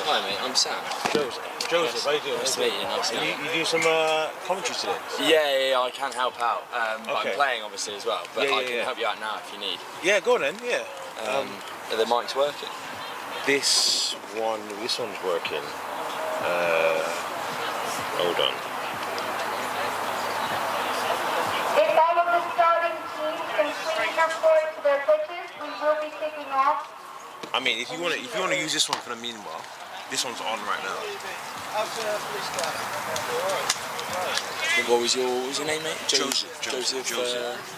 Hi mate, I'm Sam. Joseph, how you doing? Nice to meet you. Nice to meet you. You do some commentary today? Yeah, I can help out. But I'm playing obviously as well, but I can help you out now if you need. Yeah, go on then, yeah. Are the mics working? This one's working. Hold on. If all of the starting teams can please report to their pitches, we will be kicking off. I mean, if you want to use this one for the meanwhile, this one's on right now. What was your name, mate? Joseph.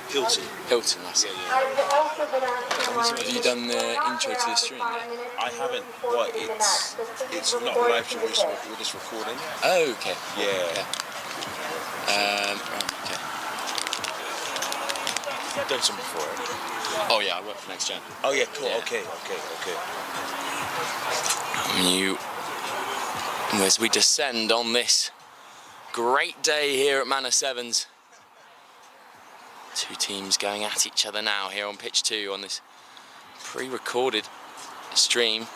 Hilton. Hilton, that's it. Have you done the intro to the stream yet? I haven't. Well, it's not live, so we're just recording. Oh, okay. Yeah. Okay. I've done some before. Oh yeah, I work for Next Gen. Oh yeah, cool. Yeah. Okay. As we descend on this great day here at Manor Sevens, two teams going at each other now here on pitch 2 on this pre-recorded stream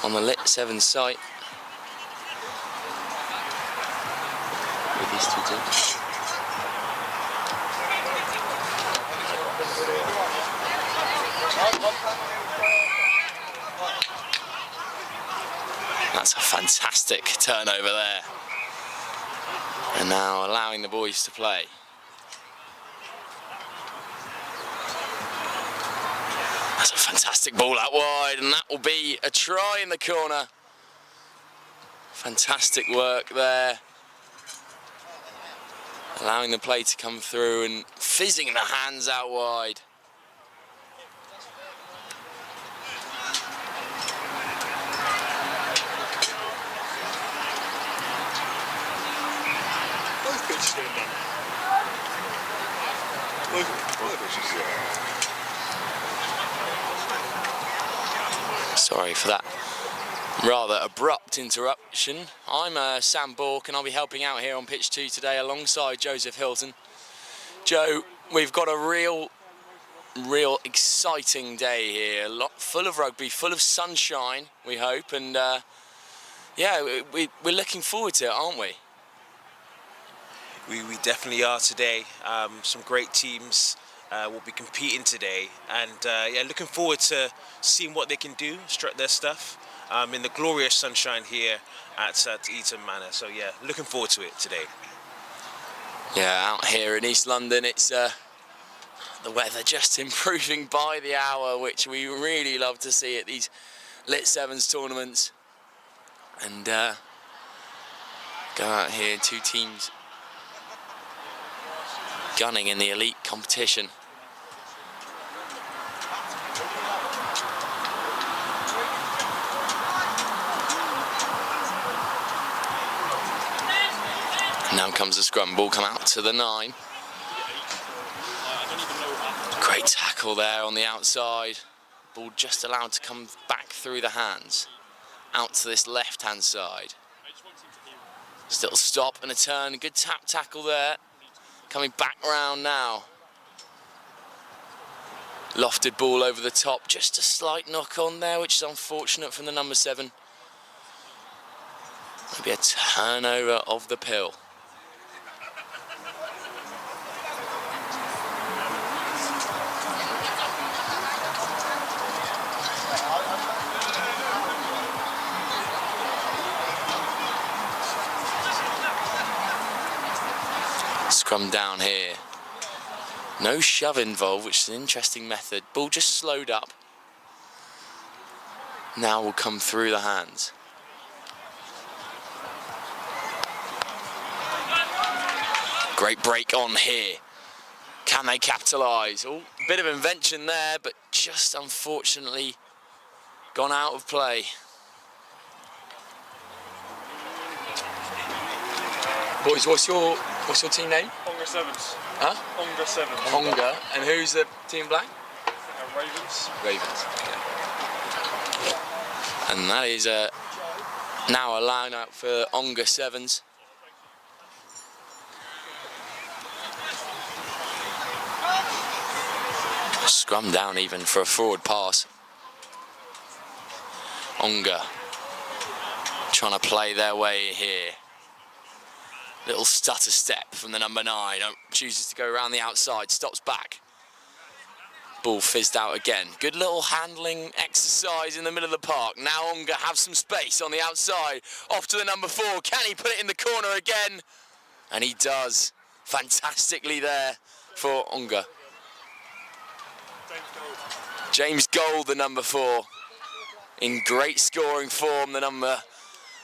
on the Lit 7 site with these two teams. That's a fantastic turnover there. And now allowing the boys to play. That's a fantastic ball out wide, and that will be a try in the corner. Fantastic work there. Allowing the play to come through and fizzing the hands out wide. Sorry for that rather abrupt interruption. I'm Sam Bork and I'll be helping out here on pitch 2 today alongside Joseph Hilton. Joe, we've got a real exciting day here, full of rugby, full of sunshine, we hope, and yeah, we're looking forward to it, aren't we? We definitely are today. Some great teams will be competing today, and yeah, looking forward to seeing what they can do, strut their stuff in the glorious sunshine here at Eton Manor. So yeah, looking forward to it today. Yeah, out here in East London, it's the weather just improving by the hour, which we really love to see at these Lit Sevens tournaments. And go out here, two teams gunning in the elite competition. Now comes the scrum, ball come out to the 9. Great tackle there on the outside. Ball just allowed to come back through the hands. Out to this left-hand side. Still stop and a turn, good tap tackle there. Coming back round now. Lofted ball over the top, just a slight knock on there, which is unfortunate from the number 7. Maybe a turnover of the pill. Scrum down here. No shove involved, which is an interesting method. Ball just slowed up. Now will come through the hands. Great break on here. Can they capitalise? Oh, bit of invention there, but just unfortunately gone out of play. Boys, what's your team name? Onga Sevens. Huh? Onga Sevens. Onga. And who's the team black? Ravens. And that is now a line out for Onga Sevens. Scrum down even for a forward pass. Onga trying to play their way here. Little stutter step from the number 9. Chooses to go around the outside, stops back. Ball fizzed out again. Good little handling exercise in the middle of the park. Now Onga have some space on the outside. Off to the number 4. Can he put it in the corner again? And he does. Fantastically there for Onga. James Gold, the number 4. In great scoring form, the number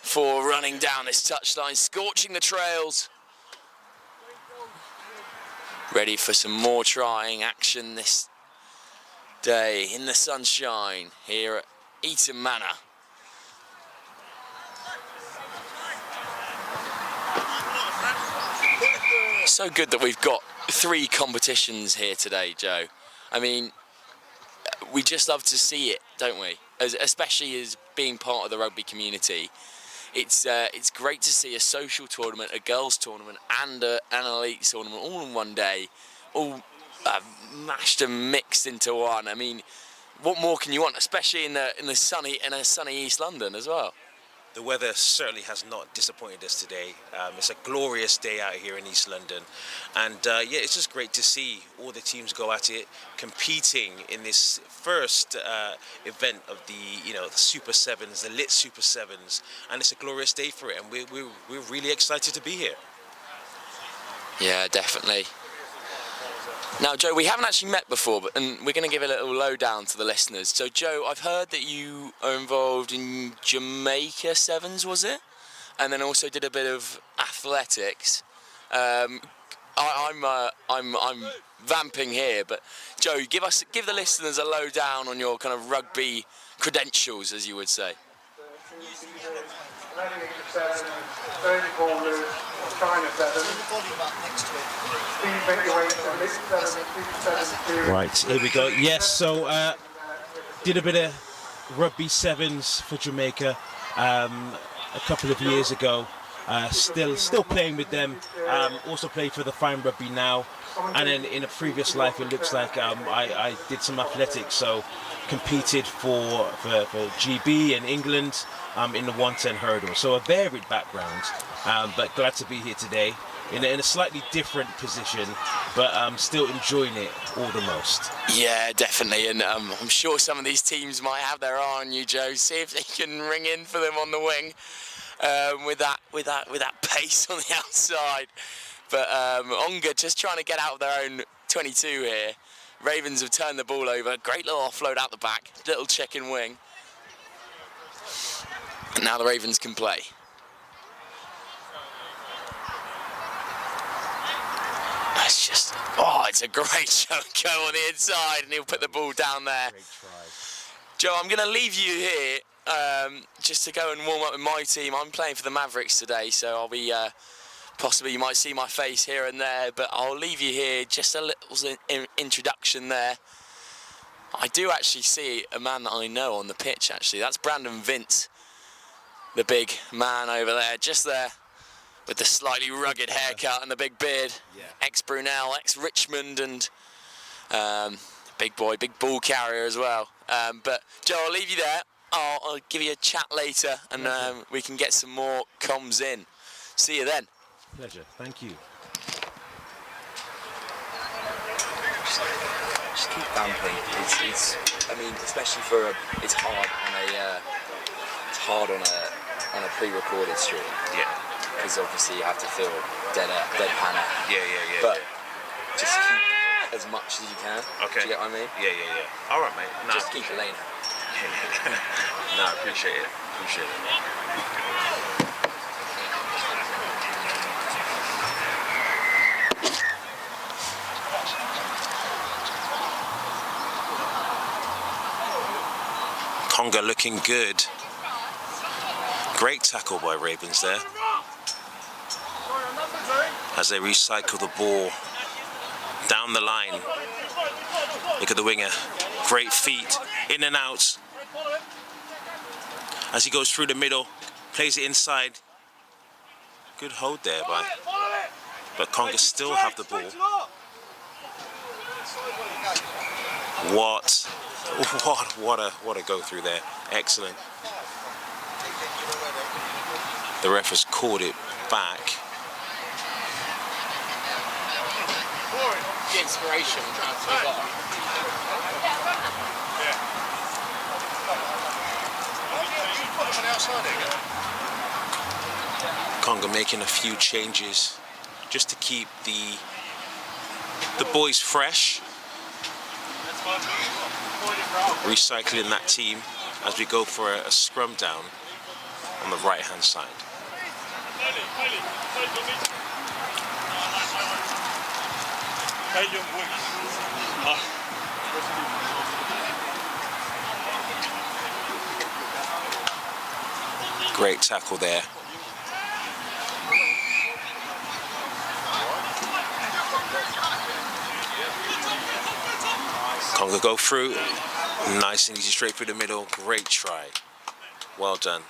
4 running down this touchline, scorching the trails. Ready for some more trying action this day in the sunshine here at Eton Manor. So good that we've got 3 competitions here today, Joe. I mean, we just love to see it, don't we? Especially as being part of the rugby community. It's great to see a social tournament, a girls' tournament, and an elite tournament all in one day, all mashed and mixed into one. I mean, what more can you want? Especially in a sunny East London as well. The weather certainly has not disappointed us today. It's a glorious day out here in East London, and yeah, it's just great to see all the teams go at it, competing in this first event of the Super Sevens, the lit Super Sevens, and it's a glorious day for it, and we're really excited to be here. Yeah, definitely. Now, Joe, we haven't actually met before, and we're going to give a little lowdown to the listeners. So, Joe, I've heard that you are involved in Jamaica Sevens, was it? And then also did a bit of athletics. I'm vamping here, but Joe, give the listeners a lowdown on your kind of rugby credentials, as you would say. Right, here we go. Yes, so did a bit of rugby sevens for Jamaica a couple of years ago. Still playing with them. Also played for the Fine Rugby now. And then in a previous life, it looks like I did some athletics. So competed for GB in England in the 110 hurdle. So a varied background, but glad to be here today in a slightly different position, but still enjoying it all the most. Yeah, definitely, and I'm sure some of these teams might have their eye on you, Joe. See if they can ring in for them on the wing with that pace on the outside. But Onga just trying to get out of their own 22 here. Ravens have turned the ball over. Great little offload out the back, little check-in wing. And now the Ravens can play. That's just, it's a great shot go on the inside, and he'll put the ball down there. Great try. Joe, I'm going to leave you here just to go and warm up with my team. I'm playing for the Mavericks today, so I'll be possibly you might see my face here and there, but I'll leave you here. Just a little introduction there. I do actually see a man that I know on the pitch, actually. That's Brandon Vince, the big man over there, just there, with the slightly rugged haircut and the big beard. Yeah. Ex-Brunel, ex-Richmond, and big boy, big ball carrier as well. But Joe, I'll leave you there. I'll give you a chat later, and we can get some more comms in. See you then. Pleasure, thank you. Just keep vamping. It's I mean, especially for it's hard on a pre-recorded stream. Yeah. Because obviously you have to feel deadpan. Yeah. But just keep as much as you can. Okay. Do you get what I mean? Yeah. All right, mate. No, just keep it lane. No, I appreciate it. Conga looking good. Great tackle by Ravens there, as they recycle the ball down the line. Look at the winger Great feet, in and out. As he goes through the middle, plays it inside. Good hold there, but Conga still have the ball. What a go through there. Excellent. The ref has called it back. The inspiration Conga making a few changes just to keep the boys fresh. Recycling that team as we go for a scrum down on the right hand side. Great tackle there. Conga go through, nice and easy straight through the middle. Great try, well done.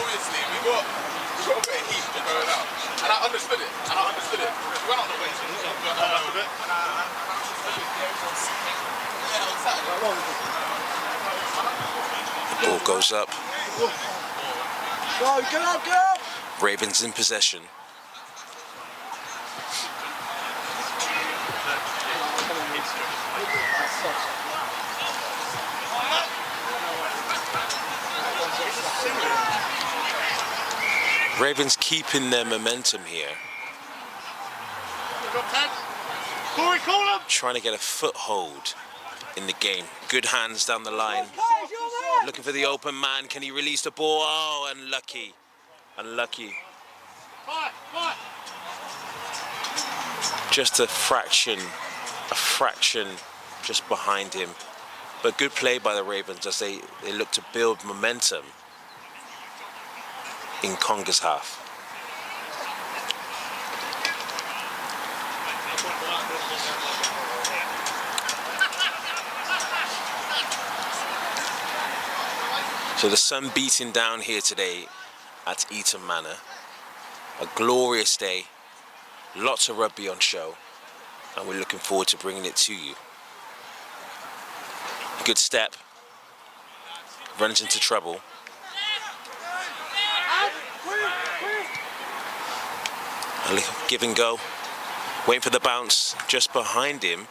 Obviously, we got a bit of heat going out, and I understood it. We went on the way, The ball goes up. Go, get up! Ravens in possession. Ravens keeping their momentum here. Trying to get a foothold in the game. Good hands down the line. Looking for the open man. Can he release the ball? Oh, unlucky. Unlucky. Just a fraction just behind him. But good play by the Ravens as they look to build momentum in Conga's half. So the sun beating down here today at Eton Manor. A glorious day, lots of rugby on show, and we're looking forward to bringing it to you. Good step, runs into trouble. A little give and go, waiting for the bounce, just behind him.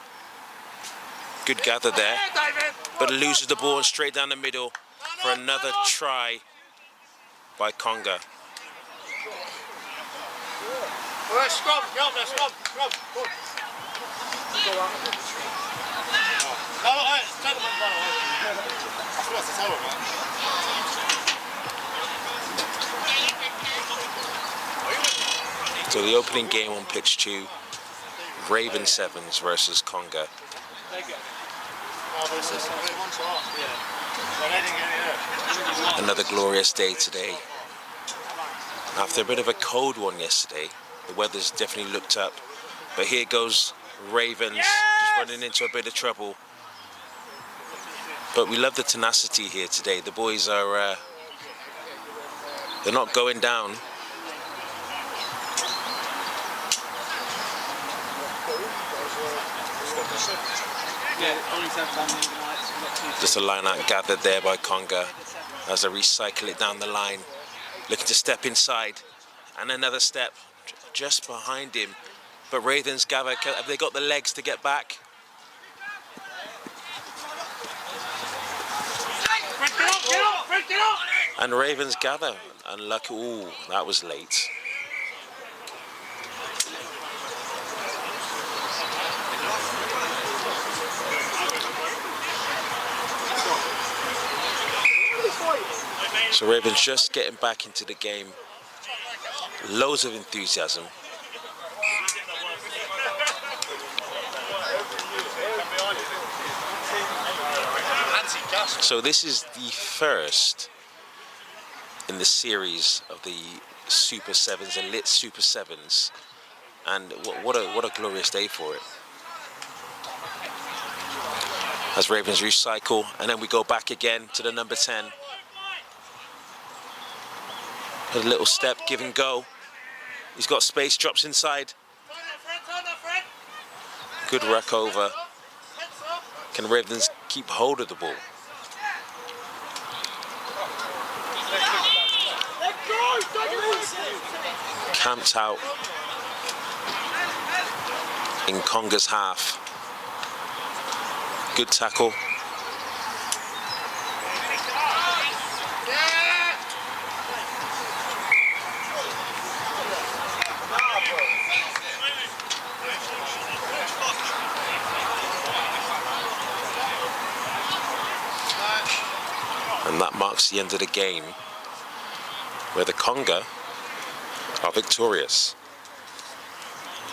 Good gather there, but loses the ball straight down the middle for another try by Conga. Scrum, scrum. So the opening game on pitch 2, Raven Sevens versus Conga. Another glorious day today. After a bit of a cold one yesterday, the weather's definitely looked up. But here goes Ravens, just running into a bit of trouble. But we love the tenacity here today. The boys are, they're not going down. Just a line out gathered there by Conga as they recycle it down the line. Looking to step inside, and another step just behind him. But Ravens gather, have they got the legs to get back? And Ravens gather, unlucky, ooh, that was late. So Ravens just getting back into the game. Loads of enthusiasm. So this is the first in the series of the Super Sevens, Elite Super Sevens, and what a glorious day for it. As Ravens recycle, and then we go back again to the number 10. A little step, give and go. He's got space, drops inside. Good ruck over. Can Ravens keep hold of the ball? Camped out in Conga's half. Good tackle. And that marks the end of the game, where the Conga are victorious.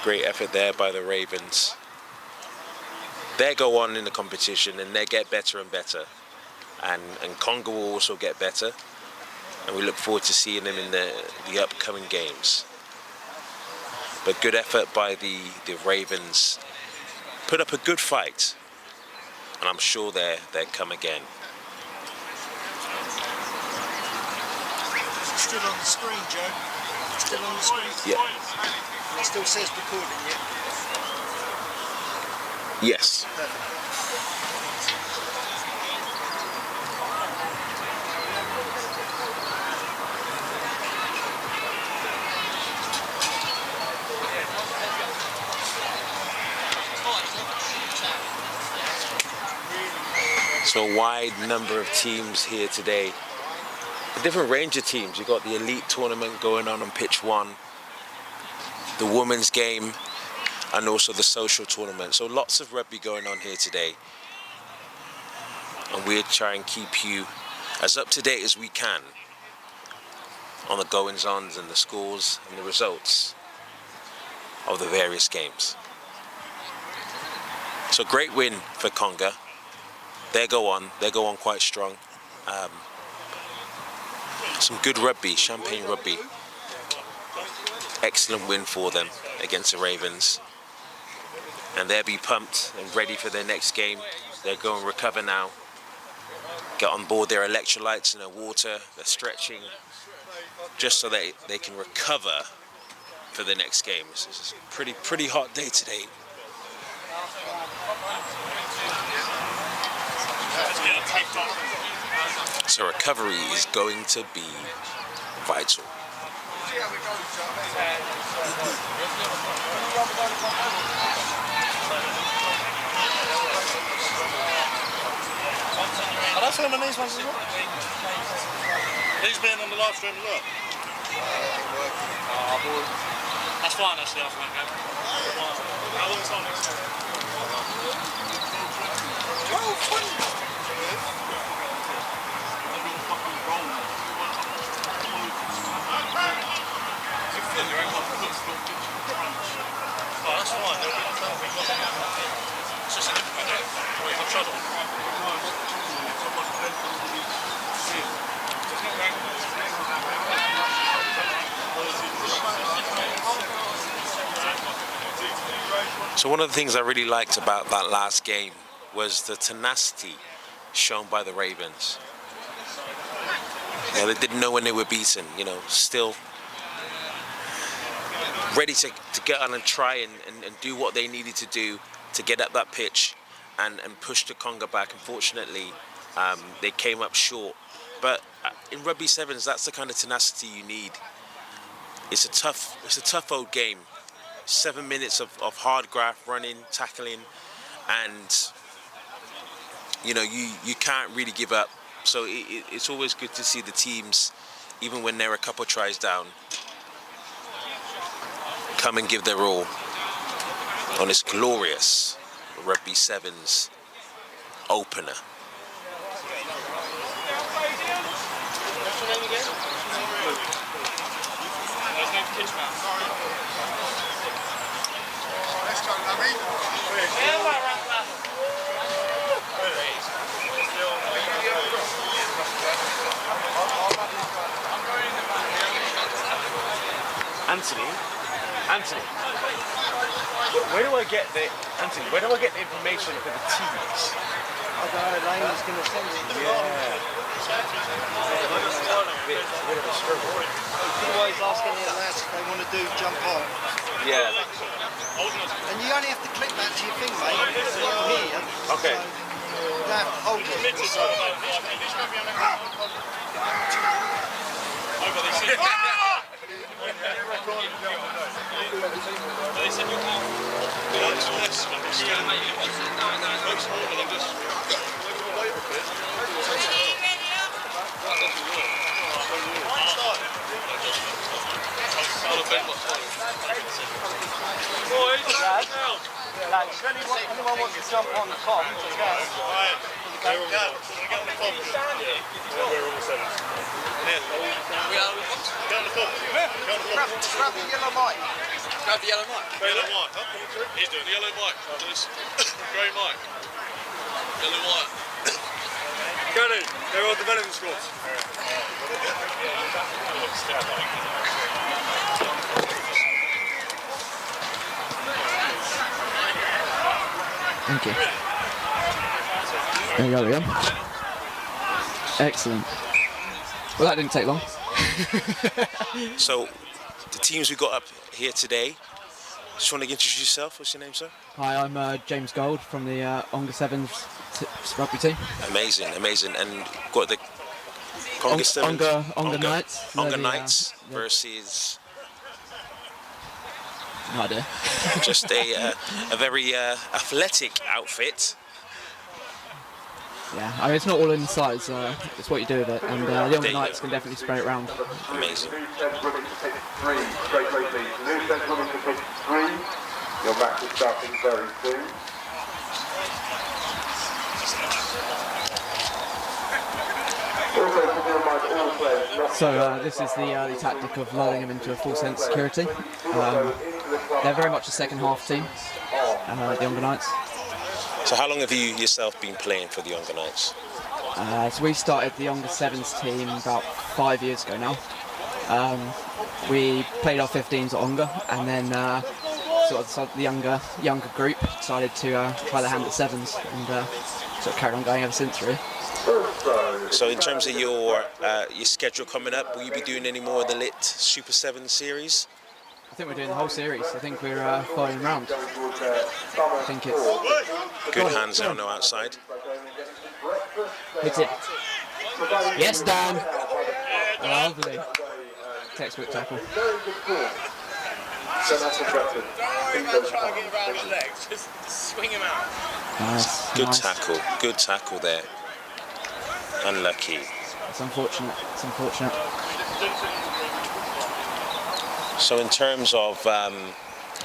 Great effort there by the Ravens. They go on in the competition and they get better and better. And Conga will also get better. And we look forward to seeing them in the upcoming games. But good effort by the Ravens. Put up a good fight. And I'm sure they'll come again. Still on the screen, Joe. Still on the screen. Yeah. And it still says recording, yeah? Yes. Perfect. So a wide number of teams here today. A different range of teams. You've got the elite tournament going on pitch 1, the women's game, and also the social tournament. So lots of rugby going on here today. And we'll try and keep you as up to date as we can on the goings-ons and the scores and the results of the various games. So great win for Conga. They go on quite strong. Some good rugby, Champagne rugby. Excellent win for them against the Ravens. And they'll be pumped and ready for their next game. They're going to recover now. Get on board their electrolytes and their water. They're stretching just so they can recover for the next game. This is a pretty hot day today. So recovery is going to be vital. Are they filming these ones as well? He's been on the live stream as well. That's fine, actually, after that game. How long is on next time? 12:20. Oh, that's fine. It's just an impact. I've tried it. So one of the things I really liked about that last game was the tenacity shown by the Ravens. They didn't know when they were beaten, still ready to get on and try and do what they needed to do to get up that pitch and push the Conga back. Unfortunately, they came up short. But in Rugby Sevens, that's the kind of tenacity you need. It's a tough old game. 7 minutes of hard graft, running, tackling, and you can't really give up. So it's always good to see the teams, even when they're a couple tries down, come and give their all on this glorious Rugby Sevens opener. Anthony, where do I get the information for the teams? I don't know, Lane was going to send it. Bit of a struggle. Always asking the lads if they want to do jump on. Yeah. And you only have to click that to your thing, mate. So you're here. Okay. So you don't have to hold it. Lads, if anyone wants to jump on the pond, they can. Grab the yellow mic. Grab the yellow mic. Yellow mic, huh? He's doing the yellow mic. Grey mic. Yellow mic. Gary, they're all development squads. Thank you. There you go, Liam. Excellent. Well, that didn't take long. So, the teams we got up here today. Just want to introduce yourself. What's your name, sir? Hi, I'm James Gold from the Onga Sevens rugby team. Amazing. And got the Onga Sevens. Onga Knights. Onga Knights versus. No idea. Just a very athletic outfit. Yeah, I mean, it's not all in the size, it's what you do with it, and the Onga Knights can definitely spread it around. Amazing. New sets running to pitch 3, straight, please. New sets running to pitch 3. Your match is starting very soon. So this is the tactic of lulling them into a full sense of security. They're very much a second half team, the Onga Knights. So how long have you yourself been playing for the Onga Knights? So we started the Onga Sevens team about 5 years ago now. We played our 15s at Onga, and then sort of the younger group decided to try their hand at sevens, and sort of carried on going ever since, really. So in terms of your schedule coming up, will you be doing any more of the Lit Super 7 series? I think we're doing the whole series. I think we're following round. I think it's... Good hands there on the outside. Hit it. Yes, Dan. Lovely. Textbook tackle. Nice. Good tackle there. Unlucky. It's unfortunate. So in terms of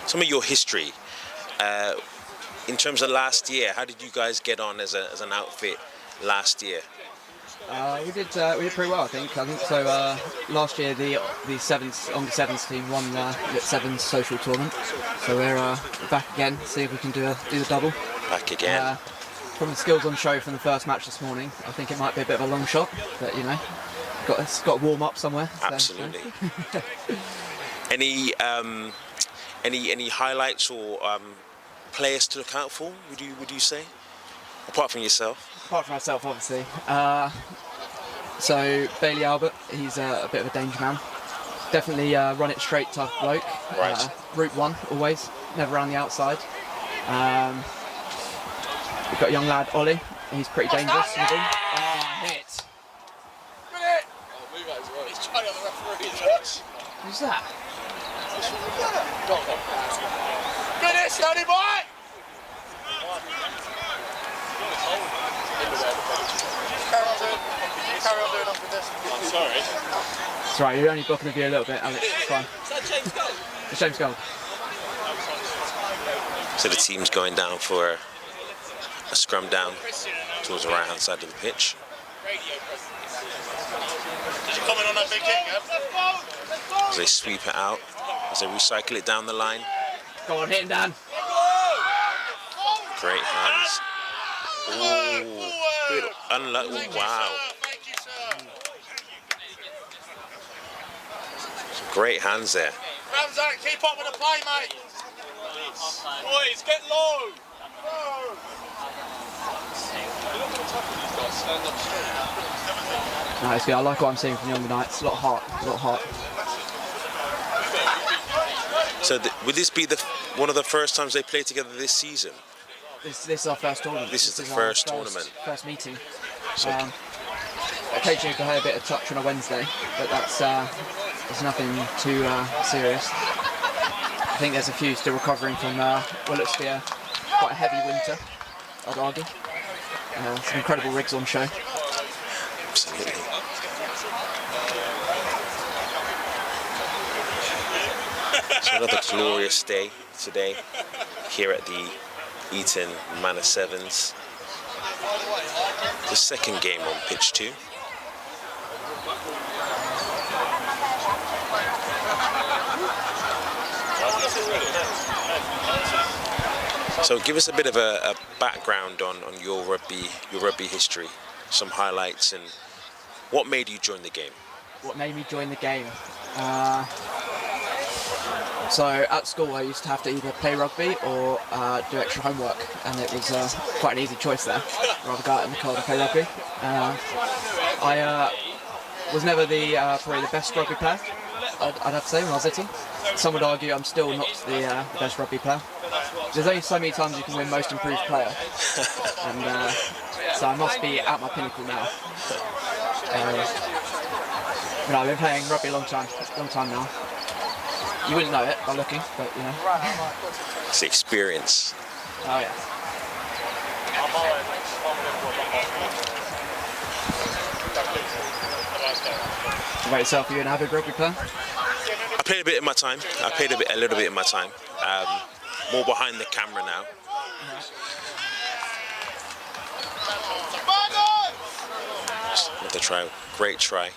some of your history, in terms of last year, how did you guys get on as an outfit last year? We did pretty well, I think. So. Last year, the Onga Sevens team won the Lit Sevens social tournament. So we're back again. See if we can do the double. Back again. From the skills on show from the first match this morning, I think it might be a bit of a long shot, but you know, got to warm up somewhere. Absolutely. So. Any highlights or players to look out for? Would you say, apart from yourself? Apart from myself, obviously. So Bailey Albert, he's a bit of a danger man. Definitely run it straight type of bloke. Right. Route 1 always, never around the outside. We've got a young lad Ollie. He's pretty dangerous. Hit. He's trying on the referee. Who's that? Finish, Tony boy! Carry on doing up with this. I'm sorry. It's right, you're only blocking the view a little bit, Alex. It's fine. Is that James Gold? It's James Gold. So the team's going down for a scrum down towards the right hand side of the pitch. Did you comment on that big kick, yeah? As they sweep it out, as they recycle it down the line. Go on, hit him, Dan. Great hands. Ooh, good. Unlucky. Wow. Thank you, sir. Great hands there. Ramzan, keep up with the play, mate. Boys, get low. No, it's good. I like what I'm seeing from the Younger Knights. A lot of heart, a lot of heart. So would this be one of the first times they play together this season? This is our first tournament. This is the first tournament. First meeting. Occasionally you can have a bit of touch on a Wednesday, but that's nothing too serious. I think there's a few still recovering from what looks to be quite a heavy winter, I'd argue. Some incredible rigs on show. Absolutely. So another glorious day today here at the Eton Manor Sevens. The second game on pitch 2. So give us a bit of a background on your rugby history, some highlights, and what made you join the game? What made me join the game? So at school I used to have to either play rugby or do extra homework, and it was quite an easy choice there. I'd rather go out in the cold and play rugby. I was never probably the best rugby player, I'd have to say, when I was Eton. Some would argue I'm still not the best rugby player. There's only so many times you can win most improved player, and so I must be at my pinnacle now. But I've been playing rugby a long time now. You wouldn't know it by looking, but you know. It's the experience. Oh yeah. What about yourself? Are you an avid rugby player? I played a bit in my time. I played a little bit in my time. More behind the camera now. Another try, great try.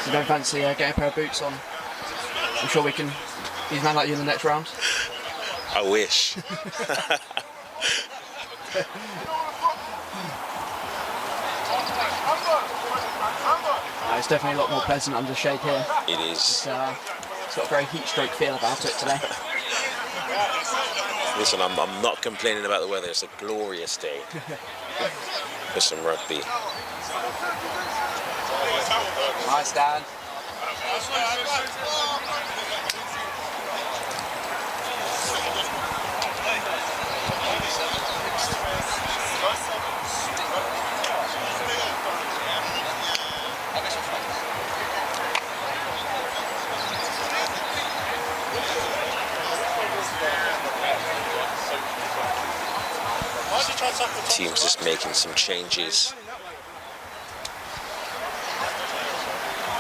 You don't fancy getting a pair of boots on? I'm sure we can use a man like you in the next round. I wish. It's definitely a lot more pleasant under shade here. It is. It's got a very heat stroke feel about it today. Listen, I'm not complaining about the weather. It's a glorious day for some rugby. Nice, Dan. Team's just making some changes.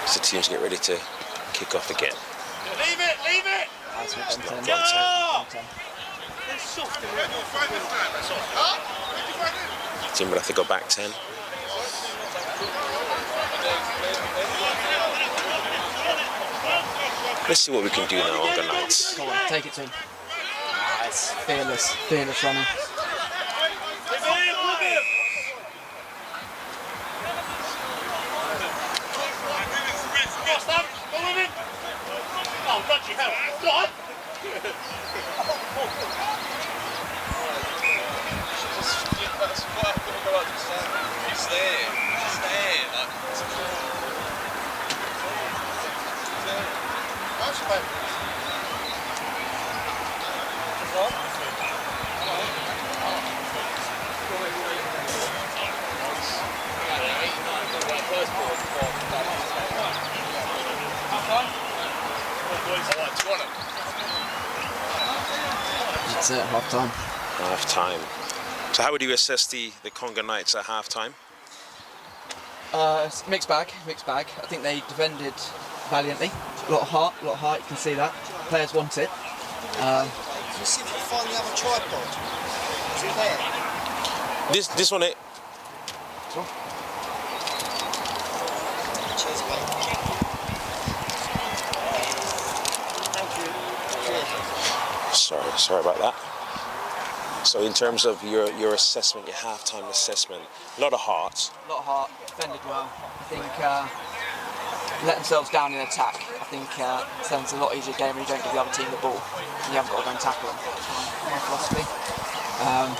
So teams get ready to kick off again. Leave it, leave it! Team will have to go back 10. Let's see what we can do now on the Knights. Come on, take it to him. Nice, fearless running. That's it, half time. Half time. So how would you assess the Conga Knights at half time? It's mixed bag. I think they defended valiantly. A lot of heart, you can see that. Players want it. Can you see if you can find the other tripod? Is it there? This one, it. Cheers, mate. Sorry about that. So in terms of your assessment, your half-time assessment, a lot of heart. A lot of heart, defended well. I think let themselves down in attack. I think it's a lot easier game when you don't give the other team the ball and you haven't got to go and tackle them. My philosophy. You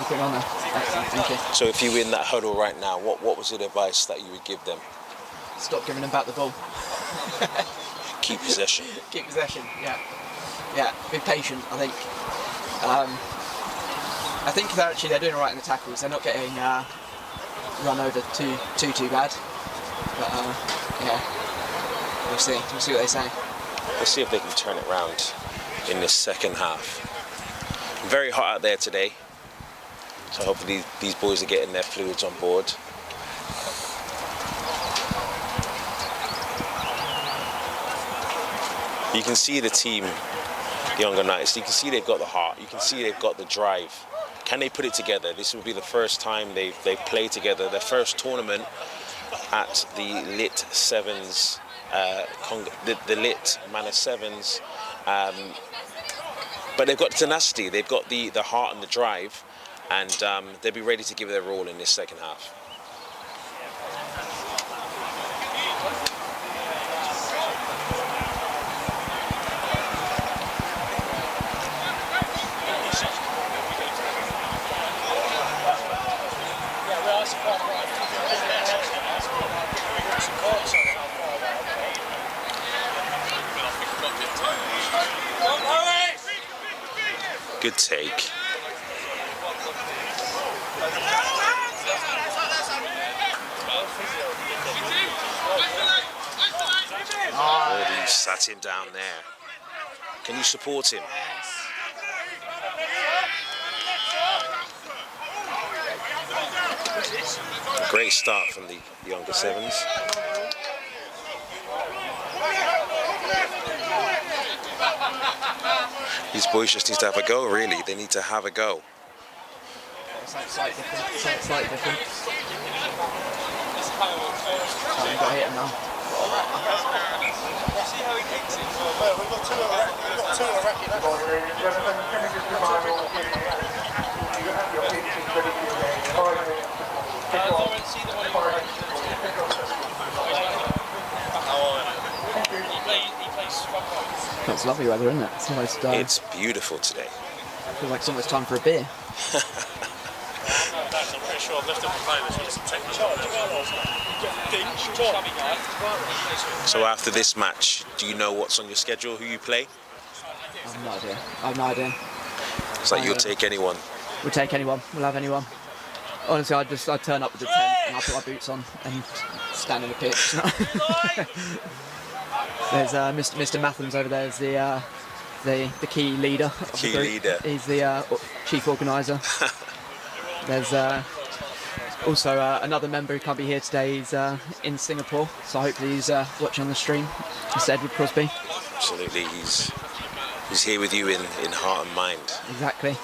put it on there. Excellent, thank you. So if you were in that huddle right now, what was the advice that you would give them? Stop giving them back the ball. Keep possession. Keep possession, yeah. Yeah, be patient, I think. I think they're doing all right in the tackles. They're not getting run over too bad. But yeah, we'll see what they say. We'll see if they can turn it around in the second half. Very hot out there today, so hopefully these boys are getting their fluids on board. You can see the team, the Younger Knights, you can see they've got the heart, you can see they've got the drive. Can they put it together? This will be the first time they've played together, their first tournament at the Lit Sevens, the Lit Manor Sevens. But they've got tenacity, they've got the heart and the drive, and they'll be ready to give it their all in this second half. Good take. Oh, you sat him down there. Can you support him? Great start from the Younger Sevens. These boys just need to have a go, really. They need to have a go. Slightly different. You've got to hit him now. See how he kicks it. Well, we've got two of the racket. It's lovely weather, isn't it? It's almost. It's beautiful today. I feel like it's almost time for a beer. I'm pretty sure I've left it on playlist. So after this match, do you know what's on your schedule, who you play? I have no idea. It's like you'll take anyone. We'll take anyone. We'll have anyone. Honestly, I'd turn up with the tent and I'll put my boots on and stand in the pitch. There's Mr. Mathams over there. Is the key leader of the group. He's the chief organiser. There's also another member who can't be here today. He's in Singapore, so hopefully he's watching on the stream. It's Edward Crosby. Absolutely, he's here with you in heart and mind. Exactly.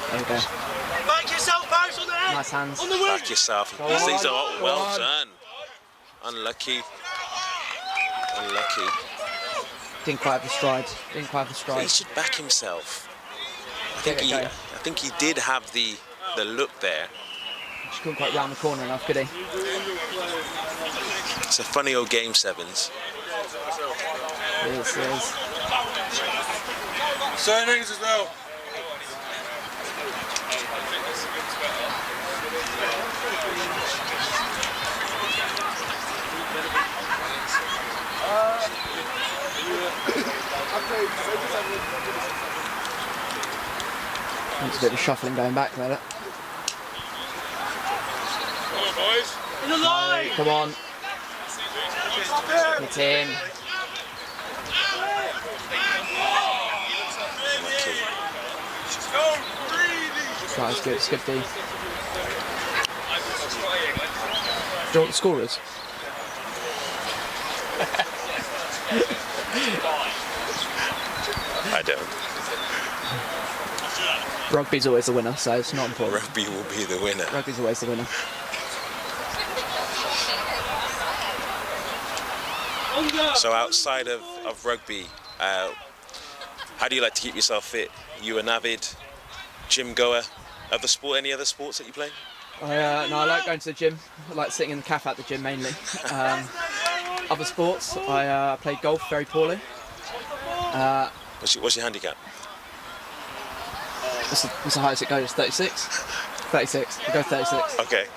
There we go. Back yourself, bounce on the head. Nice hands. On the wing. Back yourself. These are well done. Unlucky. Didn't quite have the stride. He should back himself. I think he did have the look there. Just couldn't quite round the corner enough, could he? It's a funny old game, Sevens. It is. Signings as well. It's a bit of shuffling going back there. Come on, boys. In the line. Come on. It's in. Right, it's good. It's good D. Do you know what the score is? I don't. Rugby's always the winner, so it's not important. Rugby will be the winner. Rugby's always the winner. So outside of rugby, how do you like to keep yourself fit? You an avid gym goer? Any other sports that you play? No, I like going to the gym. I like sitting in the cafe at the gym mainly. Other sports, I play golf very poorly. What's your handicap? What's the highest it goes? 36? 36. I go 36. Okay.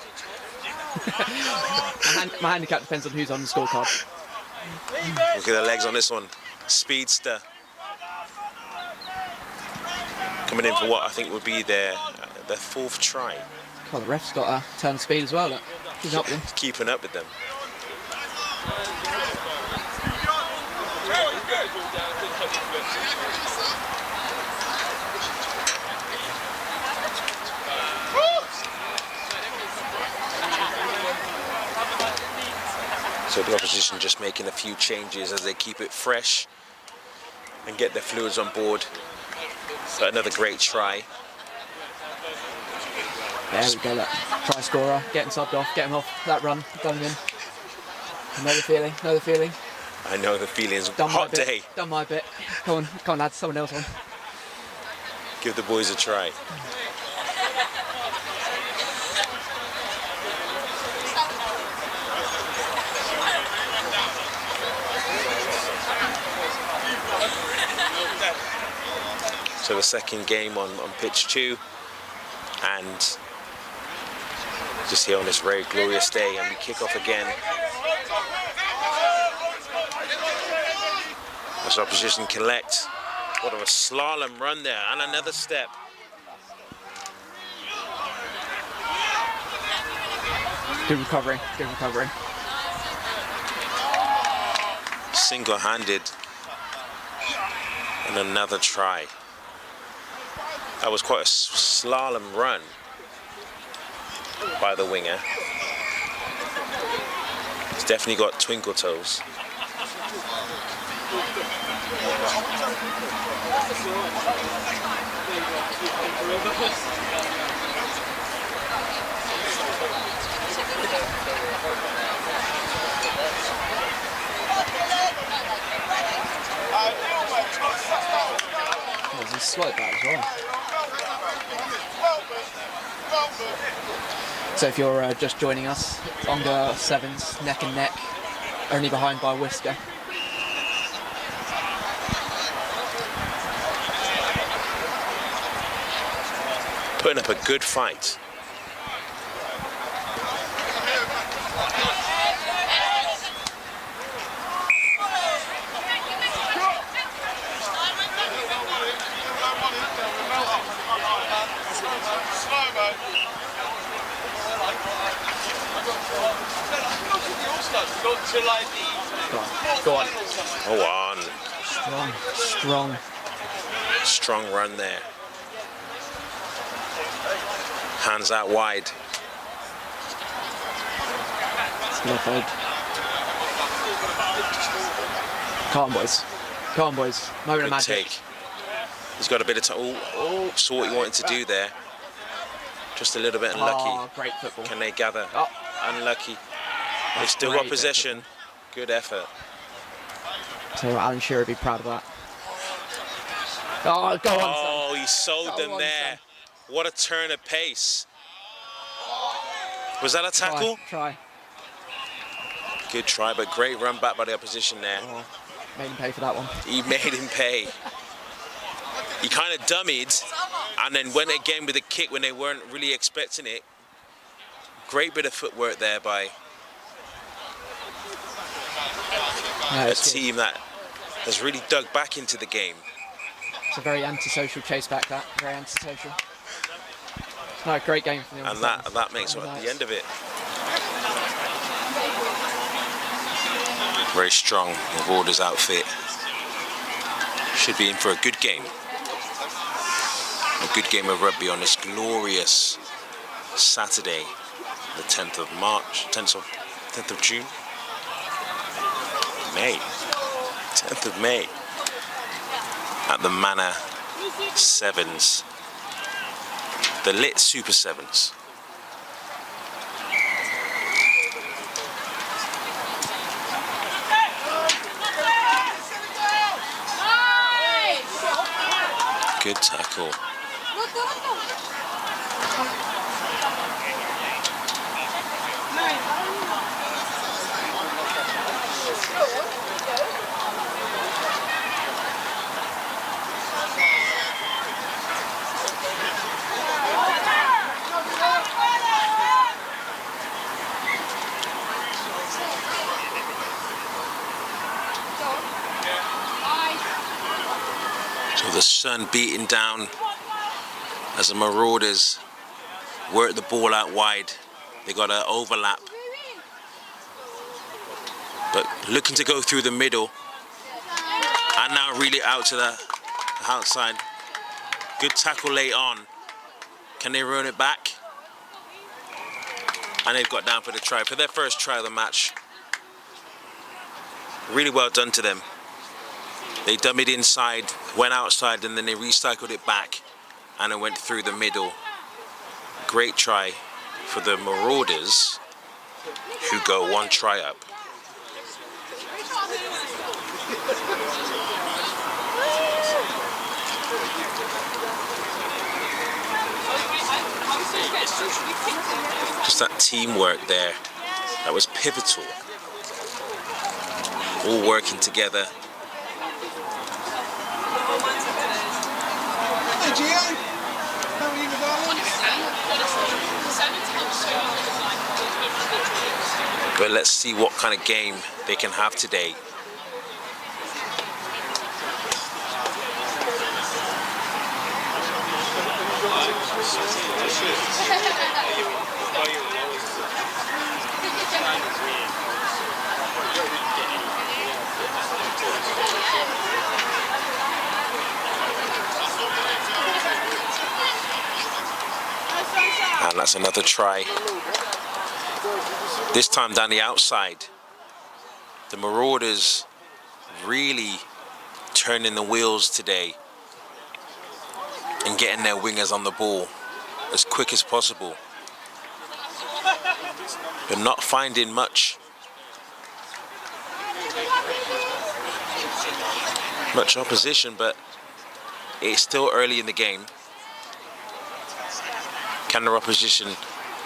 My handicap depends on who's on the scorecard. Look at the legs on this one. Speedster. Coming in for what I think would be their fourth try. Well, the ref's got a turn of speed as well. Look. He's up there. Keeping up with them. So the opposition just making a few changes as they keep it fresh and get their fluids on board. So another great try. There we go, look. Try scorer, getting subbed off, getting off that run, done him in. I know the feeling, I know the feelings. Done Hot my bit, day. Done my bit. Come on lads, someone else on. Give the boys a try. So the second game on pitch 2, and just here on this very glorious day, and we kick off again. As opposition collect. What a slalom run there, and another step. Good recovery, good recovery. Single-handed, and another try. That was quite a slalom run by the winger. He's definitely got twinkle toes. There's a slight back as well. So if you're just joining us, Onga Sevens, neck and neck, only behind by a whisker. Putting up a good fight. Go on. Go on. Strong. Strong run there. Hands out wide. Come on, boys. Come on, boys. Moment of Good magic. take. He's got a bit of time. Oh, saw what he wanted to do there. Just a little bit unlucky. Oh, great football. Can they gather? Oh. Unlucky. They still got possession. Good effort. So Alan Shearer would be proud of that. Oh, go on, son. Oh, he sold them there. Son. What a turn of pace. Was that a tackle? Try. Good try, but great run back by the opposition there. Oh, made him pay for that one. He made him pay. He kind of dummied and then went again with a kick when they weren't really expecting it. Great bit of footwork there by a team that has really dug back into the game. It's a very antisocial chase back, that. Very antisocial. No, great game from the And that makes it at the end of it. Very strong with Warder's outfit. Should be in for a good game. A good game of rugby on this glorious Saturday, the 10th of March, 10th of June? May. 10th of May. At the Manor Sevens. The lit Super Sevens. Good tackle. So the sun beating down as the Marauders work the ball out wide. They got an overlap, but looking to go through the middle, and now really out to the outside. Good tackle late on. Can they run it back? And they've got down for the try, for their first try of the match. Really well done to them. They dummied inside, went outside, and then they recycled it back, and it went through the middle. Great try for the Marauders, who go one try up. Just that teamwork there, that was pivotal. All working together. But let's see what kind of game they can have today. And that's another try. This time down the outside. The Marauders really turning the wheels today and getting their wingers on the ball as quick as possible. But not finding much opposition, but it's still early in the game. Can their opposition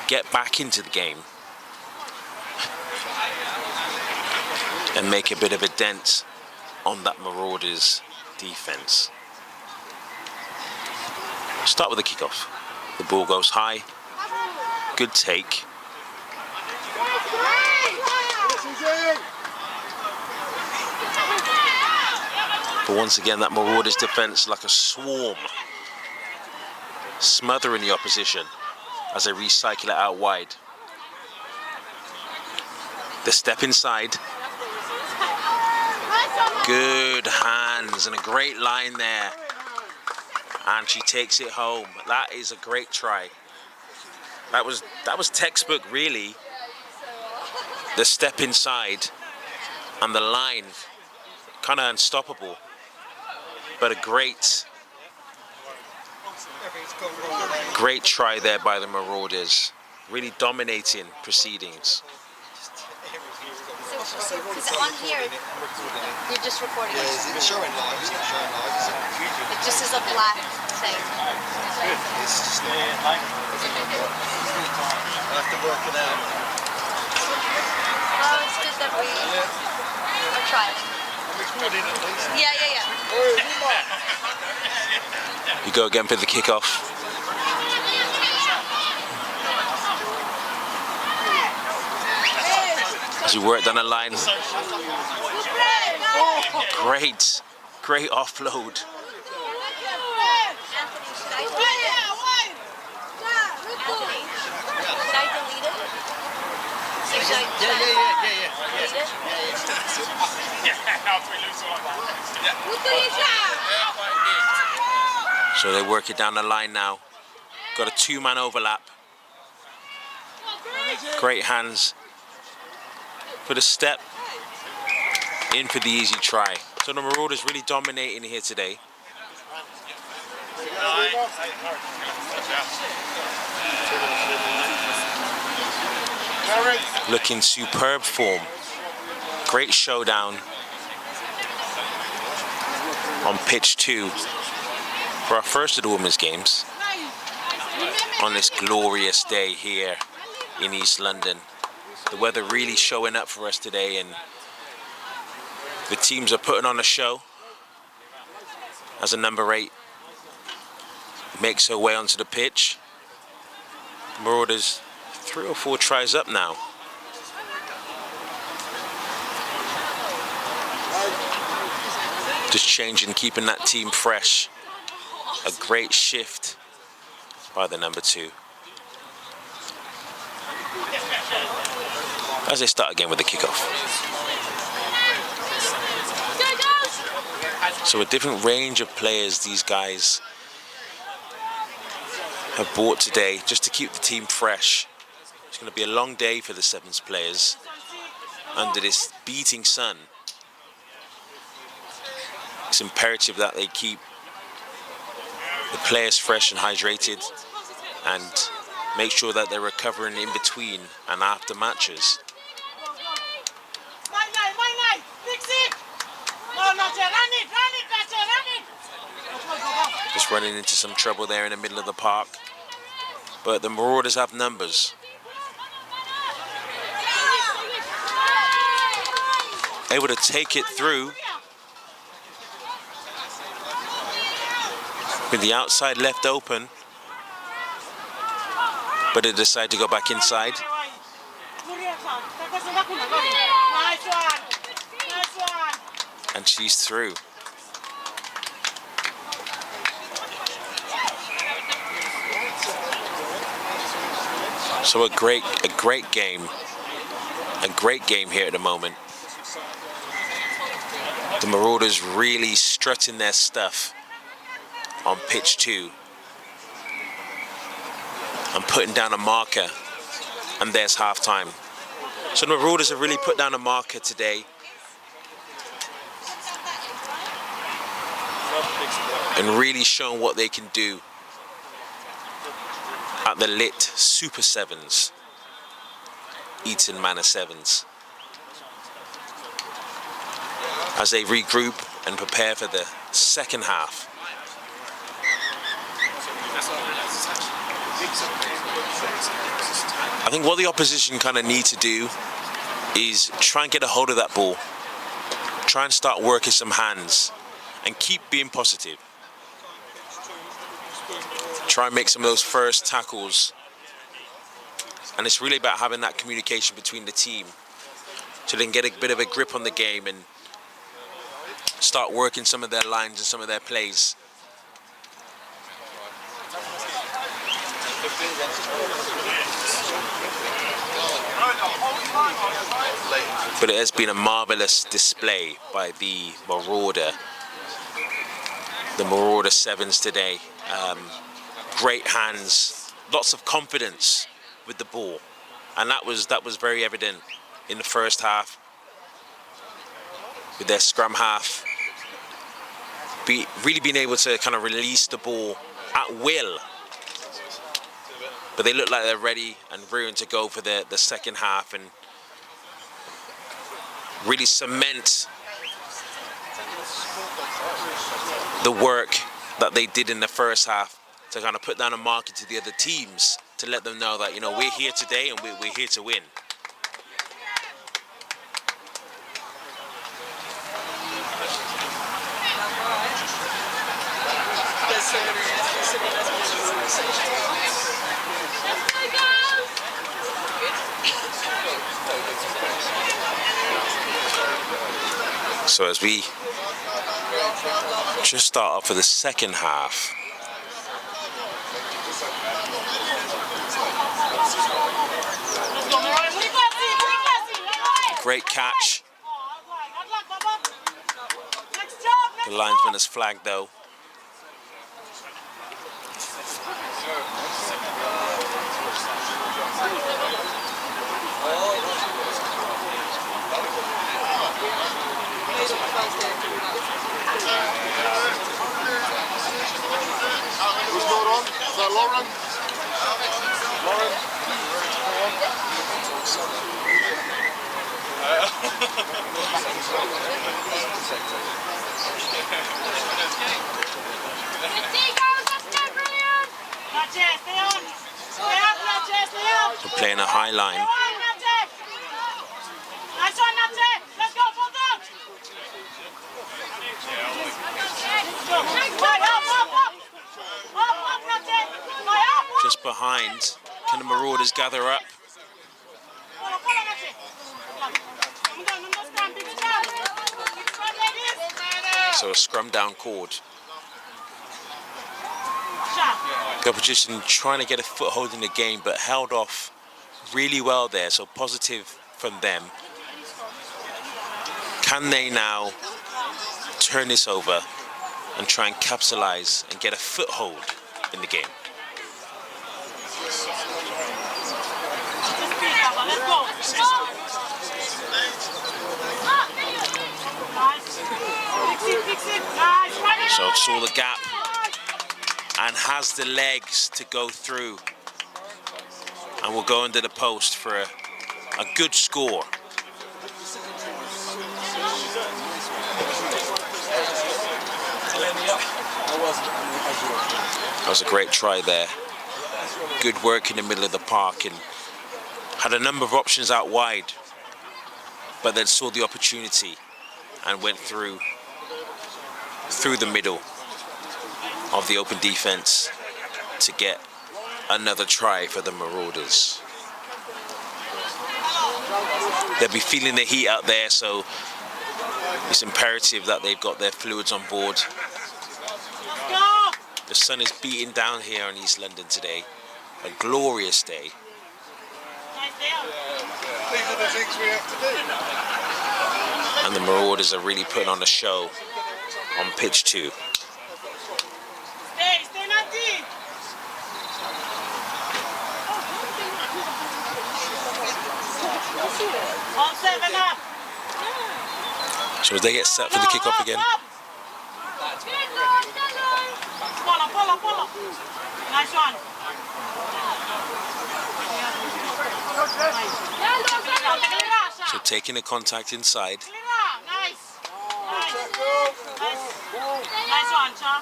get back into the game and make a bit of a dent on that Marauders defense? Start with the kickoff. The ball goes high. Good take. But once again, that Marauders defense like a swarm, smothering the opposition as they recycle it out wide. The step inside. Good hands and a great line there. And she takes it home. That is a great try. That was textbook, really. The step inside and the line, kind of unstoppable. But a great try there by the Marauders. Really dominating proceedings. So, is it on here? You're just recording it? Yeah, it's showing live. It's not showing live, is it? It just is a black thing. It's just not. I have to work it out. Oh, it's good that we are trying. Yeah. You go again for the kickoff. As you work down the line. Great offload. So they work it down the line now. Got a two-man overlap. Great hands. Put a step in for the easy try. So the Marauders really dominating here today. Looking superb form. Great showdown on pitch 2. for our first of the women's games on this glorious day here in East London. The weather really showing up for us today, and the teams are putting on a show as a number 8 makes her way onto the pitch. Marauders 3 or 4 tries up now. Just changing, keeping that team fresh. A great shift by the number 2. As they start again with the kickoff. So a different range of players these guys have brought today just to keep the team fresh. It's going to be a long day for the Sevens players under this beating sun. It's imperative that they keep the players fresh and hydrated and make sure that they're recovering in between and after matches. Just running into some trouble there in the middle of the park. But the Marauders have numbers. Able to take it through. With the outside left open. But they decide to go back inside. And she's through. So a great game. A great game here at the moment. The Marauders really strutting their stuff on pitch 2. And putting down a marker. And there's half time. So the Marauders have really put down a marker today. And really shown what they can do at the lit Super Sevens, Eton Manor Sevens, as they regroup and prepare for the second half. I think what the opposition kind of need to do is try and get a hold of that ball, try and start working some hands, and keep being positive. Try and make some of those first tackles. And it's really about having that communication between the team so they can get a bit of a grip on the game and start working some of their lines and some of their plays. But it has been a marvelous display by the Marauder Sevens today. Great hands, lots of confidence with the ball, and that was very evident in the first half with their scrum half really being able to kind of release the ball at will. But they look like they're ready and raring to go for the second half and really cement the work that they did in the first half to kind of put down a marker to the other teams to let them know that, you know, we're here today and we're here to win. So as we just start off for the second half, great catch. The linesman has flagged though. Who's going on? Is that Lauren? Lauren? So playing a high line. Just behind, can the Marauders gather up? So a scrum down chord. The opposition trying to get a foothold in the game, but held off really well there, so positive from them. Can they now turn this over and try and capitalize and get a foothold in the game? So saw the gap and has the legs to go through, and will go under the post for a good score. That was a great try there. Good work in the middle of the park, and had a number of options out wide, but then saw the opportunity and went through the middle of the open defense to get another try for the Marauders. They'll be feeling the heat out there, so it's imperative that they've got their fluids on board. The sun is beating down here in East London today. A glorious day. These are the things we have to do. And the Marauders are really putting on a show on pitch 2. So as they get set for the kickoff again. Nice one. So taking a contact inside. Nice. Nice one, Cha.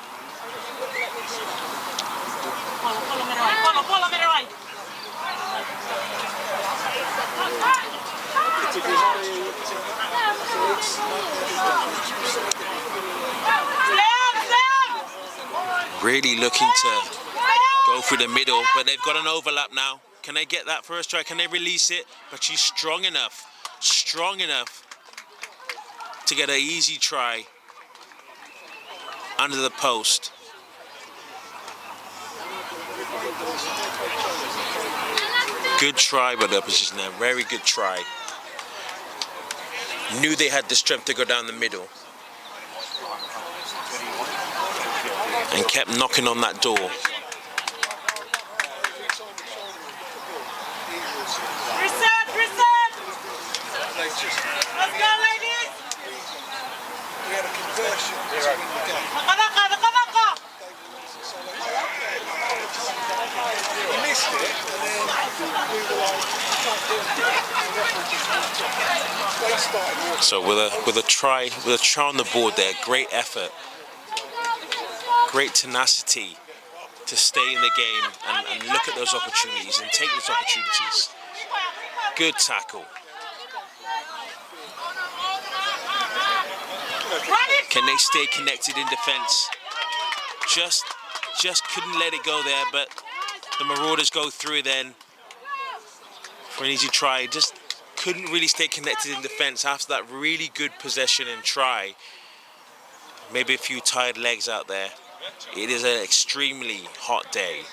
Follow me right. Really looking to go through the middle, but they've got an overlap now. Can they get that first try? Can they release it? But she's strong enough to get an easy try under the post. Good try by the opposition there, very good try. Knew they had the strength to go down the middle and kept knocking on that door. Reset! Let's go, ladies! We had a conversion during the game. We missed it, and then we were like, can't do it. So with a try on the board there, great effort, great tenacity to stay in the game and look at those opportunities and take those opportunities. Good tackle. Can they stay connected in defense? Just couldn't let it go there, but the Marauders go through then for an easy try. Just couldn't really stay connected in defense after that really good possession and try. Maybe a few tired legs out there. It is an extremely hot day,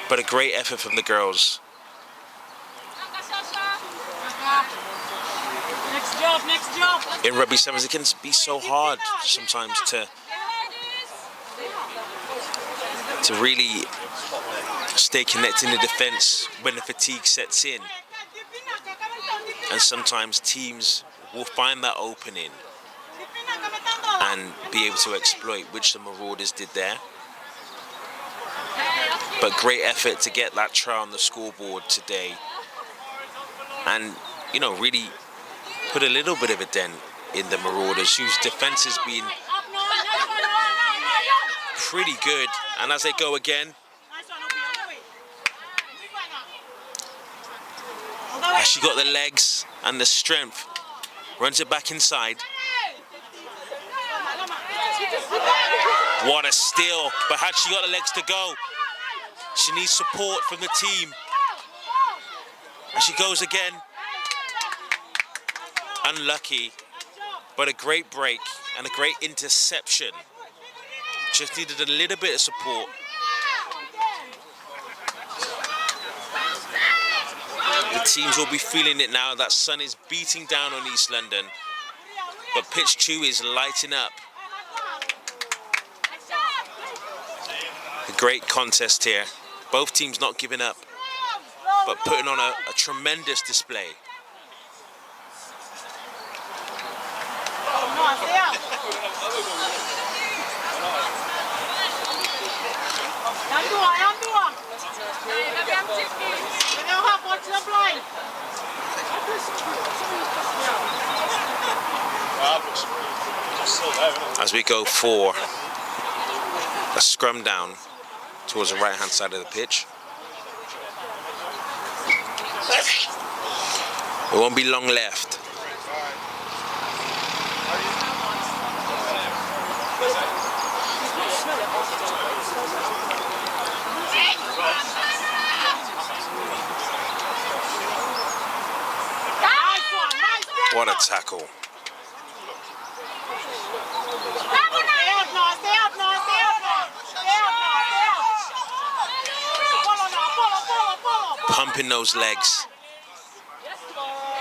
but a great effort from the girls. Next job. In rugby sevens, it can be so hard sometimes to really stay connected in the defense when the fatigue sets in. And sometimes teams will find that opening and be able to exploit, which the Marauders did there. But great effort to get that try on the scoreboard today. And, you know, really put a little bit of a dent in the Marauders, whose defense has been pretty good. And as they go again, as she got the legs and the strength, runs it back inside. What a steal, but had she got the legs to go, she needs support from the team. And she goes again. Unlucky, but a great break and a great interception. Just needed a little bit of support. The teams will be feeling it now. That sun is beating down on East London, but pitch 2 is lighting up. A great contest here. Both teams not giving up, but putting on a tremendous display. As we go for a scrum down towards the right-hand side of the pitch. It won't be long left. What a tackle. Pumping those legs.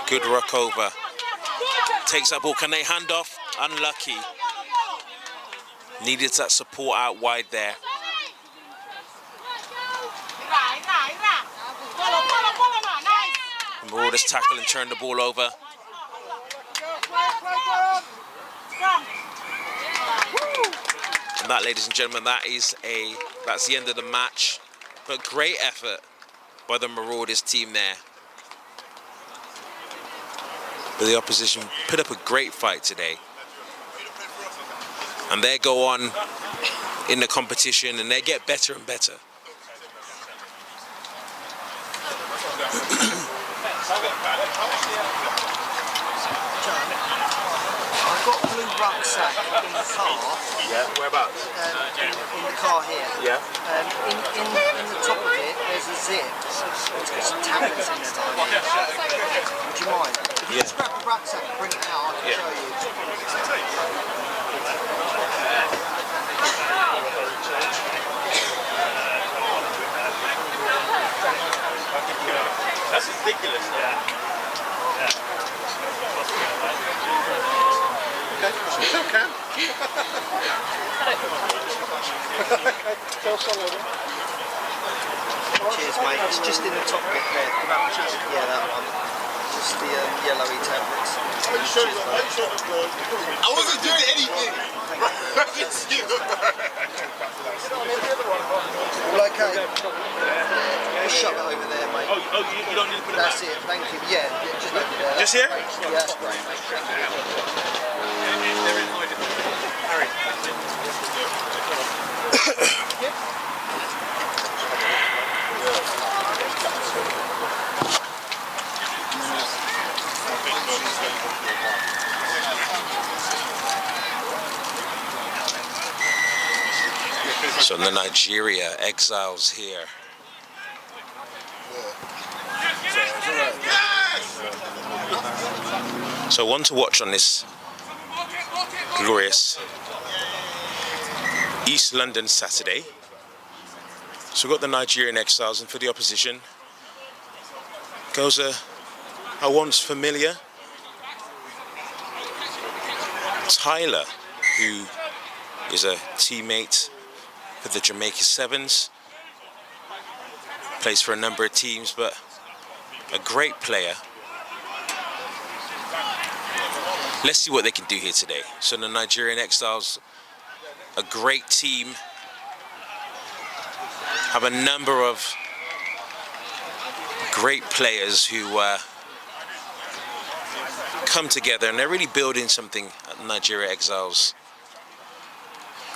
Good ruck over. Takes that ball. Can they hand off? Unlucky. Needed that support out wide there. Marauders tackle and turn the ball over. And that, ladies and gentlemen, that's the end of the match. But great effort by the Marauders team there. But the opposition put up a great fight today. And they go on in the competition and they get better and better. I've got a blue rucksack in the car. Yeah, whereabouts? In the car here. Yeah. In the top of it, there's a zip. It's got some tablets in there. Would you mind? If you just grab the rucksack and bring it out, I can show you. That's ridiculous. Still can. Cheers, mate. It's just in the top bit there. Yeah, that one. Just the yellowy tablets. I wasn't doing anything. All okay? Just shove it over there, mate. Oh, you don't need to put it That's back. it, thank you. Yeah, just over there. Just here? Yeah, that's great, mate. So the Nigeria exiles here. So one to watch on this glorious East London Saturday. So we've got the Nigerian exiles, and for the opposition goes a once familiar Tyler, who is a teammate for the Jamaica Sevens, plays for a number of teams, but a great player. Let's see what they can do here today. So the Nigerian Exiles, a great team, have a number of great players who come together, and they're really building something at the Nigeria Exiles.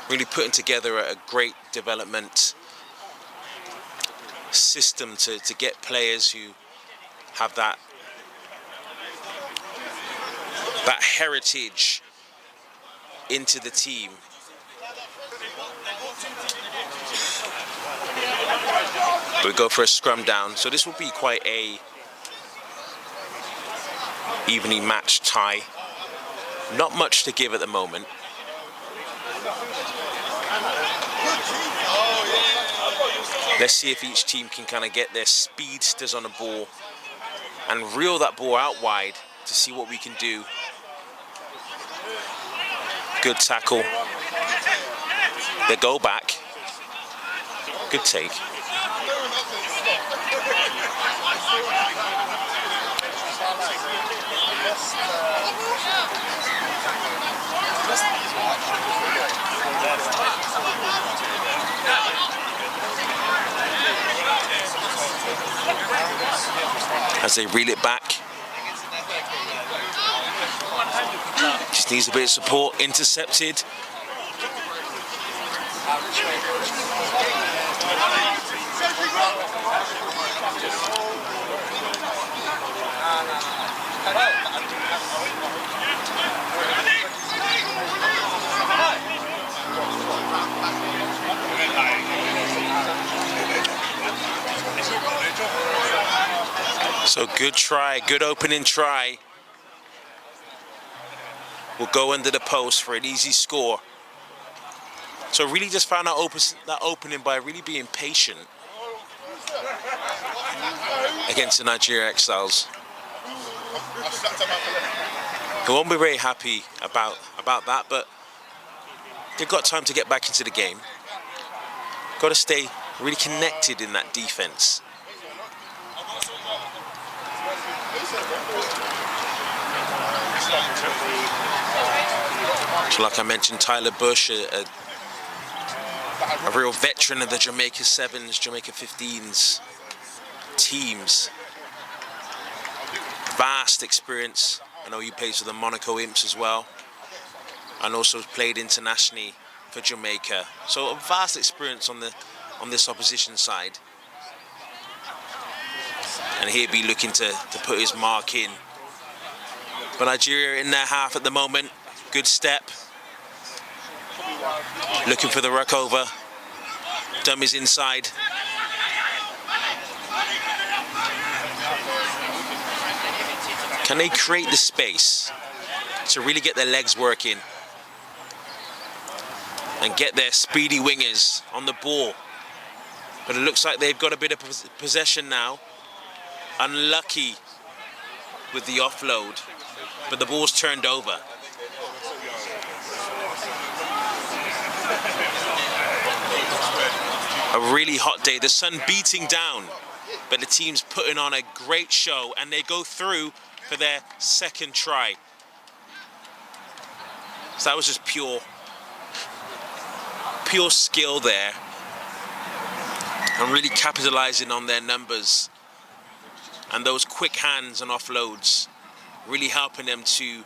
really putting together a great development system to get players who have that heritage into the team. We go for a scrum down, so this will be quite a evenly matched tie. Not much to give at the moment. Let's see if each team can kind of get their speedsters on the ball and reel that ball out wide to see what we can do. Good tackle. They go back. Good take. As they reel it back. Just needs a bit of support. Intercepted. So good try, good opening try. Will go under the post for an easy score. So really just found that opening by really being patient against the Nigeria Exiles. They won't be very happy about that, but they've got time to get back into the game. Got to stay really connected in that defense. So like I mentioned, Tyler Bush, a real veteran of the Jamaica 7s, Jamaica 15s teams. Vast experience. I know he plays for the Monaco Imps as well, and also played internationally for Jamaica. So a vast experience on this opposition side. And he'd be looking to put his mark in. But Nigeria in their half at the moment. Good step. Looking for the ruck over. Dummies inside. Can they create the space to really get their legs working and get their speedy wingers on the ball? But it looks like they've got a bit of possession now. Unlucky with the offload, but the ball's turned over. A really hot day, the sun beating down, but the team's putting on a great show, and they go through for their second try. So that was just pure skill there, and really capitalizing on their numbers and those quick hands and offloads, really helping them to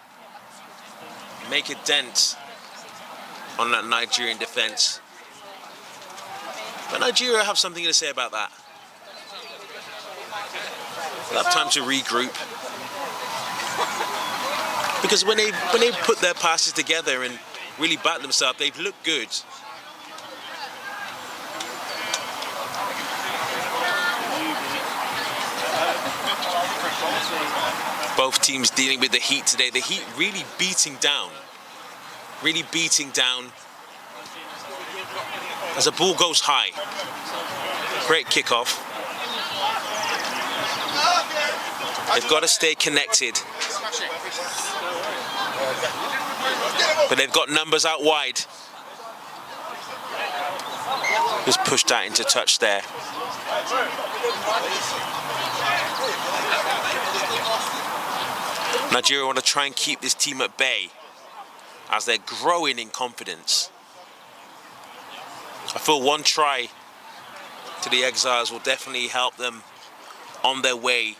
make a dent on that Nigerian defense. But Nigeria have something to say about that. They'll have time to regroup, because when they put their passes together and really back themselves, they've looked good. Both teams dealing with the heat today. The heat really beating down as the ball goes high. Great kickoff. They've got to stay connected, but they've got numbers out wide. Just pushed that into touch there. Nigeria want to try and keep this team at bay as they're growing in confidence. I feel one try to the Exiles will definitely help them on their way.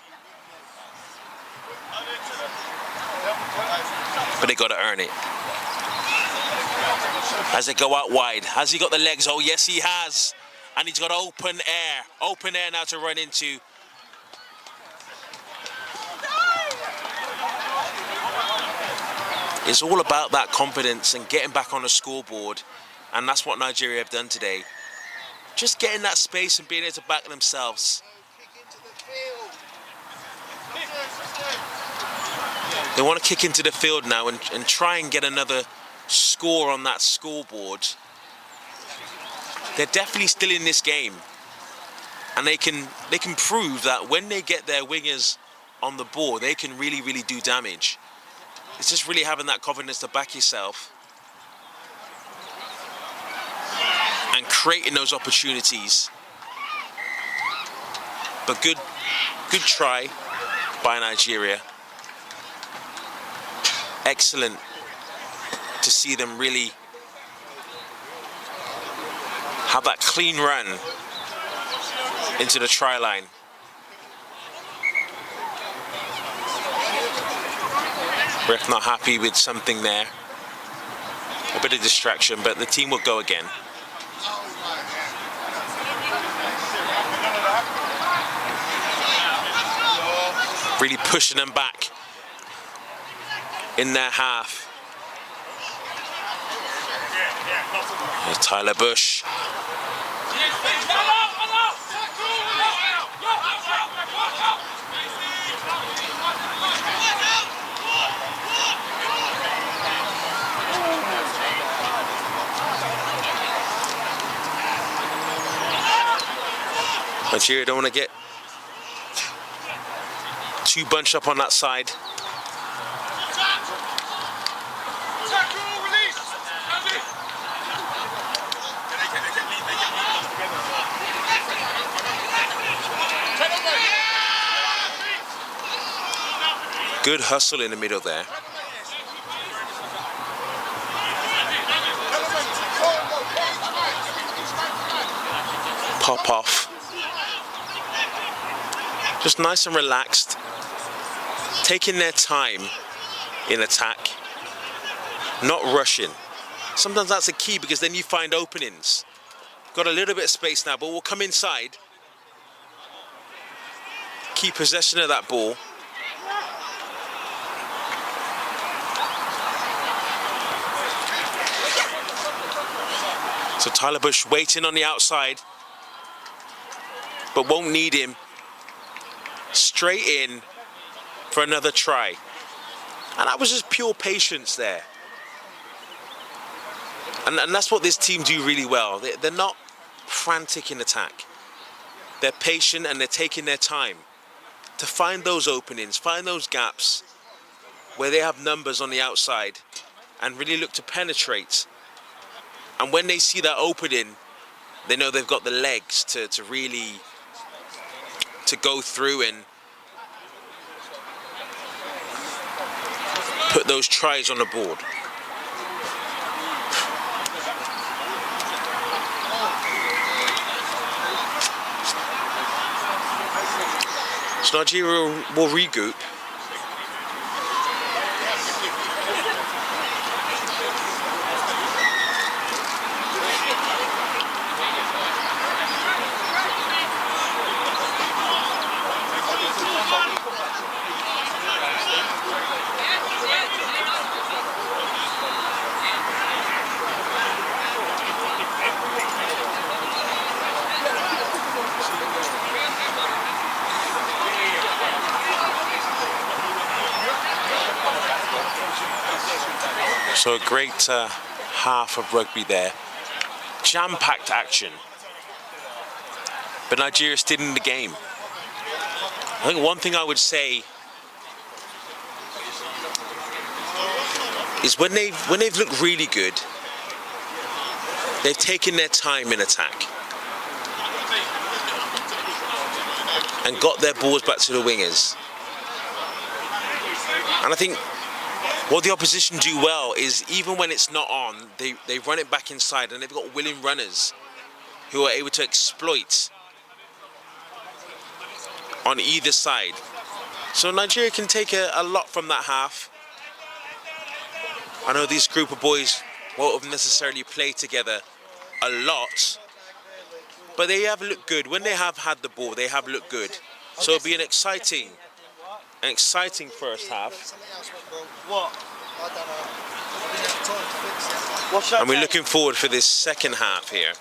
But they got to earn it. as they go out wide. Has he got the legs? Oh, yes, he has. And he's got open air now to run into. It's all about that confidence and getting back on the scoreboard, and that's what Nigeria have done today. Just getting that space and being able to back themselves. They want to kick into the field now and try and get another score on that scoreboard. They're definitely still in this game, and they can prove that when they get their wingers on the board, they can really do damage. It's just really having that confidence to back yourself and creating those opportunities. But good try by Nigeria. Excellent to see them really have that clean run into the try line. Ref not happy with something there. A bit of distraction, but the team will go again. Really pushing them back in their half. Here's Tyler Bush. Nigeria don't want to get too bunched up on that side. Good hustle in the middle there. Pop off. Just nice and relaxed. Taking their time in attack. Not rushing. Sometimes that's a key because then you find openings. Got a little bit of space now, but we'll come inside. Keep possession of that ball. So Tyler Bush waiting on the outside, but won't need him. Straight in for another try. And that was just pure patience there. And that's what this team do really well. They're not frantic in attack. They're patient and they're taking their time to find those openings, find those gaps where they have numbers on the outside and really look to penetrate. And when they see that opening, they know they've got the legs to really go through and put those tries on the board. So Nigeria will regroup. So a great half of rugby there. Jam-packed action. But Nigeria still in the game. I think one thing I would say is when they've looked really good, they've taken their time in attack and got their balls back to the wingers. And I think what the opposition do well is even when it's not on, they run it back inside, and they've got willing runners who are able to exploit on either side. So Nigeria can take a lot from that half. I know this group of boys won't have necessarily played together a lot, but they have looked good. When they have had the ball, they have looked good. So it'll be an exciting first half. What? I don't know. And we're looking forward for this second half here.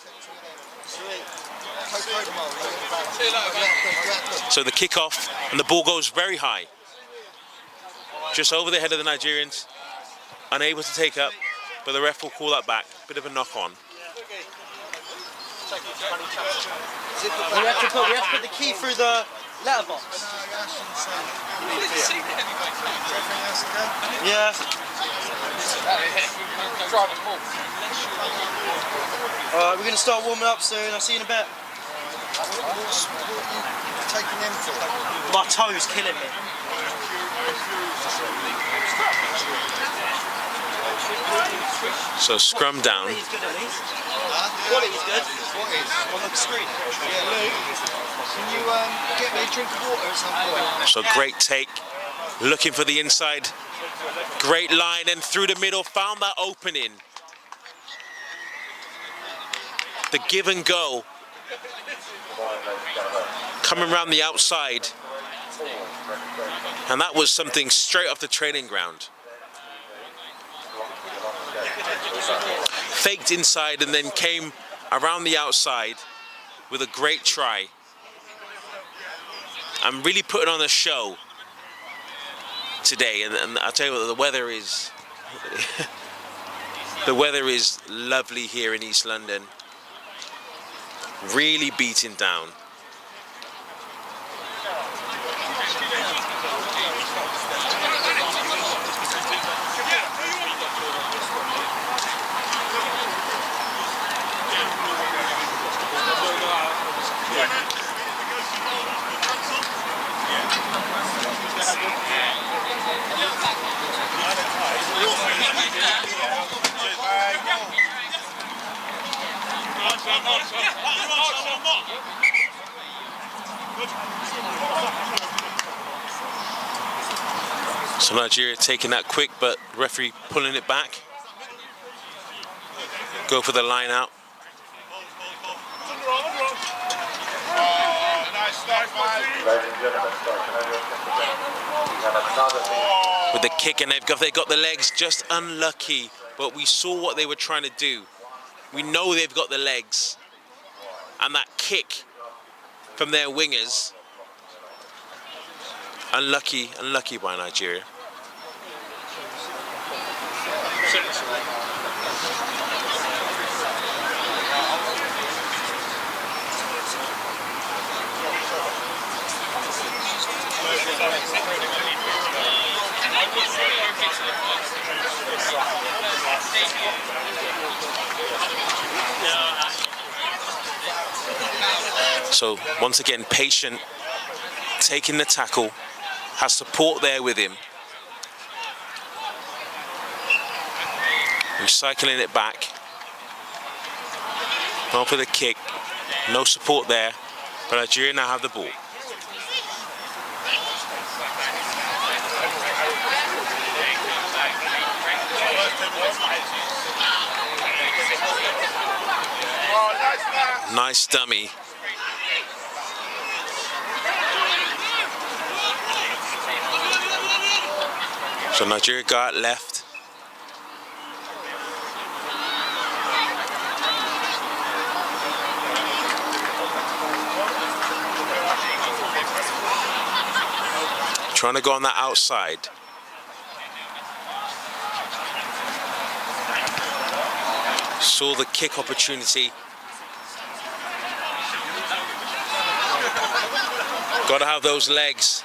So the kickoff, and the ball goes very high, just over the head of the Nigerians, unable to take up, but the ref will call that back. Bit of a knock on. We have to put the key through the letterbox. Yeah. Alright, we're going to start warming up soon. I'll see you in a bit. My toe's killing me. So scrum down. Quality's good at least. Quality's good. What is? On the screen. Yeah, Luke. Can you get me a drink of water at some point? So great take. Looking for the inside. Great line and through the middle. Found that opening. The give and go. Coming around the outside. And that was something straight off the training ground. Faked inside and then came around the outside with a great try. I'm really putting on a show today, and I'll tell you what, the weather is the weather is lovely here in East London. Really beating down. So Nigeria taking that quick, but referee pulling it back. Go for the line out. With the kick, and they've got the legs, just unlucky. But we saw what they were trying to do. We know they've got the legs, and that kick from their wingers. Unlucky by Nigeria. So once again, patient, taking the tackle, has support there with him. Recycling it back. Going for the kick, no support there, but Nigeria now have the ball. Nice dummy. So Nigeria got left. Trying to go on that outside. Saw the kick opportunity. Got to have those legs.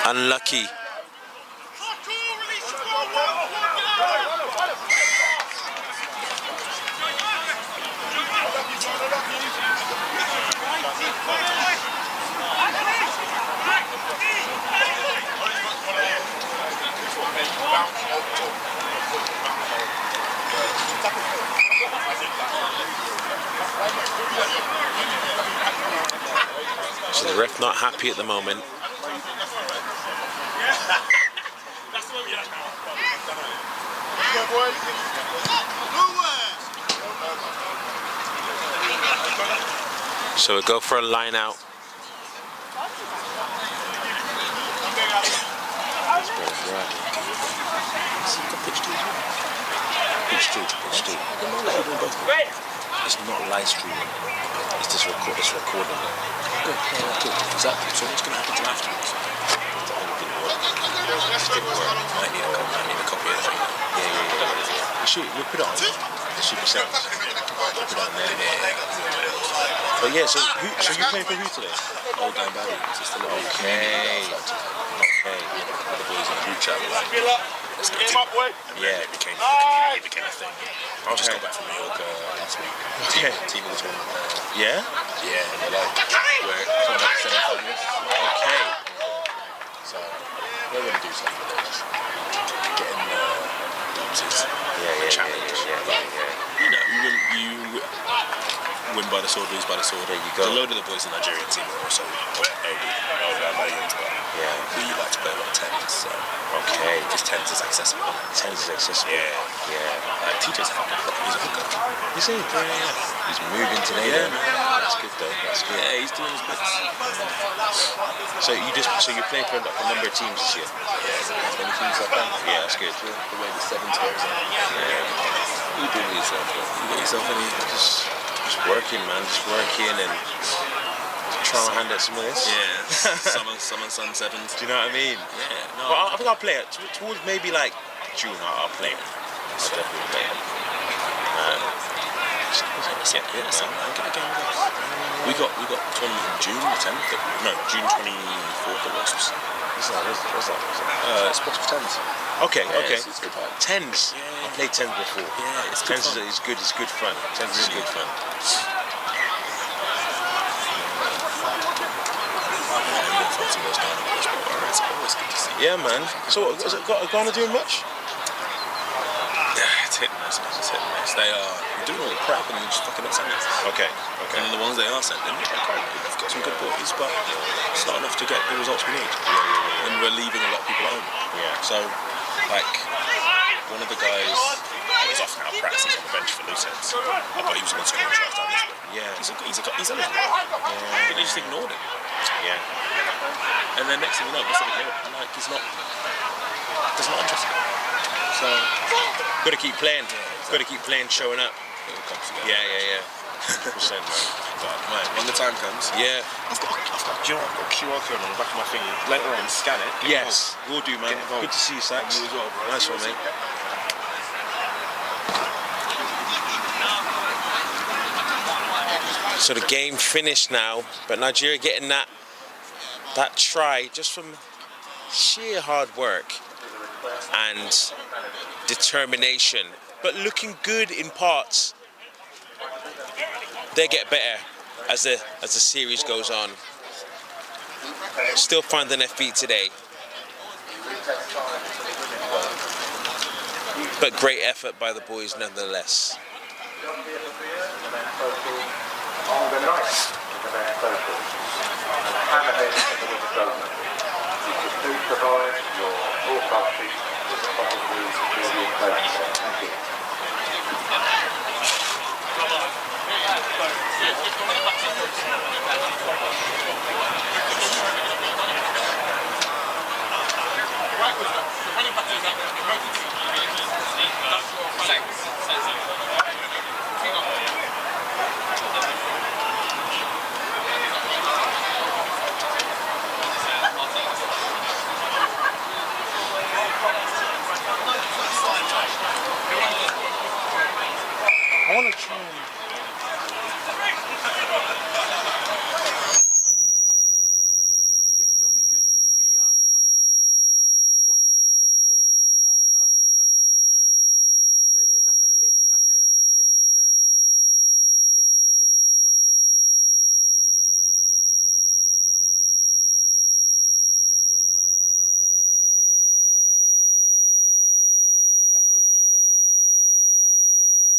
Unlucky. So the ref not happy at the moment. So we'll go for a line out. Pitch two. It's not live streaming. It's just recording. Good. Exactly. So what's going to happen to afterwards? I need a copy of the thing. Yeah. We'll put it on the Super Sevens. We'll put it on there. But yeah, so you playing for who today? Old Down Valley. Just a little okay. The boys in the group chat were like, let's get it. Yeah, it became a thing. I just got back from Mallorca last week. Team of the tournament. Yeah? Yeah, and they're like, we're coming up to semi-finalists. Okay. So, they want to do something with it. Just getting boxes. Challenge. You know, you win by the sword, lose by the sword. There you go. A load of the boys in the Nigerian team are also old Valiant, but we like to play a lot of tens, so. Okay, just tens is accessible. Yeah. TJ's a hooker. He's a hooker. Is he? Yeah. He's moving today. Yeah, that's good though. That's good. Yeah, he's doing his bits. So you're playing for like a number of teams this year? Yeah, as many teams as I can. Yeah, that's good. The way the sevens goes on. Yeah. You do yourself. You got yourself any? Just working, man. Just working and trying to hand out some of this. Yeah. Summer sun sevens. Do you know what I mean? Yeah. No. But I think I'll play it towards maybe like June. I'll play it. I'll definitely play it. We got tournament in June the 10th. No, June 24th at Wasps. What's that? It's Wasps 10s. Okay. It's good fun. 10s. Yeah. I played 10s before. Yeah, it's good. 10s is good. It's good fun. 10s is good fun. It's always good to see. Yeah, man. So, is it Ghana doing much? Yeah, it's hit and miss. They are doing all the crap and then just fucking not sending it. Okay. And then the ones they are sending, they've got some good boys, but it's not enough to get the results we need. Yeah. And we're leaving a lot of people at home. Yeah. So, like, one of the guys is off now practicing on the bench for loose ends. I thought he was going to score a try down this way. Yeah. He's eligible. Yeah. They just ignored him. Yeah. And then next thing you know, like he's not interested. So gotta keep playing. Gotta keep playing, showing up. It all comes together. Yeah. 100%, man. When the time comes. Yeah. I've got a QR code on the back of my finger. Later on, scan it. Yes, we'll do, man. Good to see you, Sax. You as well, bro. Nice one, mate. So the game finished now, but Nigeria getting that try just from sheer hard work and determination, but looking good in parts. They get better as the series goes on. Still finding their feet today, but great effort by the boys nonetheless. On the night of the men's social, hammerhead in the winter dozen. You can please provide your broadcast sheet with the possibly security information. Thank you. I want to try and... It'll be good to see what teams are playing. Maybe there's like a list, like a fixture list or something. That's your key. No, feedback.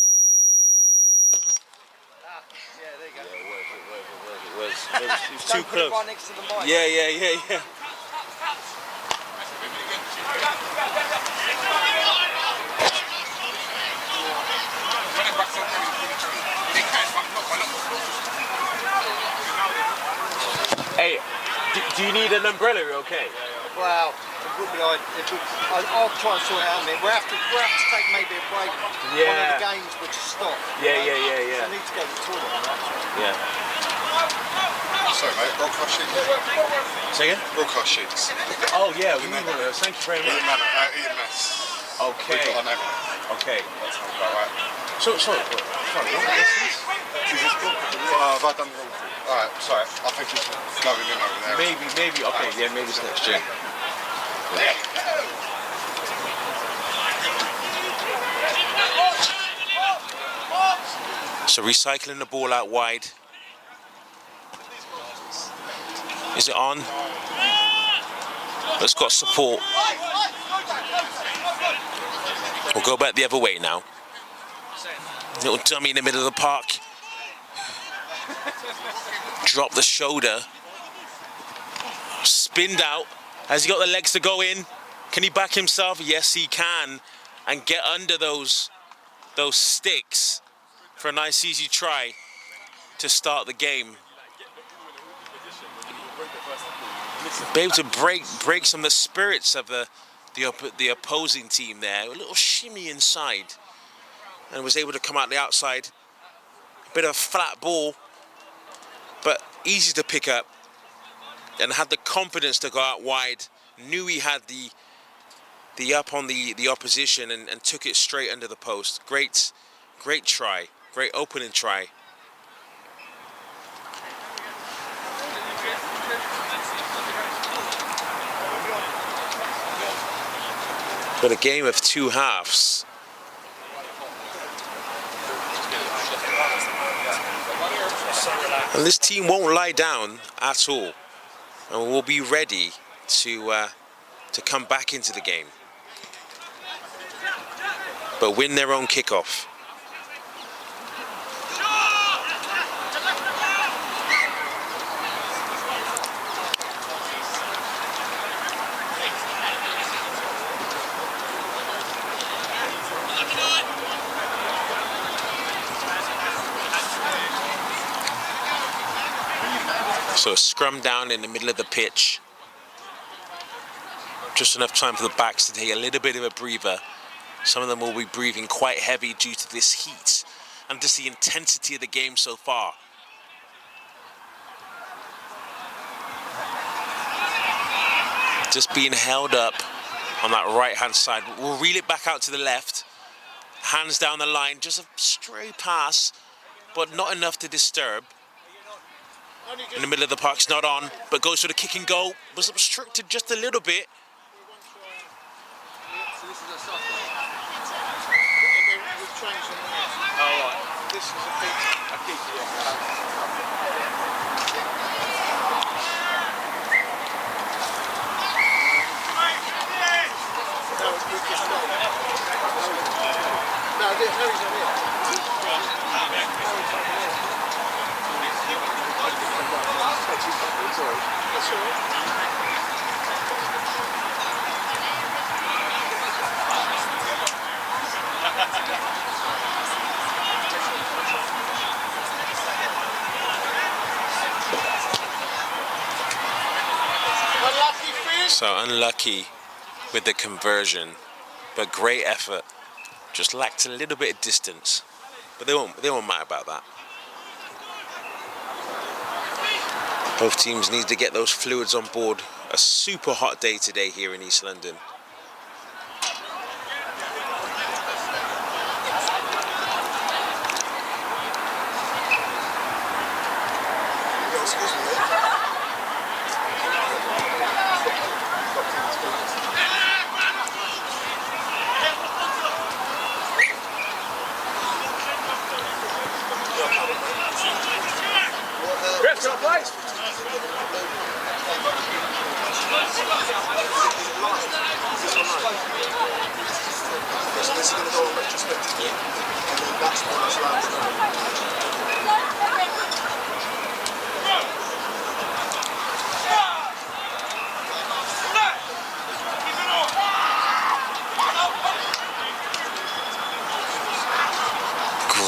Yeah, there you go. Yeah, it was too close. Right next to the mic. Yeah. Hey, do you need an umbrella? Okay. Well, it would be. I'll try and sort it out. We'll have to take maybe a break. Yeah. One of the games which stop. Yeah. I need to go to the toilet. Yeah. Sorry, mate. Broadcast sheets. Say again? Broadcast sheets. Oh yeah, we need one of those. Thank you very much. Eton Manor, Eton Manor. Okay. We've got our name on it. Okay. That sounds about right. Sorry, what is this? Have I done the wrong thing? Alright, sorry. I think it's going in over there. Maybe. Okay, yeah, maybe it's next gen. So recycling the ball out wide. Is it on? It's got support. We'll go back the other way now. Little dummy in the middle of the park. Drop the shoulder. Spinned out. Has he got the legs to go in? Can he back himself? Yes, he can. And get under those sticks for a nice easy try to start the game. Be able to break some of the spirits of the opposing team there. A little shimmy inside, and was able to come out the outside. A bit of a flat ball, but easy to pick up, and had the confidence to go out wide. Knew he had the up on the opposition, and took it straight under the post. Great try, great opening try. But a game of two halves. And this team won't lie down at all, and will be ready to come back into the game, but win their own kickoff. So a scrum down in the middle of the pitch. Just enough time for the backs to take a little bit of a breather. Some of them will be breathing quite heavy due to this heat and just the intensity of the game so far. Just being held up on that right-hand side. We'll reel it back out to the left. Hands down the line, just a stray pass, but not enough to disturb. In the middle of the park's not on, but goes for the kick and goal. Was obstructed just a little bit. So unlucky with the conversion, but great effort. Just lacked a little bit of distance, but they won't matter about that. Both teams need to get those fluids on board. A super hot day today here in East London.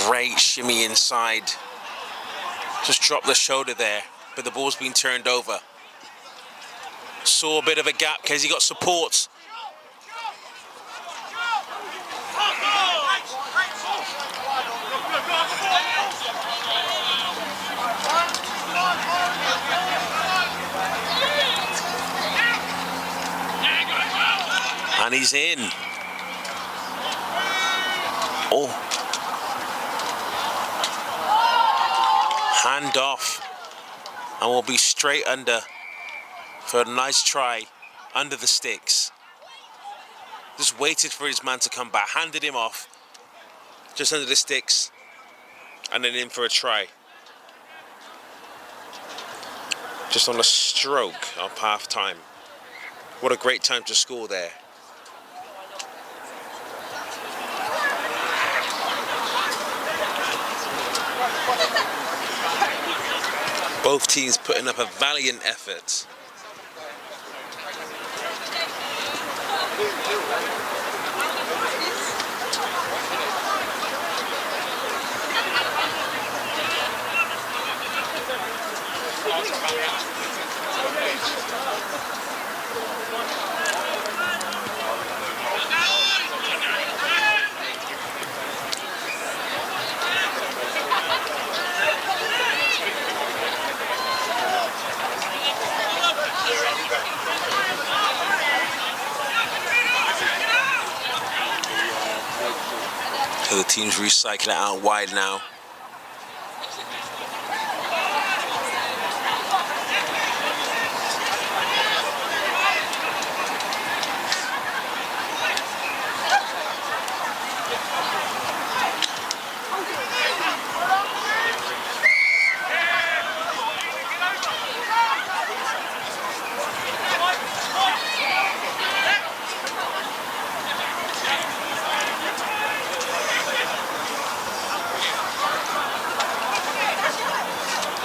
Great shimmy inside. Just drop the shoulder there. but the ball's been turned over. Saw a bit of a gap because he got support. And he's in. Oh. Hand off. And we'll be straight under for a nice try under the sticks. Just waited for his man to come back, handed him off, just under the sticks, and then in for a try. Just on a stroke of half time. What a great time to score there. Both teams putting up a valiant effort. So the team's recycling it out wide now.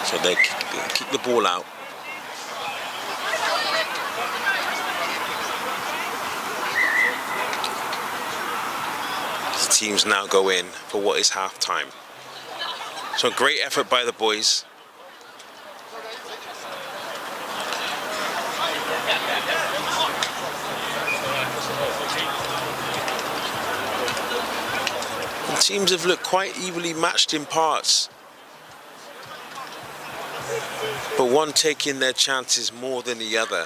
So they kick the ball out. The teams now go in for what is half time. So great effort by the boys. The teams have looked quite evenly matched in parts, but one taking their chances more than the other.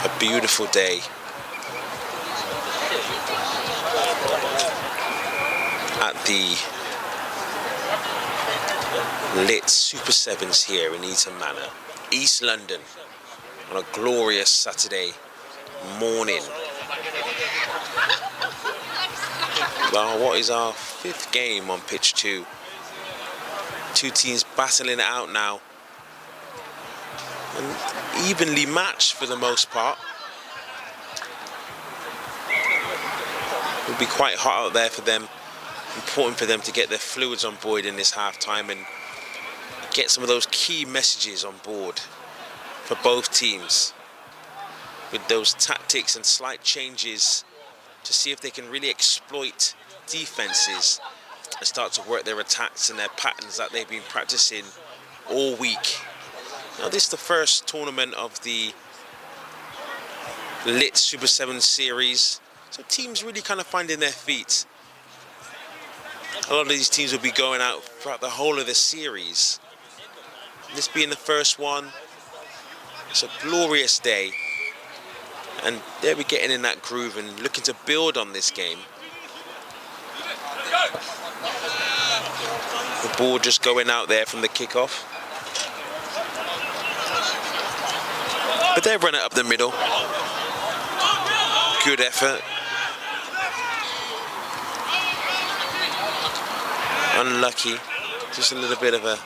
A beautiful day. At the lit Super Sevens here in Eton Manor, East London, on a glorious Saturday morning. Well, what is our 5th game on pitch 2? Two teams battling it out now, and evenly matched for the most part. It'll be quite hot out there for them. Important for them to get their fluids on board in this half time and get some of those key messages on board for both teams, with those tactics and slight changes to see if they can really exploit defenses and start to work their attacks and their patterns that they've been practicing all week. Now this is the first tournament of the lit Super 7 series, so teams really kind of finding their feet. A lot of these teams will be going out throughout the whole of the series. This being the first one, it's a glorious day. And they'll be getting in that groove and looking to build on this game. The ball just going out there from the kickoff. But they run it up the middle. Good effort. Unlucky, just a little bit of a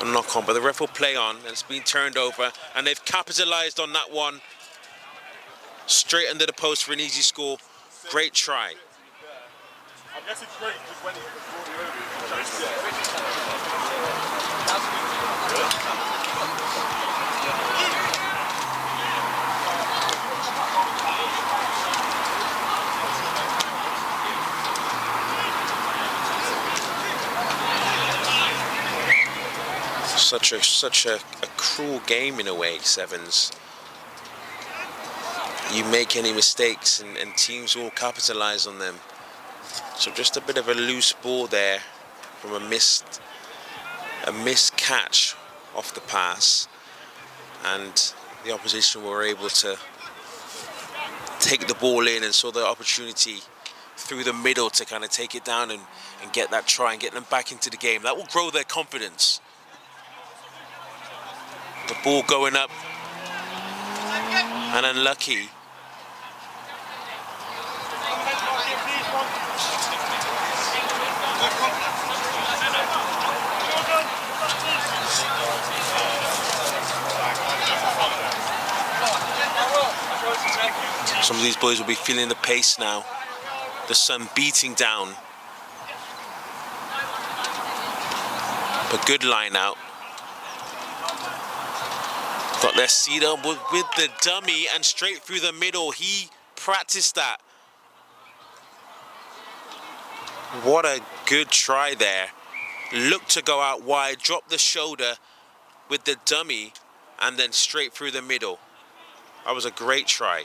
knock on, but the ref will play on, and it's been turned over, and they've capitalised on that one. Straight under the post for an easy score. Great try. I guess it's great because when he Such a cruel game in a way, sevens. You make any mistakes and teams will capitalize on them. So just a bit of a loose ball there from a missed catch off the pass, and the opposition were able to take the ball in and saw the opportunity through the middle to kind of take it down and get that try and get them back into the game. That will grow their confidence. The ball going up and unlucky. Some of these boys will be feeling the pace now. The sun beating down. But good line out. Got their seat up with the dummy and straight through the middle. He practiced that. What a good try there. Looked to go out wide, dropped the shoulder with the dummy and then straight through the middle. That was a great try.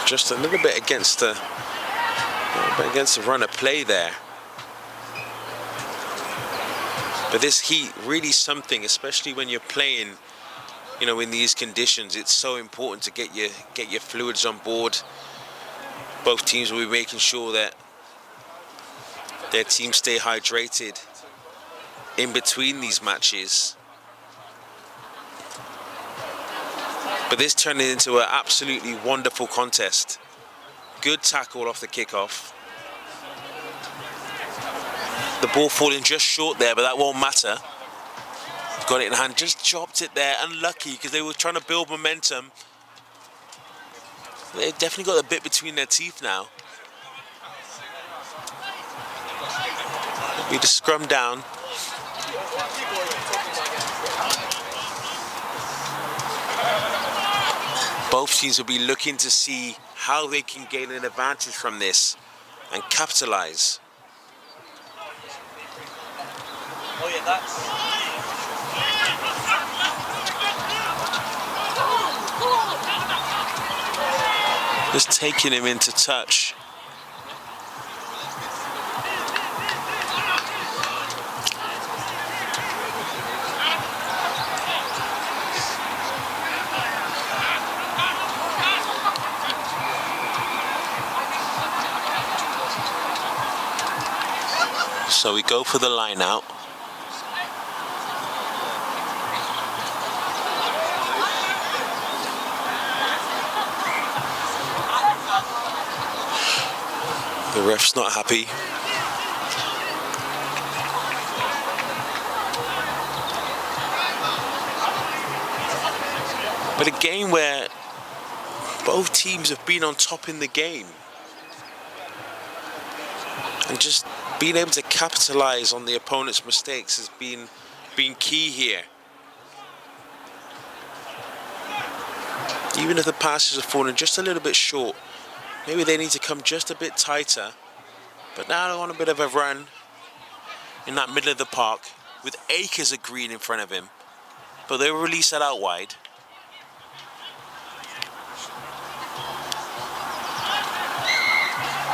Just a little bit against the run of play there. But this heat really something, especially when you're playing, you know, in these conditions. It's so important to get your fluids on board. Both teams will be making sure that their teams stay hydrated in between these matches. But this turned into an absolutely wonderful contest. Good tackle off the kickoff. The ball falling just short there, but that won't matter. Got it in hand, just chopped it there. Unlucky because they were trying to build momentum. They've definitely got a bit between their teeth now. We just scrum down. Both teams will be looking to see how they can gain an advantage from this and capitalize. Oh yeah, that's... Just taking him into touch. So we go for the line out. The ref's not happy. But a game where both teams have been on top in the game. And just being able to capitalize on the opponent's mistakes has been key here. Even if the passes are falling just a little bit short, maybe they need to come just a bit tighter. But now they're on a bit of a run in that middle of the park with acres of green in front of him. But they'll release that out wide.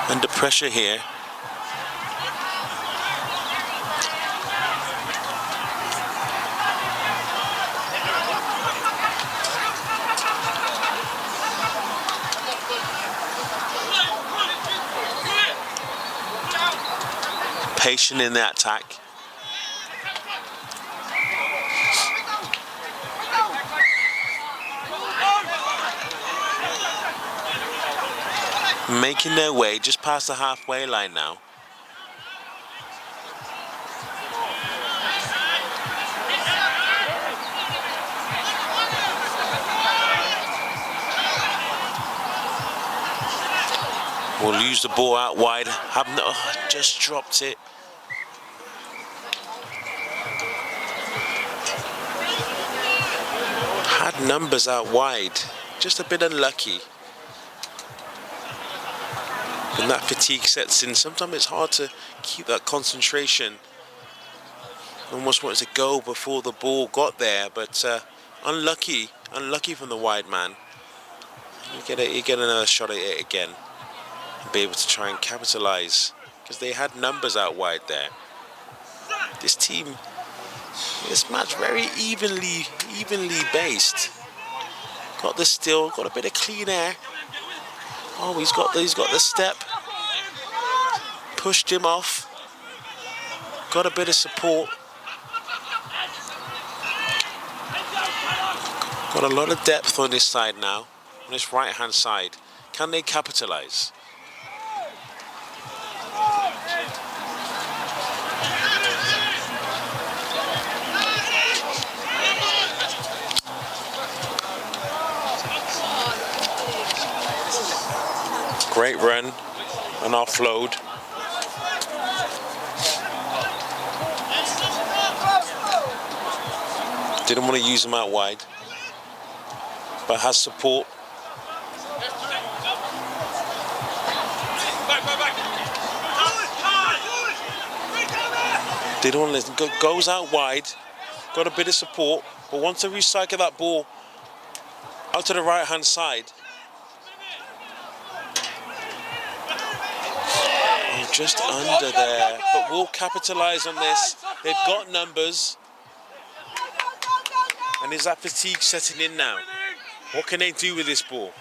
Under pressure here. Patient in the attack. Making their way just past the halfway line now. We'll lose the ball out wide. Just dropped it. numbers out wide. Just a bit unlucky. When that fatigue sets in, sometimes it's hard to keep that concentration. Almost wanted to go before the ball got there, but unlucky from the wide man. You get another shot at it again and be able to try and capitalise, because they had numbers out wide there. This team, this match very evenly based. Got the steal, got a bit of clean air. Oh, he's got the step. Pushed him off. Got a bit of support. Got a lot of depth on this side now, on this right-hand side. Can they capitalise? Great run, an offload. Didn't want to use him out wide, but has support. Didn't want to listen. Goes out wide, got a bit of support, but wants to recycle that ball out to the right-hand side. Oh, just under there, but will capitalise on this. They've got numbers. And is that fatigue setting in now? What can they do with this ball?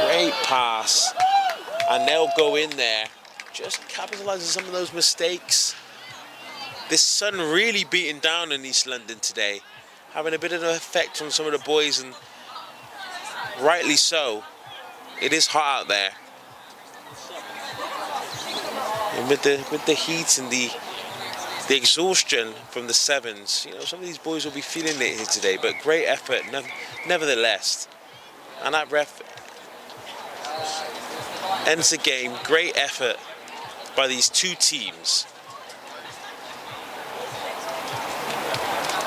Great pass. And they'll go in there. Just capitalising some of those mistakes. This sun really beating down in East London today. Having a bit of an effect on some of the boys, and rightly so. It is hot out there. And with the heat and the exhaustion from the sevens, you know, some of these boys will be feeling it here today, but great effort nevertheless. And that ref ends the game. Great effort by these two teams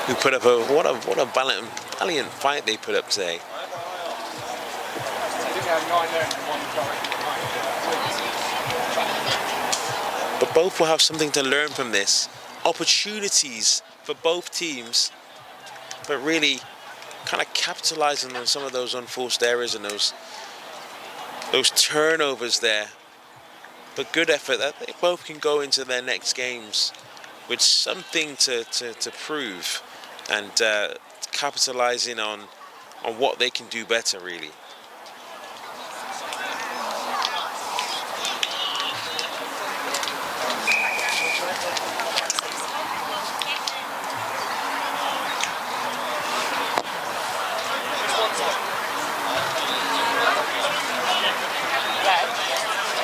who put up what a valiant fight they put up today. But both will have something to learn from this. Opportunities for both teams, but really kind of capitalising on some of those unforced errors and those turnovers there. But good effort that they both can go into their next games with something to prove, and capitalising on what they can do better, really.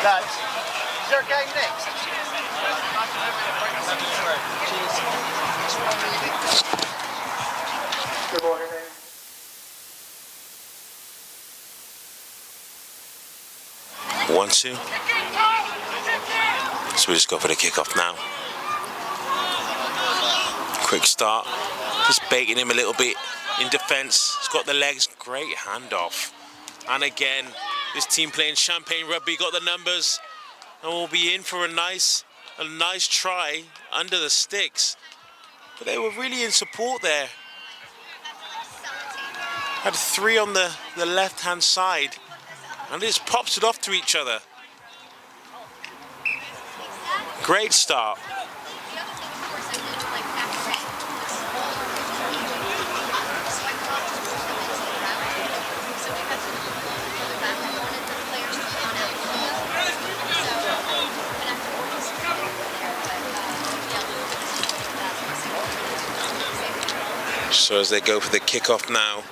Lads, is there a game next? Good morning. One, two. So we just go for the kickoff now. Quick start. Just baiting him a little bit in defence. He's got the legs. Great handoff. And again, this team playing Champagne Rugby got the numbers, and will be in for a nice try under the sticks. But they were really in support there. Had three on the left-hand side, and they just pops it off to each other. Great start. So as they go for the kickoff now,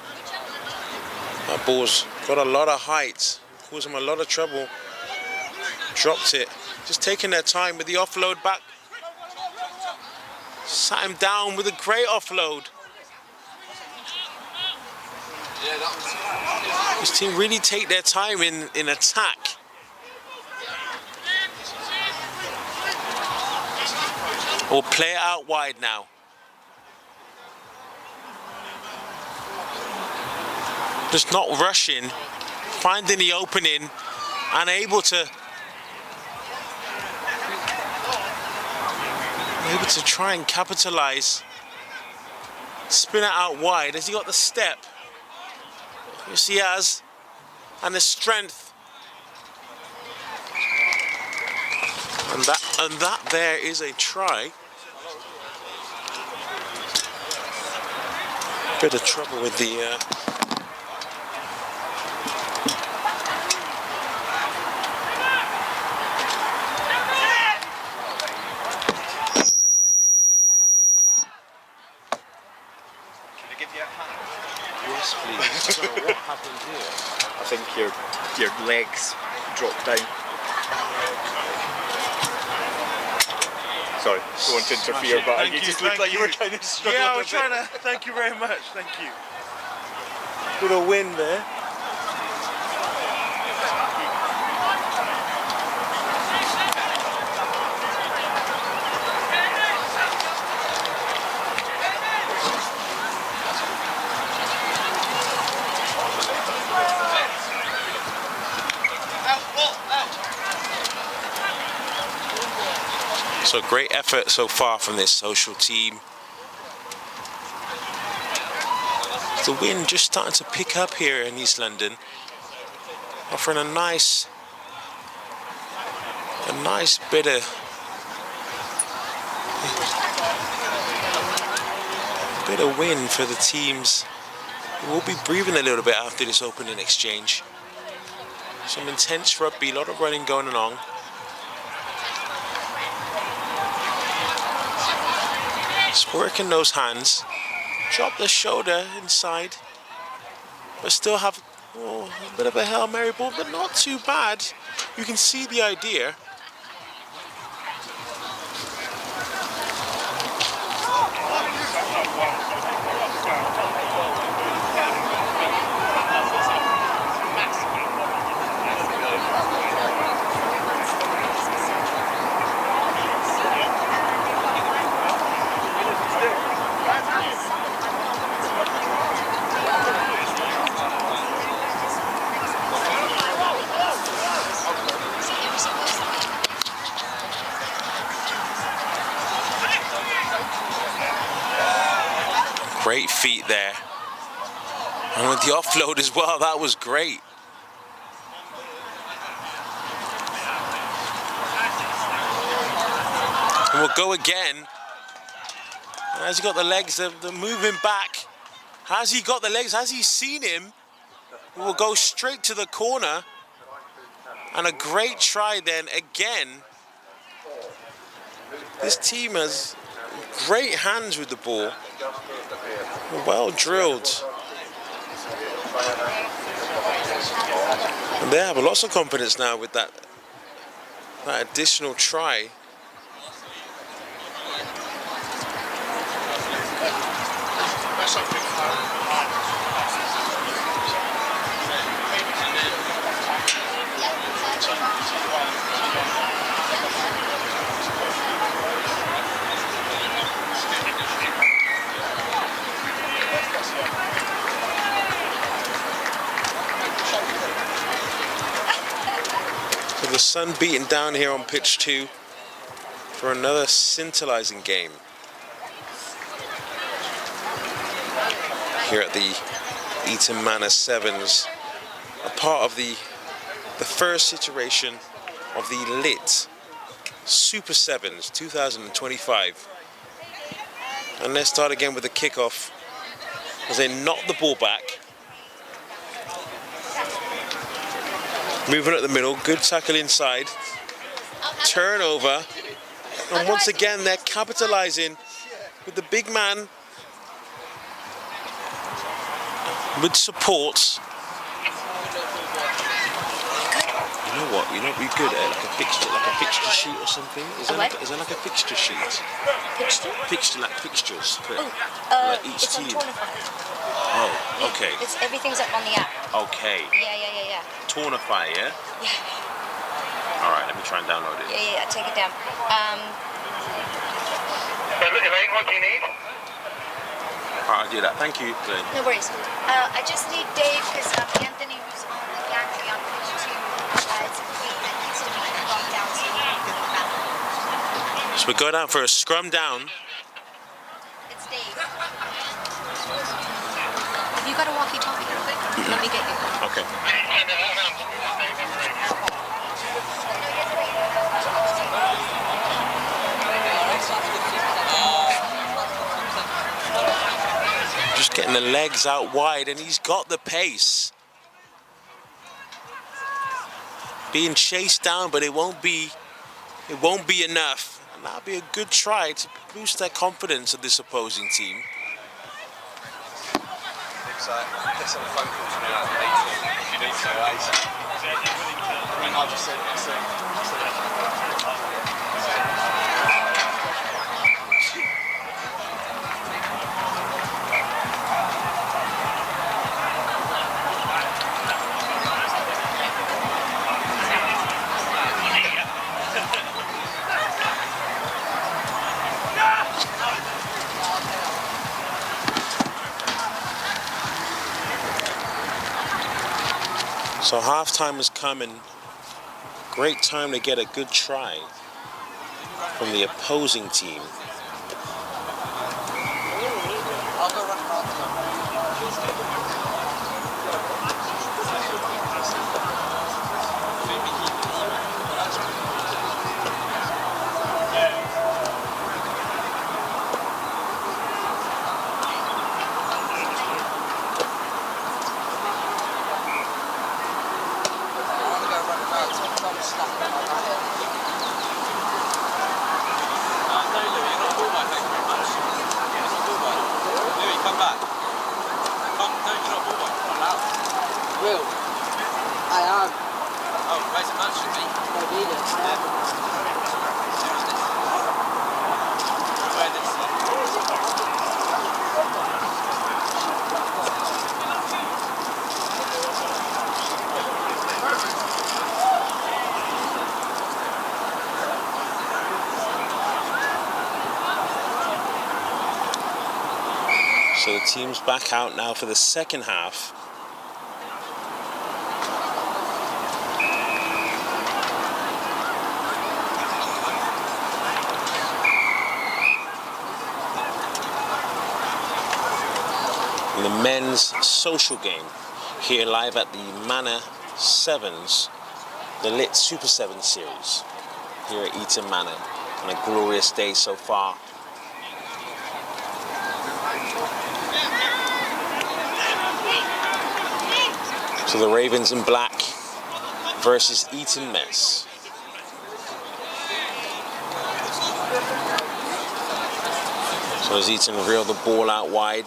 that ball's got a lot of height, caused them a lot of trouble. Dropped it, just taking their time with the offload back. Sat him down with a great offload. This team really take their time in attack. We'll play it out wide now. just not rushing, finding the opening, and able to try and capitalize. Spin it out wide. Has he got the step? Yes, he has. And the strength. And that there is a try. Bit of trouble with the Yes, please. So what happened here? I think your legs dropped down. Sorry, don't want to interfere, but you just looked like you were kind of struggling. Yeah, I was trying to. Thank you very much. Thank you. Good a win there. So great effort so far from this social team. The wind just starting to pick up here in East London, offering a nice bit of wind for the teams. We'll be breathing a little bit after this opening exchange. Some intense rugby, a lot of running going on. Just working those hands. Drop the shoulder inside, but still have a bit of a Hail Mary ball, but not too bad. You can see the idea. Great feet there. And with the offload as well, that was great. And we'll go again. And has he got the legs? They're moving back. Has he got the legs? Has he seen him? We'll go straight to the corner. And a great try then again. This team has great hands with the ball. Well drilled. And they have lots of confidence now with that additional try. The sun beating down here on pitch 2 for another scintillating game here at the Eton Manor Sevens, a part of the first iteration of the lit Super Sevens 2025. And let's start again with the kickoff as they knock the ball back. Moving at the middle, good tackle inside, turnover, and once again they're capitalising with the big man with support. You know what? You know what would be good at like a fixture sheet or something. Is there like a fixture sheet? Fixture like fixtures for like each it's team. On Tornify. Oh, okay. Everything's up on the app. Okay. Yeah. Tornify, yeah? Yeah. Alright, let me try and download it. Yeah, take it down. Elaine, what do you need? Alright, I'll do that. Thank you. Good. No worries. I just need Dave because Anthony, who's on the gantry on pitch 2, it's clean and needs to be brought down so we can get back. So we go down for a scrum down. It's Dave. Have you got a walkie-talkie real quick? Let me get you. Okay. Just getting the legs out wide, and he's got the pace. Being chased down, but it won't be enough. And that'll be a good try to boost their confidence of this opposing team. So halftime is coming. Great time to get a good try from the opposing team. So the team's back out now for the second half. In the men's social game here live at the Manor Sevens, the Lit Super 7 series here at Eton Manor on a glorious day so far. So the Ravens in black versus Eton Mess. So as Eton reel the ball out wide.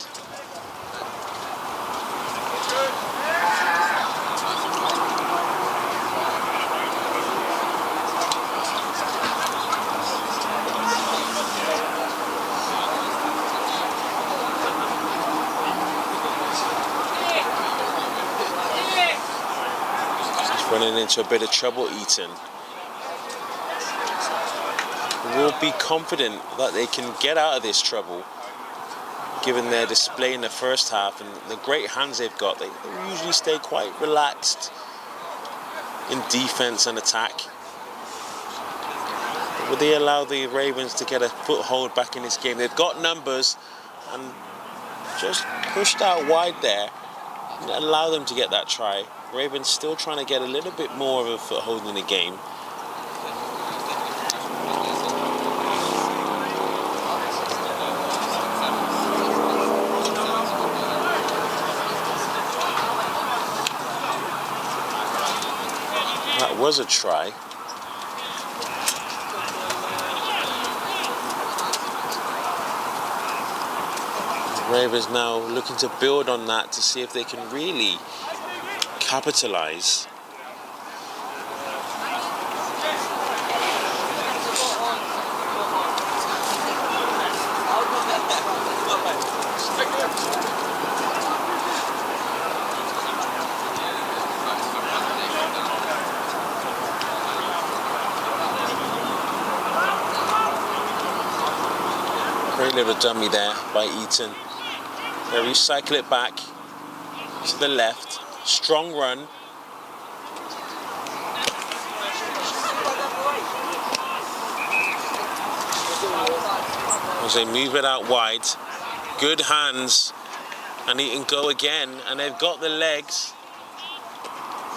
Running into a bit of trouble, Eton. Will be confident that they can get out of this trouble, given their display in the first half and the great hands they've got. They usually stay quite relaxed in defense and attack. But will they allow the Ravens to get a foothold back in this game? They've got numbers and just pushed out wide there and allow them to get that try. Ravens still trying to get a little bit more of a foothold in the game. That was a try. Ravens now looking to build on that to see if they can really capitalize. Great little dummy there by Eton. They recycle it back to the left. Strong run. As they move it out wide. Good hands. And Eton go again. And they've got the legs.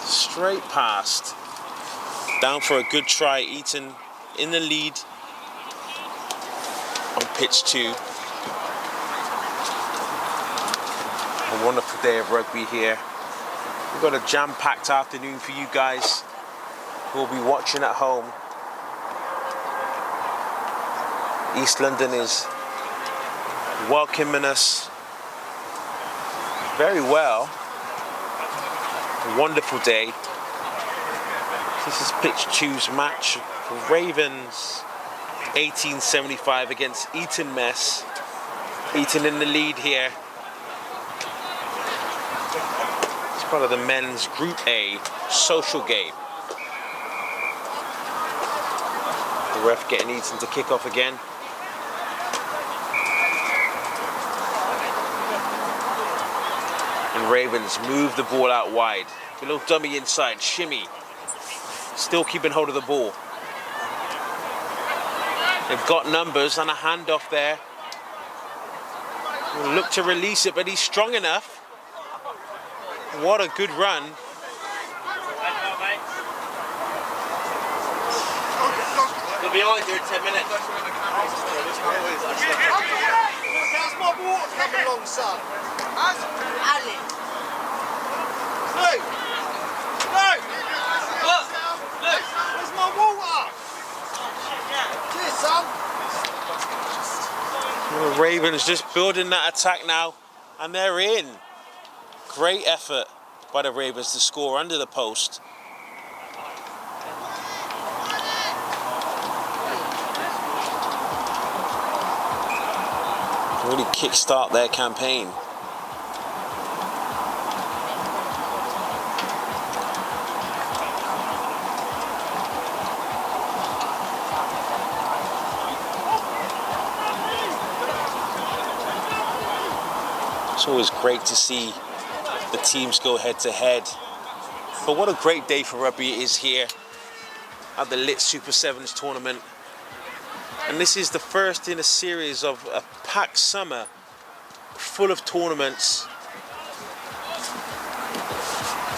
Straight past. Down for a good try. Eton in the lead on pitch 2. A wonderful day of rugby here. We've got a jam-packed afternoon for you guys who will be watching at home. East London is welcoming us very well. A wonderful day. This is pitch 2's match for Ravens 1875 against Eton Mess. Eton in the lead here. It's part of the men's Group A social game. The ref getting Eton to kick off again. And Ravens move the ball out wide. A little dummy inside, shimmy. Still keeping hold of the ball. They've got numbers and a handoff there. We'll look to release it, but he's strong enough. What a good run. You'll be on here in 10 minutes. How's my water coming along, son? Ali. Luke! Luke! Look! Look! Where's my water? Cheers, son! The Ravens just building that attack now, and they're in. Great effort by the Ravens to score under the post. Really kickstart their campaign. It's always great to see the teams go head to head. But what a great day for rugby it is here at the Lit Super Sevens tournament. And this is the first in a series of a packed summer full of tournaments.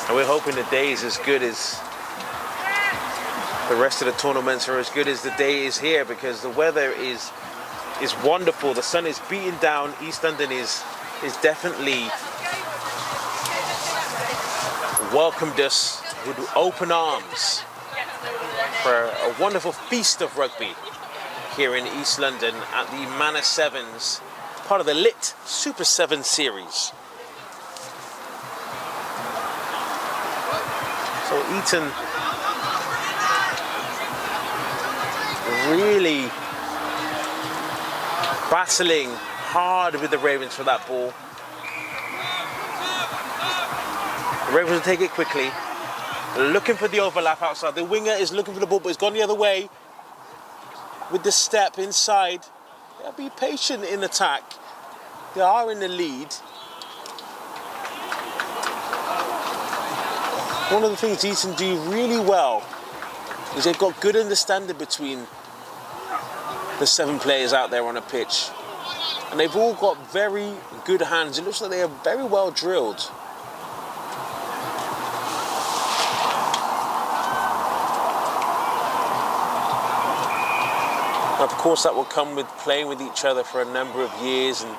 And we're hoping the day is as good as the rest of the tournaments are as good as the day is here, because the weather is wonderful. The sun is beating down. East London is definitely welcomed us with open arms for a wonderful feast of rugby here in East London at the Manor Sevens, part of the Lit Super 7 series. So Eton really battling hard with the Ravens for that ball. The Ravens will take it quickly. They're looking for the overlap outside. The winger is looking for the ball, but it's gone the other way. With the step inside, they'll be patient in attack. They are in the lead. One of the things Eton do really well is they've got good understanding between the 7 players out there on a pitch. And they've all got very good hands. It looks like they are very well drilled. Of course, that will come with playing with each other for a number of years and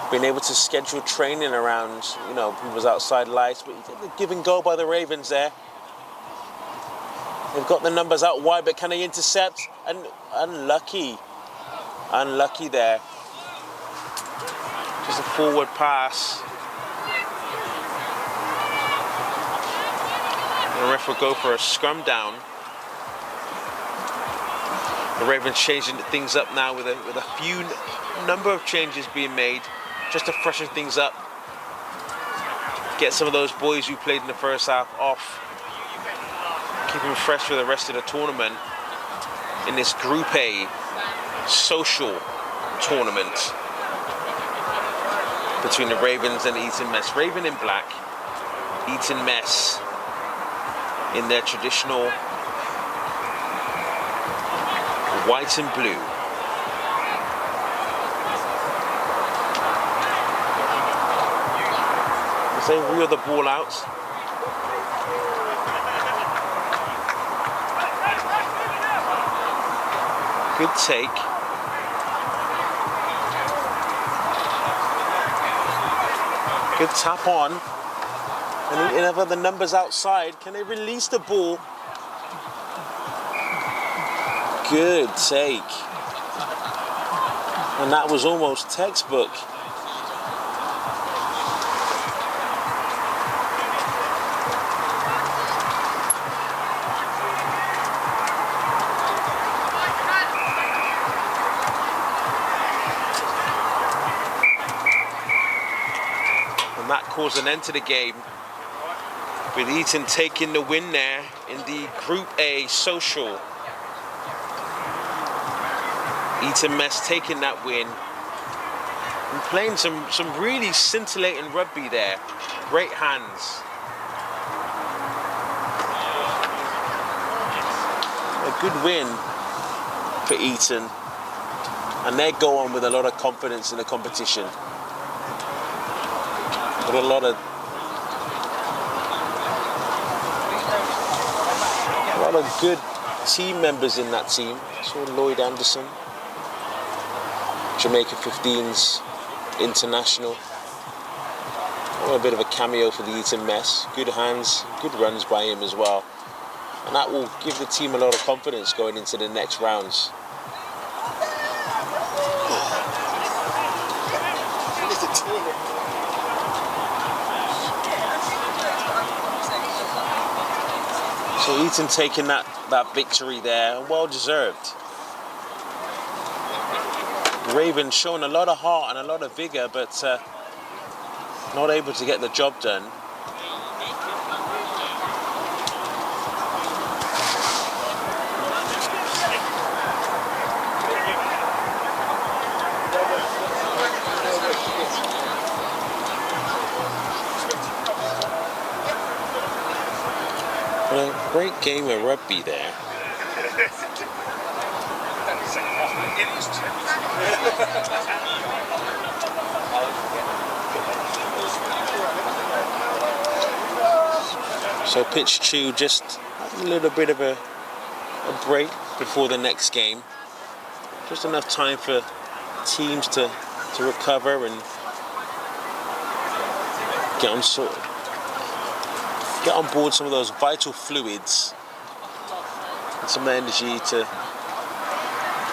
being able to schedule training around, you know, people's outside lives. But the give and go by the Ravens there. They've got the numbers out wide, but can they intercept? And unlucky there. Just a forward pass. The ref will go for a scrum down. The Ravens changing things up now with a few number of changes being made just to freshen things up. Get some of those boys who played in the first half off. Keep them fresh for the rest of the tournament in this Group A social tournament. between the Ravens and Eton Mess. Raven in black, Eton Mess in their traditional white and blue. As they reel the ball out. Good take. Good tap on. And any other numbers outside, can they release the ball? Good take. And that was almost textbook. And that caused an end to the game, with Eton taking the win there in the Group A social. Eton Mess taking that win and playing some really scintillating rugby there. Great hands. A good win for Eton, and they go on with a lot of confidence in the competition. But a lot of good team members in that team. So Lloyd Anderson, Jamaica 15s international. A bit of a cameo for the Eton Mess. Good hands, good runs by him as well. And that will give the team a lot of confidence going into the next rounds. So Eton taking that victory there, well deserved. Ravens showing a lot of heart and a lot of vigour, but not able to get the job done. Well, a great game of rugby there. So pitch 2 just a little bit of a break before the next game. Just enough time for teams to recover and get on board some of those vital fluids and some energy to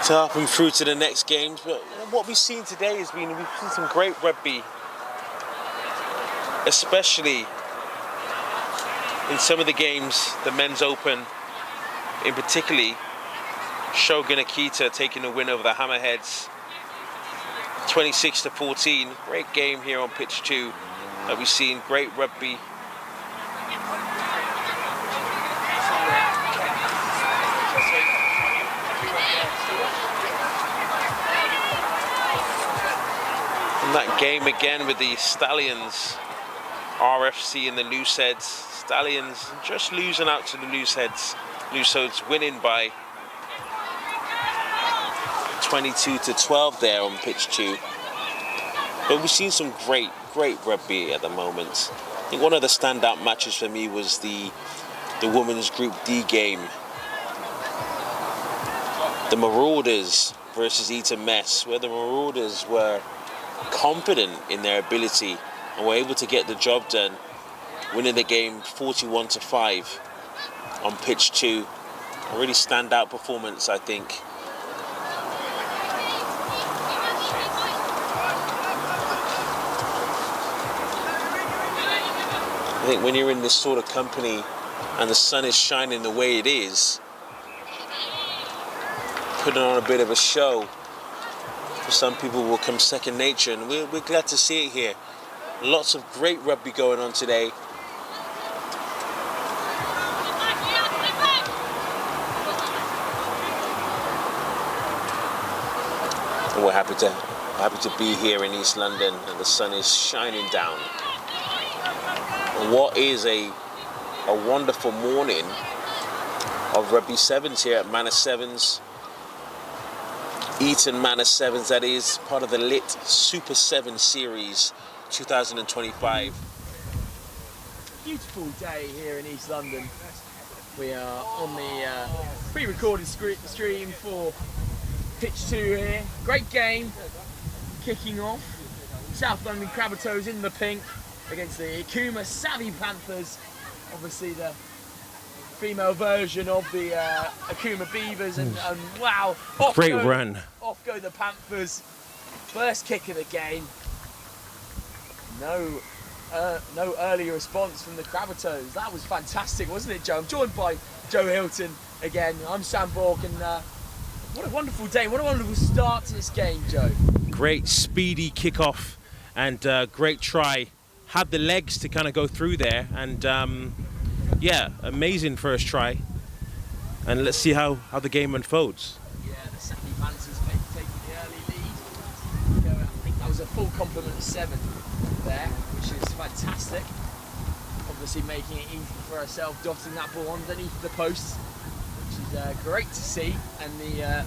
help them through to the next games. But what we've seen today we've seen some great rugby, especially in some of the games, the men's open, in particularly Shogun Akita taking the win over the Hammerheads, 26-14. Great game here on pitch 2 that we've seen. Great rugby. And that game again with the Stallions RFC and the Looseheads. Stallions just losing out to the Looseheads. Looseheads winning by 22-12 there on pitch 2. But we've seen some great rugby at the moment. I think one of the standout matches for me was the women's Group D game. The Marauders versus Eton Mess, where the Marauders were confident in their ability and were able to get the job done, winning the game 41-5 on pitch 2. A really standout performance, I think. I think when you're in this sort of company and the sun is shining the way it is, putting on a bit of a show, for some people will come second nature, and we're glad to see it here. Lots of great rugby going on today. And we're happy to Happy to be here in East London and the sun is shining down. What is a wonderful morning of Rugby Sevens here at Manor Sevens. Eton Manor Sevens, that is, part of the lit Super 7 Series 2025. Beautiful day here in East London. We are on the pre-recorded stream for pitch 2 here. Great game kicking off. South London Crabatoes in the pink against the Akuma Savvy Panthers. Obviously the female version of the Akuma Beavers, and wow, Great run. Off go the Panthers. First kick of the game. No early response from the Crabatoes. That was fantastic, wasn't it, Joe? I'm joined by Joe Hilton again. I'm Sam Bork, and what a wonderful day. What a wonderful start to this game, Joe. Great speedy kickoff and great try. Had the legs to kind of go through there, and yeah, amazing first try. And let's see how the game unfolds. Yeah, the Savvy Panthers taking the early lead. I think that was a full complement of 7 there, which is fantastic. Obviously making it easy for herself, dotting that ball underneath the posts, which is great to see. And the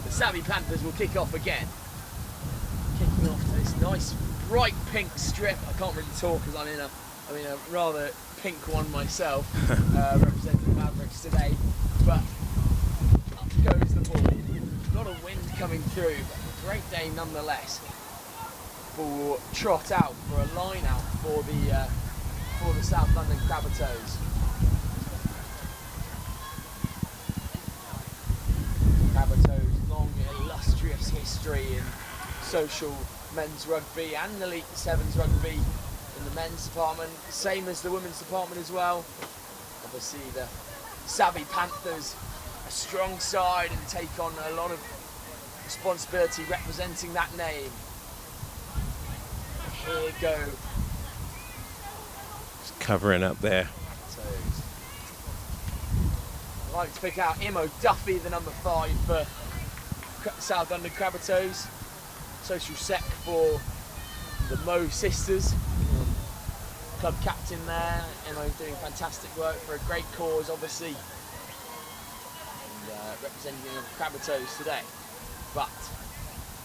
Savvy Panthers will kick off again. Kicking off to this nice bright pink strip. I can't really talk because I'm in a rather pink one myself, representing Mavericks today. But up goes the ball. A lot of wind coming through, but a great day nonetheless. Ball will trot out for a line out for the South London Crabatoes. Crabatoes' long illustrious history in social men's rugby and elite sevens rugby in the men's department, same as the women's department as well. Obviously the Savvy Panthers, a strong side, and take on a lot of responsibility representing that name. Here go. Just covering up there. I'd like to pick out Imo Duffy, the number 5 for South London Crabatoes. Social sec for the Mo sisters. Club captain there. Imo doing fantastic work for a great cause, obviously. And representing the Crabatoes today. But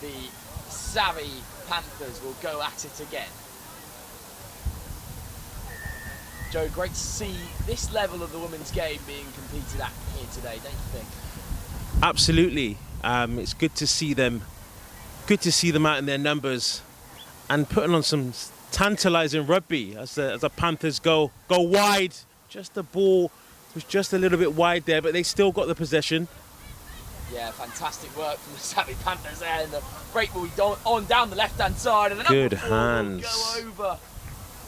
the Savvy Panthers will go at it again. Joe, great to see this level of the women's game being competed at here today, don't you think? Absolutely. It's good to see them. Good to see them out in their numbers and putting on some tantalising rugby as the Panthers go wide. Just the ball was just a little bit wide there, but they still got the possession. Yeah, fantastic work from the Savvy Panthers there, and the break will be on down the left-hand side, and the good number 4 hands will go over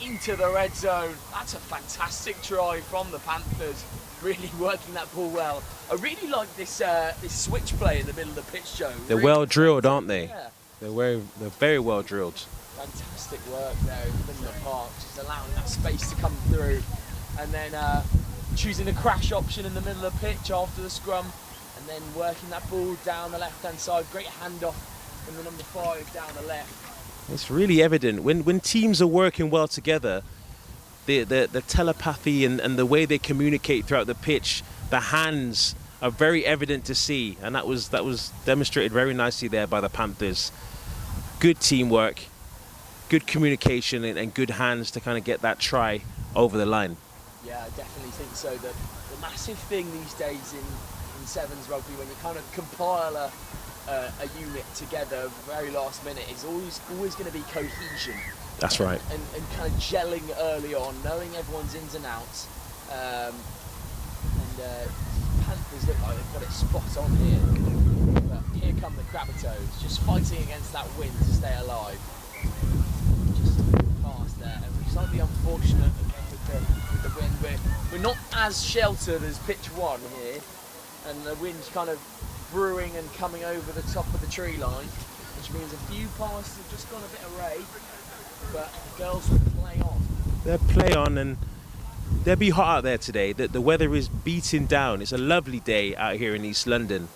into the red zone. That's a fantastic try from the Panthers, really working that ball well. I really like this switch play in the middle of the pitch, Joe. They're really well drilled, aren't they? Yeah. They're very well drilled. Fantastic work there in the middle of the park, just allowing that space to come through, and then choosing the crash option in the middle of the pitch after the scrum, and then working that ball down the left-hand side. Great handoff from the number 5 down the left. It's really evident when teams are working well together, the telepathy and the way they communicate throughout the pitch, the hands are very evident to see, and that was demonstrated very nicely there by the Panthers. Good teamwork, good communication, and good hands to kind of get that try over the line. Yeah, I definitely think so. The massive thing these days in sevens rugby, when you kind of compile a unit together very last minute, is always going to be cohesion. That's right. And kind of gelling early on, knowing everyone's ins and outs. Panthers look like they've got it spot on here. But here come the Crabatoes, just fighting against that wind to stay alive. Just past there, and slightly unfortunate with the wind. We're not as sheltered as pitch 1 here, and the wind's kind of brewing and coming over the top of the tree line, which means a few passes have just gone a bit array, but the girls will play on. They'll play on, and they'll be hot out there today. The weather is beating down. It's a lovely day out here in East London,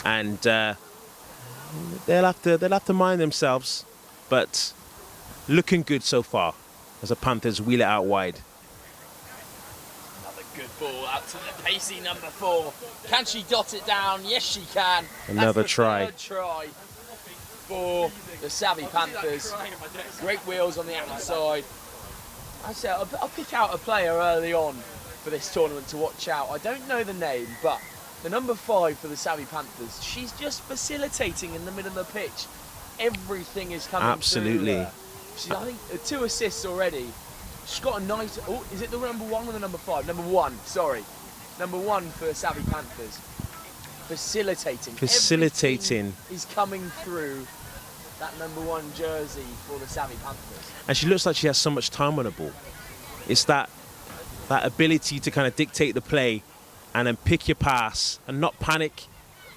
and they'll have to mind themselves, but looking good so far as the Panthers wheel it out wide. Another good ball out to the pacey number 4. Can she dot it down? Yes, she can. Another That's the try. Third try for the Savvy Panthers. Great wheels on the outside. I say I'll pick out a player early on for this tournament to watch out. I don't know the name, but the number 5 for the Savvy Panthers, she's just facilitating in the middle of the pitch. Everything is coming Absolutely. through her. She's, I think, 2 assists already. She's got a nice... Oh, is it the number 1 or the number 5? Number 1, sorry. Number 1 for Savvy Panthers. Facilitating. Everything is coming through that number 1 jersey for the Savvy Panthers. And she looks like she has so much time on the ball. It's that ability to kind of dictate the play and then pick your pass and not panic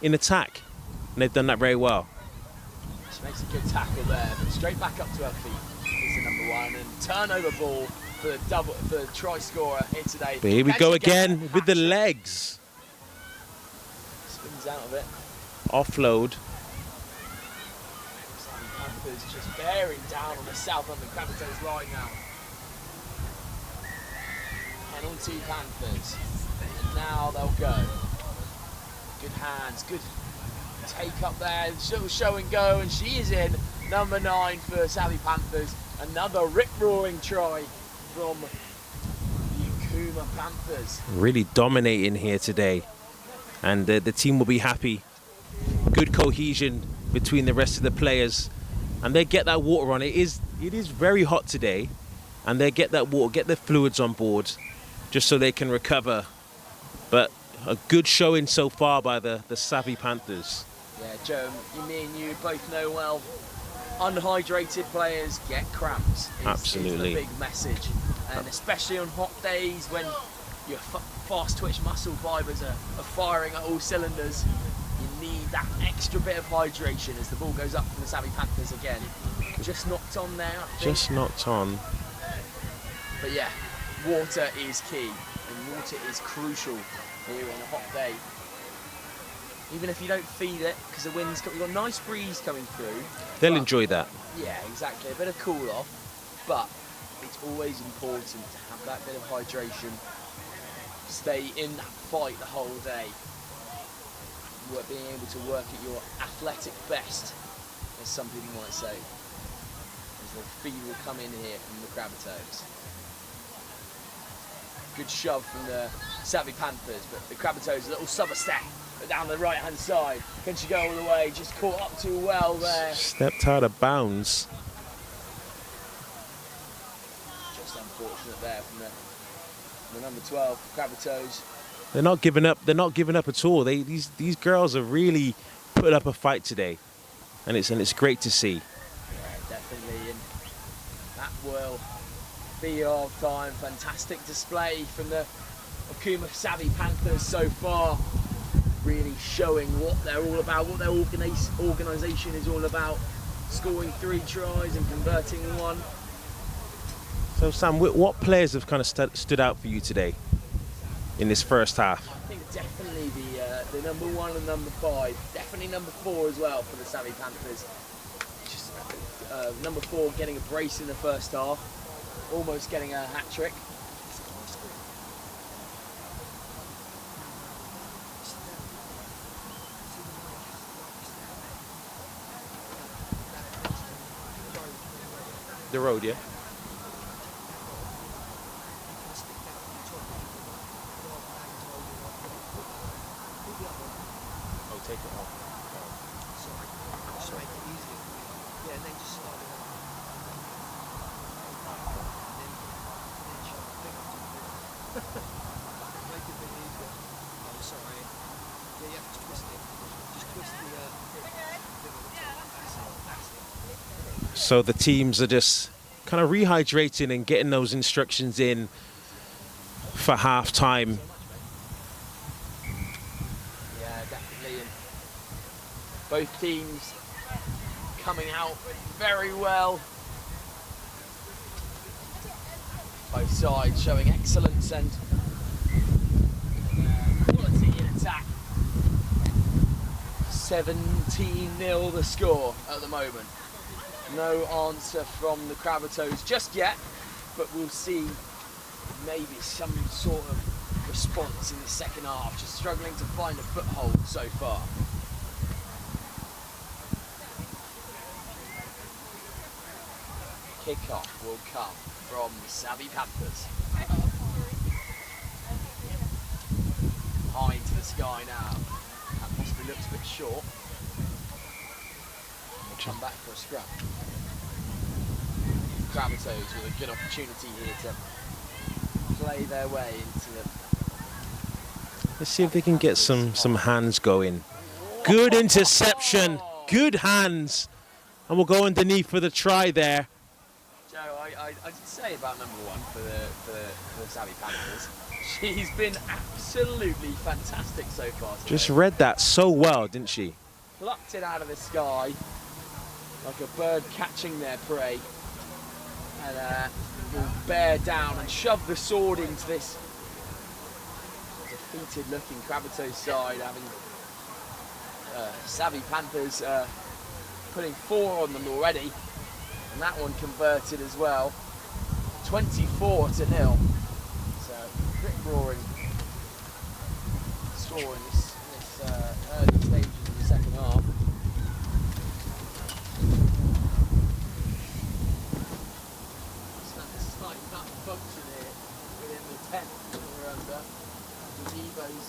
in attack. And they've done that very well. She makes a good tackle there, but straight back up to her feet is the number 1, and turnover ball for the try scorer here today. But here we go again with the legs. Spins out of it. Offload. Panthers just bearing down on the Southampton Capitals right now. Penalty Panthers. And now they'll go. Good hands, good take up there, show and go, and she is in. Number 9 for Savvy Panthers. Another rip-roaring try from the Akuma Panthers. Really dominating here today. And the team will be happy. Good cohesion between the rest of the players. And they get that water on. It is very hot today. And they get that water, get the fluids on board, just so they can recover. But a good showing so far by the Savvy Panthers. Yeah, Joe, me and you both know well, unhydrated players get cramps. Absolutely. Is the big message. And especially on hot days when your fast twitch muscle fibres are firing at all cylinders, you need that extra bit of hydration as the ball goes up from the Savvy Panthers again. Just knocked on there, I think. Just knocked on. But yeah, water is key, and water is crucial here on a hot day. Even if you don't feed it, because the wind's we've got a nice breeze coming through. They'll enjoy that. Yeah, exactly. A bit of cool off, but it's always important to have that bit of hydration. Stay in that fight the whole day. Being able to work at your athletic best, as some people might say. As the feed will come in here from the Crabatoes. Good shove from the Savvy Panthers, but the Crabatoes a little sub a step down the right hand side. Can she go all the way? Just caught up too well there. Stepped out of bounds. Just unfortunate there from the number 12 Crabatoes. They're not giving up. They're not giving up at all. These girls have really put up a fight today, and it's great to see. Yeah, definitely. And that will be of time. Fantastic display from the Akuma Savvy Panthers so far. Really showing what they're all about, what their organisation is all about. Scoring 3 tries and converting 1. So Sam, what players have kind of stood out for you today in this first half? I think definitely the number 1 and number 5. Definitely number 4 as well for the Savvy Panthers. Just number 4 getting a brace in the first half, almost getting a hat trick. The road, yeah. Oh, take it off. Just make it easier. Yeah, and then just slide it on. Make it a bit easier. Oh, sorry. Yeah, you have to twist it. Just twist the thing at the top. That's it. So the teams are just kind of rehydrating and getting those instructions in for half time. Yeah, definitely. And both teams coming out very well. Both sides showing excellence and quality in attack. 17-0 the score at the moment. No answer from the Crabatoes just yet, but we'll see maybe some sort of response in the second half. Just struggling to find a foothold so far. Kickoff will come from the Savvy Panthers. High into the sky now. That possibly looks a bit short. We'll come back for a scrum. Crabatoes with a good opportunity here to play their way into the... Let's see if they can get some hands going. Good interception, good hands. And we'll go underneath for the try there. Joe, I did say about number one for the Savvy Panthers. She's been absolutely fantastic so far today. Just read that so well, didn't she? Plucked it out of the sky like a bird catching their prey, and will bear down and shove the sword into this defeated looking Crabatoes side, having Savvy Panthers putting 4 on them already, and that one converted as well. 24-0. So rip-roaring score in this early stages of the second half. Slight malfunction here within the 10th that we're under. The Evo's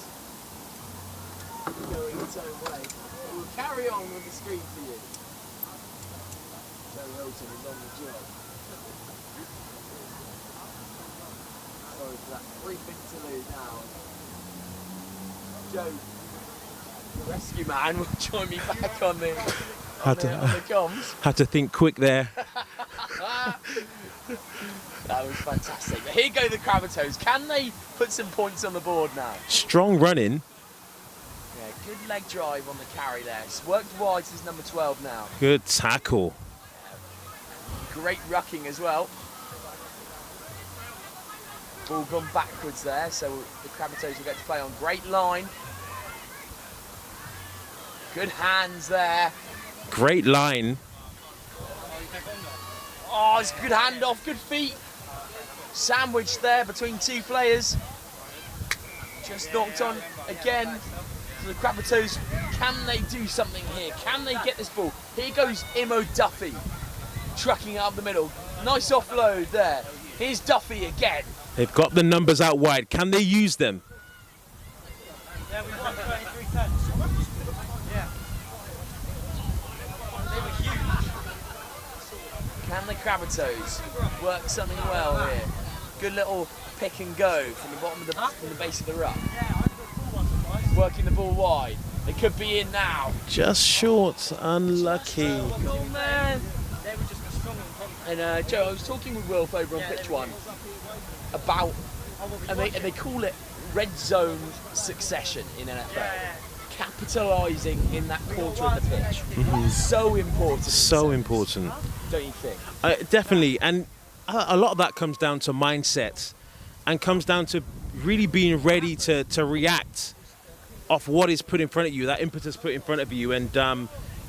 going its own way. But we'll carry on with the screen for you. Joe Hilton is on the job. Sorry for that brief interlude now. Joe, the rescue man, will join me back on the comms. Had to think quick there. That was fantastic. But here go the Crabatoes. Can they put some points on the board now? Strong running. Yeah, good leg drive on the carry there. It's worked wide since number 12 now. Good tackle. Great rucking as well. Ball gone backwards there, so the Crabatoes will get to play on. Great line. Good hands there. Great line. Oh, it's a good handoff, good feet. Sandwiched there between 2 players. Just knocked on again. So the Crabatoes, can they do something here? Can they get this ball? Here goes Imo Duffy, trucking up the middle. Nice offload there. Here's Duffy again. They've got the numbers out wide. Can they use them? Yeah, we won 23-10. Yeah. They were huge. Can the Crabatoes work something well here? Good little pick and go from the bottom of from the base of the ruck. Working the ball wide. They could be in now. Just short, unlucky. Oh man. And Joe, I was talking with Wilf over on pitch 1 about, and they call it red zone succession in NFL. Capitalising in that quarter of the pitch. So important. So important. Don't you think? Definitely, and a lot of that comes down to mindset and comes down to really being ready to react off what is put in front of you, that impetus put in front of you. And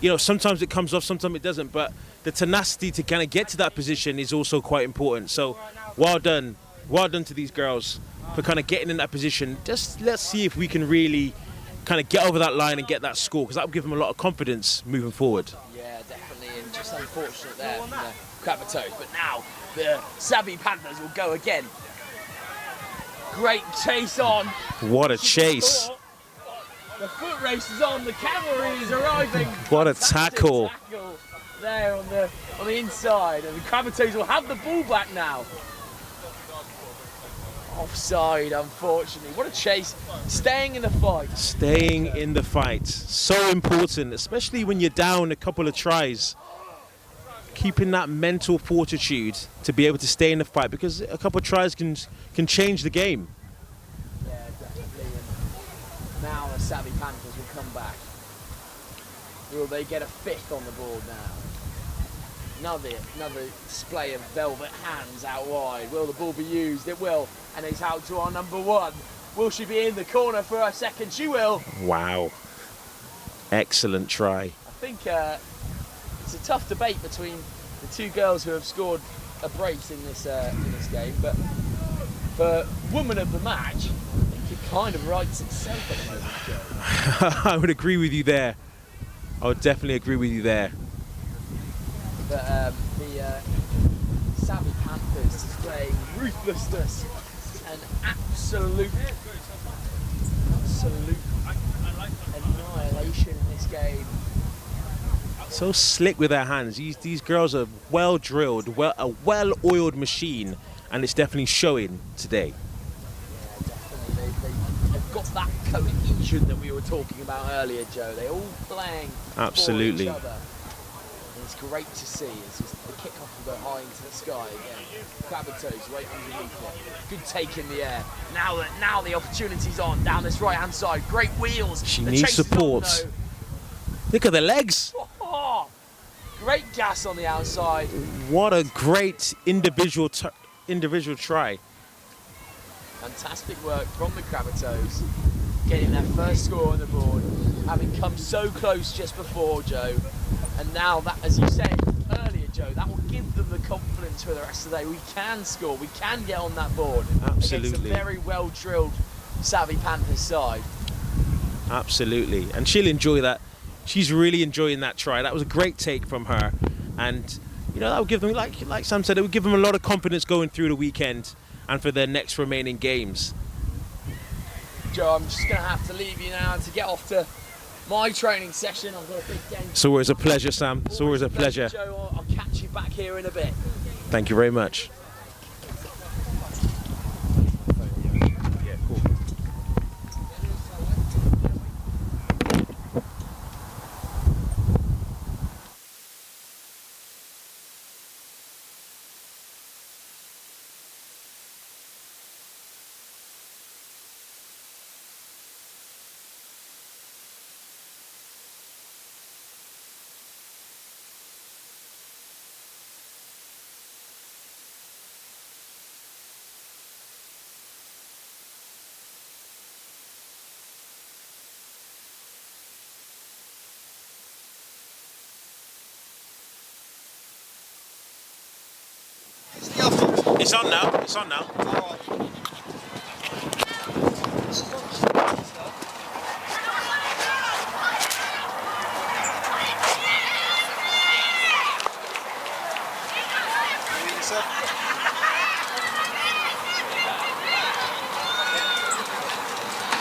you know, sometimes it comes off, sometimes it doesn't, but the tenacity to kind of get to that position is also quite important. So well done to these girls for kind of getting in that position. Just let's see if we can really kind of get over that line and get that score, because that will give them a lot of confidence moving forward. Yeah, definitely, and just unfortunate there from the Crabatoes. But now the Savvy Panthers will go again. Great chase on. What a chase. The foot race is on, the cavalry is arriving. What a tackle. There on the inside, and the Crabatoes will have the ball back now. Offside, unfortunately. What a chase. Staying in the fight. Staying in the fight. So important, especially when you're down a couple of tries. Keeping that mental fortitude to be able to stay in the fight, because a couple of tries can change the game. Yeah, definitely. And now the Savvy Panthers will come back. Will they get a 5th on the board now? Another display of velvet hands out wide. Will the ball be used? It will. And it's out to our number 1. Will she be in the corner for a second? She will. Wow. Excellent try. I think it's a tough debate between the two girls who have scored a brace in this game, but for woman of the match, I think it kind of writes itself at the moment, Joe. I would agree with you there. I would definitely agree with you there. But the Savvy Panthers displaying ruthlessness and absolute annihilation in this game. So slick with their hands. These girls are well drilled, a well-oiled machine, and it's definitely showing today. Yeah, definitely. They've got that cohesion that we were talking about earlier, Joe. They're all playing Absolutely. for each other. And it's great to see. It's just the kick-off will go high into the sky again. Crab and toes right underneath it. Good take in the air. Now the opportunity's on down this right-hand side. Great wheels. She The needs chase is support. on, though. Look at the legs. Oh, great gas on the outside. What a great individual try. Fantastic work from the Crabatoes, getting their first score on the board, having come so close just before, Joe. And now that, as you said earlier, Joe, that will give them the confidence for the rest of the day. We can score, we can get on that board. Absolutely. Against a very well-drilled Savvy Panthers side. Absolutely. And she'll enjoy that. She's really enjoying that try. That was a great take from her. And, you know, that will give them, like Sam said, it will give them a lot of confidence going through the weekend and for their next remaining games. Joe, I'm just going to have to leave you now to get off to my training session. I've got a big game. It's always a pleasure, Sam. It's always a pleasure. Joe, I'll catch you back here in a bit. Thank you very much. Yeah, cool. It's on now. It's on now.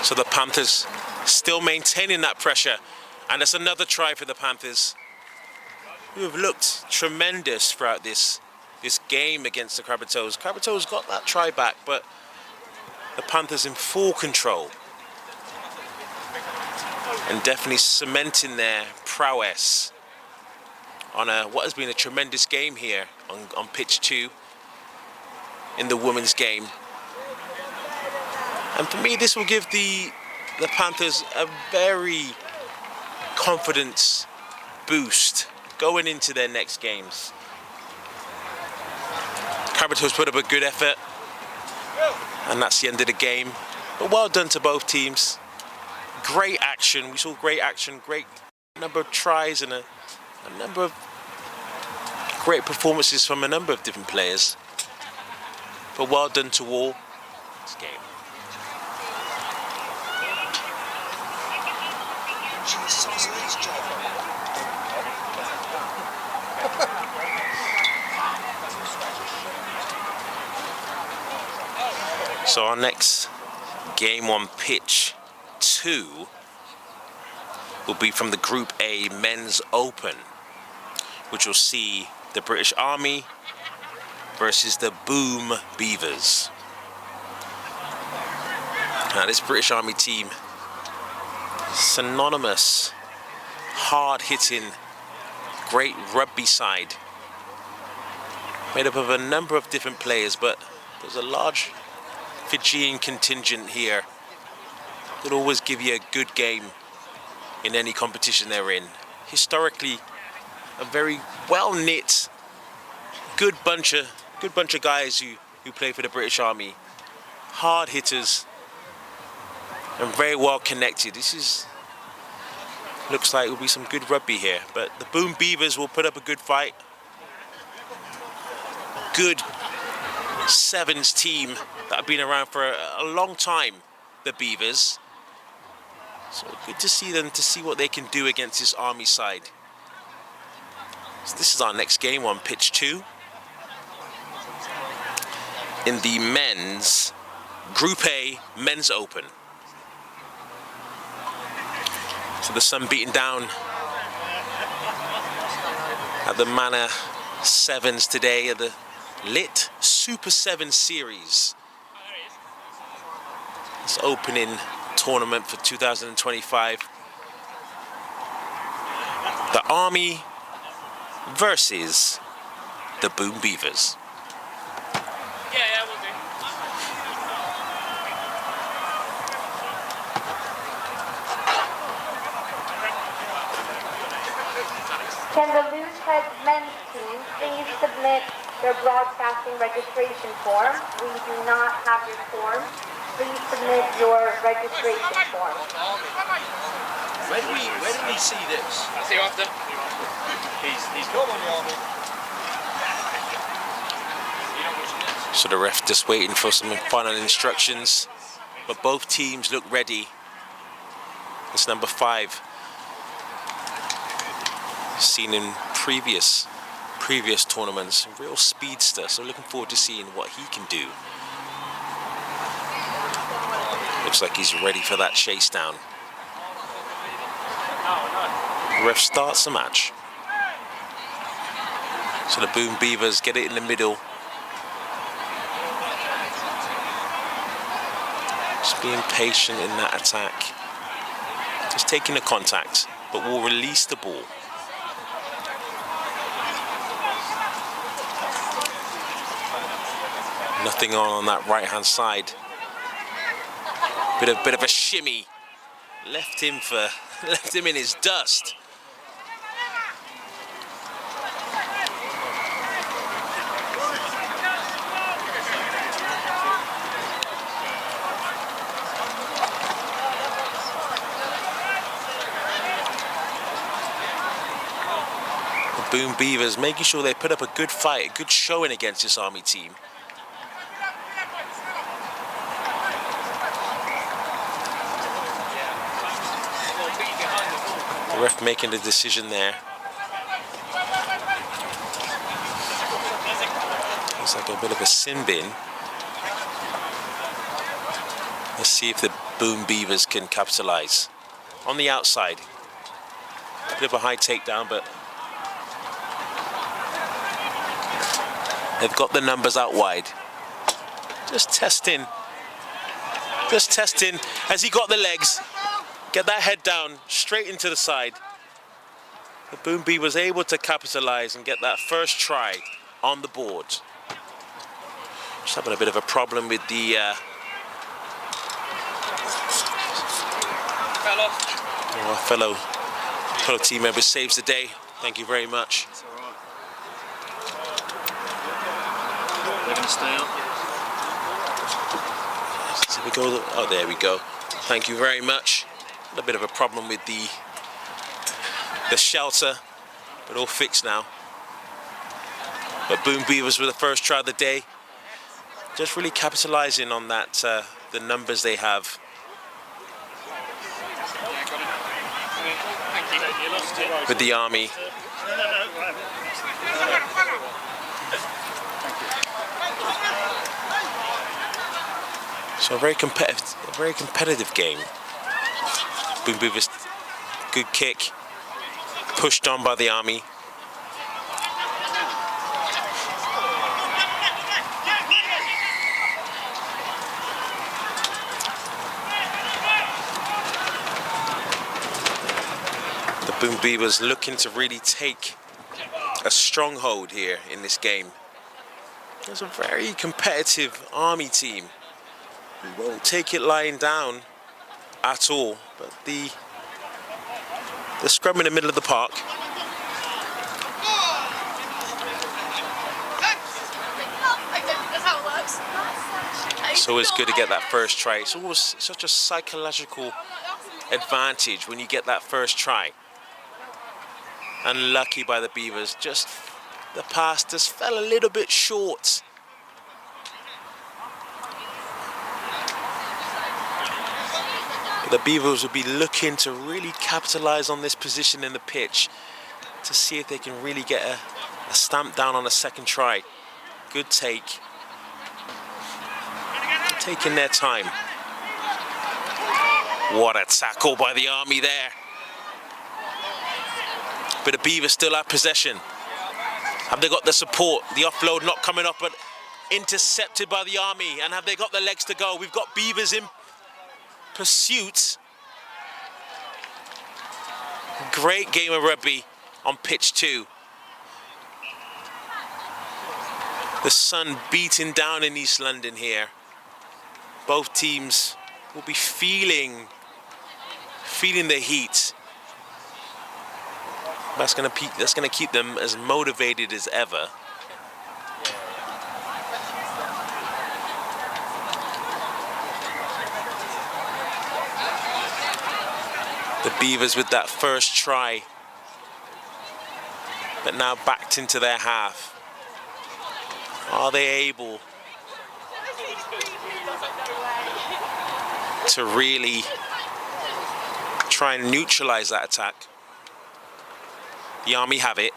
So the Panthers still maintaining that pressure, and it's another try for the Panthers, who have looked tremendous throughout this game against the Crabatoes. Crabatoes got that try back, but the Panthers in full control and definitely cementing their prowess on what has been a tremendous game here on pitch 2 in the women's game. And for me, this will give the Panthers a very confidence boost going into their next games. Crabatoes put up a good effort, and that's the end of the game. But well done to both teams. Great action. We saw great action, great number of tries, and a number of great performances from a number of different players. But well done to all. This game. So our next game on pitch 2 will be from the Group A Men's Open, which will see the British Army versus the Boom Beavers. Now this British Army team, synonymous, hard-hitting, great rugby side, made up of a number of different players, but there's a large Fijian contingent here that always give you a good game in any competition they're in. Historically, a very well-knit, good bunch of guys who play for the British Army, hard hitters and very well connected. This is Looks like it will be some good rugby here, but the Boom Beavers will put up a good fight. Good sevens team that have been around for a long time, the Beavers. So good to see them, to see what they can do against this Army side. So this is our next game on pitch 2. In the men's Group A Men's Open. So the sun beating down at the Manor Sevens today at the Lit Super 7 Series. It's opening tournament for 2025. The Army versus the Boom Beavers. Yeah, we'll do. Can the Loosehead men's team please submit their broadcasting registration form? We do not have your form. Please submit your registration form. Where do we see this? I'll see you after. He's got one, the Army. So the ref just waiting for some final instructions, but both teams look ready. It's number 5, seen in previous tournaments, a real speedster. So looking forward to seeing what he can do. Looks like he's ready for that chase down. The ref starts the match. So the Boom Beavers get it in the middle. Just being patient in that attack. Just taking the contact, but will release the ball. Nothing on that right-hand side. Bit of a shimmy. Left him in his dust. Boom Beavers making sure they put up a good fight, a good showing against this Army team. The ref making the decision there. Looks like a bit of a sin bin. Let's see if the Boom Beavers can capitalize. On the outside. A bit of a high takedown, but they've got the numbers out wide. Just testing. Just testing. Has he got the legs? Get that head down, straight into the side. The Boom Beaver was able to capitalize and get that first try on the board. Just having a bit of a problem with the our fellow team member saves the day. Thank you very much. They're going to stay up. So we go. Oh, there we go. Thank you very much. A bit of a problem with the shelter, but all fixed now. But Boom Beavers were the first try of the day. Just really capitalizing on that, the numbers they have. With the Army. So a very competitive game. Boom Beavers, good kick, pushed on by the Army. The Boom Beavers looking to really take a stronghold here in this game. There's a very competitive Army team who won't take it lying down at all, but the scrum in the middle of the park. It's always good to get that first try. It's always such a psychological advantage when you get that first try. Unlucky by the Beavers, just the pass just fell a little bit short. But the Beavers will be looking to really capitalize on this position in the pitch to see if they can really get a stamp down on a second try. Good take. Taking their time. What a tackle by the Army there. But the Beavers still have possession. Have they got the support? The offload not coming up, but intercepted by the Army. And have they got the legs to go? We've got Beavers in pursuit. Great game of rugby on pitch 2. The sun beating down in East London here. Both teams will be feeling the heat. That's gonna keep them as motivated as ever. The Beavers with that first try, but now backed into their half. Are they able to really try and neutralize that attack? The Army have it.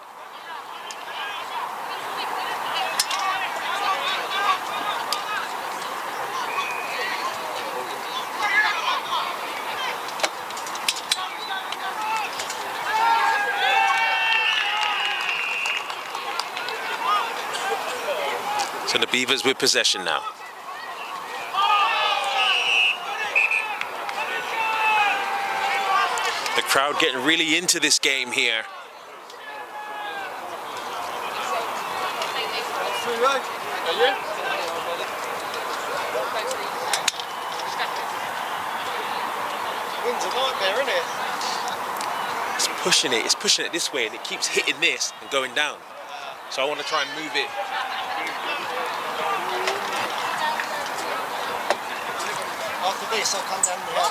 So the Beavers with possession now. The crowd getting really into this game here. Wind's a nightmare, isn't it? It's pushing it this way, and it keeps hitting this and going down. So I want to try and move it. After this, I'll come down the hill.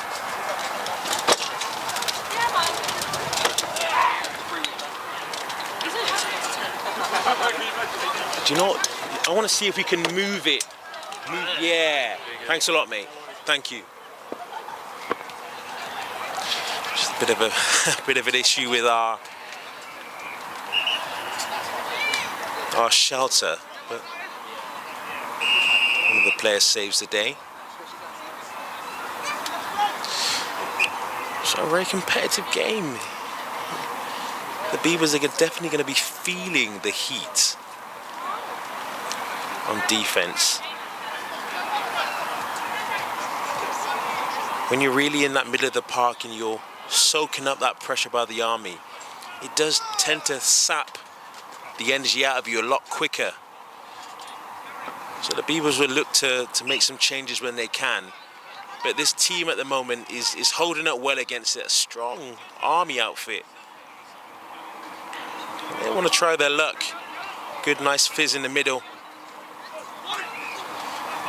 Do you know what? I want to see if we can move it. Yeah. Thanks a lot, mate. Thank you. Just a bit of an issue with our shelter, but one of the players saves the day. So a very competitive game. The Beavers are definitely going to be feeling the heat on defense. When you're really in that middle of the park and you're soaking up that pressure by the Army, it does tend to sap the energy out of you a lot quicker. So the Beavers will look to make some changes when they can. But this team at the moment is holding up well against a strong Army outfit. They want to try their luck. Good, nice fizz in the middle.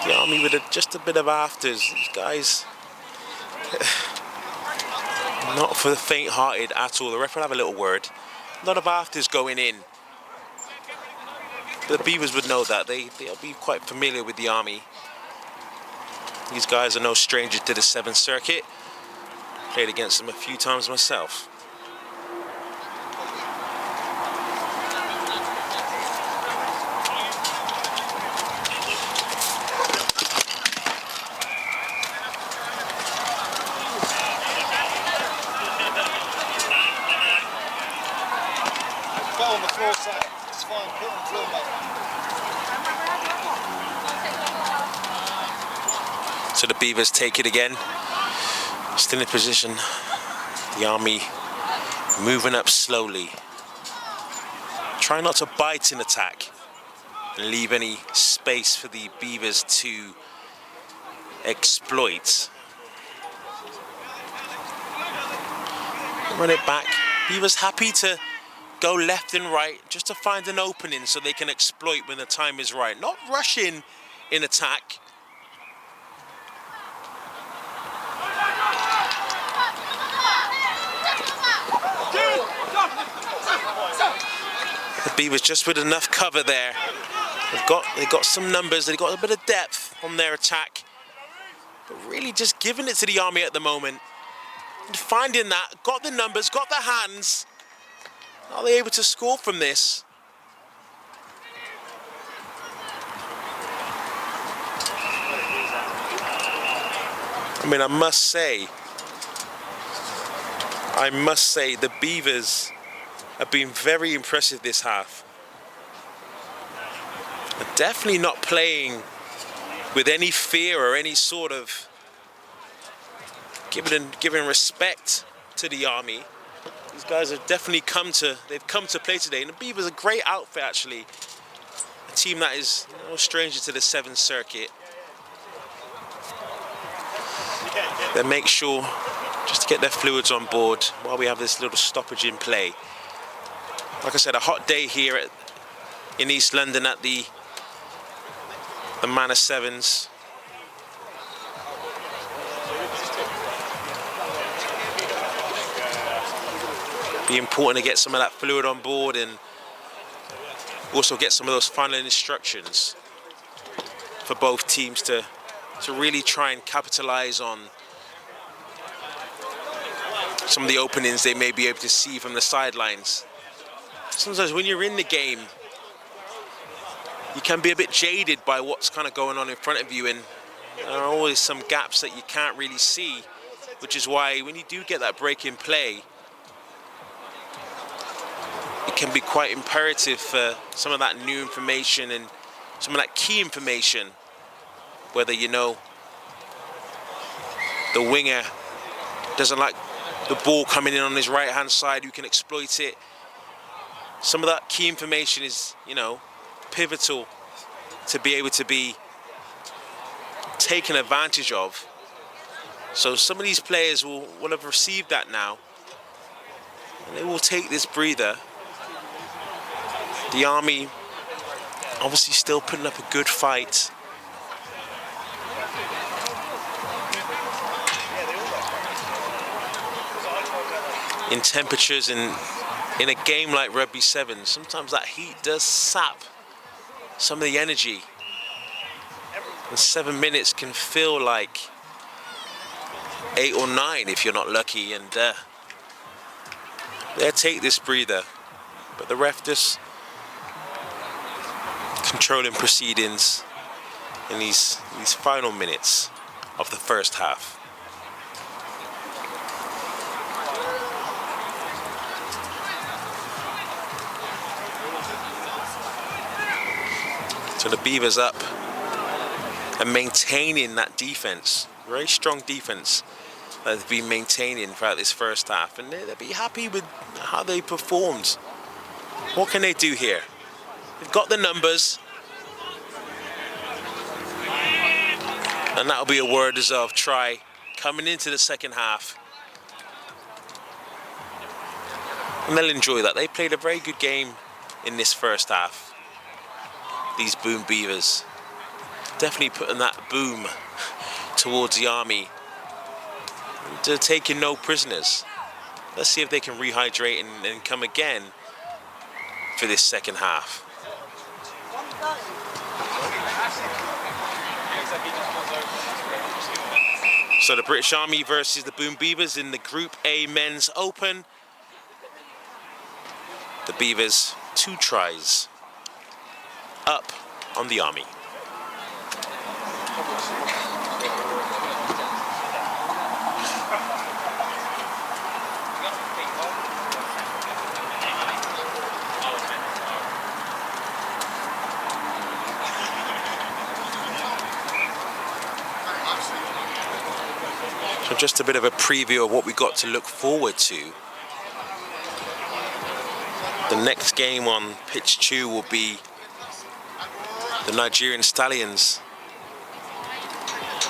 The Army with just a bit of afters. These guys, not for the faint-hearted at all. The ref will have a little word. A lot of afters going in. The Beavers would know that. They'll be quite familiar with the Army. These guys are no strangers to the 7th Circuit. Played against them a few times myself. Put on the floor, sir. It's fine. Put on the floor, mate. So the Beavers take it again. Still in position. The Army moving up slowly. Try not to bite in attack and leave any space for the Beavers to exploit. Run it back. Beavers happy to go left and right just to find an opening so they can exploit when the time is right. Not rushing in attack. Beavers just with enough cover there. They've got some numbers, they've got a bit of depth on their attack. But really just giving it to the Army at the moment. And finding that, got the numbers, got the hands. Are they able to score from this? I mean, I must say the Beavers have been very impressive this half. They're definitely not playing with any fear or any sort of giving respect to the Army. These guys have definitely come to play today, and the Beavers are a great outfit actually. A team that is no stranger to the 7th Circuit. They make sure just to get their fluids on board while we have this little stoppage in play. Like I said, a hot day here in East London at the Manor Sevens. Be important to get some of that fluid on board and also get some of those final instructions for both teams to really try and capitalize on some of the openings they may be able to see from the sidelines. Sometimes when you're in the game, you can be a bit jaded by what's kind of going on in front of you, and there are always some gaps that you can't really see, which is why when you do get that break in play, it can be quite imperative for some of that new information and some of that key information, whether you know the winger doesn't like the ball coming in on his right hand side, who can exploit it. Some of that key information is, you know, pivotal to be able to be taken advantage of. So some of these players will have received that now, and they will take this breather. The Army obviously still putting up a good fight. In temperatures and in a game like Rugby 7, sometimes that heat does sap some of the energy. And 7 minutes can feel like 8 or 9 if you're not lucky, and they'll take this breather. But the ref just controlling proceedings in these final minutes of the first half. So the Beavers up and maintaining that defense, very strong defense that they've been maintaining throughout this first half, and they'll be happy with how they performed. What can they do here? They've got the numbers, and that'll be a well-deserved try coming into the second half. And they'll enjoy that. They played a very good game in this first half. These Boom Beavers definitely putting that boom towards the Army. They're taking no prisoners. Let's see if they can rehydrate and come again for this second half. So the British Army versus the Boom Beavers in the Group A Men's Open. The Beavers 2 tries up on the Army. So just a bit of a preview of what we got to look forward to. The next game on pitch 2 will be the Nigerian Stallions,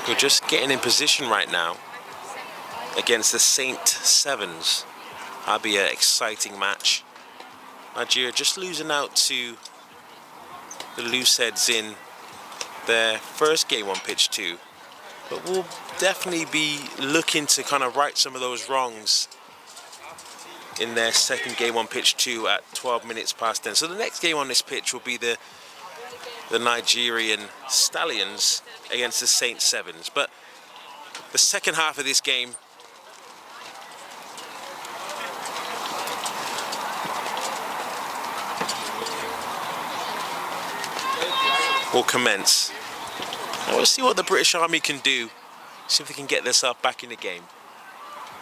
who are just getting in position right now against the Saint Sevens. That'll be an exciting match. Nigeria just losing out to the Looseheads in their first game on pitch 2, but we'll definitely be looking to kind of right some of those wrongs in their second game on pitch 2 at 12 minutes past 10. So the next game on this pitch will be the Nigerian Stallions against the Saint Sevens. But the second half of this game will commence. Now we'll see what the British Army can do. See if they can get themselves back in the game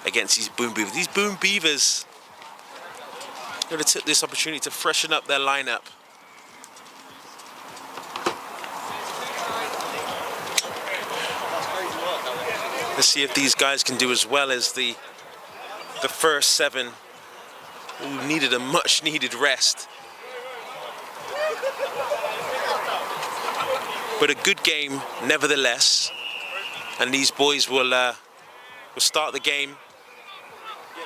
against these Boom Beavers. These Boom Beavers are going to take this opportunity to freshen up their lineup. Let's see if these guys can do as well as the first 7 who needed a much needed rest. But a good game nevertheless, and these boys will start the game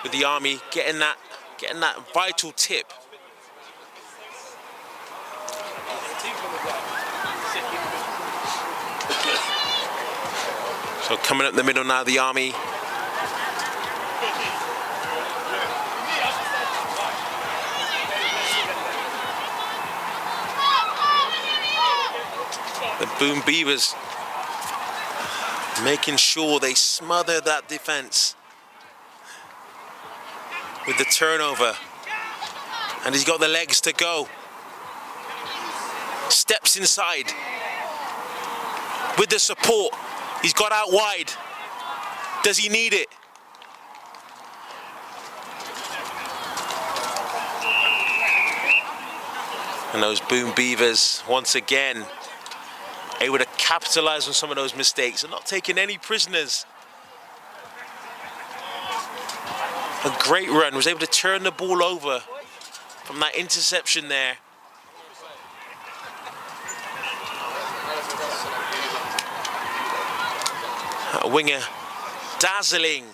with the Army getting that vital tip. So coming up the middle now, the Army. The Boom Beavers making sure they smother that defense with the turnover. And he's got the legs to go. Steps inside with the support. He's got out wide. Does he need it? And those Boom Beavers once again able to capitalize on some of those mistakes and not taking any prisoners. A great run, was able to turn the ball over from that interception there. A winger dazzling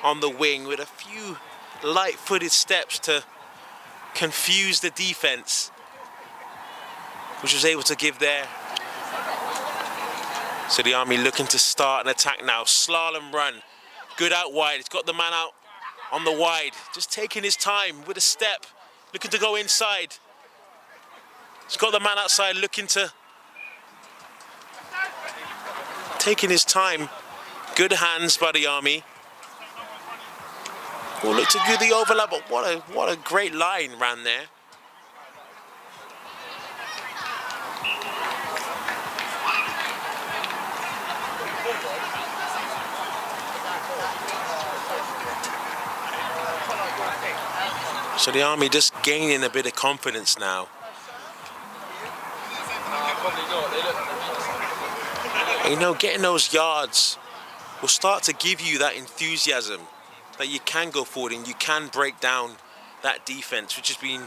on the wing with a few light-footed steps to confuse the defense, which was able to give there. So the Army looking to start an attack now. Slalom run, good out wide. It's got the man out on the wide, just taking his time with a step, looking to go inside. It's got the man outside looking to, taking his time. Good hands by the Army. Oh, look to do the overlap, but what a great line ran there. So the Army just gaining a bit of confidence now. And you know, getting those yards will start to give you that enthusiasm that you can go forward and you can break down that defense, which has been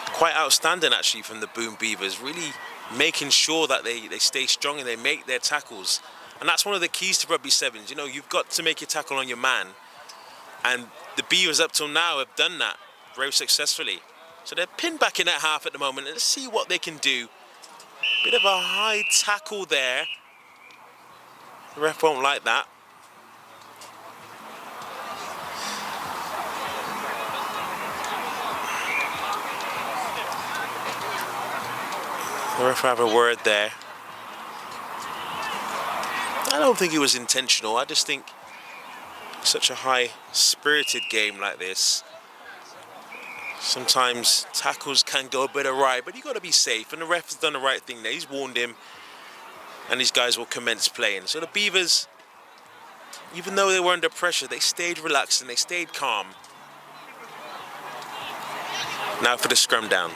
quite outstanding actually from the Boom Beavers, really making sure that they stay strong and they make their tackles. And that's one of the keys to Rugby Sevens. You know, you've got to make your tackle on your man, and the Beavers up till now have done that very successfully. So they're pinned back in that half at the moment. Let's see what they can do. Bit of a high tackle there. The ref won't like that. The ref will have a word there. I don't think it was intentional. I just think such a high-spirited game like this, sometimes tackles can go a bit awry, but you've got to be safe, and the ref has done the right thing there. He's warned him, and these guys will commence playing. So the Beavers, even though they were under pressure, they stayed relaxed and they stayed calm. Now for the scrum down.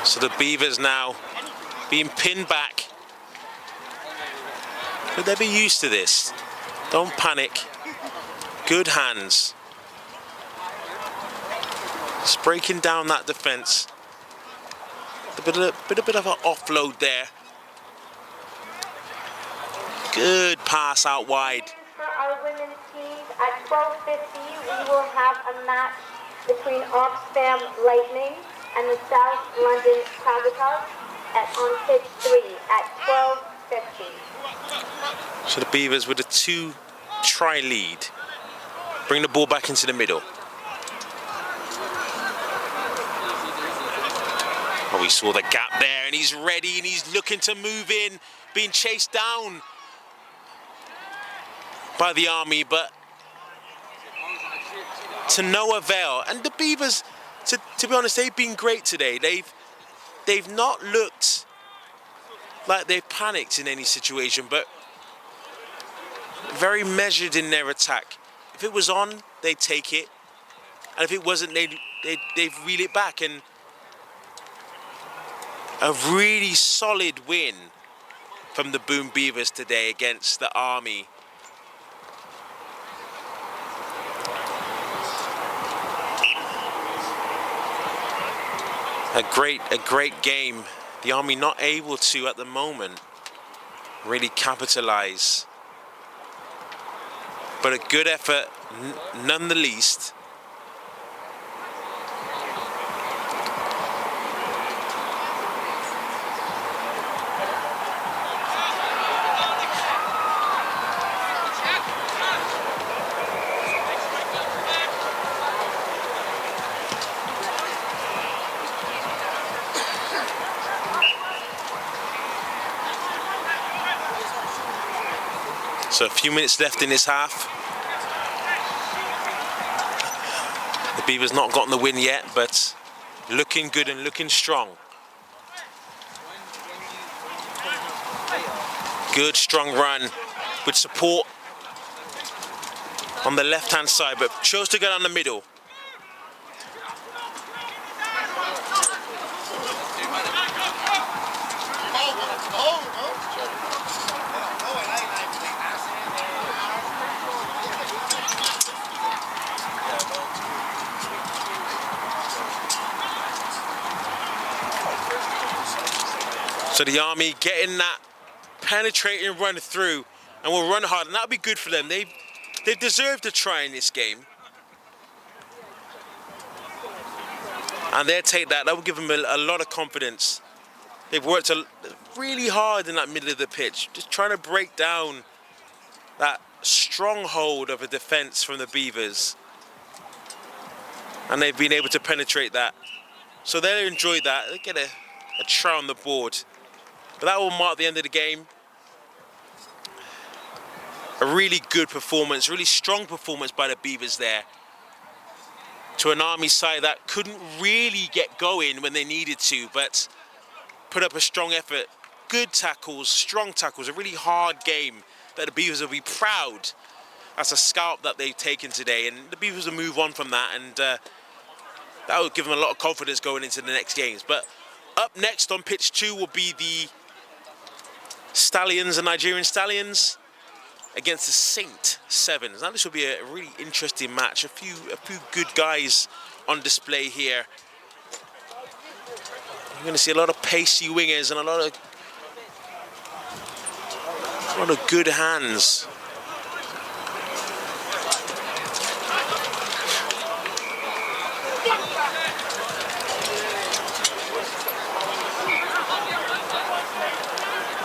So the Beavers now being pinned back. But they'll be used to this. Don't panic. Good hands. Just breaking down that defence. A bit of an offload there. Good pass out wide. For our women's teams, at 12:50, we will have a match between Oxfam Lightning and the South London Cragatons on pitch 3 at 12:50. So the Beavers with a 2-try lead. Bring the ball back into the middle. Oh, we saw the gap there, and he's ready, and he's looking to move in, being chased down by the Army, but to no avail. And the Beavers, to be honest, they've been great today. They've not looked like they've panicked in any situation, but very measured in their attack. If it was on, they'd take it, and if it wasn't, they'd reel it back. And a really solid win from the Boom Beavers today against the Army. A great game. The Army not able to, at the moment, really capitalise. But a good effort, none the least. So a few minutes left in this half. The Beavers not gotten the win yet, but looking good and looking strong. Good strong run with support on the left-hand side, but chose to go down the middle. So the Army getting that penetrating run through, and will run hard, and that'll be good for them. They've deserved a try in this game, and they'll take that. That will give them a lot of confidence. They've worked really hard in that middle of the pitch, just trying to break down that stronghold of a defence from the Beavers, and they've been able to penetrate that. So they'll enjoy that. They get a try on the board. But that will mark the end of the game. A really good performance, really strong performance by the Beavers there. To an Army side that couldn't really get going when they needed to, but put up a strong effort. Good tackles, strong tackles, a really hard game that the Beavers will be proud as a scalp that they've taken today. And the Beavers will move on from that, and that will give them a lot of confidence going into the next games. But up next on pitch 2 will be the Stallions, the Nigerian Stallions, against the Saint Sevens. Now this will be a really interesting match. A few good guys on display here. You're going to see a lot of pacey wingers and a lot of good hands.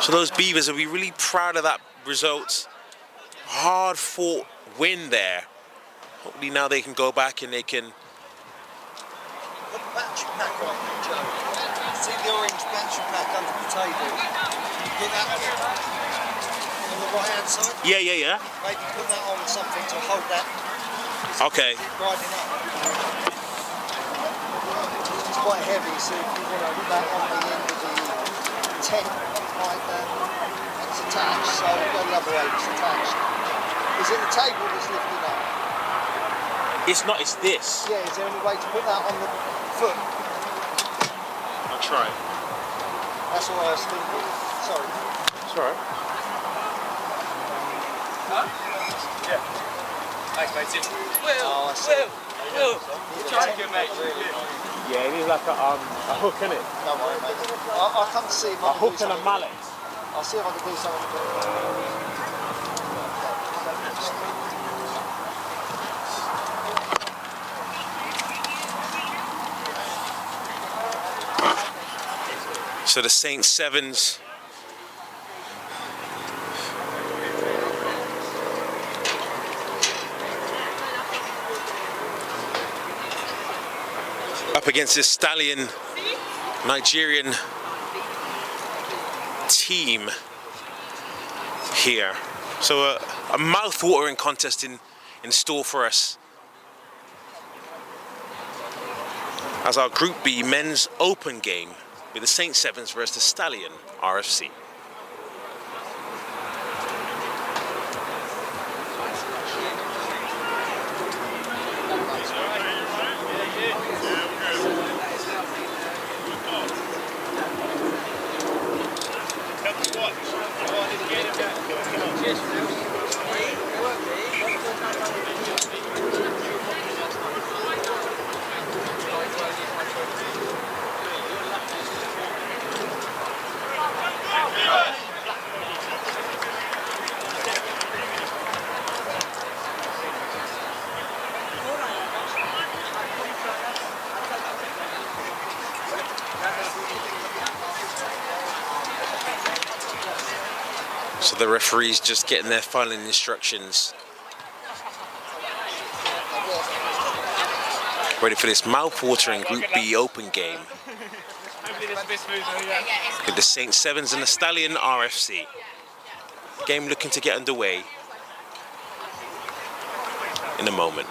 So those Beavers will be really proud of that result. Hard fought win there. Hopefully now they can go back and they can. Put the battery pack on, Joe. See the orange battery pack under the table. Get that on the right hand side. Yeah. Maybe put that on something to hold that. Okay. Riding up. It's quite heavy, so if you want to put that on the end of the tent like that, it's attached. So go the other way, it's attached. Is it the table that's lifting up? It's not, it's this. Yeah, is there any way to put that on the foot? I'll try. That's what I was thinking. Sorry. It's alright. Yeah. Thanks, mate. Oh, I see. Will. You're trying to get mate, really. Yeah, it is like a hook, innit? Don't worry, mate. I'll come to see him. A hook and a mallet. I'll see if I can do something. So the Saint Sevens up against this stallion Nigerian team here. So a mouth-watering contest in store for us as our Group B men's open game with the Saint Sevens versus the Stallion RFC. So the referee's just getting their final instructions. Ready for this mouth-watering Group B open game with the Saint Sevens and the Stallion RFC. Game looking to get underway in a moment.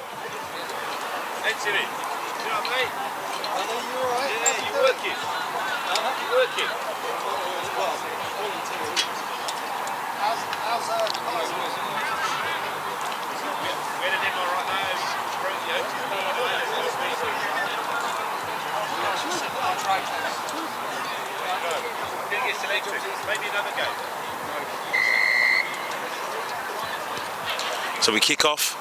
So we kick off.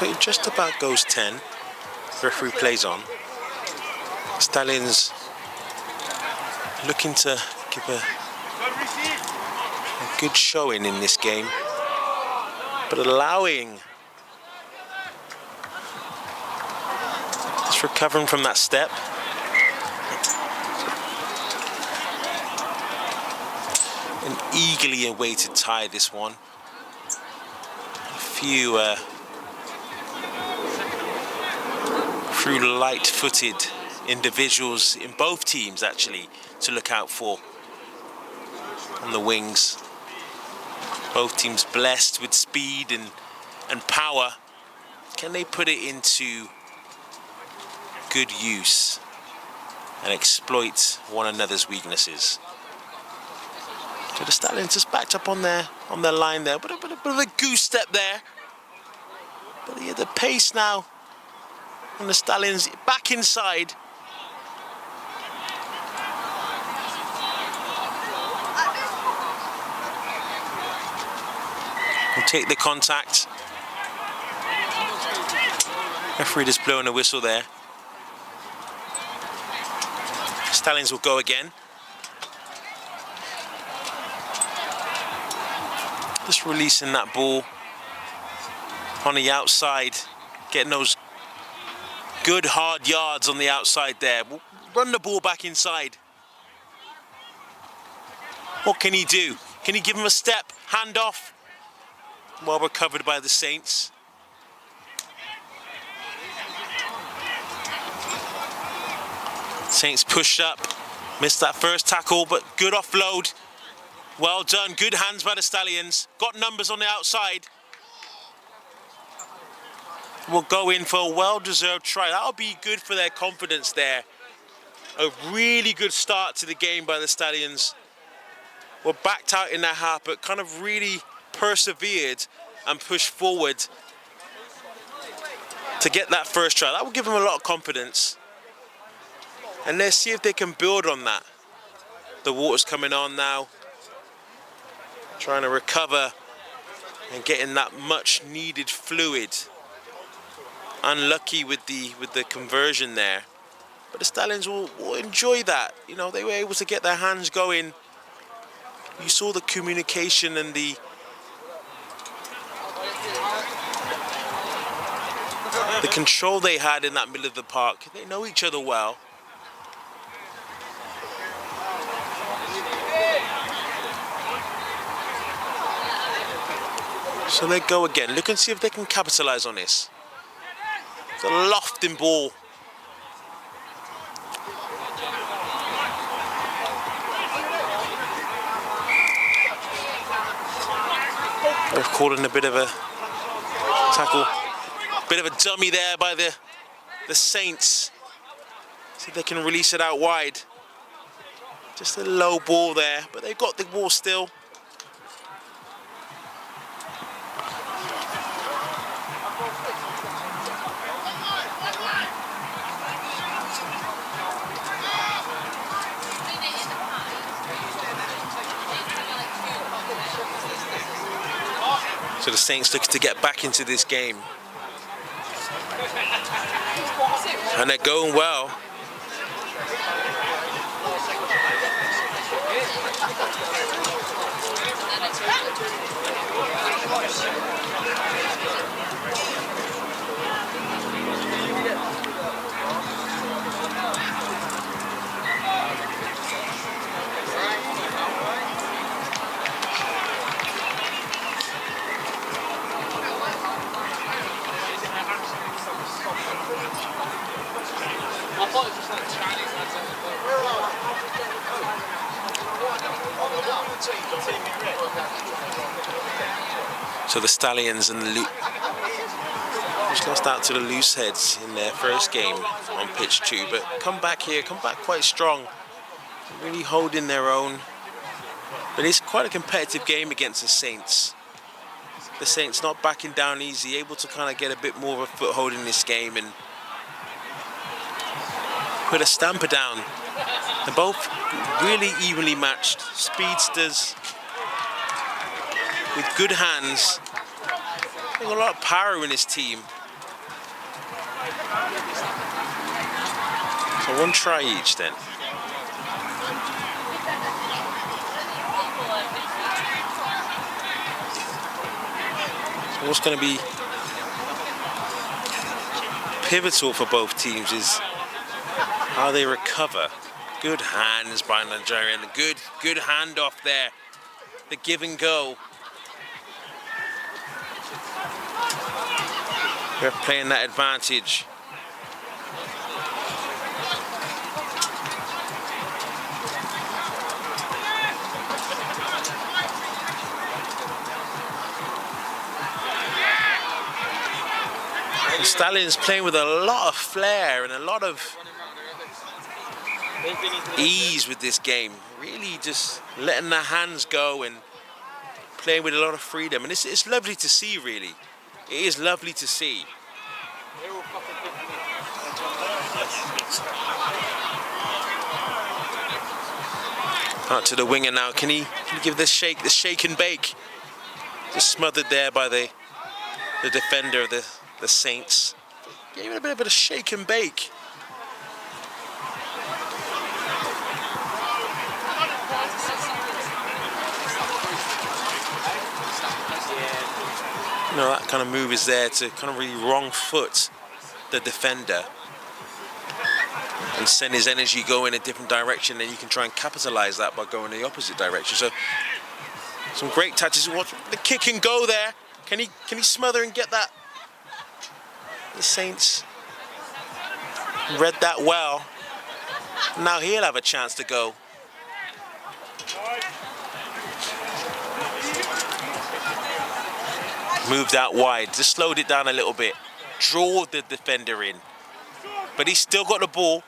It just about goes 10. Referee plays on. Stallions looking to give a good showing in this game, but allowing, just recovering from that step. An eagerly awaited tie, this one. A few light-footed individuals in both teams actually to look out for on the wings. Both teams blessed with speed and power. Can they put it into good use and exploit one another's weaknesses? So the Stallions just backed up on their line there, but a bit of a goose step there. But yeah, the pace now on the Stallions back inside. We'll take the contact. Referee just blowing a whistle there. Stallions will go again. Just releasing that ball on the outside, getting those good hard yards on the outside there. We'll run the ball back inside. What can he do? Can he give him a step, hand off? Well recovered by the Saints. Saints pushed up, missed that first tackle, but good offload. Well done, good hands by the Stallions. Got numbers on the outside. Will go in for a well-deserved try. That'll be good for their confidence there. A really good start to the game by the Stallions. Were backed out in their half, but kind of really persevered and pushed forward to get that first try. That will give them a lot of confidence. And let's see if they can build on that. The water's coming on now. Trying to recover and getting that much needed fluid. Unlucky with the conversion there, but the Stallions will enjoy that. You know, they were able to get their hands going. You saw the communication and the control they had in that middle of the park. They know each other well. So they go again. Look and see if they can capitalize on this. It's a lofting ball. They're calling a bit of a tackle. Bit of a dummy there by the Saints. See if they can release it out wide. Just a low ball there, but they've got the ball still. So the Saints looking to get back into this game. And they're going well. So the Stallions and just lost out to the Looseheads in their first game on pitch 2, but come back here, come back quite strong, really holding their own. But it's quite a competitive game against the Saints. The Saints not backing down easy, able to kind of get a bit more of a foothold in this game and put a stamper down. They're both really evenly matched, speedsters with good hands. There's a lot of power in this team. So one try each then. So what's going to be pivotal for both teams is how they recover. Good hands by Nigerian, good handoff there. The give and go. They're playing that advantage. The Stallions playing with a lot of flair and a lot of ease with this game. Really just letting their hands go and playing with a lot of freedom. And it's lovely to see, really. It is lovely to see. Out to the winger now. Can he give the shake and bake? Just smothered there by the defender of the Saints. Gave it a bit of a shake and bake. You know, that kind of move is there to kind of really wrong foot the defender and send his energy go in a different direction, and you can try and capitalize that by going in the opposite direction. So some great touches. Watch the kick and go there. Can he smother and get that? The Saints read that well. Now he'll have a chance to go. Moved out wide, just slowed it down a little bit. Draw the defender in. But he's still got the ball.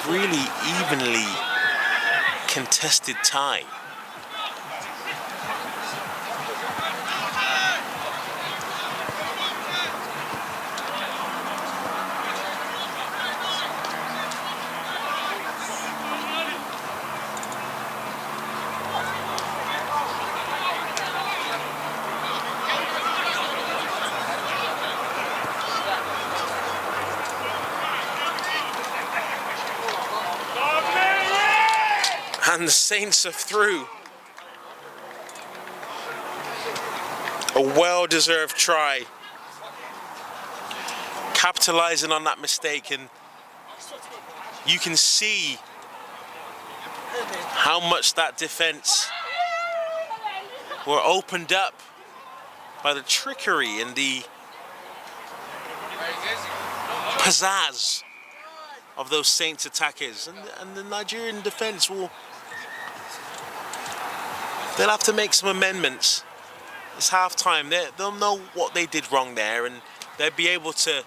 Really evenly contested tie. And the Saints are through. A well-deserved try. Capitalizing on that mistake, and you can see how much that defense were opened up by the trickery and the pizzazz of those Saints attackers, and the Nigerian defense they'll have to make some amendments. It's half-time. They'll know what they did wrong there, and they'll be able to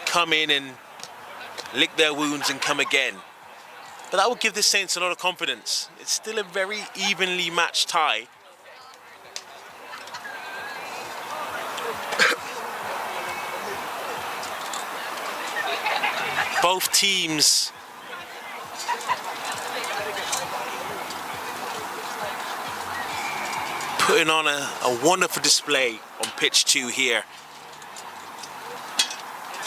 come in and lick their wounds and come again. But that will give the Saints a lot of confidence. It's still a very evenly matched tie. Both teams putting on a wonderful display on pitch 2 here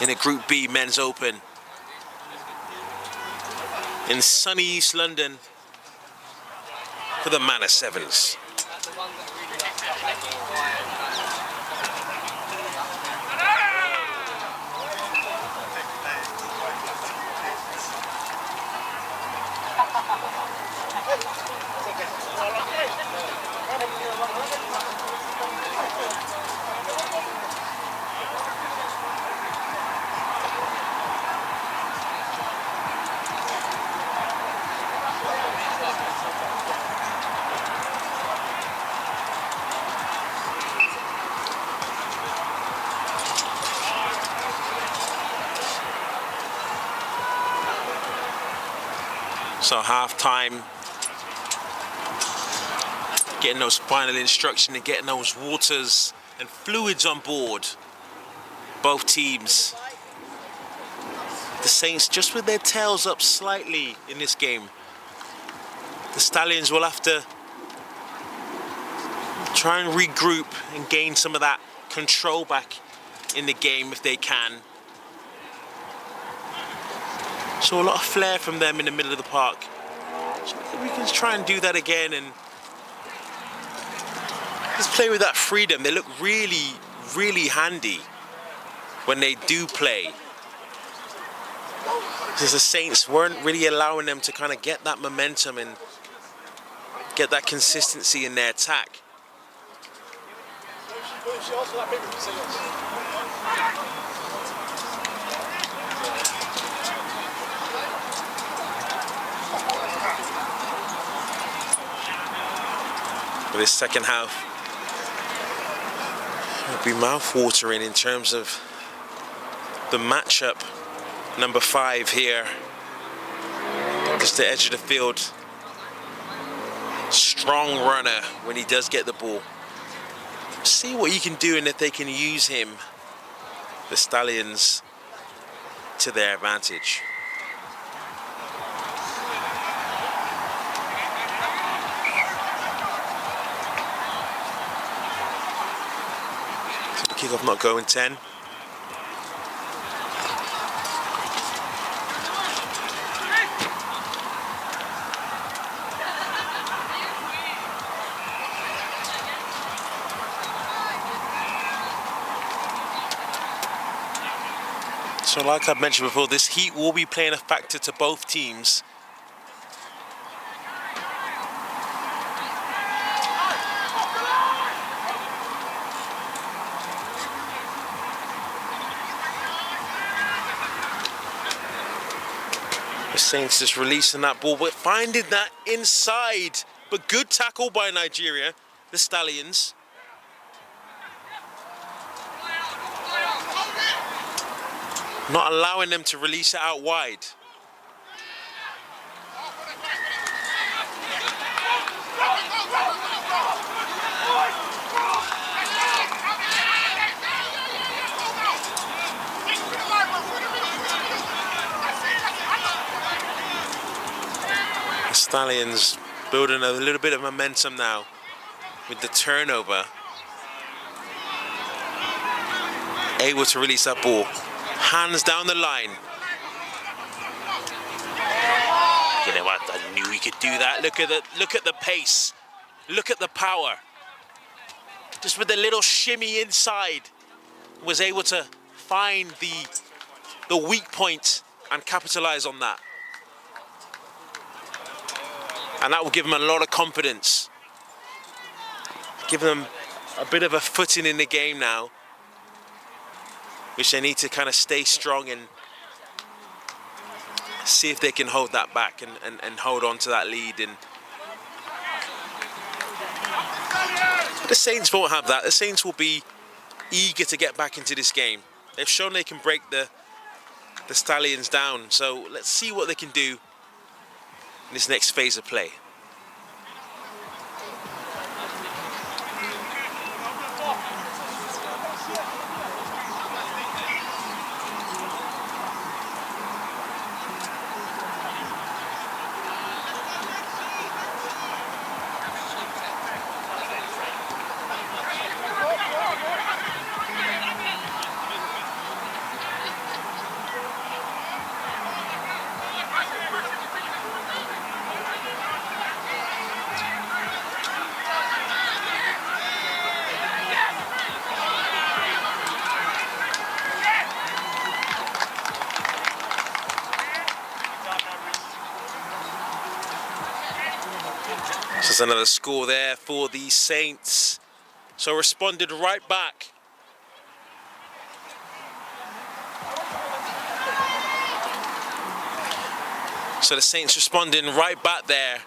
in a Group B Men's Open in sunny East London for the Manor Sevens. So half-time, getting those final instructions and getting those waters and fluids on board. Both teams. The Saints just with their tails up slightly in this game. The Stallions will have to try and regroup and gain some of that control back in the game if they can. So a lot of flair from them in the middle of the park. So we can try and do that again and just play with that freedom. They look really, really handy when they do play. Because the Saints weren't really allowing them to kind of get that momentum and get that consistency in their attack. For this second half, it'll be mouth-watering in terms of the matchup. Number 5 here, just the edge of the field. Strong runner when he does get the ball. See what you can do and if they can use him, the Stallions, to their advantage. Kickoff not going 10. So like I've mentioned before, this heat will be playing a factor to both teams. The Saints just releasing that ball, but finding that inside. But good tackle by Nigeria, the Stallions. Not allowing them to release it out wide. The Stallions building a little bit of momentum now with the turnover. Able to release that ball. Hands down the line. I knew he could do that. Look at the pace. Look at the power. Just with a little shimmy inside, was able to find the weak point and capitalize on that. And that will give them a lot of confidence. Give them a bit of a footing in the game now, which they need to kind of stay strong and see if they can hold that back and hold on to that lead. And the Saints won't have that. The Saints will be eager to get back into this game. They've shown they can break the Stallions down. So let's see what they can do in this next phase of play. There's another score there for the Saints. So responded right back. So the Saints responding right back there.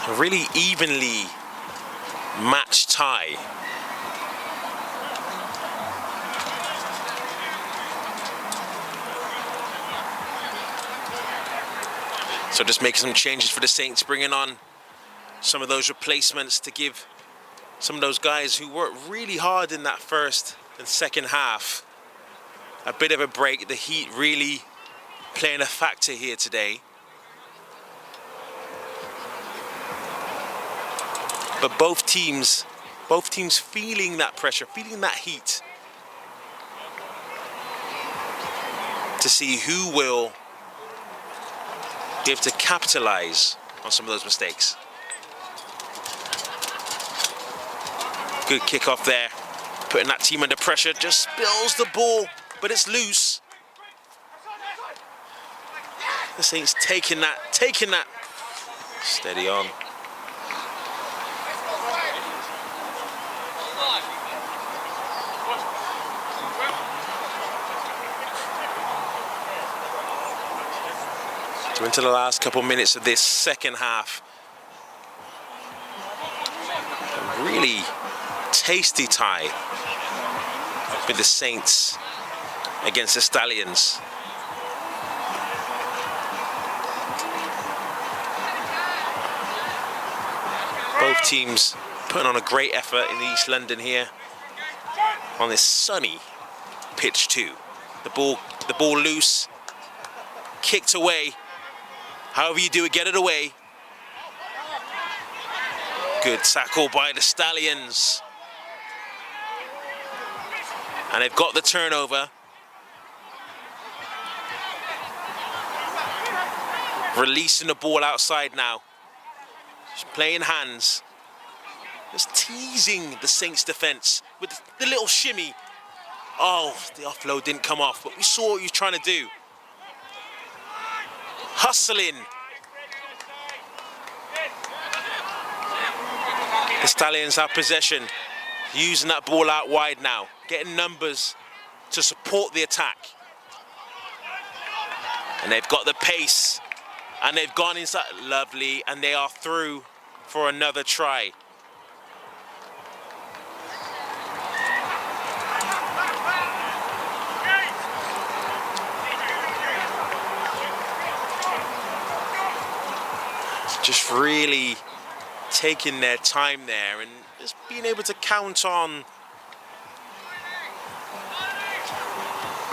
A really evenly matched tie. So just making some changes for the Saints, bringing on some of those replacements to give some of those guys who worked really hard in that first and second half a bit of a break. The heat really playing a factor here today. But both teams feeling that pressure, feeling that heat to see who will be able to capitalize on some of those mistakes. Good kickoff there, putting that team under pressure, just spills the ball, but it's loose. The Saints taking that, steady on. So into the last couple minutes of this second half. A really tasty tie with the Saints against the Stallions. Both teams putting on a great effort in East London here on this sunny pitch too. The ball loose, kicked away. However you do it, get it away. Good tackle by the Stallions. And they've got the turnover. Releasing the ball outside now. Just playing hands. Just teasing the Saints defense with the little shimmy. Oh, the offload didn't come off, but we saw what he was trying to do. Hustling. The Stallions have possession. Using that ball out wide now. Getting numbers to support the attack. And they've got the pace. And they've gone inside. Lovely. And they are through for another try. Just really taking their time there and just being able to count on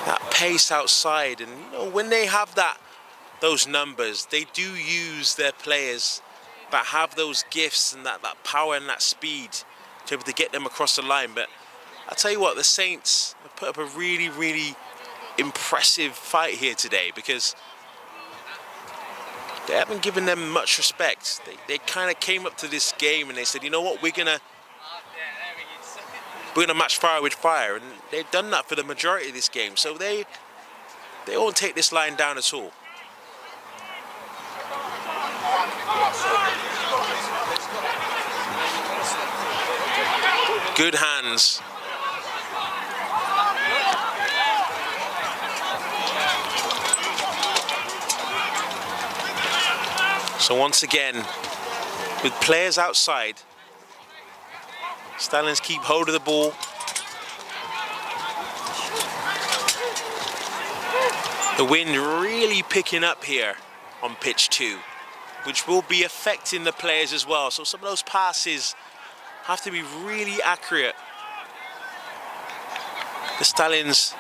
that pace outside. And you know, when they have those numbers, they do use their players that have those gifts and that power and that speed to be able to get them across the line. But I'll tell you what, the Saints have put up a really, really impressive fight here today, because they haven't given them much respect. They kind of came up to this game and they said, you know what, we're gonna match fire with fire, and they've done that for the majority of this game. So they won't take this line down at all. Good hands. So once again, with players outside, Stallions keep hold of the ball. The wind really picking up here on pitch 2, which will be affecting the players as well. So some of those passes have to be really accurate. The Stallions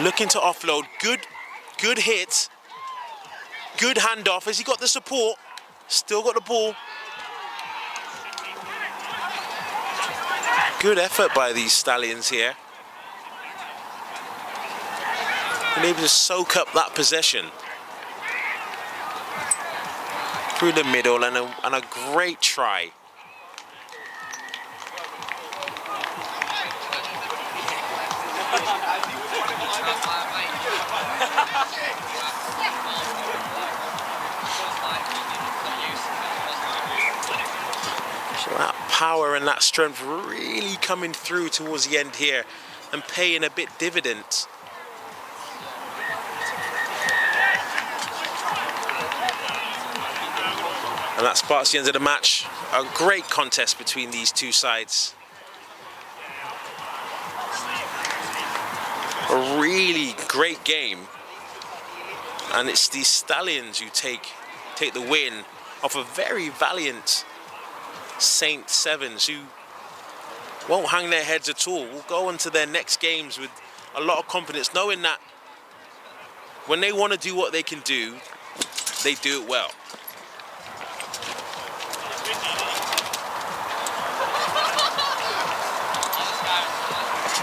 looking to offload. Good hit. Good handoff. Has he got the support? Still got the ball. Good effort by these Stallions here. Been able to soak up that possession. Through the middle, and a great try. So that power and that strength really coming through towards the end here and paying a bit dividends. And that sparks the end of the match. A great contest between these two sides. A really great game. And it's these Stallions who take the win off a very valiant Saint Sevens, who won't hang their heads at all. Will go on to their next games with a lot of confidence, knowing that when they want to do what they can do, they do it well.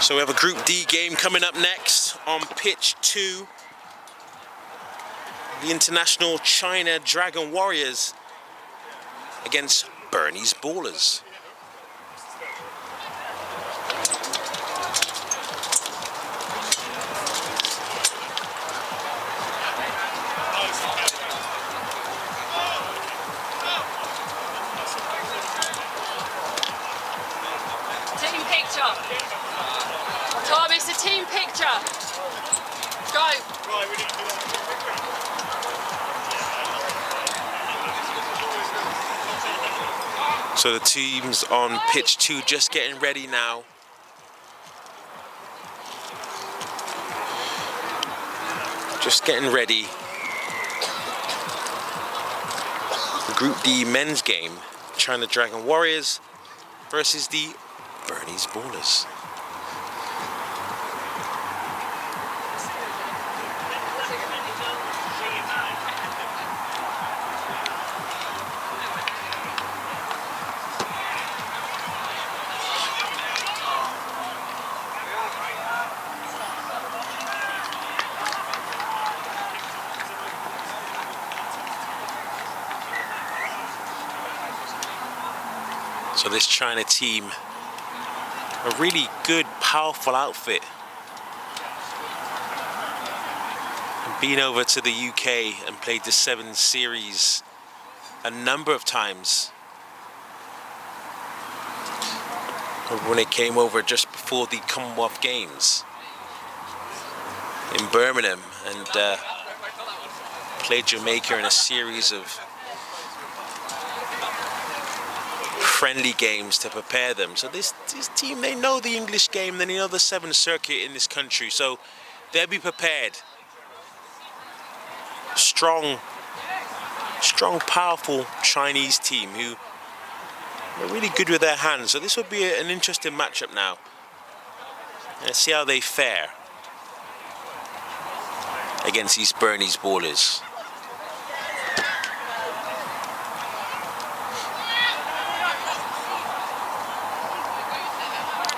So we have a Group D game coming up next on pitch 2. The international China Dragon Warriors against Bernese Ballers. Team picture. Tom, it's a team picture. Go. Right, we need to do that. So the teams on pitch 2 just getting ready now. Just getting ready. The Group D men's game, China Dragon Warriors versus the Bernese Ballers. So this China team, a really good, powerful outfit. Been over to the UK and played the 7 series a number of times. When it came over just before the Commonwealth Games in Birmingham, and played Jamaica in a series of friendly games to prepare them. So this team, they know the English game, they know the 7 circuit in this country, so they'll be prepared. Strong, powerful Chinese team who are really good with their hands. So this will be an interesting matchup now. Let's see how they fare against these Bernese Ballers.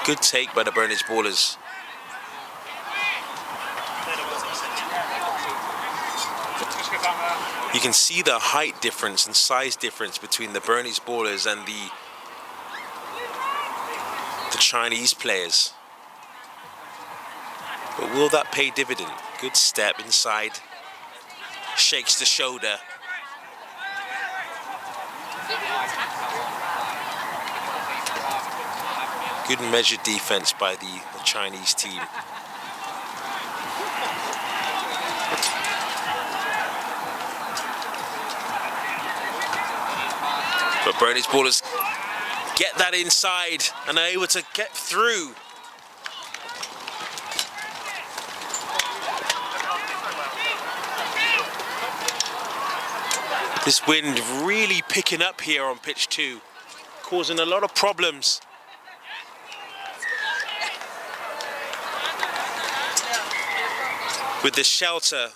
Good take by the Bernese Ballers. You can see the height difference and size difference between the Burmese ballers and the Chinese players. But will that pay dividend? Good step inside. Shakes the shoulder. Good measured defense by the Chinese team. But Burmese ballers get that inside and are able to get through. This wind really picking up here on pitch 2, causing a lot of problems. With the shelter,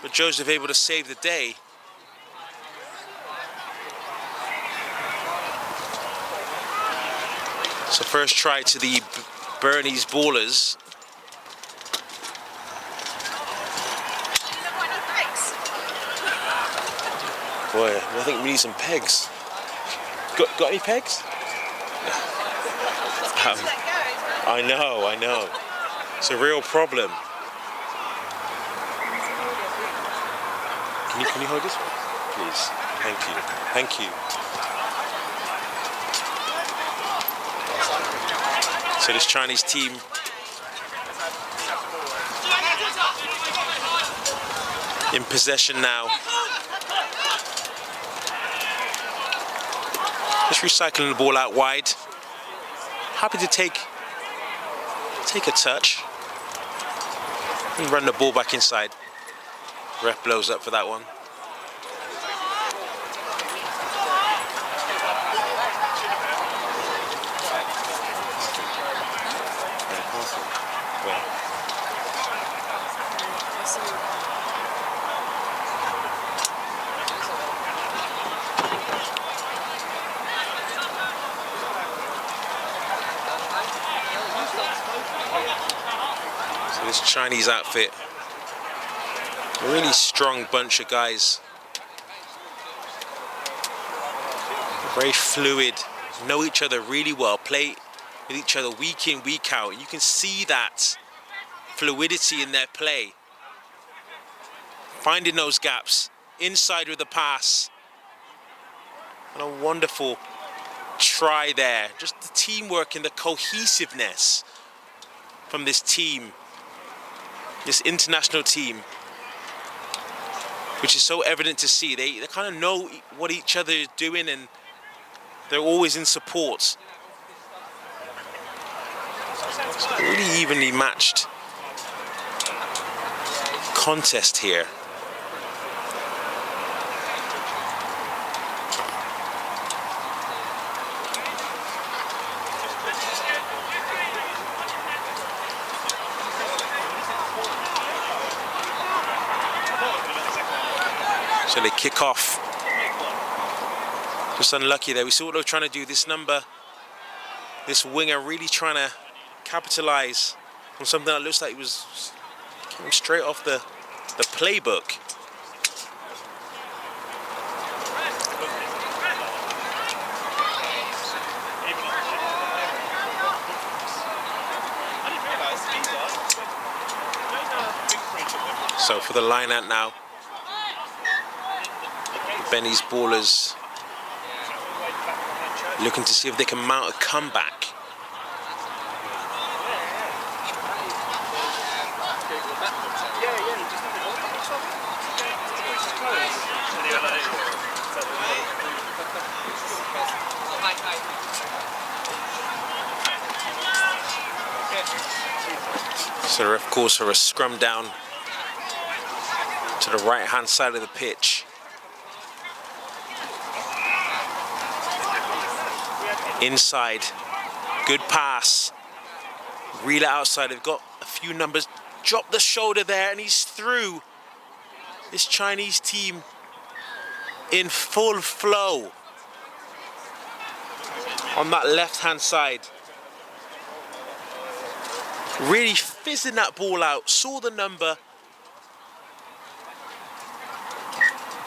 but Joseph able to save the day. So first try to the Burmese ballers. Boy, I think we need some pegs. Got any pegs? I know. It's a real problem. Can you hold this one, please? Thank you. So this Chinese team in possession now. Just recycling the ball out wide. Happy to take a touch and run the ball back inside. Ref blows up for that one. So this Chinese outfit, a really strong bunch of guys. Very fluid, know each other really well, play with each other week in, week out. You can see that fluidity in their play. Finding those gaps, inside with the pass. And a wonderful try there. Just the teamwork and the cohesiveness from this team, this international team, which is so evident to see. They kind of know what each other is doing and they're always in support. It's a really evenly matched contest here. So they kick off. Just unlucky there. We saw what they were trying to do. This number, this winger really trying to capitalize on something that looks like it was came straight off the playbook. So for the line out now, Benny's ballers looking to see if they can mount a comeback. So of course for a scrum down to the right hand side of the pitch. Inside, good pass, reel it outside. They've got a few numbers, drop the shoulder there and he's through. This Chinese team in full flow on that left hand side. Really fizzing that ball out, saw the number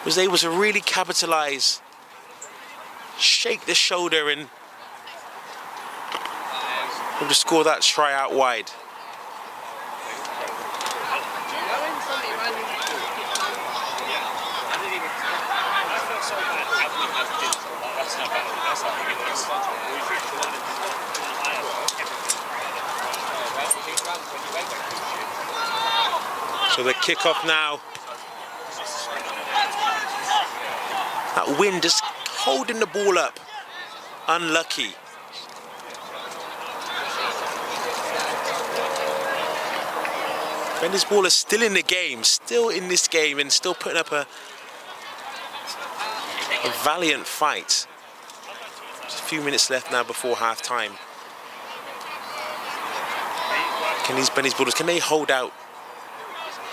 was able to really capitalise, shake the shoulder and able to score that try out wide. So the kick-off now. That wind just holding the ball up. Unlucky. Benny's ball is still in the game, still in this game, and still putting up a valiant fight. Just a few minutes left now before half-time. Can these Benny's Bulldogs, can they hold out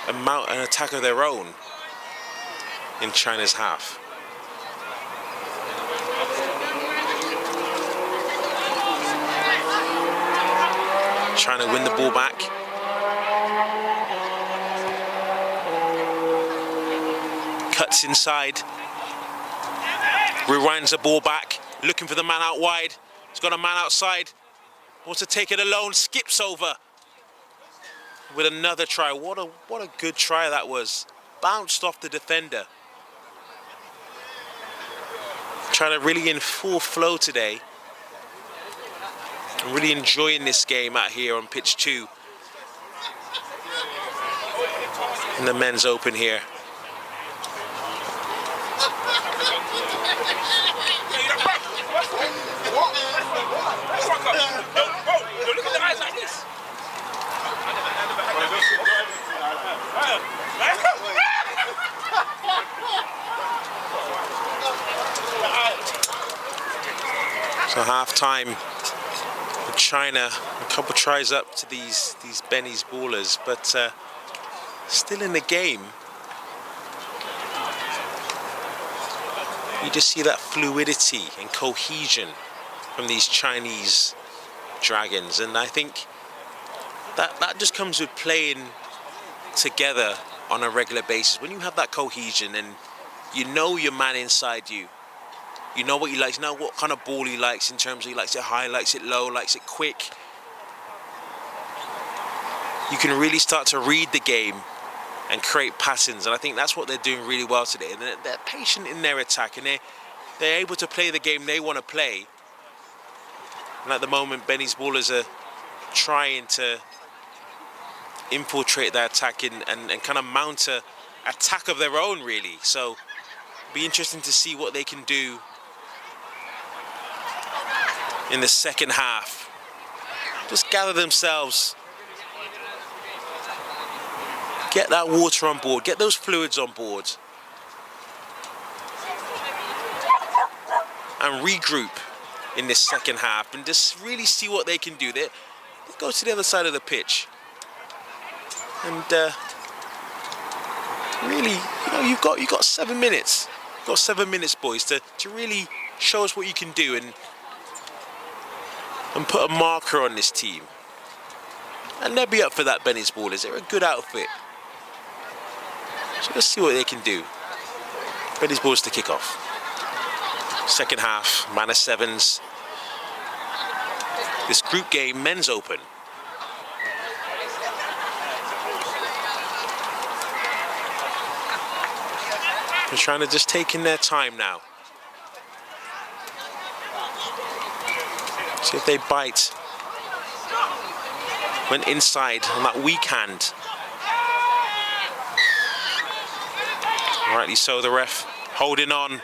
and mount an attack of their own in China's half? Trying to win the ball back. Cuts inside. Rewinds the ball back. Looking for the man out wide. He's got a man outside. Wants to take it alone. Skips over. With another try. What a good try that was. Bounced off the defender. Trying to really in full flow today. I'm really enjoying this game out here on pitch 2. In the men's open here. Look at the eyes like this. So half-time with China, a couple tries up to these Benny's ballers, but still in the game. You just see that fluidity and cohesion from these Chinese Dragons, and I think that just comes with playing together on a regular basis. When you have that cohesion and you know your man inside you, you know what he likes, you know what kind of ball he likes in terms of he likes it high, likes it low, likes it quick. You can really start to read the game and create patterns, and I think that's what they're doing really well today. And they're patient in their attack, and they're able to play the game they want to play. And at the moment, Benny's ballers are trying to infiltrate their attack and kind of mount an attack of their own, really. So it'll be interesting to see what they can do in the second half. Just gather themselves. Get that water on board. Get those fluids on board. And regroup in this second half and just really see what they can do. They go to the other side of the pitch. And really, you know, you've got 7 minutes. You've got 7 minutes, boys, to really show us what you can do and put a marker on this team. And they'll be up for that, Benny's Ballers. They're a good outfit. So let's see what they can do. Benny's Ballers to kick off. Second half, man of sevens. This group game, men's open. They're trying to just take in their time now. See if they bite. Went inside on that weak hand. Rightly so, the ref holding on.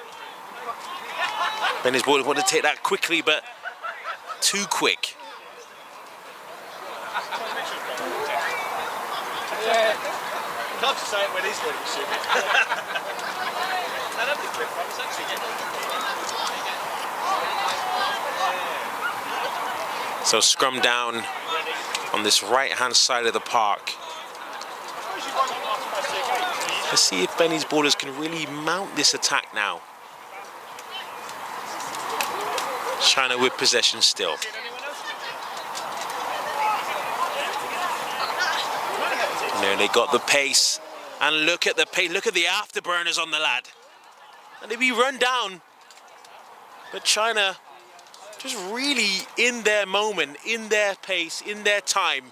Benny's Ballers want to take that quickly, but too quick. Yeah. Can't just say it when he's doing shit. I love the clip from it's actually good. So scrum down on this right-hand side of the park. Let's see if Benny's Ballers can really mount this attack now. China with possession still. And there they got the pace. And look at the pace. Look at the afterburners on the lad. and they'd be run down. But China just really in their moment, in their pace, in their time.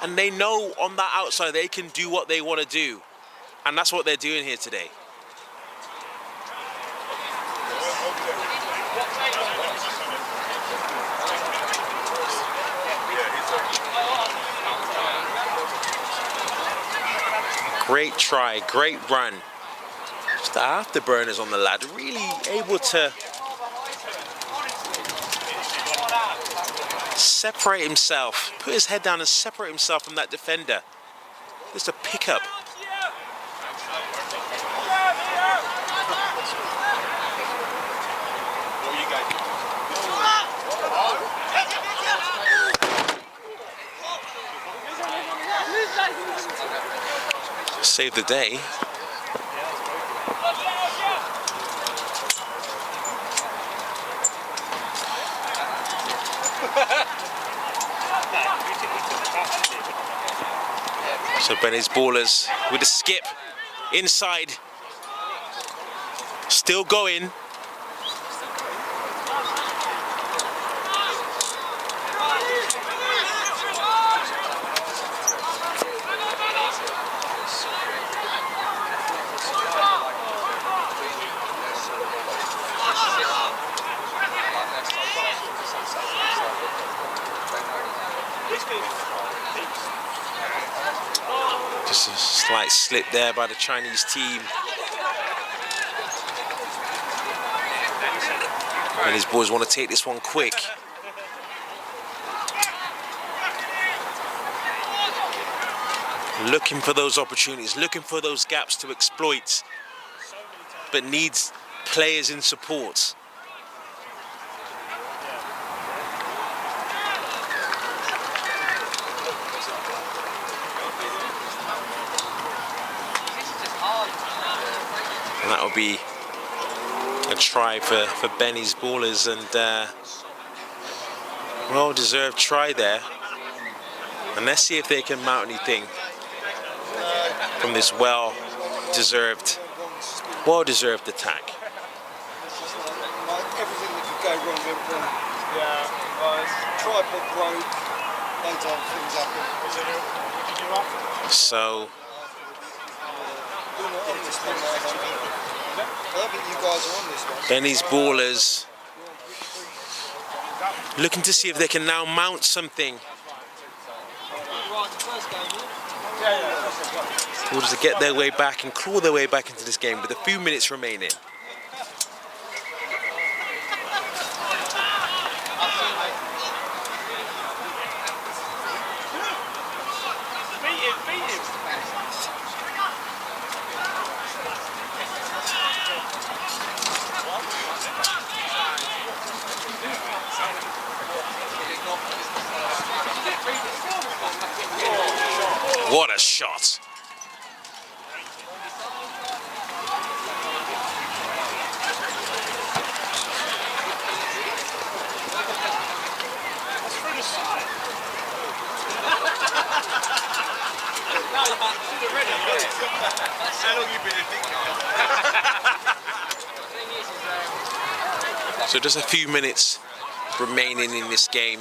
And they know on that outside they can do what they want to do. And that's what they're doing here today. Great try, great run. Just the afterburners on the lad, really able to separate himself, put his head down and separate himself from that defender. Just a pickup. Save the day. So Benny's ballers with a skip inside, still going. Just a slight slip there by the Chinese team. And his boys want to take this one quick. Looking for those opportunities, looking for those gaps to exploit, but needs players in support. And that will be a try for Benny's ballers, and well-deserved try there. And let's see if they can mount anything from this well-deserved attack. Everything that could go wrong went wrong. Yeah, tripod broke, loads of things happened. So Benny's ballers looking to see if they can now mount something. Or to get their way back and claw their way back into this game with a few minutes remaining. What a shot. So just a few minutes remaining in this game.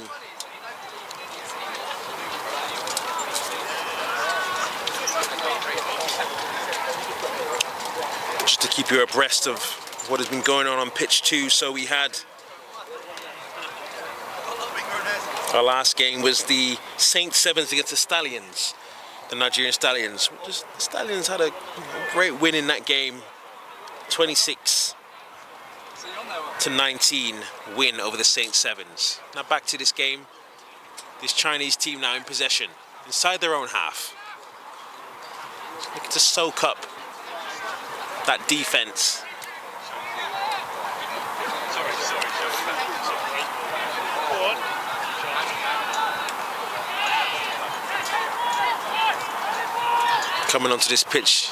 Just to keep you abreast of what has been going on pitch 2. So we had our last game was the Saint Sevens against the Stallions, the Nigerian Stallions. The Stallions had a great win in that game, 26-19 win over the Saint Sevens. Now back to this game. This Chinese team now in possession, inside their own half. Looking to soak up that defense. Coming onto this pitch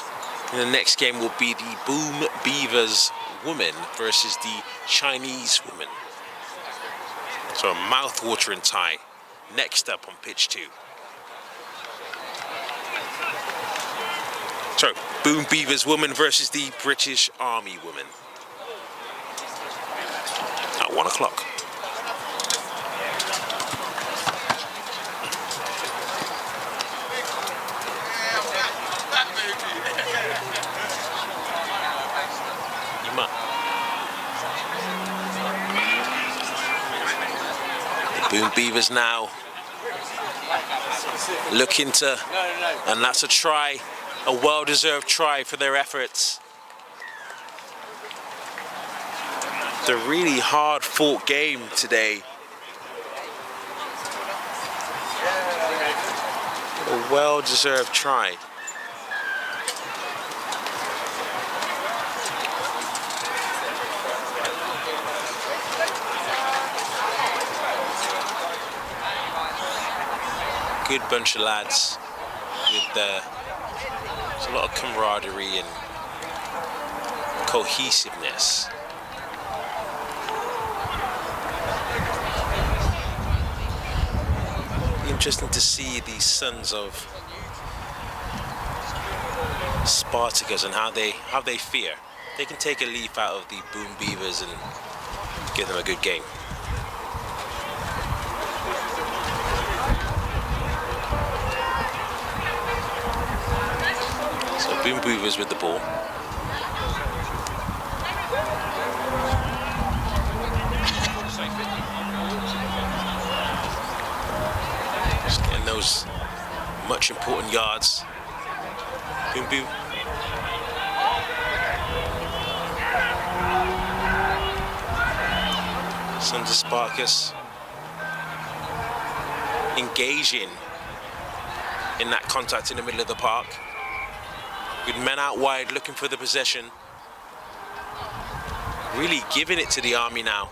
in the next game will be the Boom Beavers women versus the Chinese women. So a mouth-watering tie next up on pitch 2. So Boom Beavers women versus the British Army women. At 1 o'clock. The Boom Beavers now looking to, and that's a try, a well-deserved try for their efforts. It's a really hard-fought game today. A well-deserved try. Good bunch of lads with there's a lot of camaraderie and cohesiveness. Interesting to see these sons of Spartacus and how they fear. They can take a leaf out of the Boom Beavers and give them a good game. Boom Beavers with the ball. Just getting those much important yards. Boom Beaver. Sons of Spartacus engaging in that contact in the middle of the park. With men out wide looking for the possession. Really giving it to the Army now.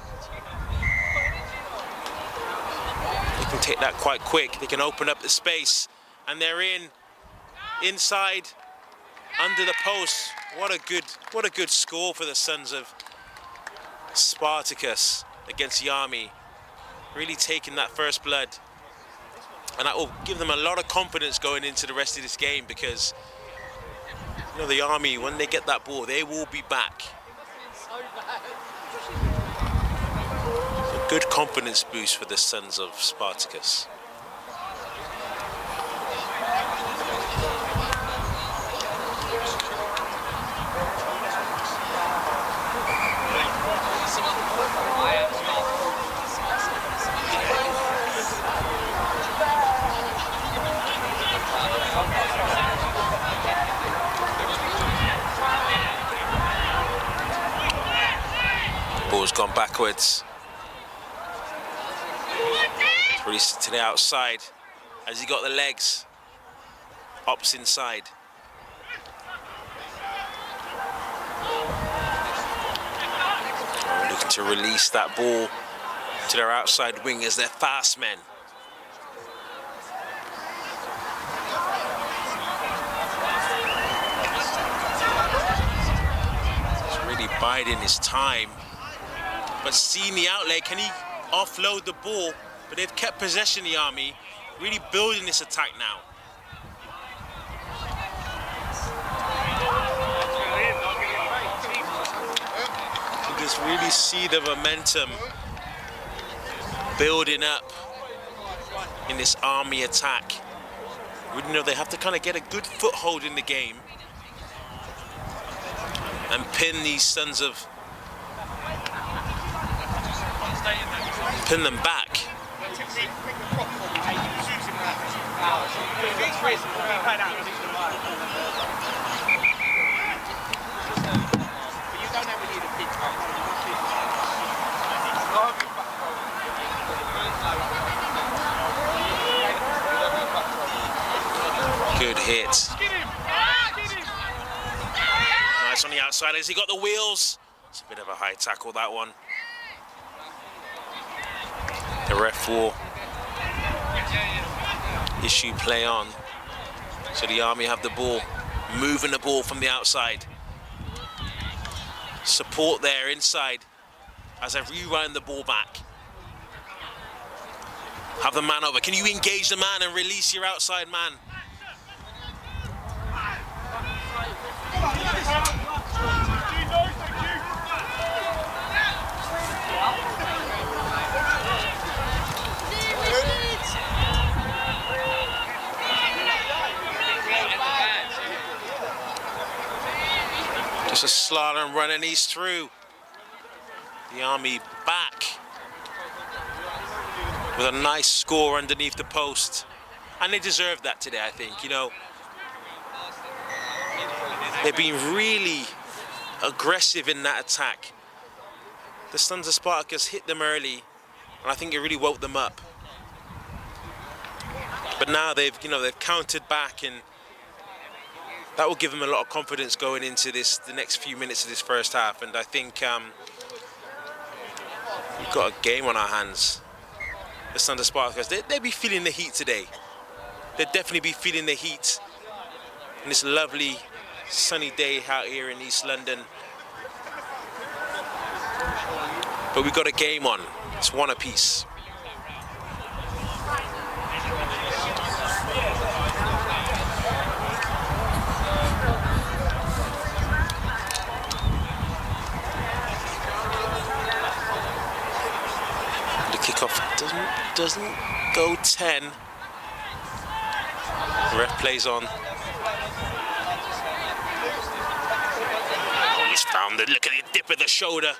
They can take that quite quick. They can open up the space. And they're inside, under the post. What a good score for the sons of Spartacus against the Army. Really taking that first blood. And that will give them a lot of confidence going into the rest of this game, because you know, the Army, when they get that ball, they will be back. A good confidence boost for the sons of Spartacus. Ball's gone backwards. It's released to the outside as he got the legs. Ops inside. Looking to release that ball to their outside wing as they're fast men. He's really biding his time. But seeing the outlet, can he offload the ball? But they've kept possession, the Army, really building this attack now. You can just really see the momentum building up in this Army attack. You know, they have to kind of get a good foothold in the game and pin these sons of pin them back. Good hit. Nice on the outside as he got the wheels. It's a bit of a high tackle, that one. The ref will issue play on. So the Army have the ball, moving the ball from the outside. Support there inside as I rewind the ball back. Have the man over. Can you engage the man and release your outside man? It's a slalom run and he's through. The Army back with a nice score underneath the post. And they deserve that today, I think. You know, they've been really aggressive in that attack. The Sons of Spartacus hit them early, and I think it really woke them up. But now they've countered back, and that will give them a lot of confidence going into the next few minutes of this first half. And I think we've got a game on our hands. The Sons of Spartacus, they'll be feeling the heat today. They'll definitely be feeling the heat in this lovely sunny day out here in East London. But we've got a game on. It's one apiece. The kickoff doesn't go 10. The ref plays on. Oh, he's found it. Look at the dip of the shoulder.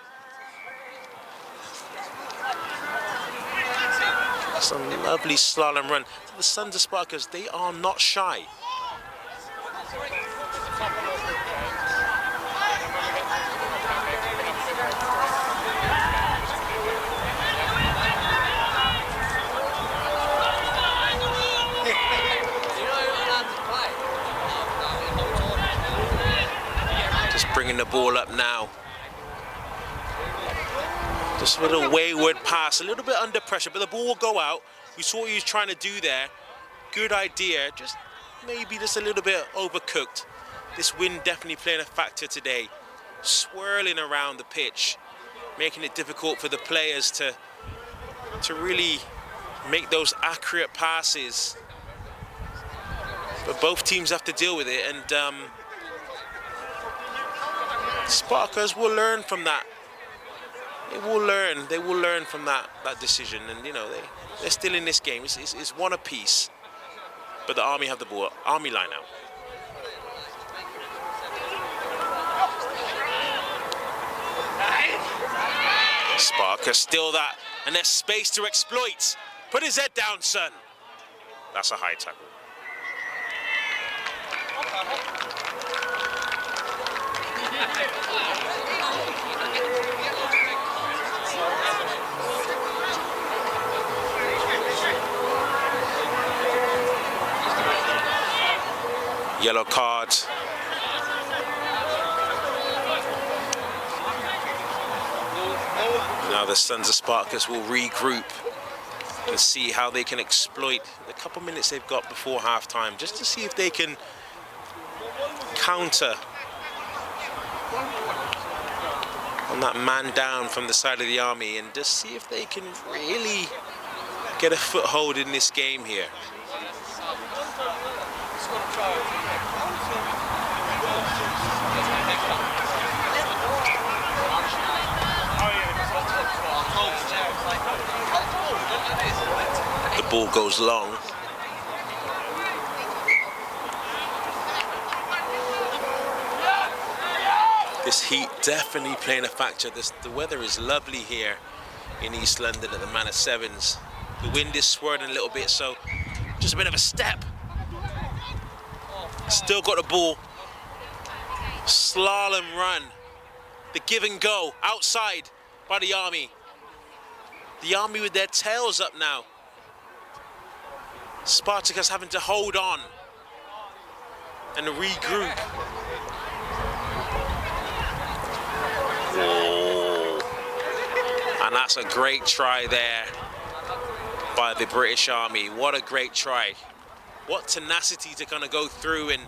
Some lovely slalom run. The Sons of Spartacus, they are not shy. Just bringing the ball up now. Just a little wayward pass, a little bit under pressure, but the ball will go out. We saw what he was trying to do there. Good idea, just maybe just a little bit overcooked. This wind definitely playing a factor today. Swirling around the pitch, making it difficult for the players to really make those accurate passes. But both teams have to deal with it, and Spartacus will learn from that. They will learn from that decision, and you know they're still in this game. It's one apiece, but the Army have the ball. Army line out. Spartacus still that, and there's space to exploit. Put his head down, son. That's a high tackle. Yellow card. Now the Sons of Spartacus will regroup and see how they can exploit the couple minutes they've got before half-time, just to see if they can counter on that man down from the side of the Army, and just see if they can really get a foothold in this game here. The ball goes long. This heat definitely playing a factor. The weather is lovely here in East London at the Manor Sevens. The wind is swirling a little bit, so just a bit of a step. Still got the ball. Slalom run. The give and go outside by the Army. The Army with their tails up now. Spartacus having to hold on and regroup. Oh. And that's a great try there by the British Army. What a great try. What tenacity to kind of go through, and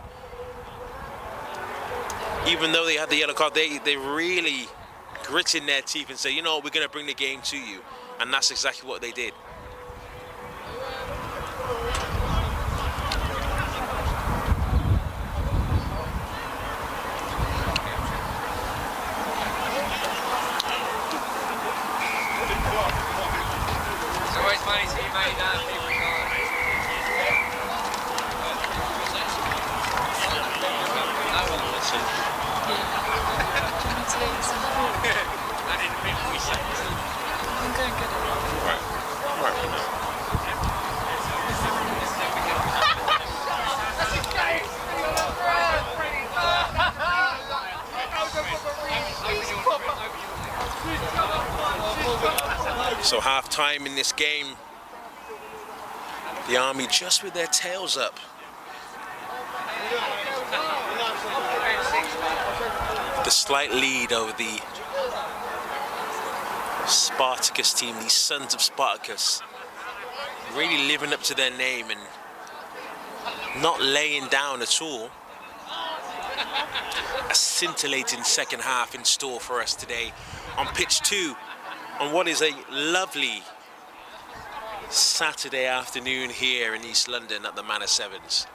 even though they had the yellow card, they really grit in their teeth and say, you know what, we're going to bring the game to you. And that's exactly what they did. There's always money to be made out of people. So half time in this game, the Army just with their tails up. The slight lead over the Spartacus team, these sons of Spartacus, really living up to their name and not laying down at all. A scintillating second half in store for us today on pitch 2 on what is a lovely Saturday afternoon here in East London at the Manor Sevens.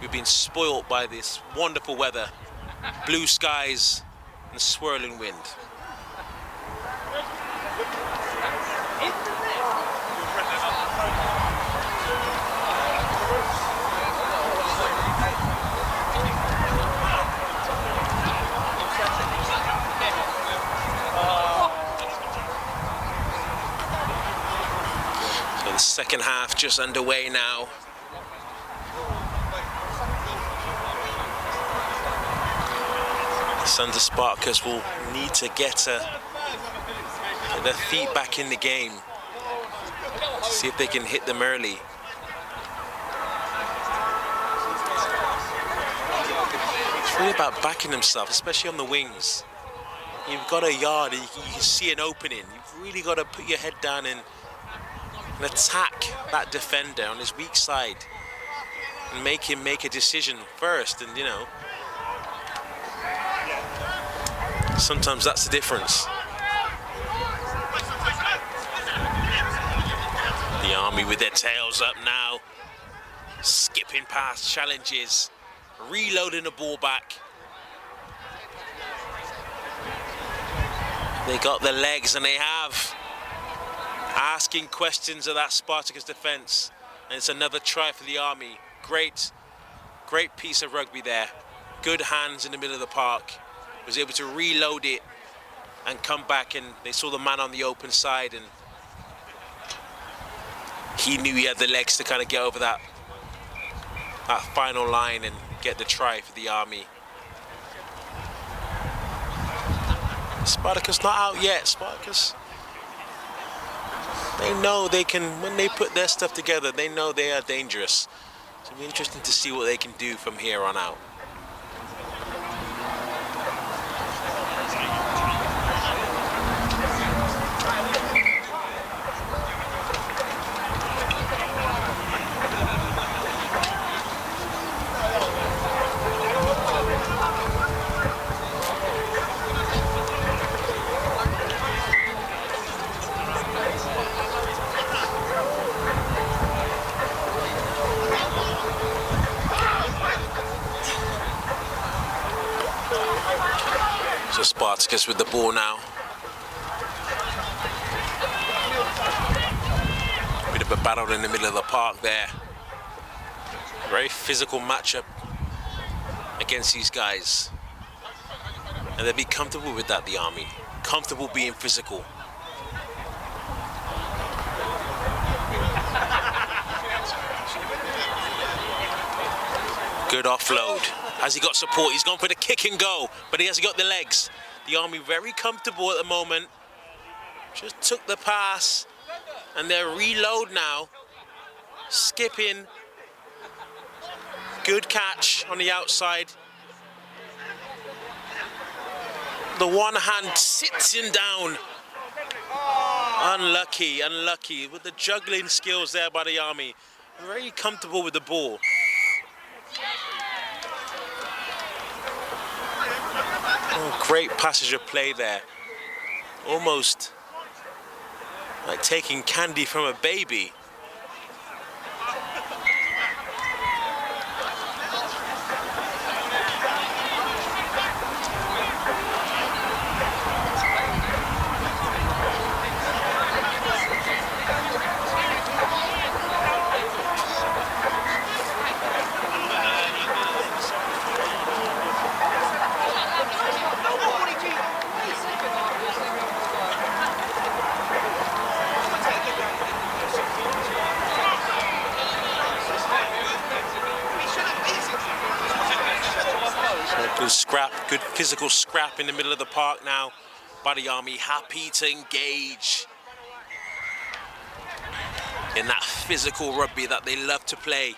We've been spoilt by this wonderful weather, blue skies and swirling wind. So the second half just underway now. The Sons of Spartacus will need to get their feet back in the game. See if they can hit them early. It's really about backing themselves, especially on the wings. You've got a yard, you can see an opening. You've really got to put your head down and attack that defender on his weak side and make him make a decision first. And you know, sometimes that's the difference. The Army with their tails up now, skipping past challenges, reloading the ball back. They got the legs and they have. Asking questions of that Spartacus defense, and it's another try for the Army. Great piece of rugby there. Good hands in the middle of the park. Was able to reload it and come back, and they saw the man on the open side, and he knew he had the legs to kind of get over that final line and get the try for the Army. Spartacus not out yet. Spartacus, they know they can, when they put their stuff together, they know they are dangerous. So it'll be interesting to see what they can do from here on out. So Spartacus with the ball now. Bit of a battle in the middle of the park there. Very physical matchup against these guys. And they'll be comfortable with that, the Army. Comfortable being physical. Good offload. Has he got support? He's gone for the kick and go, but he hasn't got the legs. The Army very comfortable at the moment. Just took the pass, and they're reload now. Skipping. Good catch on the outside. The one hand sits him down. Unlucky, unlucky. With the juggling skills there by the Army. Very comfortable with the ball. Oh, great passage of play there. Almost like taking candy from a baby. Good scrap, good physical scrap in the middle of the park now by the Army, happy to engage. in that physical rugby that they love to play.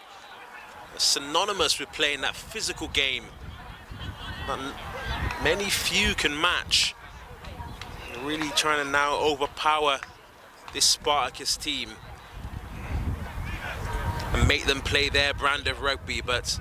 Synonymous with playing that physical game that many few can match. They're really trying to now overpower this Spartacus team and make them play their brand of rugby, but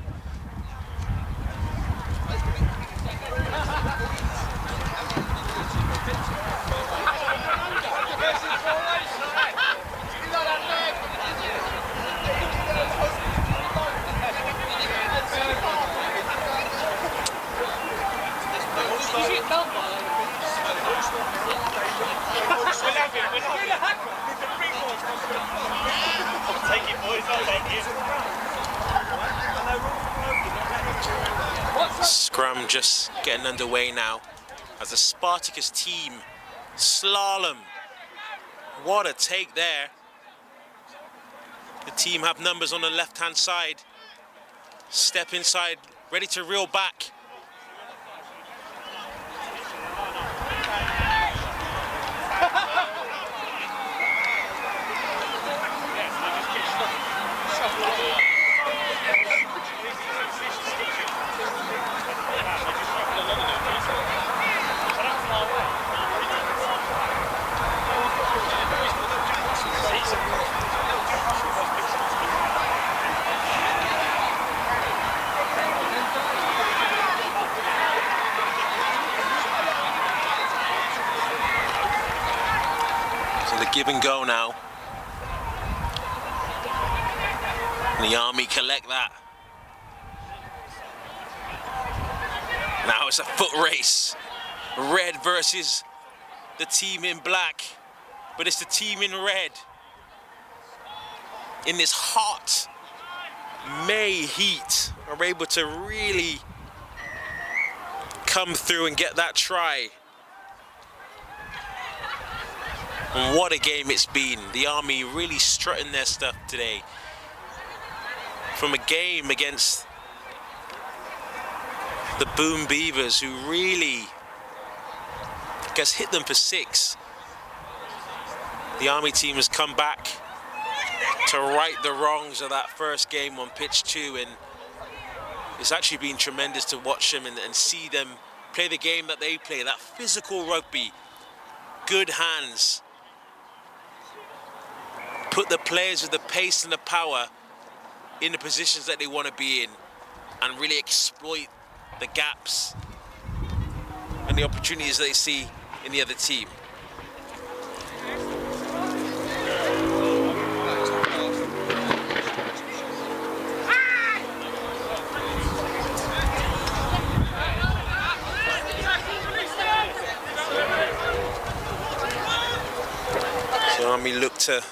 scrum just getting underway now as the Spartacus team slalom. What a take there. The team have numbers on the left-hand side. Step inside, ready to reel back. Give and go now. And the Army collect that. Now it's a foot race. Red versus the team in black. But it's the team in red. In this hot May heat, are able to really come through and get that try. And what a game it's been. The Army really strutting their stuff today. From a game against the Boom Beavers, who really, I guess, hit them for 6. The Army team has come back to right the wrongs of that first game on pitch 2, and it's actually been tremendous to watch them and see them play the game that they play, that physical rugby, good hands. Put the players with the pace and the power in the positions that they want to be in and really exploit the gaps and the opportunities that they see in the other team. So Army look to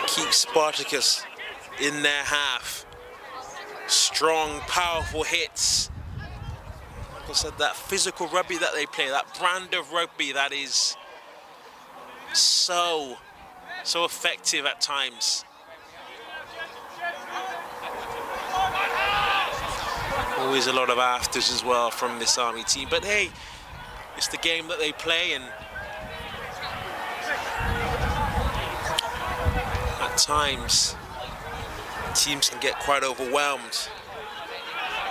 keep Spartacus in their half. Strong, powerful hits. Like I said, that physical rugby that they play, that brand of rugby that is so effective at times. Always a lot of afters as well from this Army team, but hey, it's the game that they play, and at times teams can get quite overwhelmed.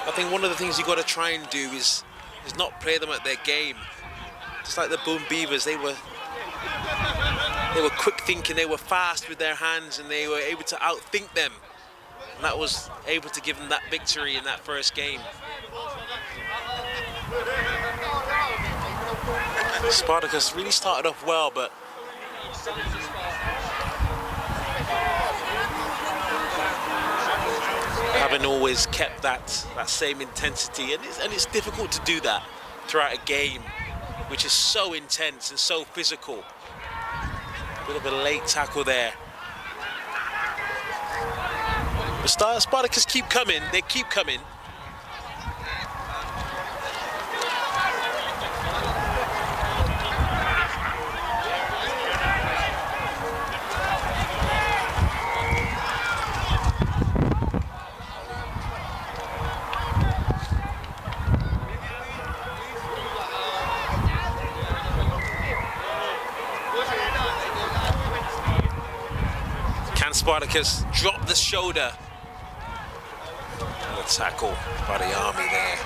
I think one of the things you've got to try and do is not play them at their game. Just like the Boom Beavers, they were quick thinking, they were fast with their hands, and they were able to outthink them. And that was able to give them that victory in that first game. Spartacus really started off well, but haven't always kept that same intensity, and it's difficult to do that throughout a game which is so intense and so physical. Bit of a late tackle there. The Spartacus keep coming, they keep coming. Spartacus dropped the shoulder. And a tackle by the Army there.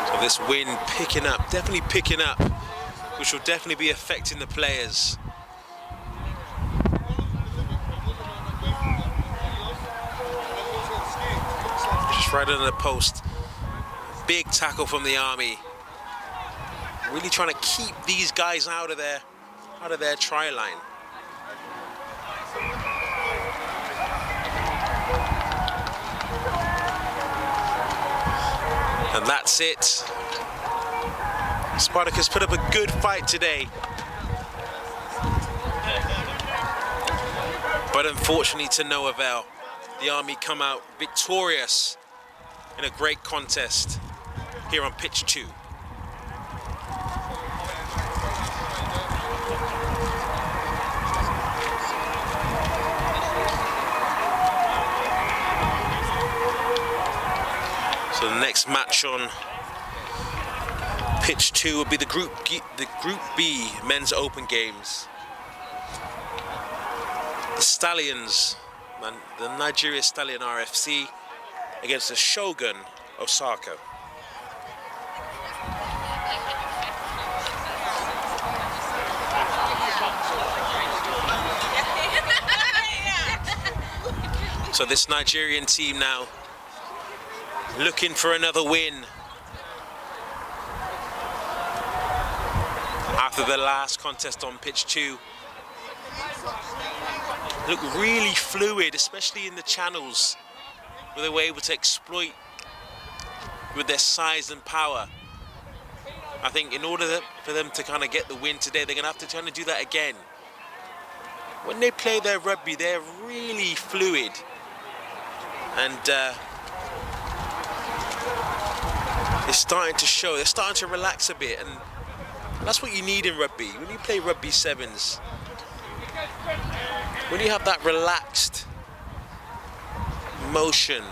So this win picking up, definitely picking up, which will definitely be affecting the players. Just right under the post. Big tackle from the Army. Really trying to keep these guys out of their try line. And that's it. Spartacus put up a good fight today. But unfortunately to no avail. The Army come out victorious in a great contest here on pitch 2. So the next match on pitch 2 will be the Group B Men's Open Games. The Stallions, the Nigeria Stallion RFC against the Shogun Osaka. So this Nigerian team now looking for another win after the last contest on pitch 2. Look really fluid, especially in the channels, where they were able to exploit with their size and power. I think in order for them to kind of get the win today, they're going to have to try to do that again. When they play their rugby, they're really fluid. And it's starting to show. They're starting to relax a bit. And that's what you need in rugby. When you play rugby sevens, when you have that relaxed motion,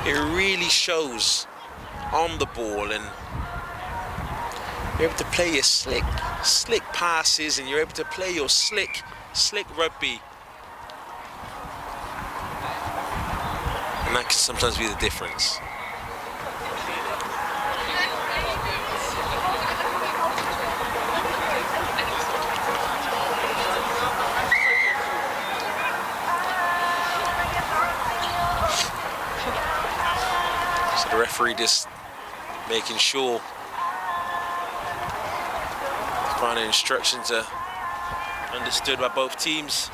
it really shows on the ball, and you're able to play your slick passes, and you're able to play your slick rugby. And that can sometimes be the difference. So the referee just making sure the final instructions are understood by both teams.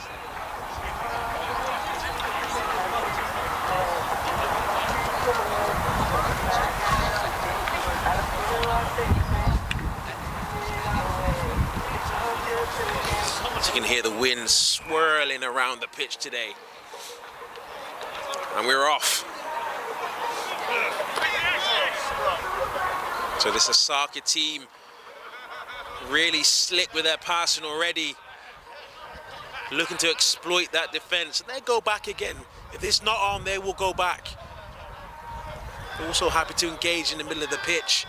So you can hear the wind swirling around the pitch today. And we're off. So this Osaka team really slick with their passing already, looking to exploit that defense. And they go back again. If it's not on, they will go back. They're also happy to engage in the middle of the pitch.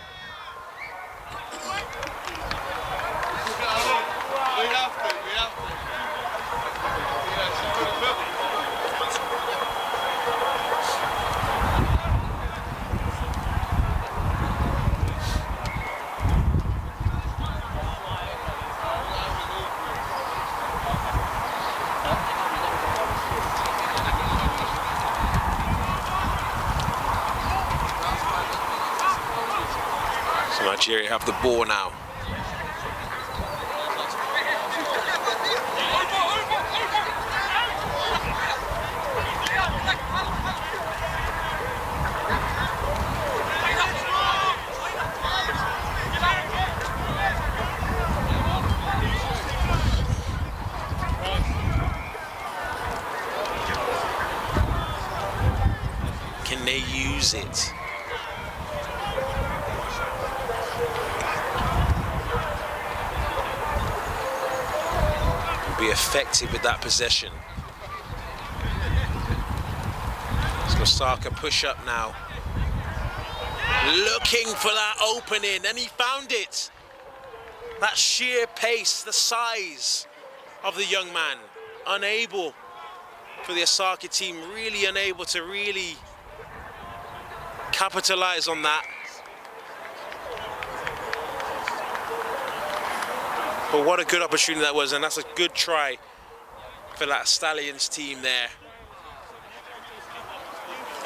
Nigeria have the ball now. Can they use it? Be effective with that possession. Osaka push up now. Looking for that opening, and he found it. That sheer pace, the size of the young man. Unable for the Osaka team, really unable to really capitalize on that. But what a good opportunity that was, and that's a good try for that Stallions team there.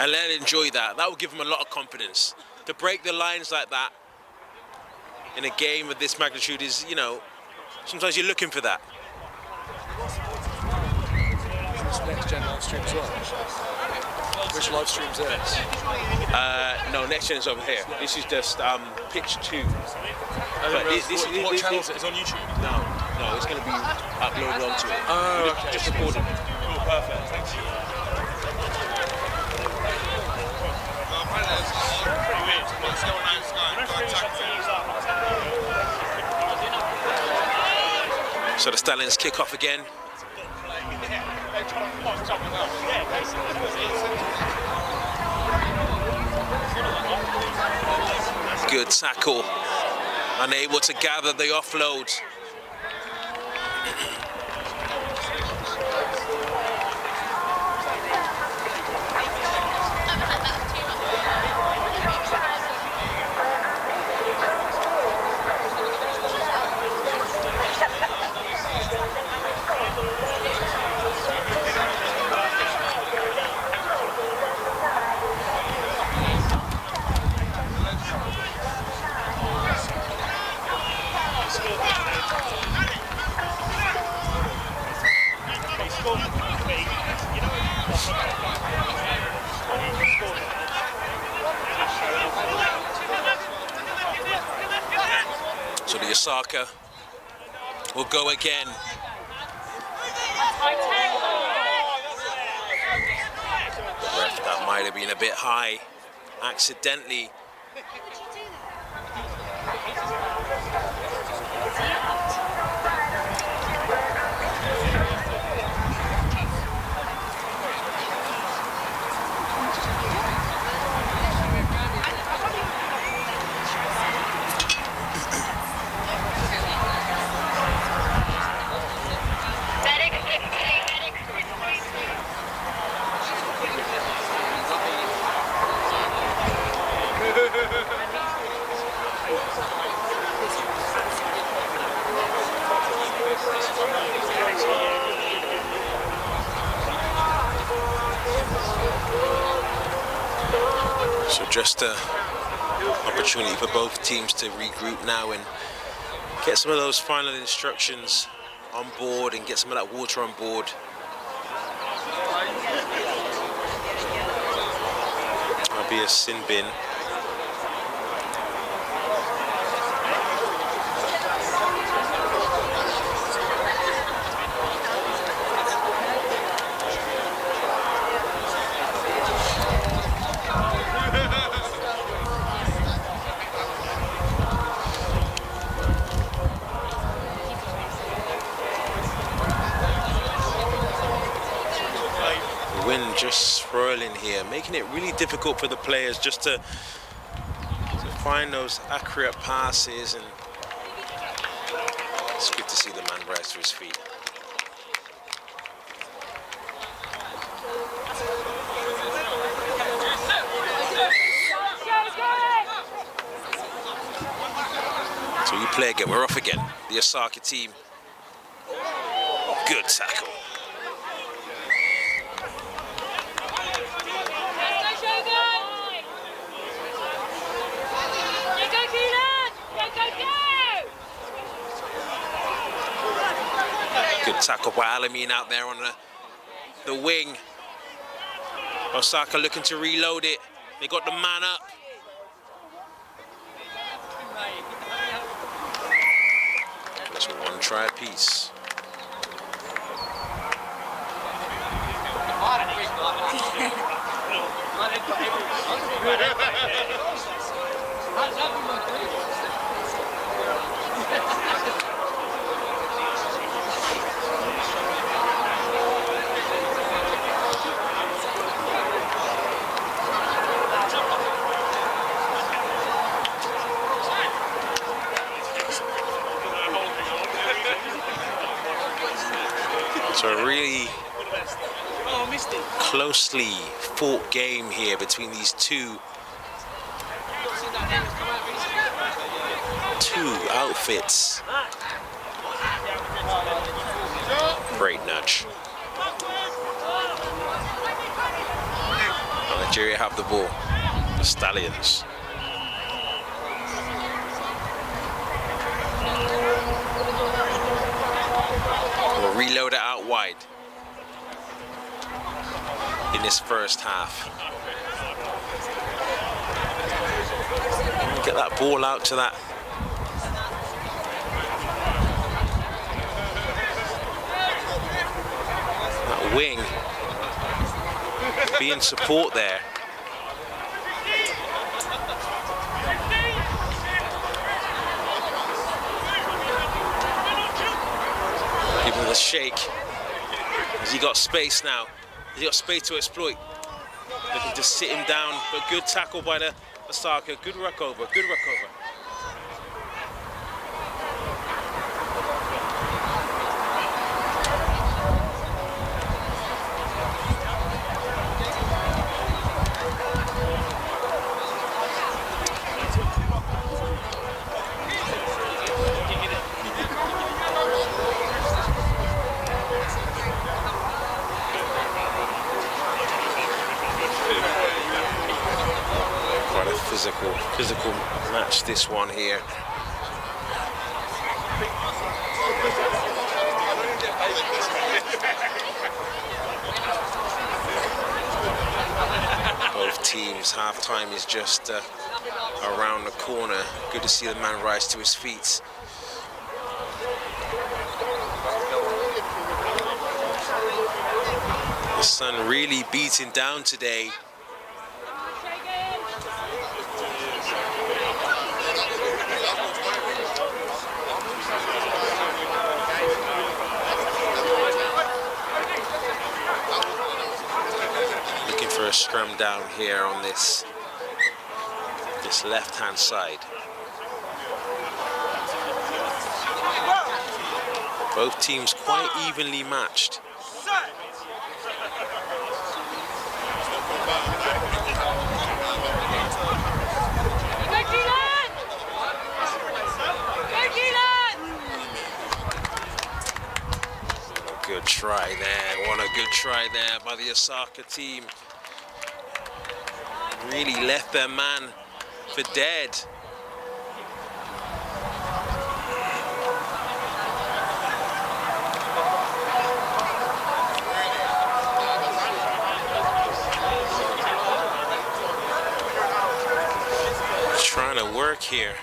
And let him enjoy that. That will give him a lot of confidence. To break the lines like that in a game of this magnitude is, you know, sometimes you're looking for that. Next gen live stream as well. Which live stream's this? No, next gen is over here. This is just pitch 2. But what channel is it? It's on YouTube? No, it's going to be uploaded onto it. Oh, okay. Just recorded. Cool, perfect. Thank you. So the Stallions kick off again. Good tackle. Unable to gather the offload. So the Osaka will go again. The ref, that might have been a bit high, accidentally. So just an opportunity for both teams to regroup now and get some of those final instructions on board and get some of that water on board. That'll be a sin bin. Just swirling here, making it really difficult for the players just to find those accurate passes, and it's good to see the man rise to his feet. So you play again, we're off again. The Osaka team. Good tackle. Good tackle by Alamine out there on the wing. Osaka looking to reload it. They got the man up. It's a one try apiece. So a really closely fought game here between these two outfits. Great nudge. Nigeria have the ball. The Stallions. We'll reload it out wide in this first half. Get that ball out to that wing. Be in support there. Give him the shake. Has he got space now? Has he got space to exploit? They can just sit him down, but good tackle by the Osaka. Good ruck over, good ruck over. Physical match, this one here. Both teams, half-time is just around the corner. Good to see the man rise to his feet. The sun really beating down today. A scrum down here on this left-hand side. Both teams quite evenly matched. Good try there. What a good try there by the Osaka team. Really left their man for dead. Trying to work here.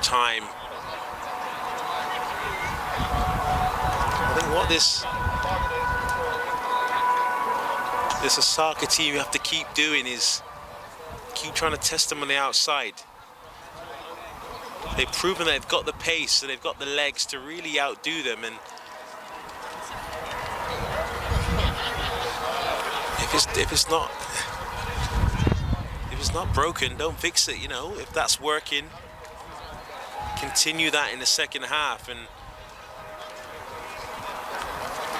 Time. I think what this Osaka team have to keep doing is keep trying to test them on the outside. They've proven they've got the pace and they've got the legs to really outdo them, and if it's not broken, don't fix it, you know. If that's working, continue that in the second half. And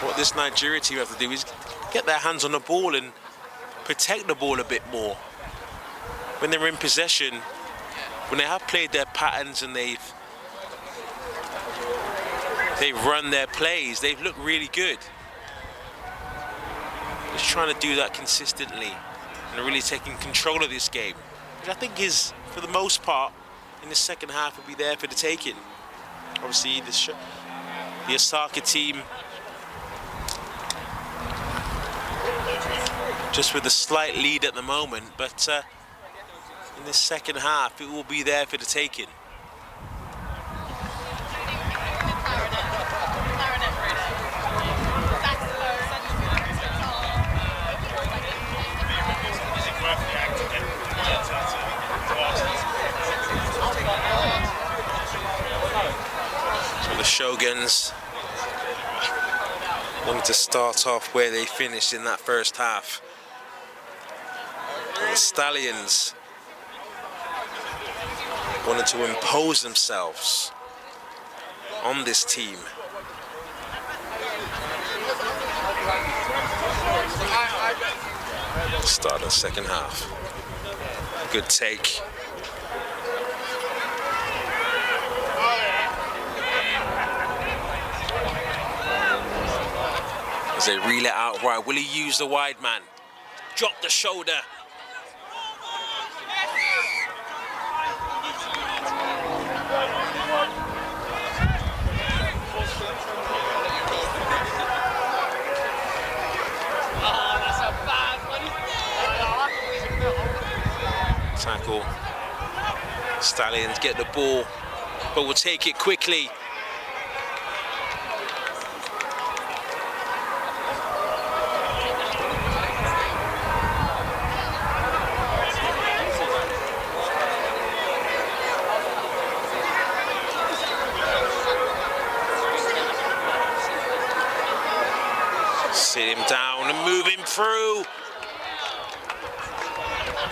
what this Nigeria team have to do is get their hands on the ball and protect the ball a bit more. When they're in possession, when they have played their patterns and they've run their plays, they've looked really good. Just trying to do that consistently and really taking control of this game, which I think is, for the most part, in the second half will be there for the taking. Obviously, the Osaka team just with a slight lead at the moment, but in the second half it will be there for the taking. The Shoguns wanted to start off where they finished in that first half. The Stallions wanted to impose themselves on this team. Start the second half. Good take. As they reel it out right, will he use the wide man? Drop the shoulder. Tackle. Stallions get the ball, but will take it quickly. Sit him down and move him through.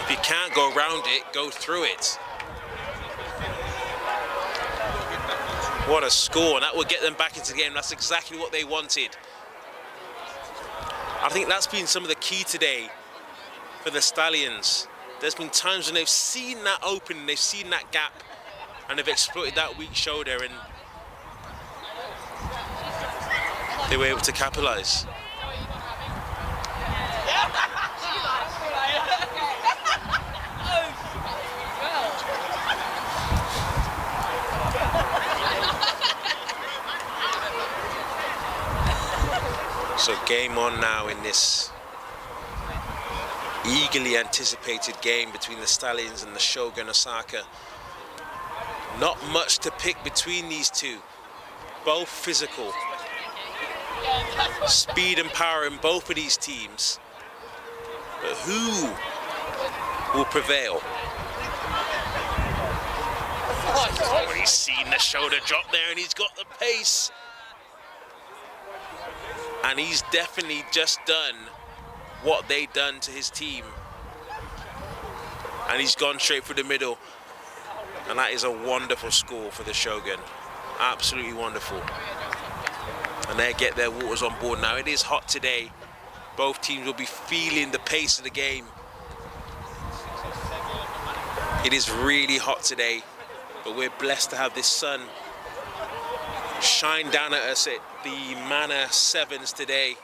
If you can't go around it, go through it. What a score, and that will get them back into the game. That's exactly what they wanted. I think that's been some of the key today for the Stallions. There's been times when they've seen that open, they've seen that gap, and they've exploited that weak shoulder, and they were able to capitalize. So game on now in this eagerly anticipated game between the Stallions and the Shogun Osaka. Not much to pick between these two. Both physical. Speed and power in both of these teams. But who will prevail? Oh, he's seen the shoulder drop there and he's got the pace. And he's definitely just done what they done to his team. And he's gone straight for the middle. And that is a wonderful score for the Shogun. Absolutely wonderful. And they get their waters on board now. It is hot today. Both teams will be feeling the pace of the game. It is really hot today, but we're blessed to have this sun shine down at us at the Manor Sevens today.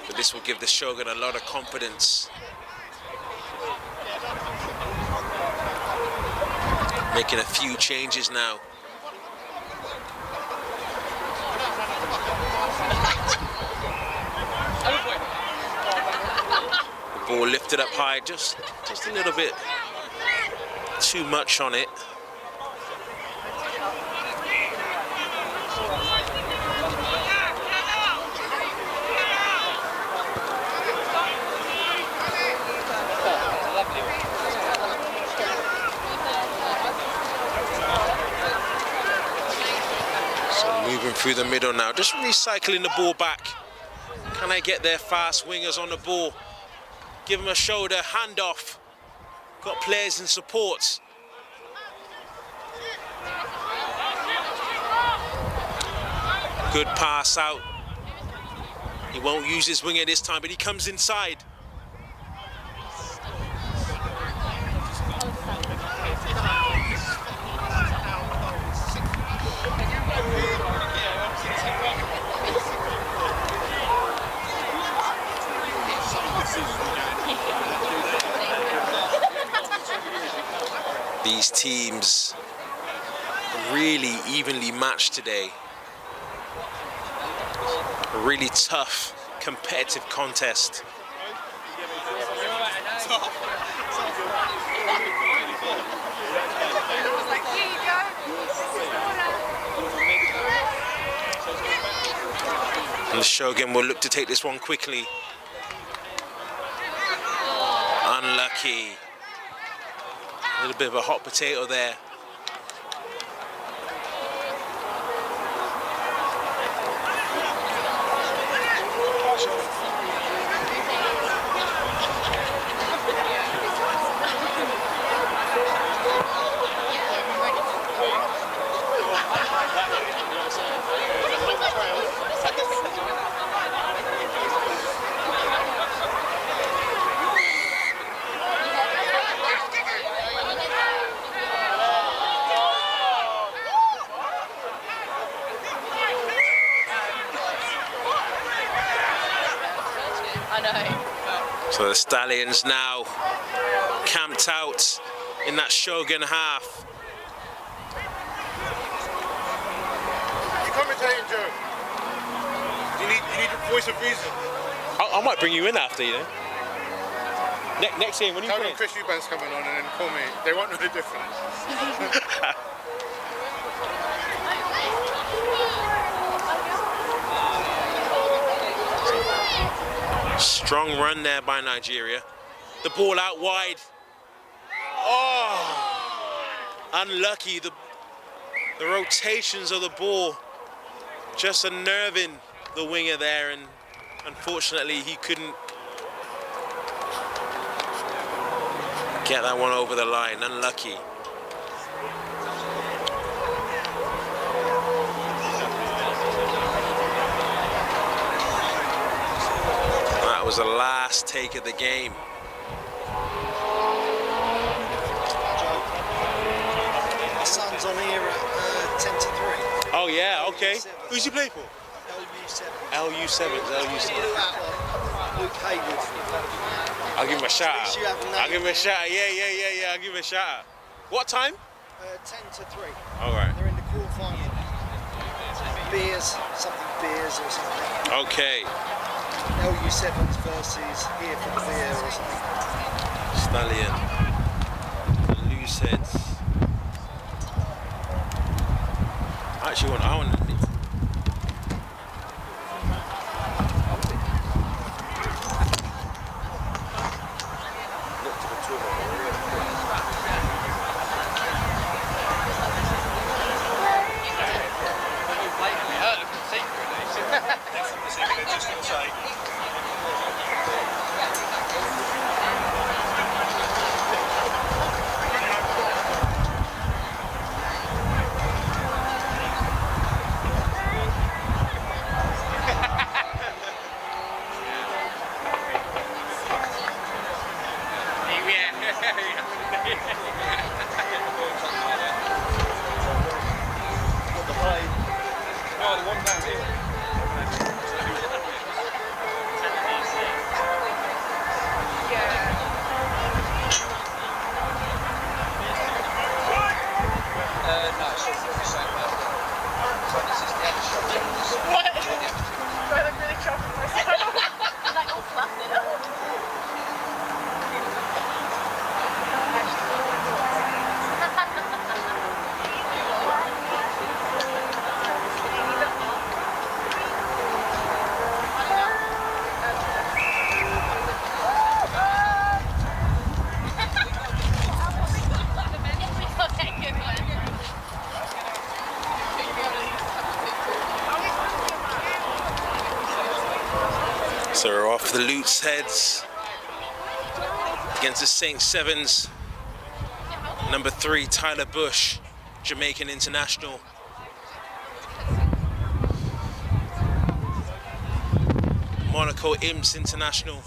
But this will give the Shogun a lot of confidence. Making a few changes now. The ball lifted up high, just a little bit too much on it. Moving through the middle now, just recycling the ball back. Can I get their fast wingers on the ball? Give them a shoulder, handoff. Got players in support. Good pass out. He won't use his winger this time, but he comes inside. These teams really evenly matched today. A really tough, competitive contest. And the Shogun will look to take this one quickly. Unlucky. A little bit of a hot potato there. So the Stallions now camped out in that Shogun half. You commentating, Joe? You need a voice of reason. I might bring you in after, you know. Next game, when are you Tell them playing? Chris Eubank's coming on and then call me. They won't know the difference. Strong run there by Nigeria. The ball out wide. Oh, unlucky. The rotations of the ball just unnerving the winger there, and unfortunately he couldn't get that one over the line. Unlucky. That was the last take of the game. My son's on here at 10 to 3. Oh yeah, okay. Who's he play for? LU7. LU7. Luke Haywood. I'll give him a shout out. You haven't I'll give him a named shout out. Yeah. I'll give him a shout out. What time? 10 to 3. All right. They're in the quarterfinal. Beers or something. Okay. LU7s versus here for the beer or something. Stallion. Loose heads. Actually, I want to. So we're off the Lutz heads against the St. Sevens. Number 3, Tyler Bush, Jamaican international. Monaco Imps international.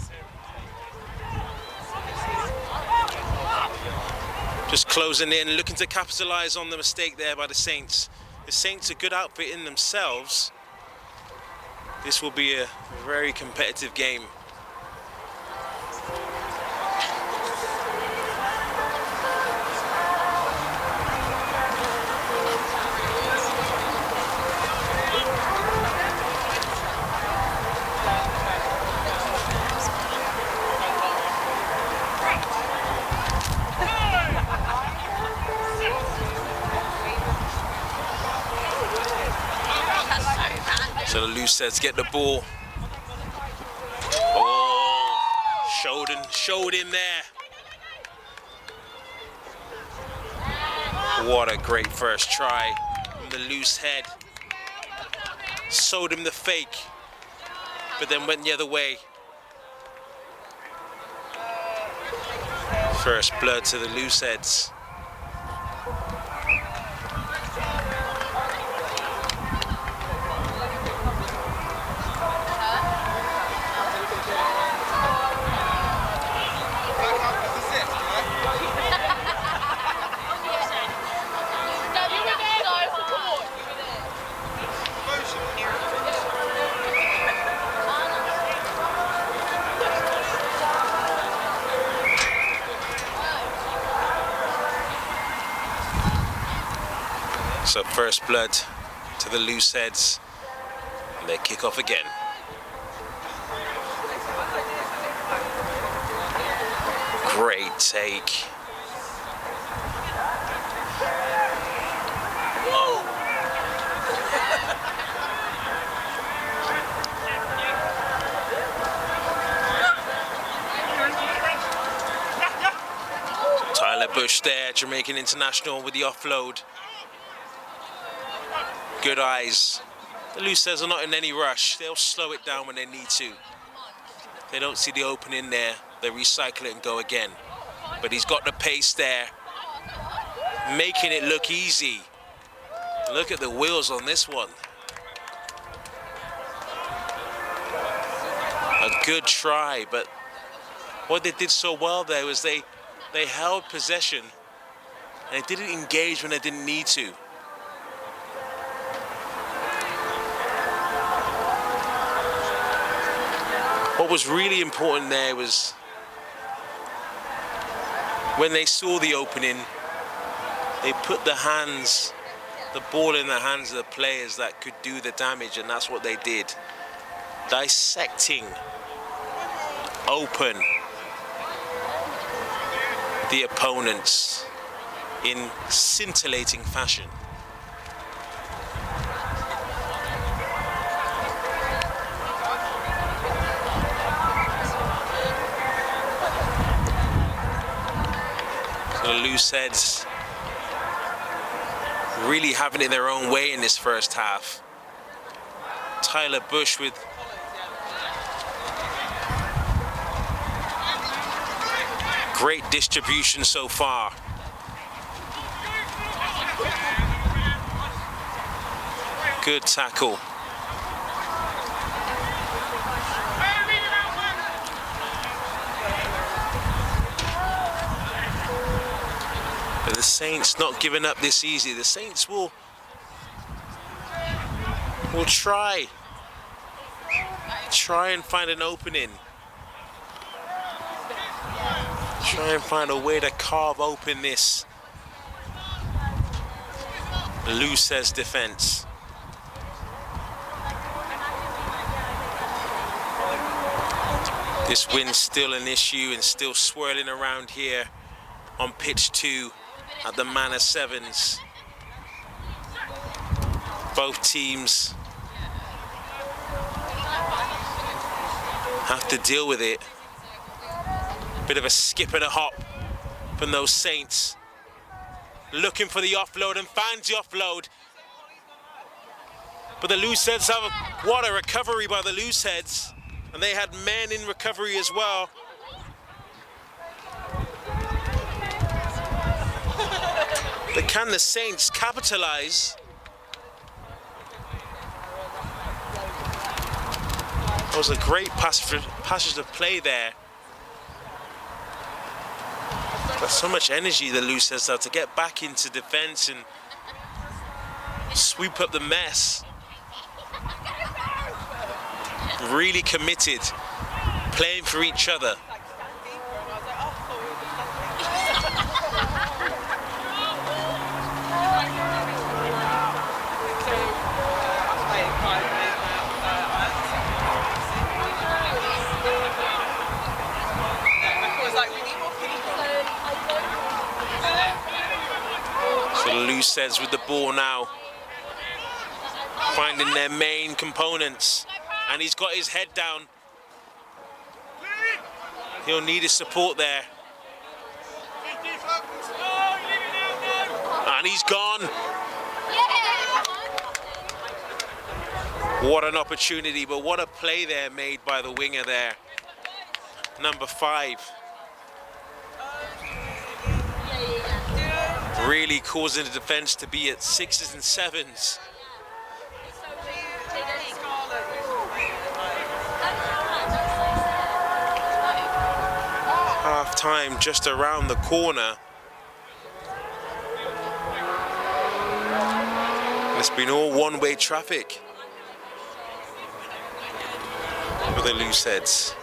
Just closing in, looking to capitalize on the mistake there by the Saints. The Saints are a good outfit in themselves. This will be a very competitive game. So the loose sets get the ball. Oh, showed in there. What a great first try from the loose head. Showed him the fake. but then went the other way. First blood to the loose heads. So first blood to the loose heads, and they kick off again. Great take. Tyler Bush there, Jamaican international with the offload. Good eyes. The loose heads are not in any rush. They'll slow it down when they need to. They don't see the opening there. They recycle it and go again. But he's got the pace there, making it look easy. Look at the wheels on this one. A good try, but what they did so well there was they held possession and they didn't engage when they didn't need to. What was really important there was when they saw the opening, they put the ball in the hands of the players that could do the damage, and that's what they did. Dissecting open the opponents in scintillating fashion. The loose heads really having it their own way in this first half. Tyler Bush with great distribution so far. Good tackle. But the Saints not giving up this easy. The Saints will try and find an opening. Try and find a way to carve open this loose heads defense. This wind's still an issue and still swirling around here on pitch 2 at the Manor Sevens. Both teams have to deal with it. Bit of a skip and a hop from those Saints. Looking for the offload and finds the offload. But the loose heads have what a recovery by the loose heads. And they had men in recovery as well. But can the Saints capitalize? That was a great passage of play there. But so much energy the loose heads have to get back into defense and sweep up the mess. Really committed, playing for each other. So the loose heads with the ball now, finding their main components. And he's got his head down. He'll need his support there. And he's gone. What an opportunity, but what a play there made by the winger there. Number 5. Really causing the defence to be at 6s and 7s. Half time just around the corner. It's been all one-way traffic for the loose heads.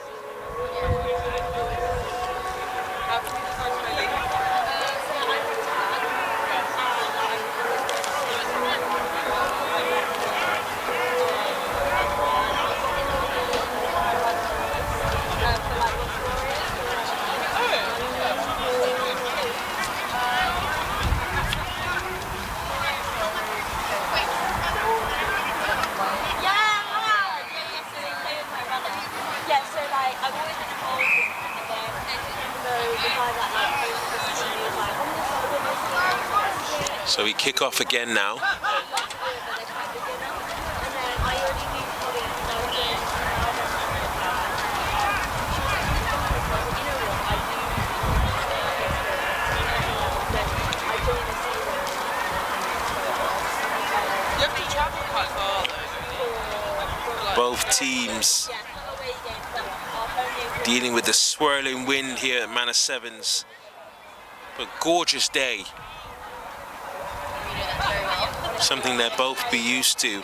So we kick off again now. Both teams dealing with the swirling wind here at Manor Sevens. But gorgeous day. Something they'll both be used to.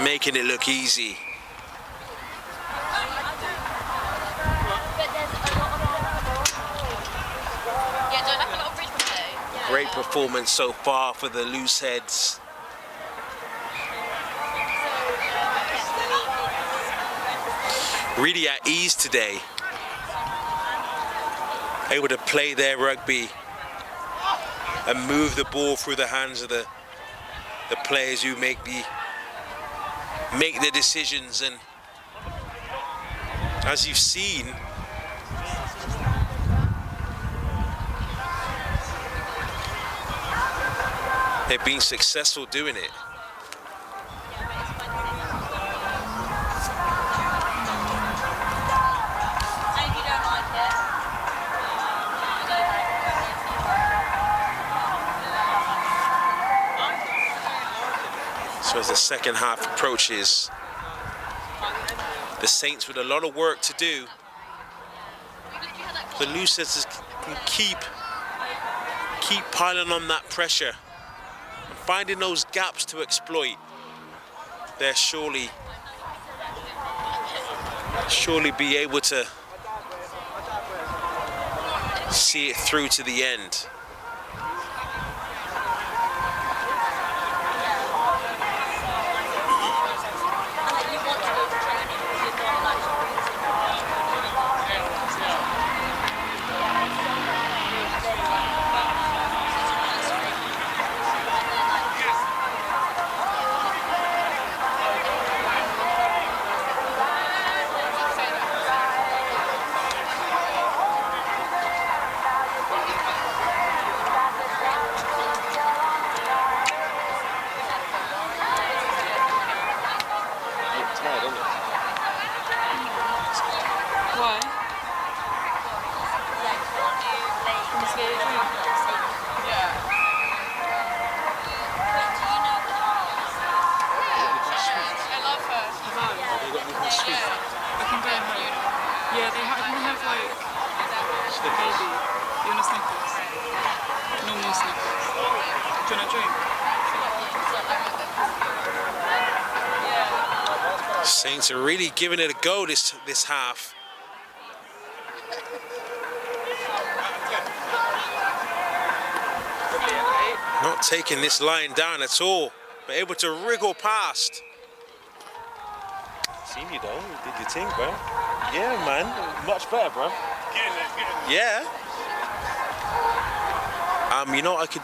Making it look easy. Great performance so far for the loose heads. Really at ease today. Able to play their rugby and move the ball through the hands of the players who make the decisions. And as you've seen, they've been successful doing it. So as the second half approaches, the Saints with a lot of work to do. The loose heads can keep piling on that pressure and finding those gaps to exploit. They'll surely be able to see it through to the end. Saints are really giving it a go this half. Not taking this line down at all, but able to wriggle past. Seen you though, you did your thing, bro. Yeah, man, much better, bro. Yeah. You know, I could.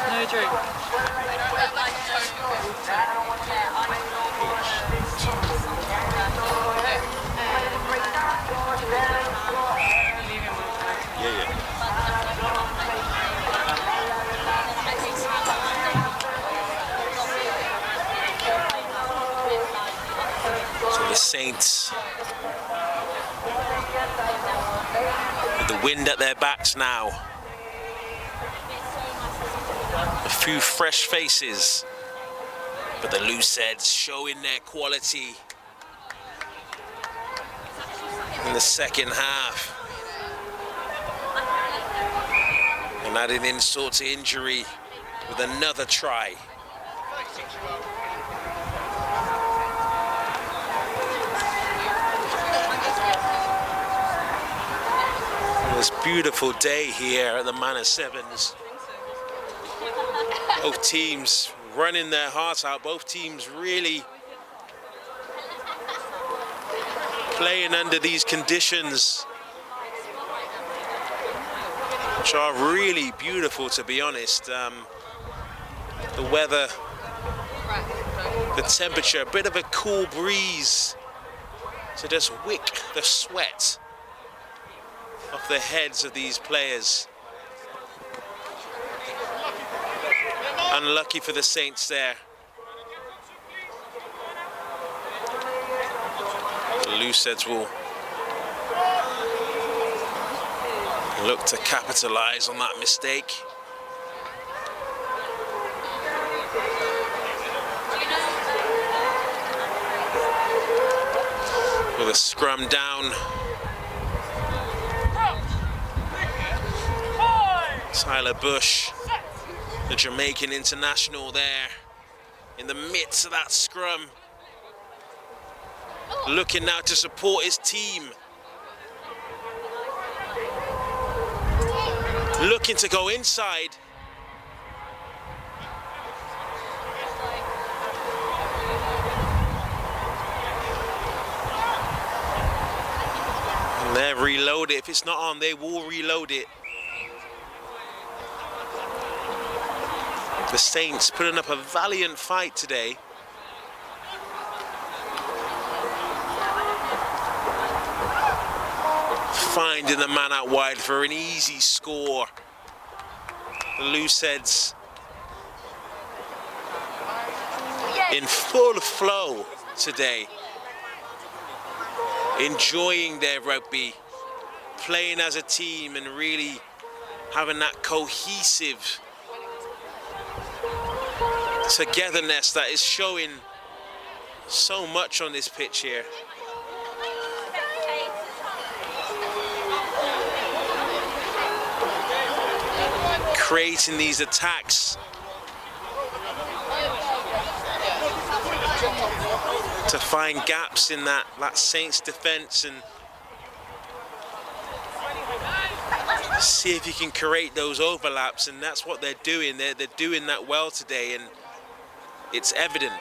No drink. So the Saints, with the wind at their backs now. A few fresh faces, but the Looseheads showing their quality in the second half. And adding insult to injury with another try. This beautiful day here at the Manor Sevens. Both teams running their hearts out. Both teams really playing under these conditions, which are really beautiful, to be honest. The weather, the temperature, a bit of a cool breeze to just wick the sweat off the heads of these players. Unlucky for the Saints there. The Looseheads will look to capitalize on that mistake. With a scrum down. Tyler Bush, the Jamaican international there in the midst of that scrum, looking now to support his team, looking to go inside. And they're reloaded. If it's not on, they will reload it. The Saints putting up a valiant fight today. Finding the man out wide for an easy score. The Looseheads in full flow today. Enjoying their rugby, playing as a team and really having that cohesive togetherness that is showing so much on this pitch here. Creating these attacks to find gaps in that Saints defense and see if you can create those overlaps, and that's what they're doing. They're doing that well today, and it's evident.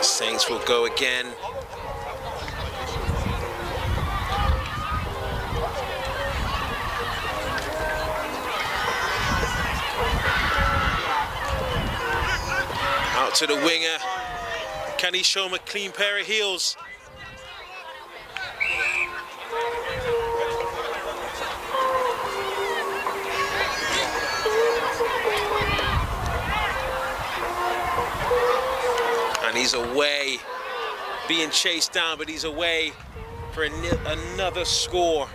Saints will go again. Out to the winger. Can he show him a clean pair of heels? And he's away, being chased down, but he's away for another score.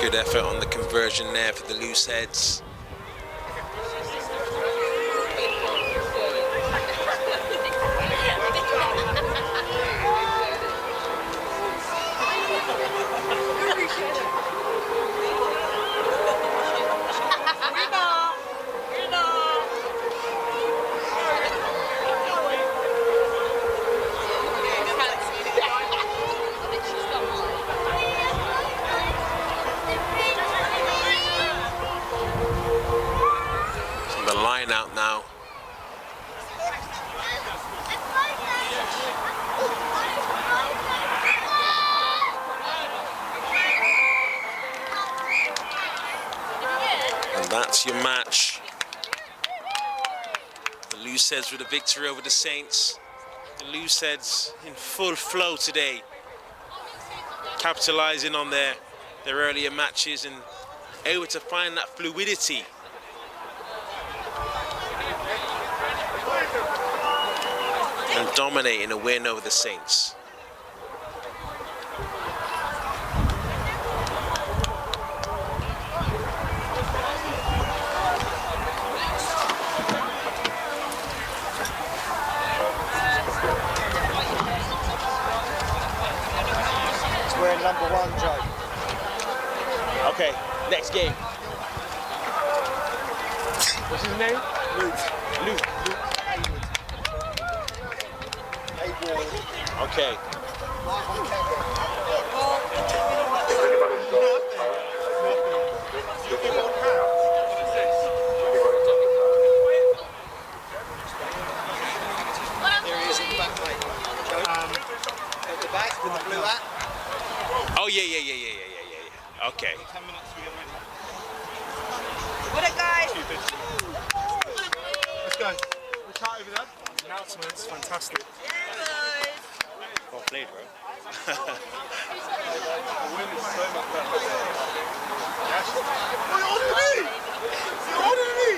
Good effort on the conversion there for the loose heads. The line out now. And that's your match. The Looseheads with a victory over the Saints. The Looseheads in full flow today, capitalizing on their earlier matches and able to find that fluidity. And dominating a win over the Saints. We're in number 1, Joe. Okay, next game. What's his name? Luke. Okay. There he is in the back, mate. Joe. At the back with the blue hat. Oh yeah. Okay. 10 minutes to get ready. What up, guys? Let's go. We'll chat over that. Announcements, fantastic. Well played, bro. The win is so much better. Yes. You're holding me! You're holding me!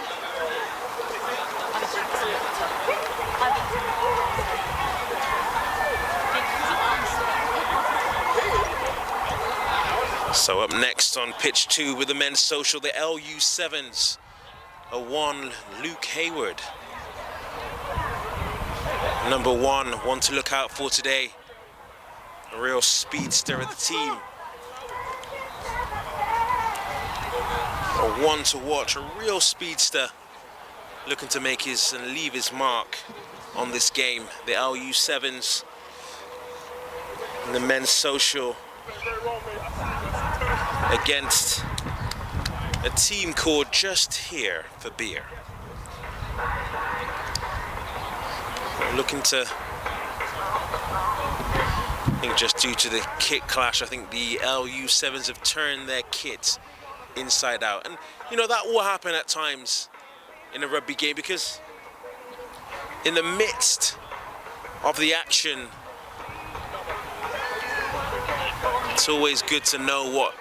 So up next on pitch 2 with the men's social, the LU7s. A 1, Luke Hayward. Number 1 to look out for today. A real speedster of the team. A 1 to watch, a real speedster looking to make his and leave his mark on this game. The LU7s and the men's social against a team called Just Here for Beer. Looking to, I think just due to the kit clash, I think the LU7s have turned their kit inside out. And you know, that will happen at times in a rugby game, because in the midst of the action, it's always good to know what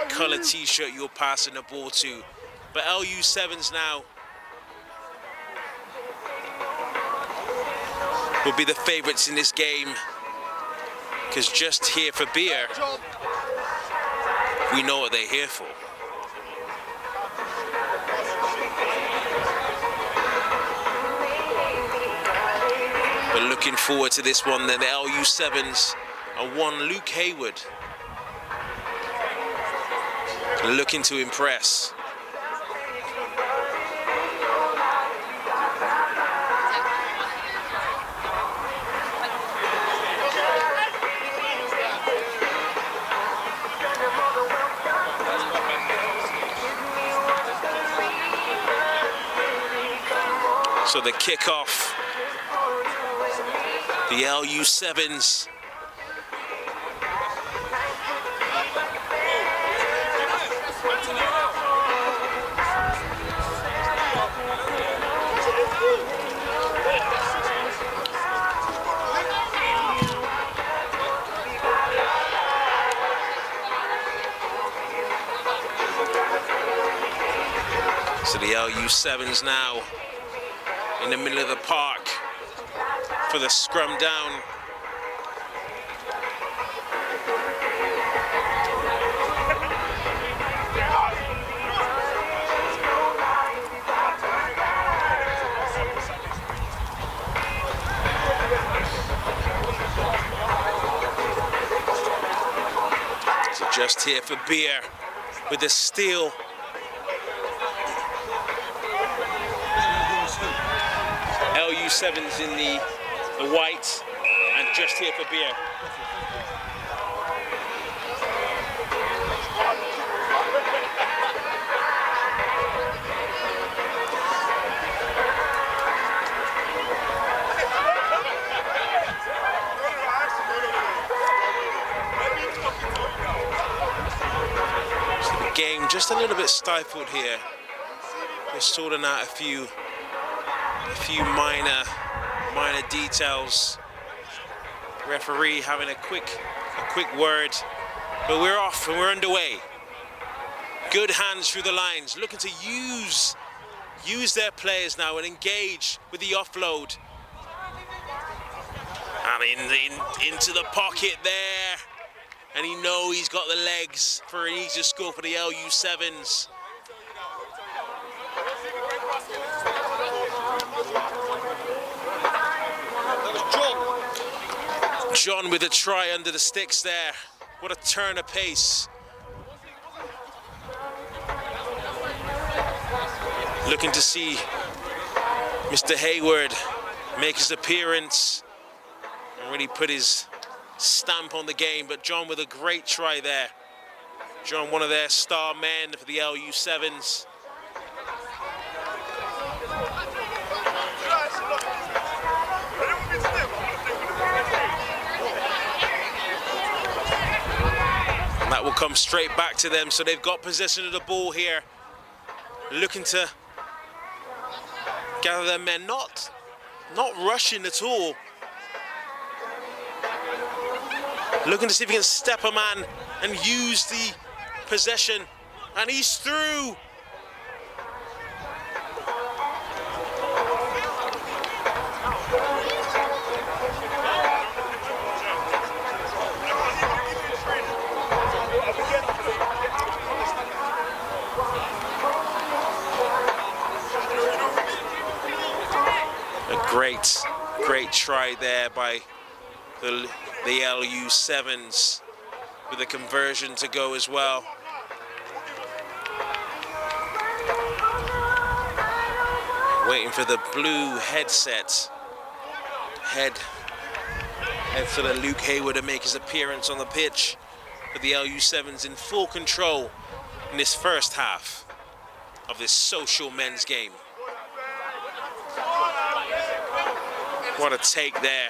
colour t-shirt you're passing the ball to. But LU7s now will be the favourites in this game, because Just Here for Beer, we know what they're here for. But looking forward to this one then, the LU7s are 1 Luke Hayward, looking to impress. So the kickoff, the LU7s LU7s now in the middle of the park for the scrum down. So just here for beer with the steal. LU7s in the white, and just here for beer. So the game just a little bit stifled here. Just sorting out a few minor details. Referee having a quick word, but we're off and we're underway. Good hands through the lines, looking to use their players now and engage with the offload. And into the pocket there, and he's got the legs for an easier score for the LU7s. John with a try under the sticks there. What a turn of pace. Looking to see Mr. Hayward make his appearance and really put his stamp on the game, but John with a great try there. John, one of their star men for the LU7s. And that will come straight back to them, so they've got possession of the ball here. Looking to gather their men, not rushing at all. Looking to see if he can step a man and use the possession, and he's through. Great try there by the LU7s, with a conversion to go as well. Waiting for the blue headset. Head for the Luke Hayward to make his appearance on the pitch. But the LU7s in full control in this first half of this social men's game. What a take there.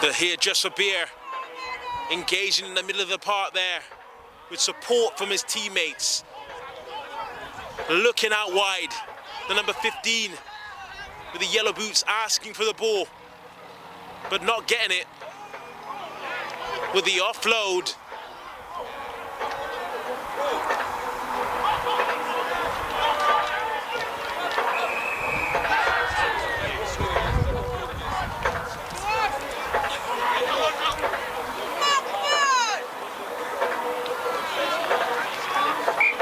But here, just for beer, engaging in the middle of the park there with support from his teammates. Looking out wide, the number 15 with the yellow boots asking for the ball, but not getting it. With the offload.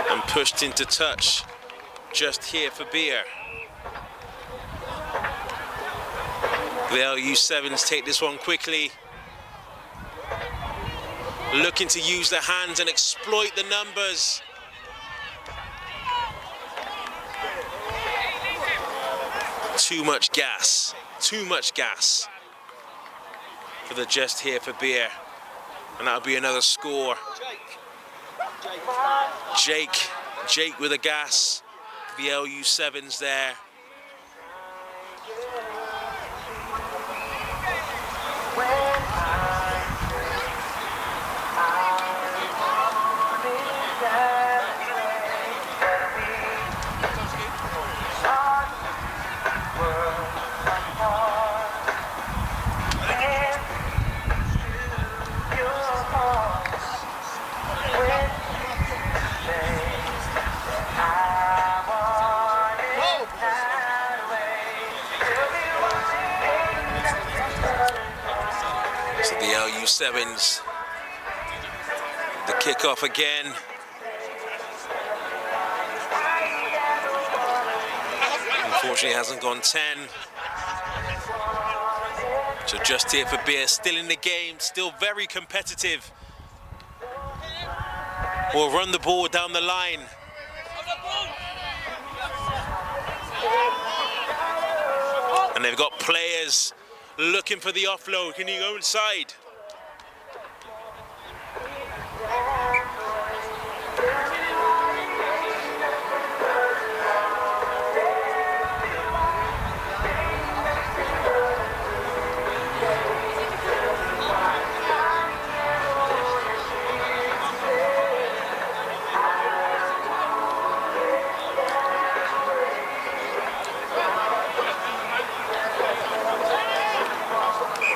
And pushed into touch, just here for beer. The LU7s take this one quickly. Looking to use their hands and exploit the numbers. Too much gas for the just here for beer. And that'll be another score. Jake with a gas. The LU7s there. The LU7s. The kickoff again. Unfortunately, hasn't gone 10. So Just Here for Beer still in the game, still very competitive. Will run the ball down the line. And they've got players looking for the offload. Can he go inside?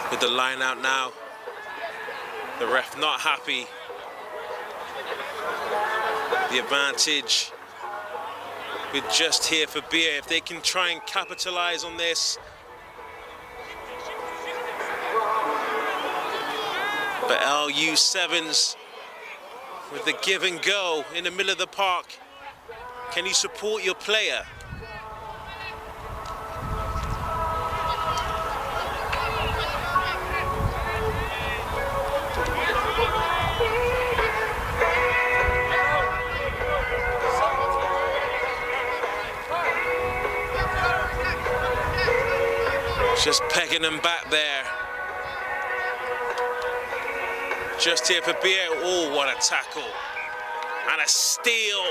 With the line out now, the ref not happy. The advantage with Just Here for Beer, if they can try and capitalize on this. But LU7s with the give and go in the middle of the park. Can you support your player? Just pegging them back there. Just Here for Beer. Oh, what a tackle. And a steal.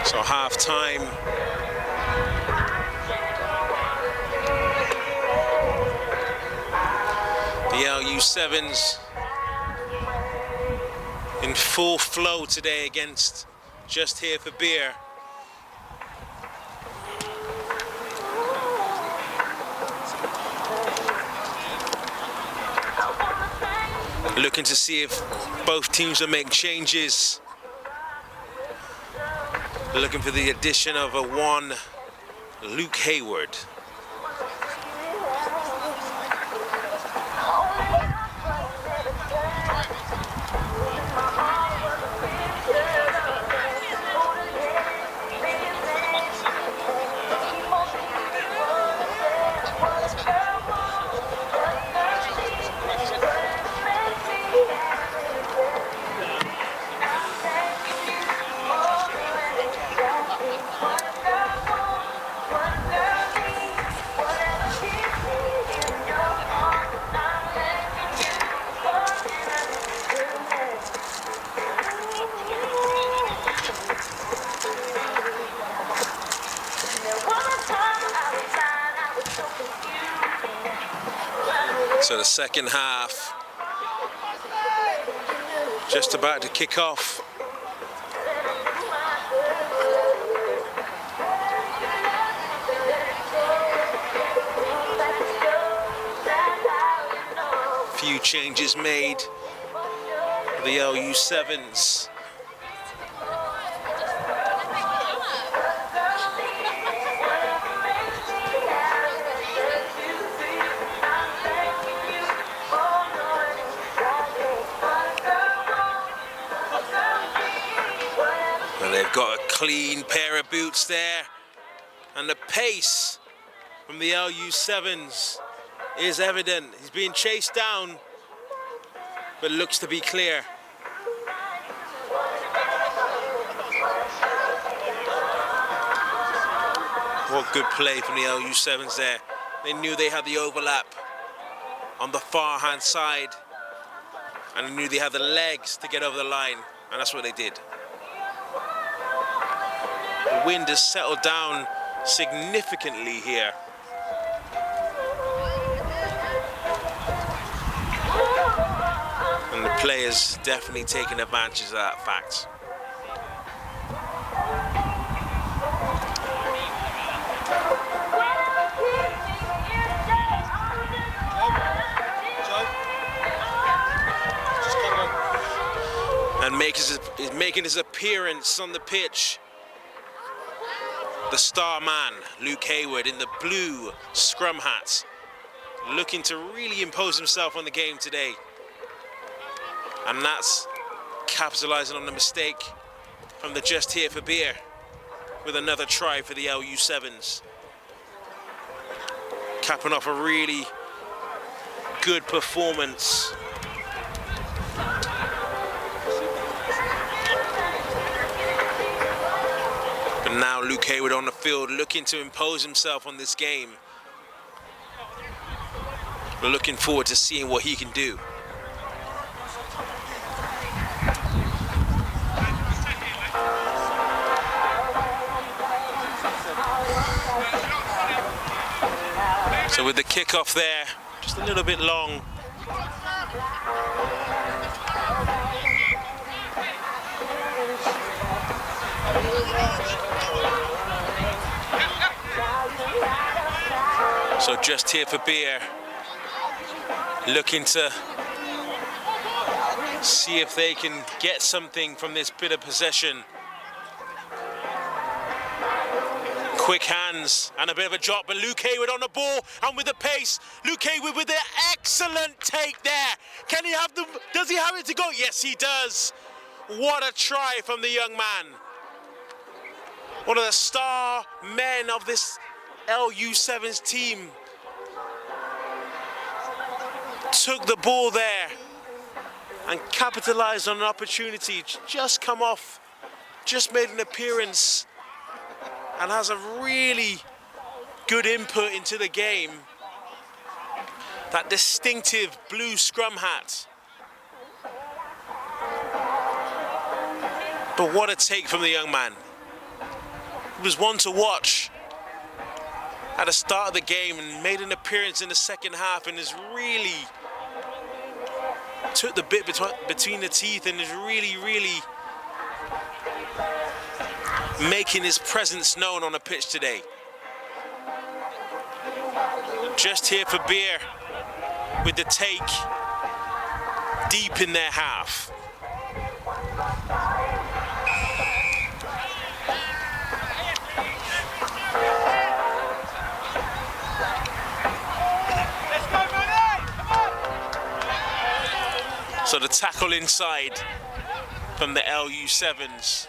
So half time. The LU7s in full flow today against Just Here for Beer. Looking to see if both teams will make changes. Looking for the addition of a one, Luke Hayward. So the second half just about to kick off. Few changes made for the LU7s. They've got a clean pair of boots there, and the pace from the LU7s is evident. He's being chased down, but looks to be clear. What good play from the LU7s there. They knew they had the overlap on the far hand side, and they knew they had the legs to get over the line, and that's what they did. The wind has settled down significantly here. And the players definitely taking advantage of that fact. And making his appearance on the pitch, the star man, Luke Hayward, in the blue scrum hat, looking to really impose himself on the game today. And that's capitalizing on the mistake from the Just Here for Beer with another try for the LU7s. Capping off a really good performance. But now Luke Hayward on the field looking to impose himself on this game. We're looking forward to seeing what he can do. So with the kickoff there, just a little bit long. So Just Here for Beer, looking to see if they can get something from this bit of possession. Quick hands and a bit of a drop, but Luke Hayward on the ball and with the pace. Luke Hayward with the excellent take there. Can he have does he have it to go? Yes, he does. What a try from the young man. One of the star men of this LU7's team. Took the ball there and capitalized on an opportunity. Just come off, just made an appearance, and has a really good input into the game. That distinctive blue scrum hat. But what a take from the young man. He was one to watch at the start of the game and made an appearance in the second half and is really took the bit between the teeth and is really making his presence known on the pitch today. Just Here for Beer with the take deep in their half. So the tackle inside from the LU7s,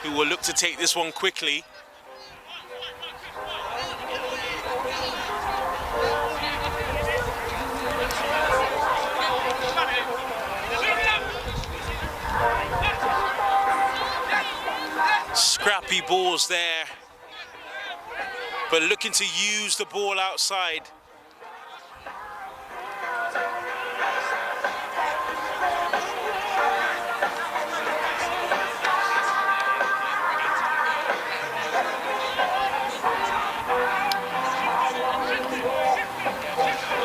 who will look to take this one quickly. Scrappy balls there, but looking to use the ball outside.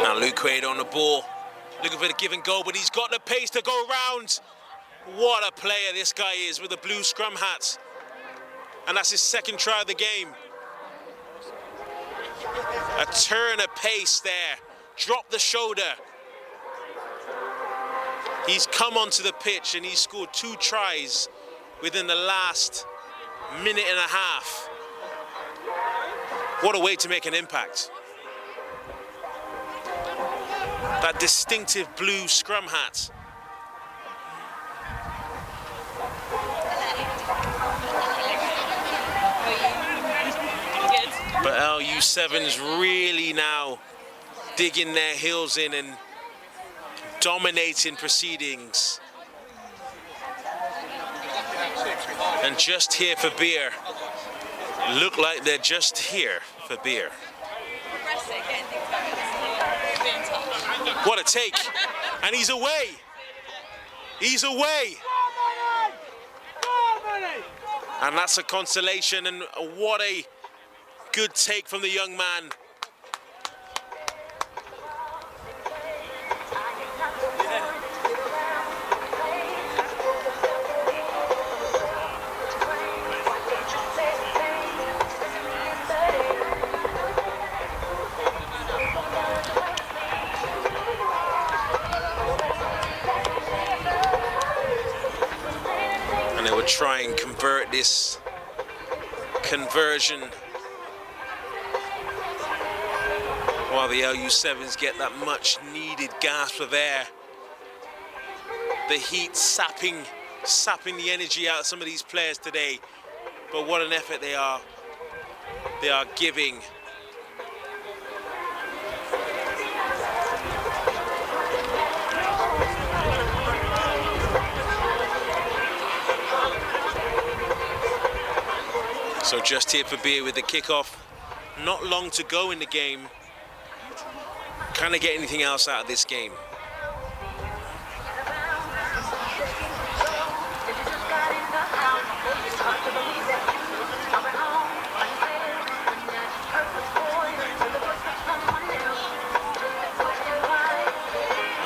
Now Luke Hayward on the ball, looking for the give and go, but he's got the pace to go around. What a player this guy is with a blue scrum hat. And that's his second try of the game. A turn of pace there, drop the shoulder. He's come onto the pitch and he's scored 2 tries within the last minute and a half. What a way to make an impact. That distinctive blue scrum hat. But LU7's really now digging their heels in and dominating proceedings. And Just Here for Beer look like they're just here for beer. What a take. And he's away. He's away. And that's a consolation, and what a good take from the young man. try and convert this conversion while the LU7s get that much needed gasp of air. The heat sapping the energy out of some of these players today, but what an effort they are giving. So Just Here for Beer with the kickoff. Not long to go in the game. Can they get anything else out of this game?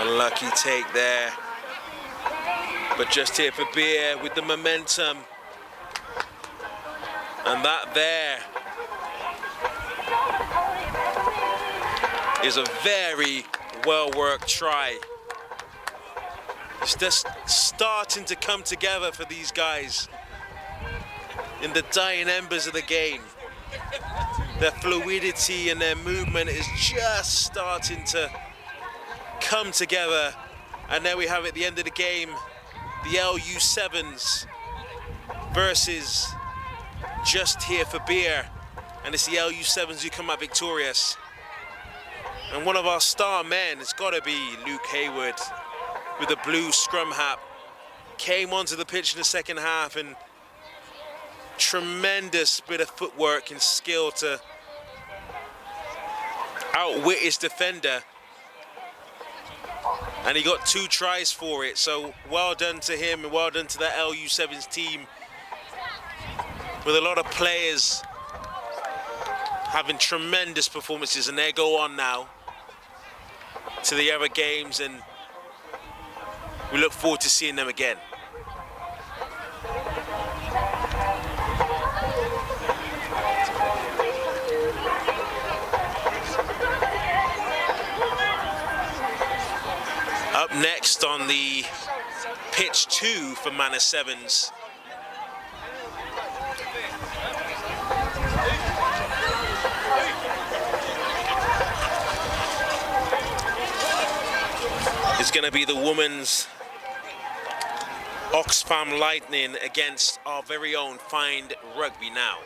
Unlucky take there. But Just Here for Beer with the momentum. And that there is a very well-worked try. It's just starting to come together for these guys in the dying embers of the game. Their fluidity and their movement is just starting to come together. And there we have it at the end of the game, the LU7s versus Just Here for Beer, and it's the LU7s who come out victorious. And one of our star men has got to be Luke Hayward with the blue scrum hat. Came onto the pitch in the second half and tremendous bit of footwork and skill to outwit his defender. And he got 2 tries for it, so well done to him and well done to that LU7s team, with a lot of players having tremendous performances, and they go on now to the other games, and we look forward to seeing them again. Up next on the pitch 2 for Manor 7s. It's going to be the women's Oxfam Lightning against our very own Find Rugby now.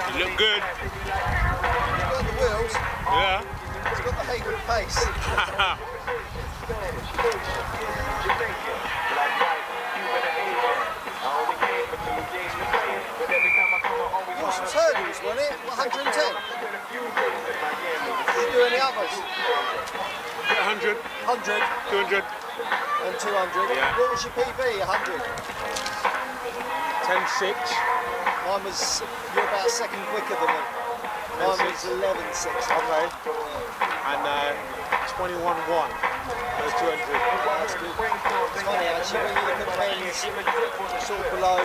You look good. He's got the wheels. Yeah. He's got the Hayward pace. Yours was hurdles, wasn't it? 110. Did you do any others? 100. 100. 200. And 200. Yeah. What was your PB? 100. 10.6. Mine was, you're about a second quicker than me. Mine was 11.6. Okay. And 21.1. 200. That's good. It's funny actually, when you look at men's sort of below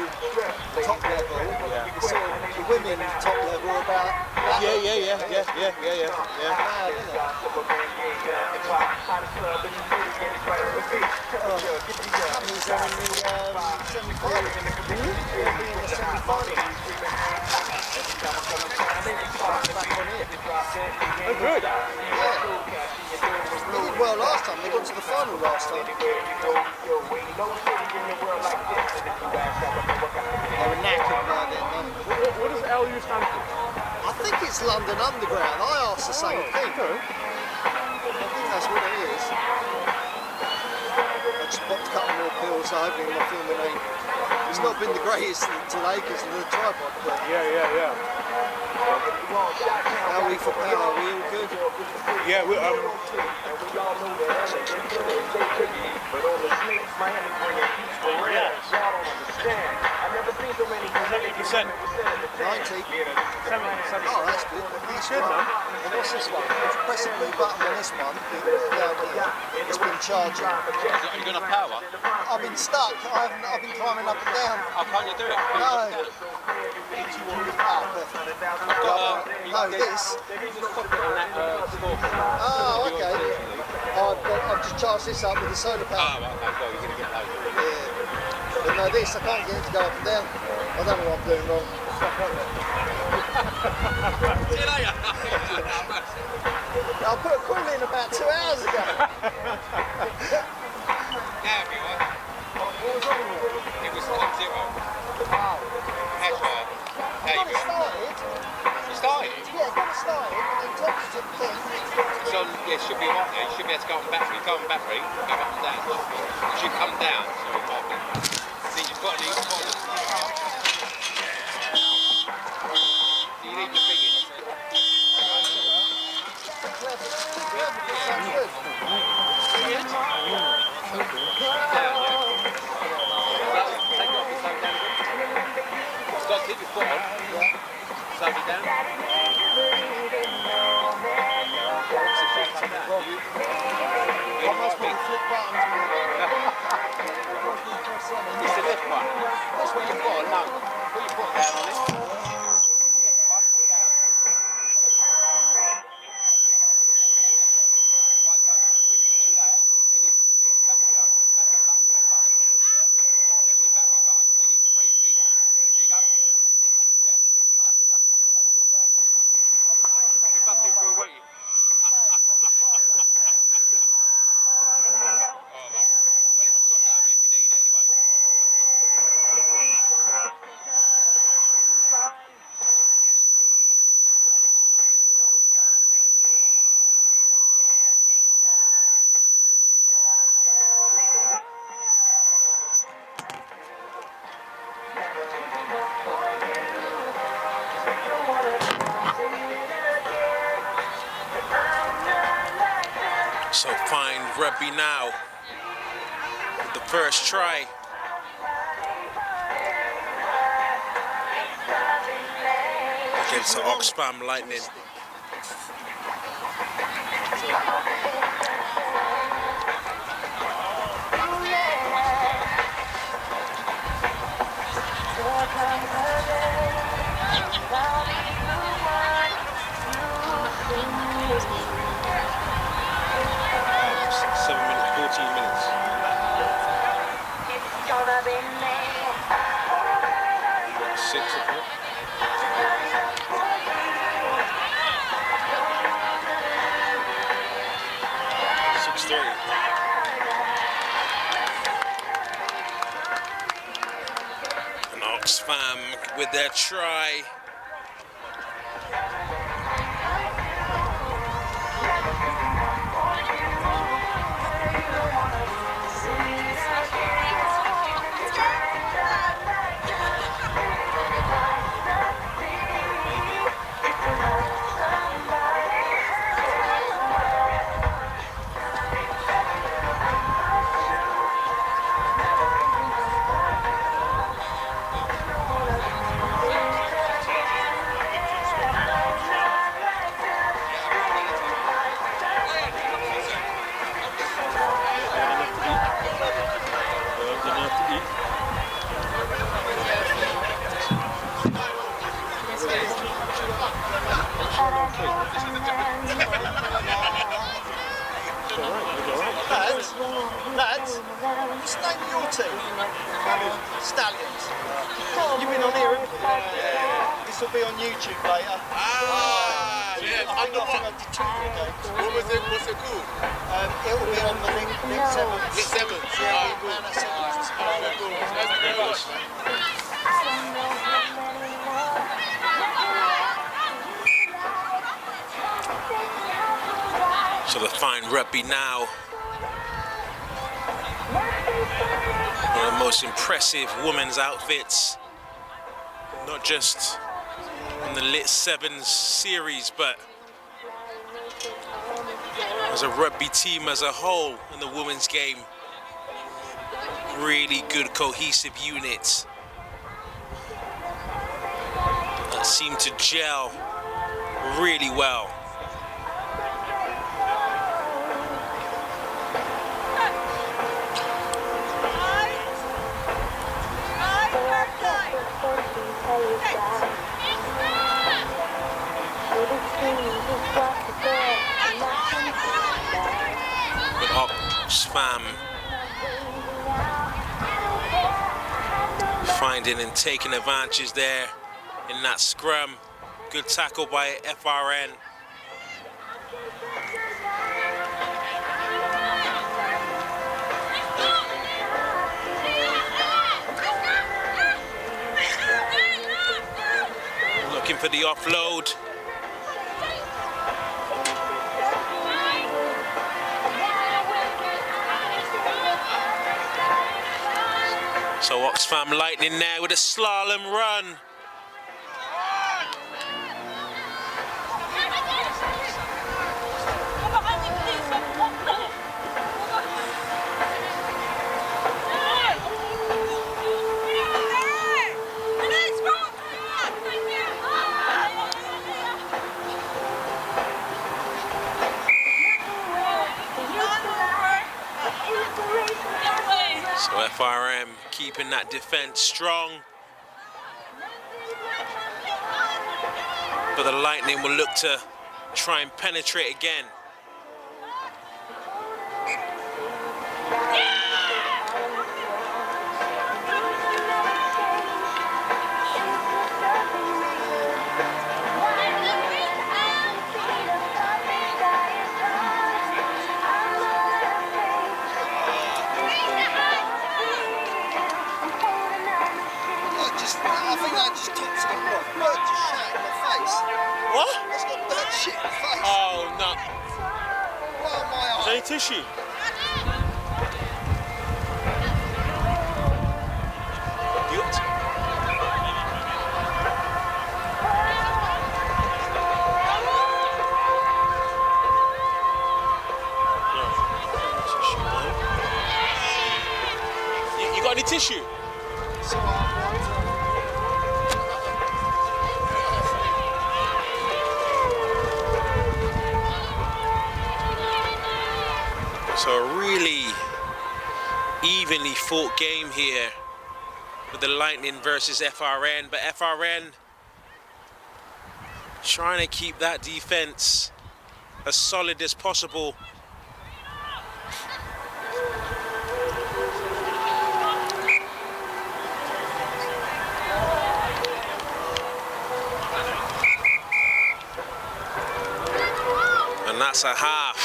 the top level, the sort of the women top level are about Yeah. mad, isn't it? Companies are in the semi-final. They'll be in the semi-final. Back on here. Oh, good. Yeah. well last time. They got to the final last time. They were knackered by then though. What does LU stand for? I think it's London Underground. I asked the same thing. I think that's what it is. I just popped a couple more pills, so hopefully my filming ain't. It's not been the greatest today because of the tripod, but Yeah. how we for power? Are we all good? Yeah, we 70%. 90. Oh, that's good. That's good, man. And what's this one? Press the blue button on this one. Down here. It's been charging. Are you going to power? I've been stuck. I've been climbing up and down. Oh, can't you do it? No. No, this. Oh, okay. I've just charged this up with the solar power. Oh, okay. Well, you're going to get loads of it. Yeah. But no, this, I can't get it to go up and down. I don't know what I'm doing wrong. See you later. I put a call in about 2 hours ago. Now, everyone. What was wrong with it? It was 1-0. Wow. That's right. How you doing? Started. You started? Yeah, got it started, and then dropped it to the thing. It's on, yeah, it should be on there. You should be able to go on battery. Go on battery, go up and down. It should come down. So it might be. See, you've got to leave. You need the biggest. Got to keep your foot on. Slow it down. I must be flip buttons. It's the left one. That's what you've got to know. Put your foot down on it. Left one, down. Right, so when you do that, you need to get your battery over. Battery button, red button. Every battery button, so you need 3 feet. There you go. Yeah. You're buffing for a week. Well, it's a socket over if you need it anyway. So find Rugby now with the first try. Against the Oxfam Lightning. And Oxfam with their try. Lads, what's the name of your team? Stallions. You've been on here, haven't you? Yeah. This will be on YouTube later. Yeah, under what? What's it called? It will be on the next sevens. Next sevens. Yeah, Eton Manor sevens. Thank you very much. So the fine rugby now. One of the most impressive women's outfits. Not just in the Lit Sevens series, but as a rugby team as a whole in the women's game. Really good cohesive units that seem to gel really well. With Oxfam finding and taking advantage there in that scrum. Good tackle by FRN. Looking for the offload. So Oxfam Lightning there with a slalom run. So FRM keeping that defense strong. But the Lightning will look to try and penetrate again. I think I just took some bird just shot in my face. What? It's got bird shit in the face. Oh no. Right in my eye. Is there any tissue? Guilt? No. You got any tissue? So a really evenly fought game here with the Lightning versus FRN, but FRN trying to keep that defense as solid as possible. And that's a half.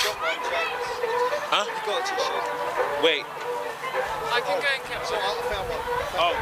Huh? You got a tissue? Wait. I can go and get one. I found one. Oh.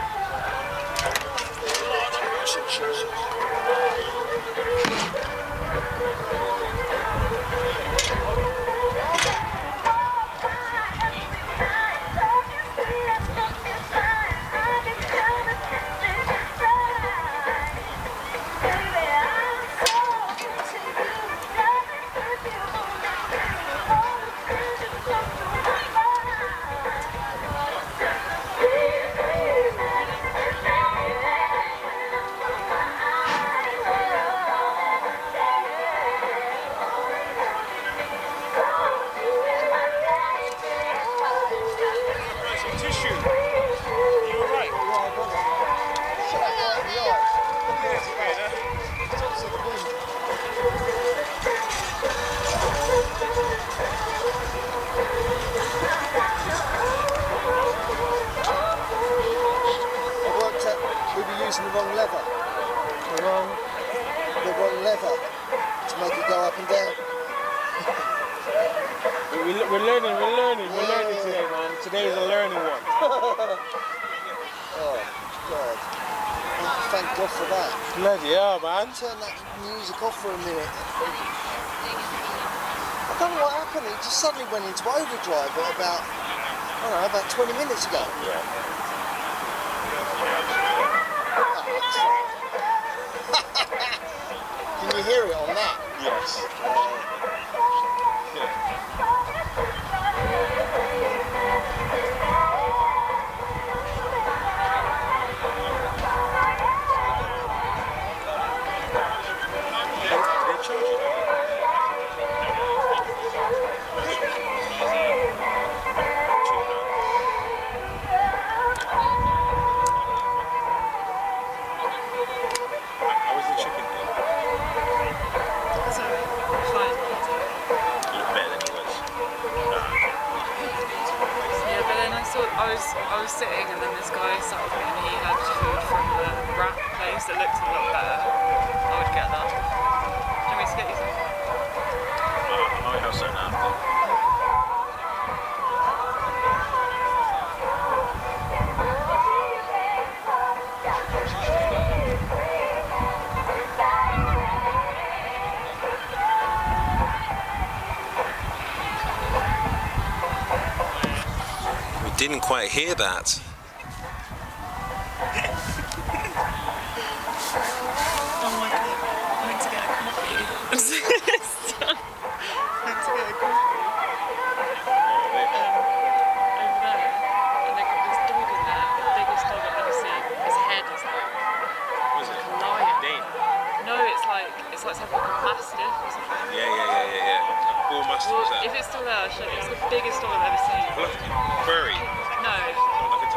learning. We're learning today, man. Today is a learning one. Oh, God. Thank God for that. Bloody hell, man. Turn that music off for a minute. I don't know what happened. It just suddenly went into overdrive at about, I don't know, about 20 minutes ago. Yeah. Can you hear it on that? Yes. I was sitting and then this guy sat with me and he had food from the wrap place that looked a lot better. I would get that. Do you want me to get you something? I might have something after. Didn't quite hear that. Oh my god, I went to get a coffee. I'm so stunned. I went to get a coffee. Over there. And they got this dog in there, the biggest dog I've ever seen. His head is like What is it? a lion. Dane? No, it's like something like a mastiff or something. Yeah. Bull mastiff, Well, is that? if it's still there, I'll show you. It's the biggest dog I've ever seen. Furry? No. Like a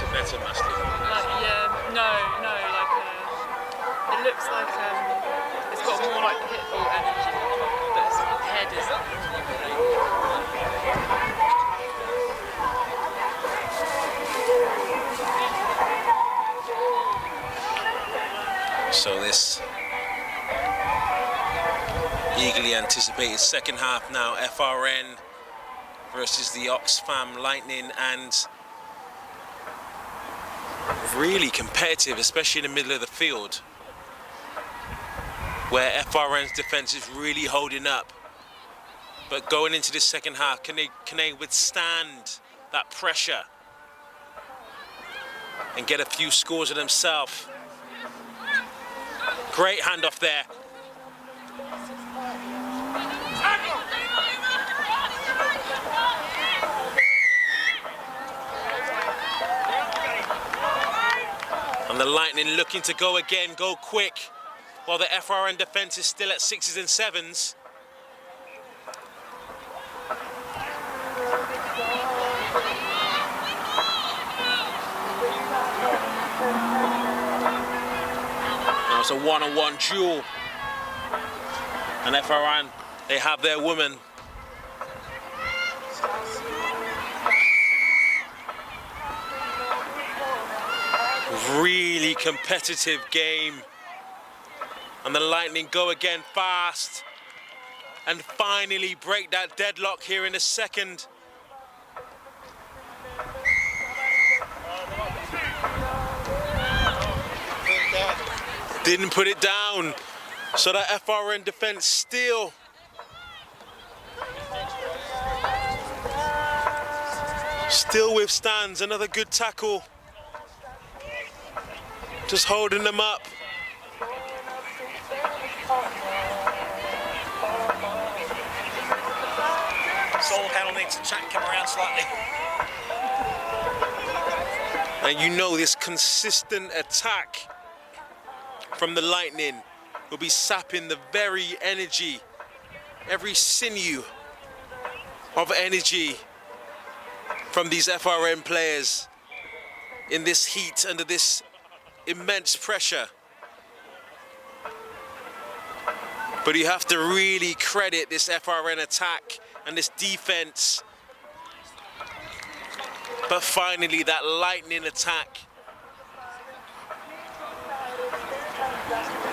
Tibetan mastiff? Like, yeah, no, like it looks like, it's got more like pit bull energy, but its head is So this eagerly anticipated second half now, FRN versus the Oxfam Lightning, and really competitive, especially in the middle of the field, where FRN's defense is really holding up. But going into this second half, can they withstand that pressure and get a few scores of themselves? Great handoff there. And the Lightning looking to go again, go quick, while the FRN defense is still at 6s and 7s. Now it's a one-on-one duel. And FRN, they have their woman. Really competitive game. And the Lightning go again fast and finally break that deadlock here in the second. Didn't put it down. So that FRN defense still withstands. Another good tackle. Just holding them up. Solar panel needs to come around slightly. And you know this consistent attack from the Lightning will be sapping the very energy, every sinew of energy from these FRN players in this heat, under this immense pressure. But you have to really credit this FRN attack and this defense. But finally, that Lightning attack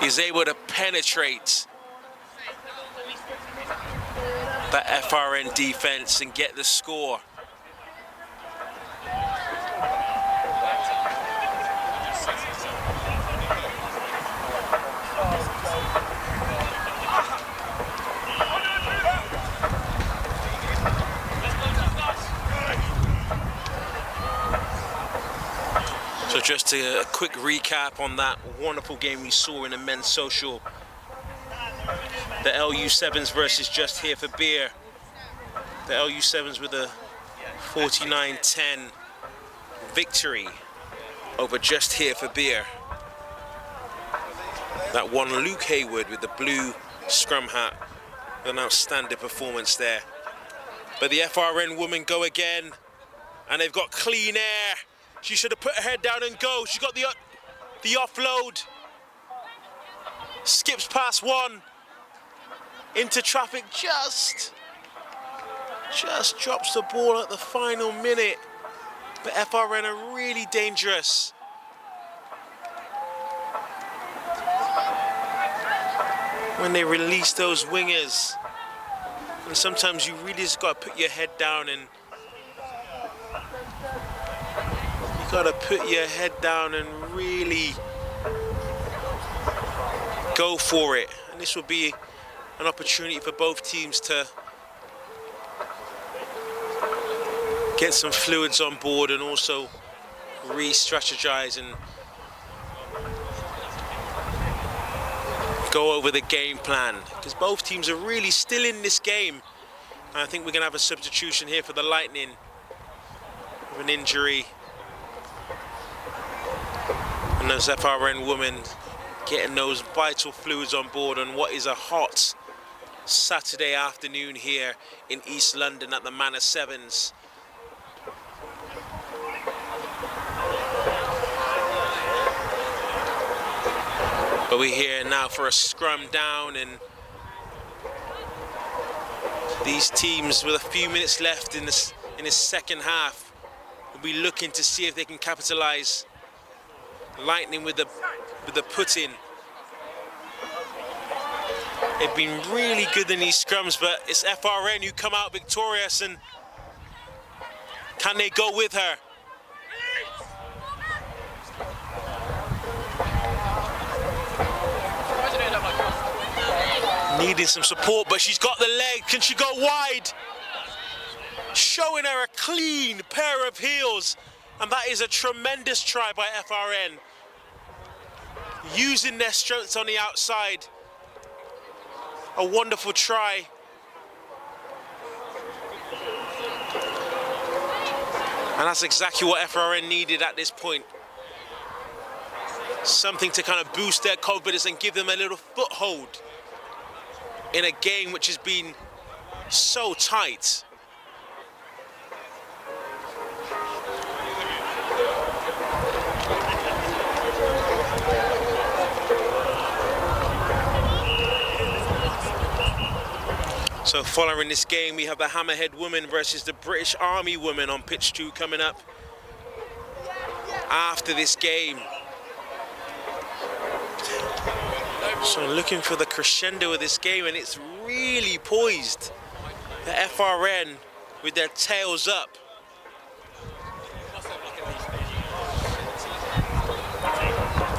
is able to penetrate that FRN defense and get the score. So just a quick recap on that wonderful game we saw in the men's social. The LU7s versus Just Here for Beer. The LU7s with a 49-10 victory over Just Here for Beer. That one Luke Hayward with the blue scrum hat. An outstanding performance there. But the FRN women go again, and they've got clean air. She should have put her head down and go. She got the offload. Skips past one. Into traffic, just drops the ball at the final minute. But FRN are really dangerous. When they release those wingers. And sometimes you really just got to put your head down and really go for it. And this would be an opportunity for both teams to get some fluids on board and also re-strategize and go over the game plan, because both teams are really still in this game. And I think we're going to have a substitution here for the Lightning with an injury. And those FRN women getting those vital fluids on board on what is a hot Saturday afternoon here in East London at the Manor Sevens. But we're here now for a scrum down, and these teams with a few minutes left in this second half will be looking to see if they can capitalize. Lightning with the put-in. They've been really good in these scrums, but it's FRN who come out victorious, and can they go with her? Needing some support, but she's got the leg. Can she go wide? Showing her a clean pair of heels, and that is a tremendous try by FRN. Using their strengths on the outside. A wonderful try. And that's exactly what FRN needed at this point. Something to kind of boost their confidence and give them a little foothold in a game which has been so tight. So following this game, we have the Hammerhead women versus the British Army women on pitch 2 coming up after this game. So looking for the crescendo of this game, and it's really poised. The FRN with their tails up.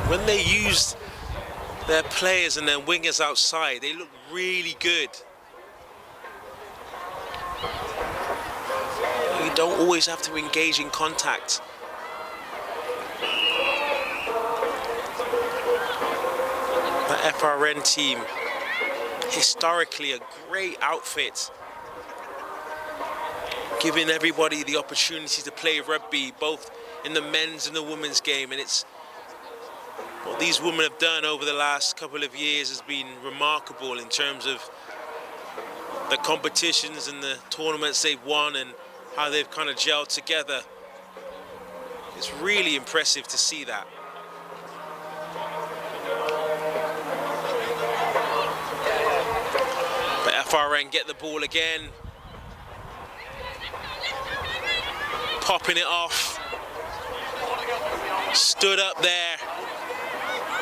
When they use their players and their wingers outside, they look really good. You don't always have to engage in contact. The FRN team, historically a great outfit, giving everybody the opportunity to play rugby, both in the men's and the women's game. And it's what these women have done over the last couple of years has been remarkable in terms of the competitions and the tournaments they've won and how they've kind of gelled together. It's really impressive to see that. But FRN get the ball again. Popping it off. Stood up there.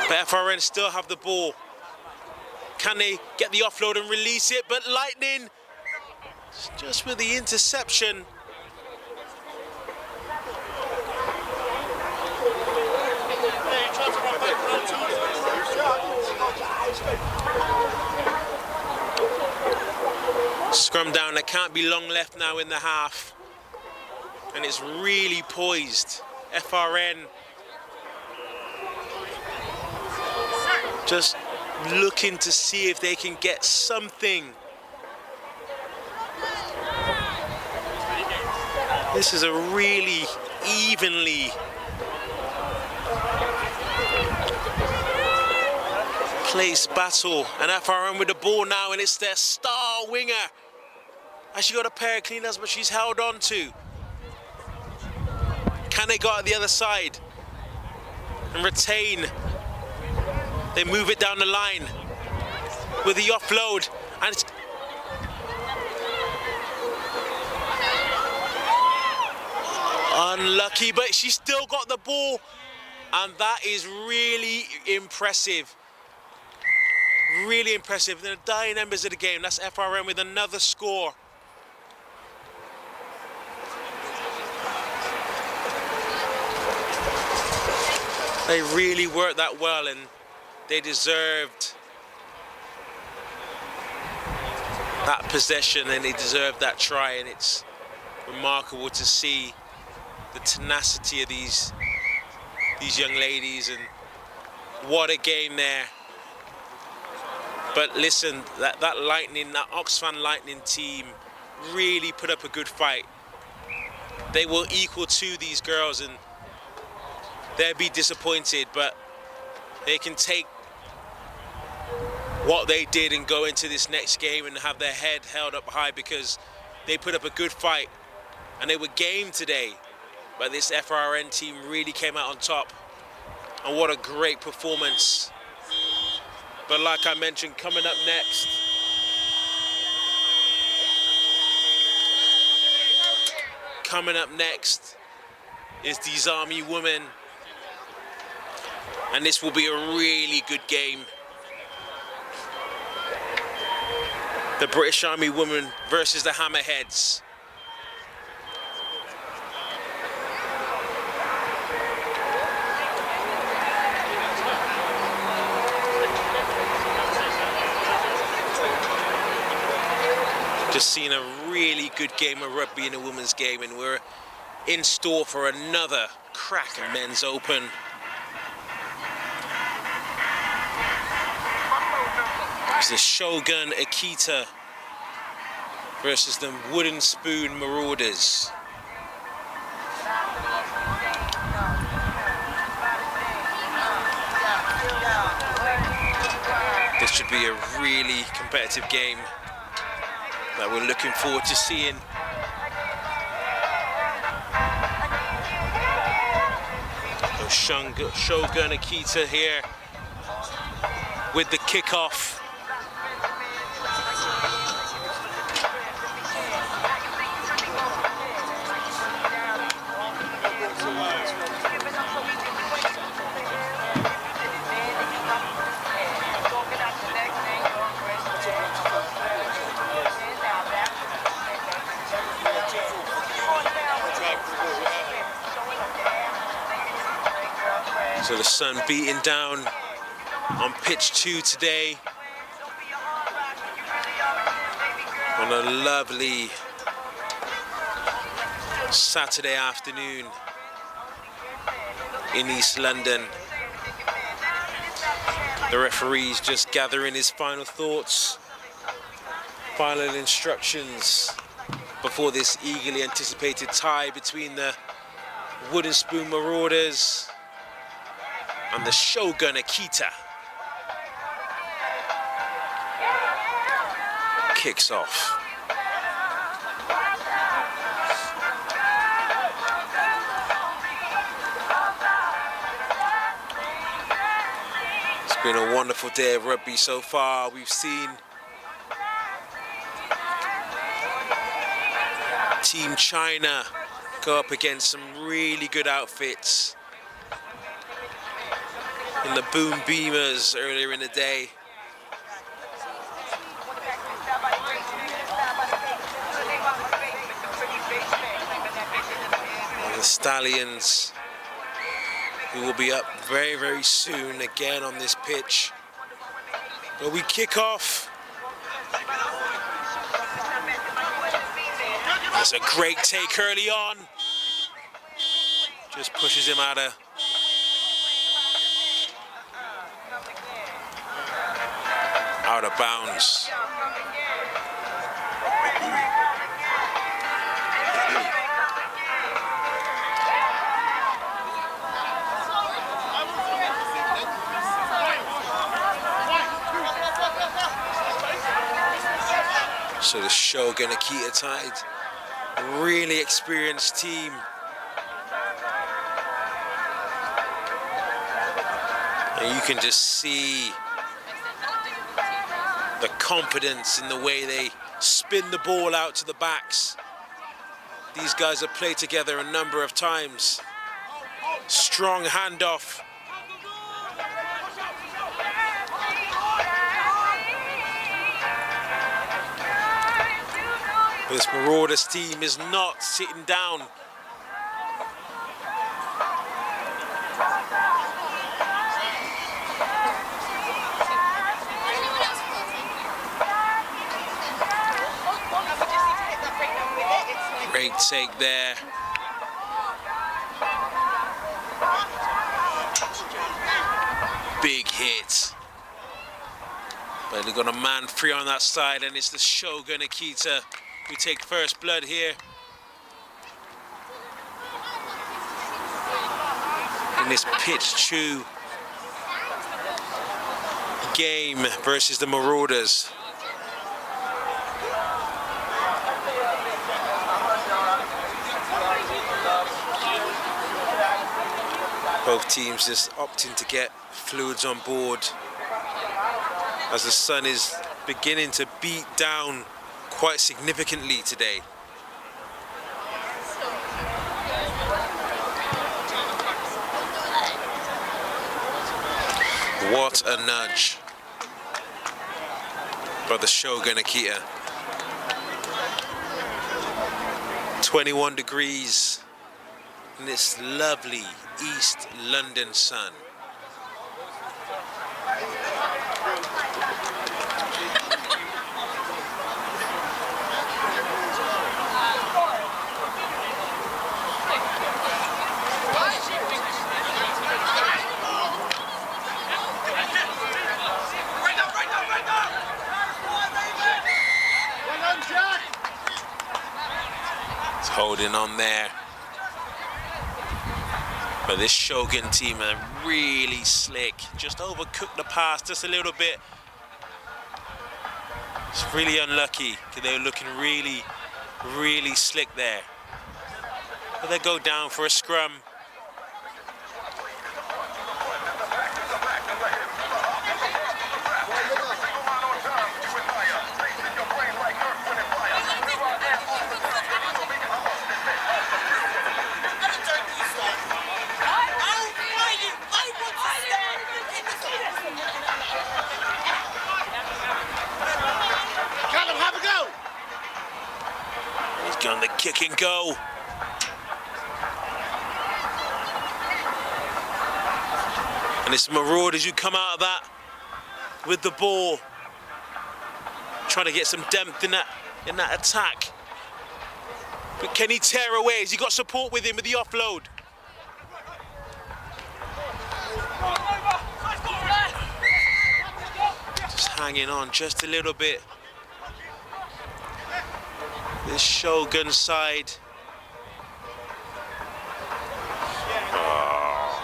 But FRN still have the ball. Can they get the offload and release it? But Lightning just with the interception. Scrum down, there can't be long left now in the half. And it's really poised. FRN just looking to see if they can get something. This is a really evenly placed battle, and FRN with the ball now, and it's their star winger. And she got a pair of cleaners, but she's held on to. Can they go out the other side and retain? They move it down the line with the offload, and it's unlucky, but she still got the ball, and that is really impressive. Really impressive. The dying embers of the game. That's FRN with another score. They really worked that well, and they deserved that possession, and they deserved that try, and it's remarkable to see the tenacity of these young ladies, and what a game there. But listen, that Lightning, that Oxfam Lightning team really put up a good fight. They will equal to these girls, and they'll be disappointed, but they can take what they did and go into this next game and have their head held up high, because they put up a good fight and they were game today. But this FRN team really came out on top, and what a great performance. But like I mentioned, coming up next, is these Army women, and this will be a really good game. The British Army women versus the Hammerheads. Just seen a really good game of rugby in a women's game, and we're in store for another crack at Men's Open. It's the Shogun Akita versus the Wooden Spoon Marauders. This should be a really competitive game that we're looking forward to seeing. So Shogun Akita here with the kickoff. So the sun beating down on pitch 2 today on a lovely Saturday afternoon in East London. The referee's just gathering his final thoughts, final instructions before this eagerly anticipated tie between the Wooden Spoon Marauders and the Shogun Akita. Kicks off. It's been a wonderful day of rugby so far. We've seen Team China go up against some really good outfits in the Boom Beamers earlier in the day. Stallions, who will be up very, very soon again on this pitch. But we kick off. That's a great take early on. Just pushes him out of bounds. So the Shogun Akita Tide, really experienced team. And you can just see the confidence in the way they spin the ball out to the backs. These guys have played together a number of times. Strong handoff. This Marauders team is not sitting down. Great take there. Big hit. But they've got a man free on that side, and it's the Shogun Akita who take first blood here. In this pitch chew game versus the Marauders. Both teams just opting to get fluids on board as the sun is beginning to beat down quite significantly today. What a nudge by the Shogun Akita. 21 degrees in this lovely East London sun. It's holding on there. But this Shogun team are really slick. Just overcooked the pass just a little bit. It's really unlucky because they were looking really, really slick there. But they go down for a scrum. On the kick and go. And it's Marauders who come out of that with the ball, trying to get some depth in that attack. But can he tear away? Has he got support with him with the offload? Just hanging on just a little bit. This Shogun side. Oh.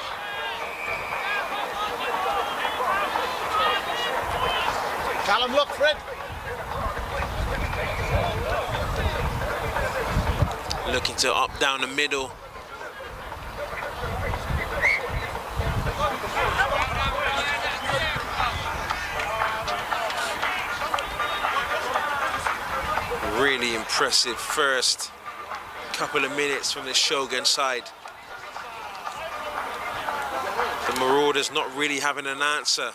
Callum, look, Fred. Looking to up down the middle. Really impressive first couple of minutes from the Shogun side. The Marauders not really having an answer.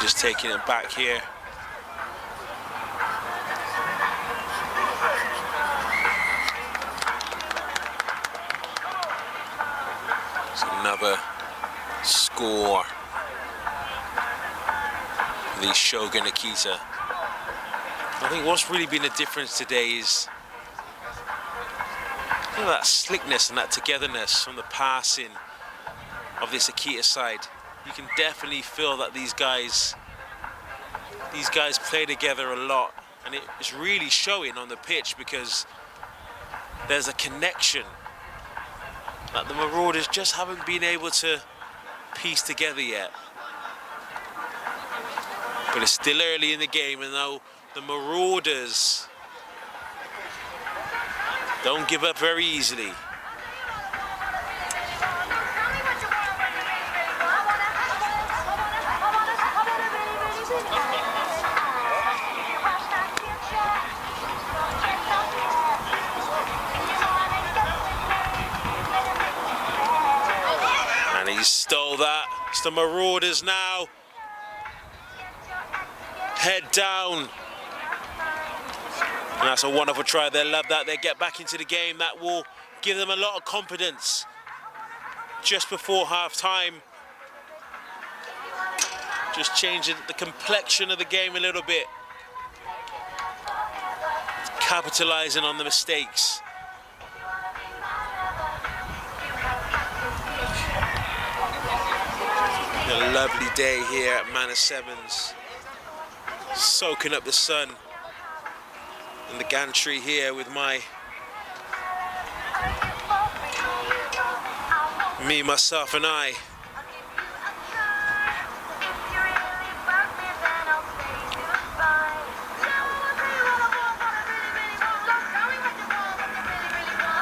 Just taking it back here. It's another score for the Shogun Akita. I think what's really been the difference today is that slickness and that togetherness from the passing of this Akita side. You can definitely feel that these guys play together a lot, and it's really showing on the pitch because there's a connection that the Marauders just haven't been able to piece together yet. But it's still early in the game, and though the Marauders don't give up very easily. And he stole that. It's the Marauders now. Head down. And that's a wonderful try. They love that. They get back into the game. That will give them a lot of confidence just before half-time. Just changing the complexion of the game a little bit. Capitalizing on the mistakes. A lovely day here at Manor Sevens. Soaking up the sun in the gantry here with me, myself and I.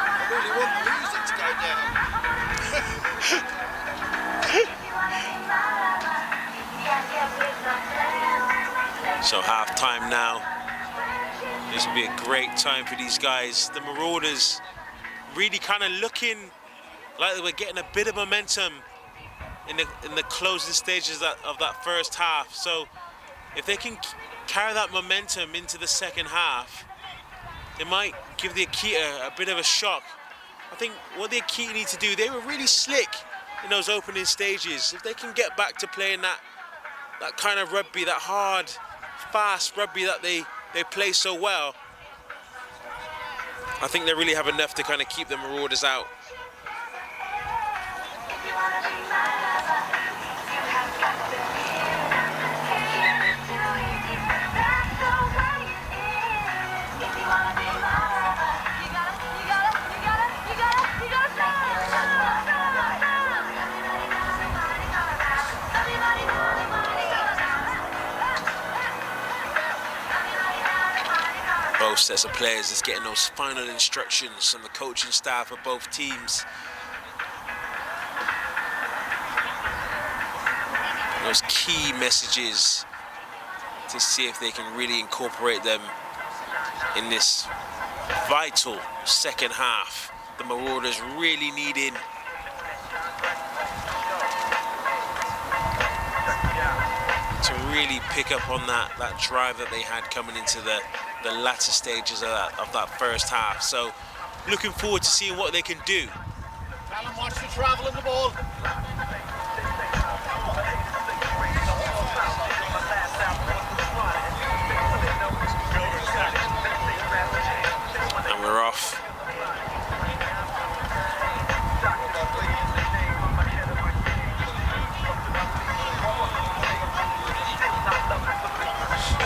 I really want the music to go down. So half-time now. This will be a great time for these guys. The Marauders really kind of looking like they were getting a bit of momentum in the closing stages of that first half. So if they can carry that momentum into the second half, it might give the Akita a bit of a shock. I think what the Akita need to do, they were really slick in those opening stages. If they can get back to playing that kind of rugby, that hard, fast rugby that they play so well, I think they really have enough to kind of keep the Marauders out. Both sets of players is getting those final instructions from the coaching staff of both teams. Those key messages to see if they can really incorporate them in this vital second half. The Marauders really needing to really pick up on that drive that they had coming into the latter stages of that first half. So looking forward to seeing what they can do. Alan, watch the travel of the ball. And we're off.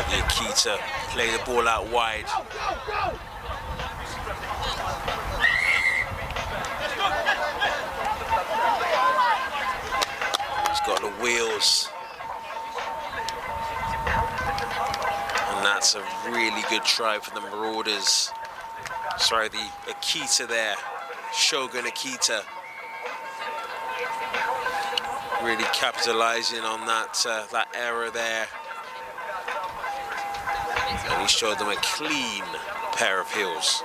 The Akita play the ball out wide. He's got the wheels. And that's a really good try for the Marauders. Sorry, the Akita there. Shogun Akita. Really capitalizing on that error there. And he showed them a clean pair of heels.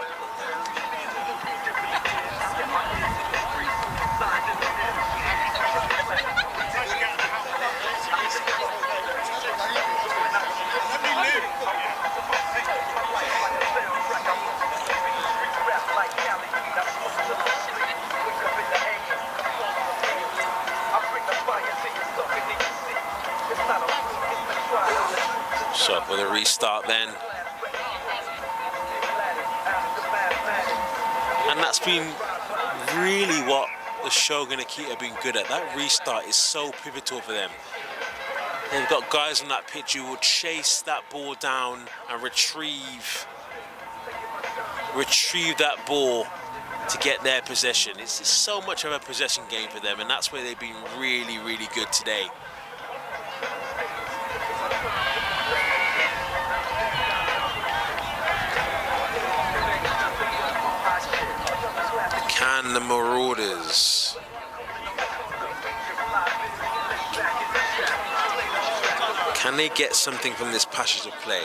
So for the restart then. And that's been really what the Shogun Akita have been good at. That restart is so pivotal for them. They've got guys on that pitch who will chase that ball down and retrieve that ball to get their possession. It's so much of a possession game for them, and that's where they've been really, really good today. Can the Marauders can they get something from this passage of play?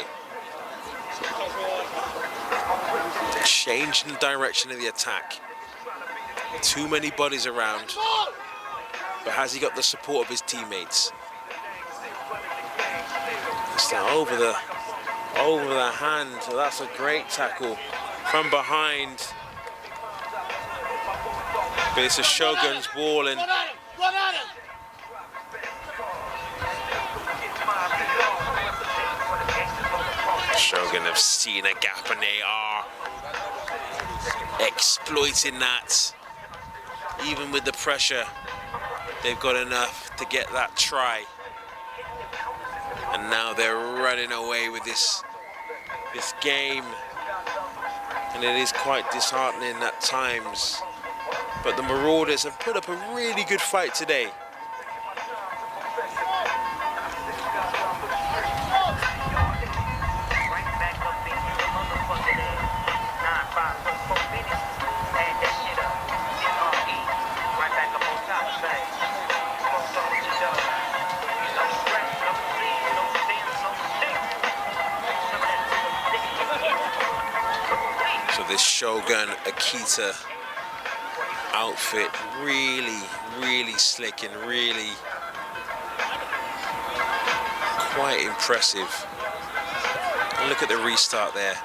Change the direction of the attack. Too many bodies around, but has he got the support of his teammates? It's over the hand. So that's a great tackle from behind. But it's a Shogun's ball, and Shogun have seen a gap and they are exploiting that. Even with the pressure, they've got enough to get that try. And now they're running away with this game. And it is quite disheartening at times. But the Marauders have put up a really good fight today. So this Shogun Akita outfit, really slick and really quite impressive. And look at the restart there.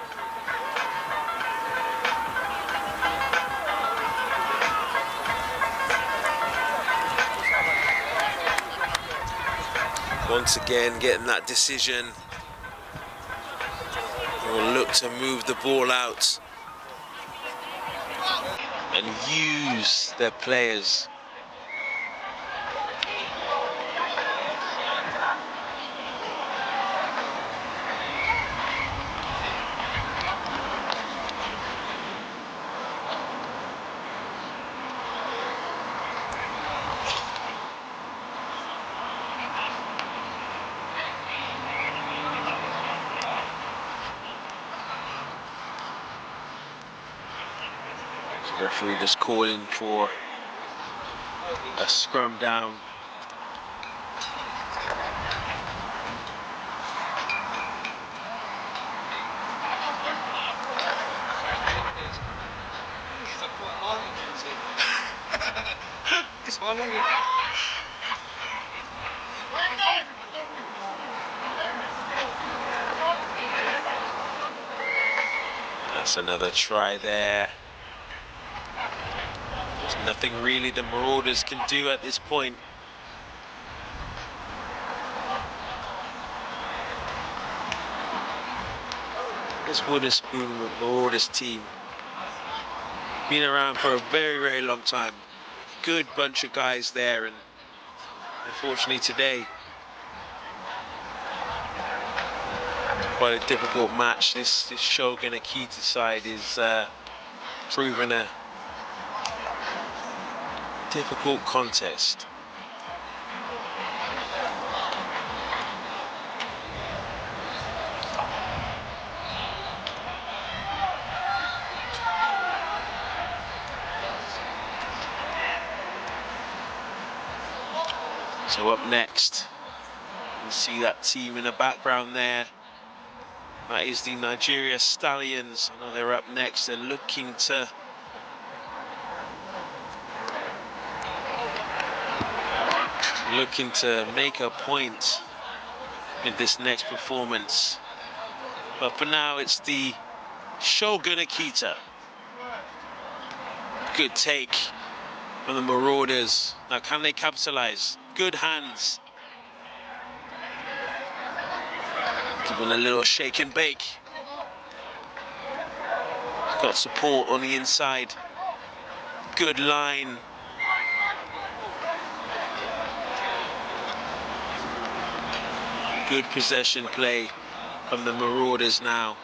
Once again getting that decision. Will look to move the ball out and use their players. The referee just calling for a scrum down. That's another try there. There's nothing really the Marauders can do at this point. This Witherspoon Marauders team been around for a very long time. Good bunch of guys there, and unfortunately today quite a difficult match. This Shogun Akita side is proving a difficult contest. So up next, you see that team in the background there. That is the Nigeria Stallions. I know they're up next. They're looking to make a point in this next performance. But for now, it's the Shogun Akita. Good take from the Marauders. Now, can they capitalize? Good hands. Give him a little shake and bake. Got support on the inside. Good line. Good possession play from the Marauders now.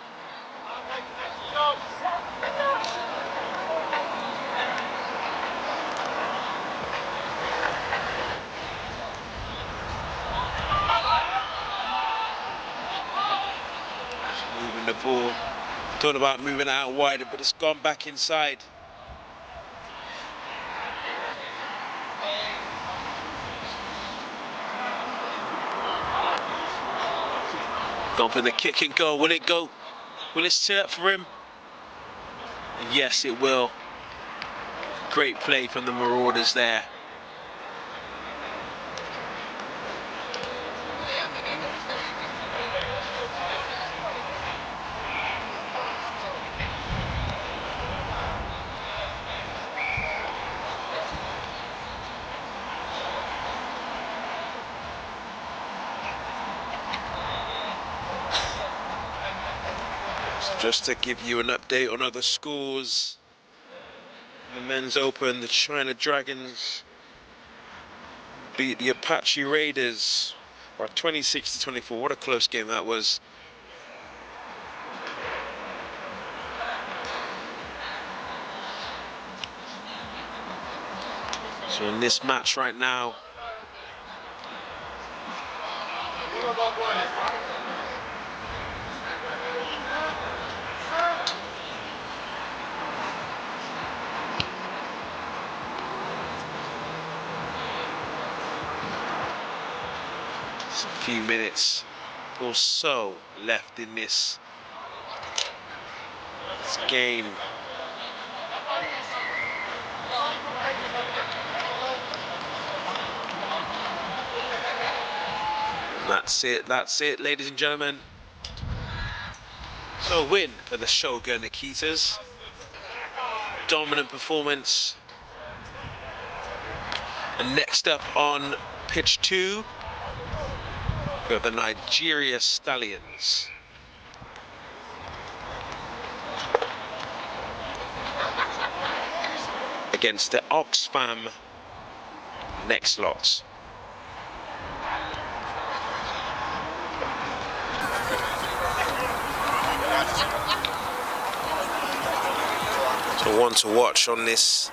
Moving the ball. Thought about moving out wider, but it's gone back inside. Gone for the kick and goal. Will it go? Will it set up for him? Yes, it will. Great play from the Marauders there. Just to give you an update on other scores, the Men's Open, the China Dragons beat the Apache Raiders by 26-24. What a close game that was. So in this match right now, a few minutes or so left in this game. That's it, ladies and gentlemen. So a win for the Shogun Nikitas. Dominant performance. And next up on pitch 2, we have the Nigeria Stallions. Against the Oxfam next lots. So one to watch on this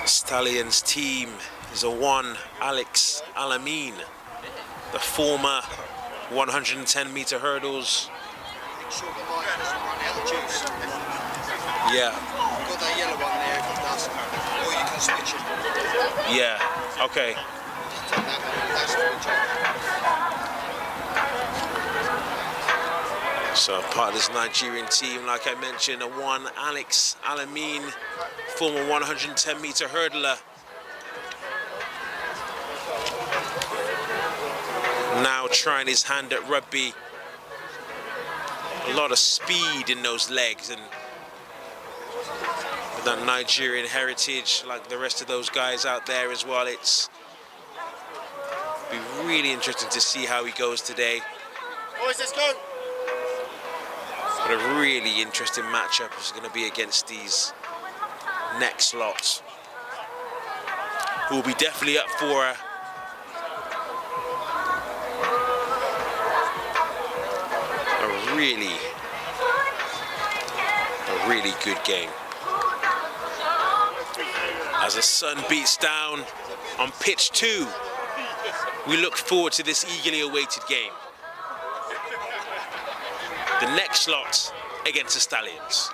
Stallions team is a one Alex Alamin, the former 110-meter hurdles. Yeah. Got that yellow one there, if it does, or you can switch it. Yeah. Okay. So part of this Nigerian team, like I mentioned, a one Alex Alamin, former 110-meter hurdler. Now trying his hand at rugby. A lot of speed in those legs, and with that Nigerian heritage, like the rest of those guys out there as well, it's be really interesting to see how he goes today. Boys, let's go. But a really interesting matchup is going to be against these next lots, who will be definitely up for a really good game. As the sun beats down on pitch 2, we look forward to this eagerly awaited game. The next lot against the Stallions.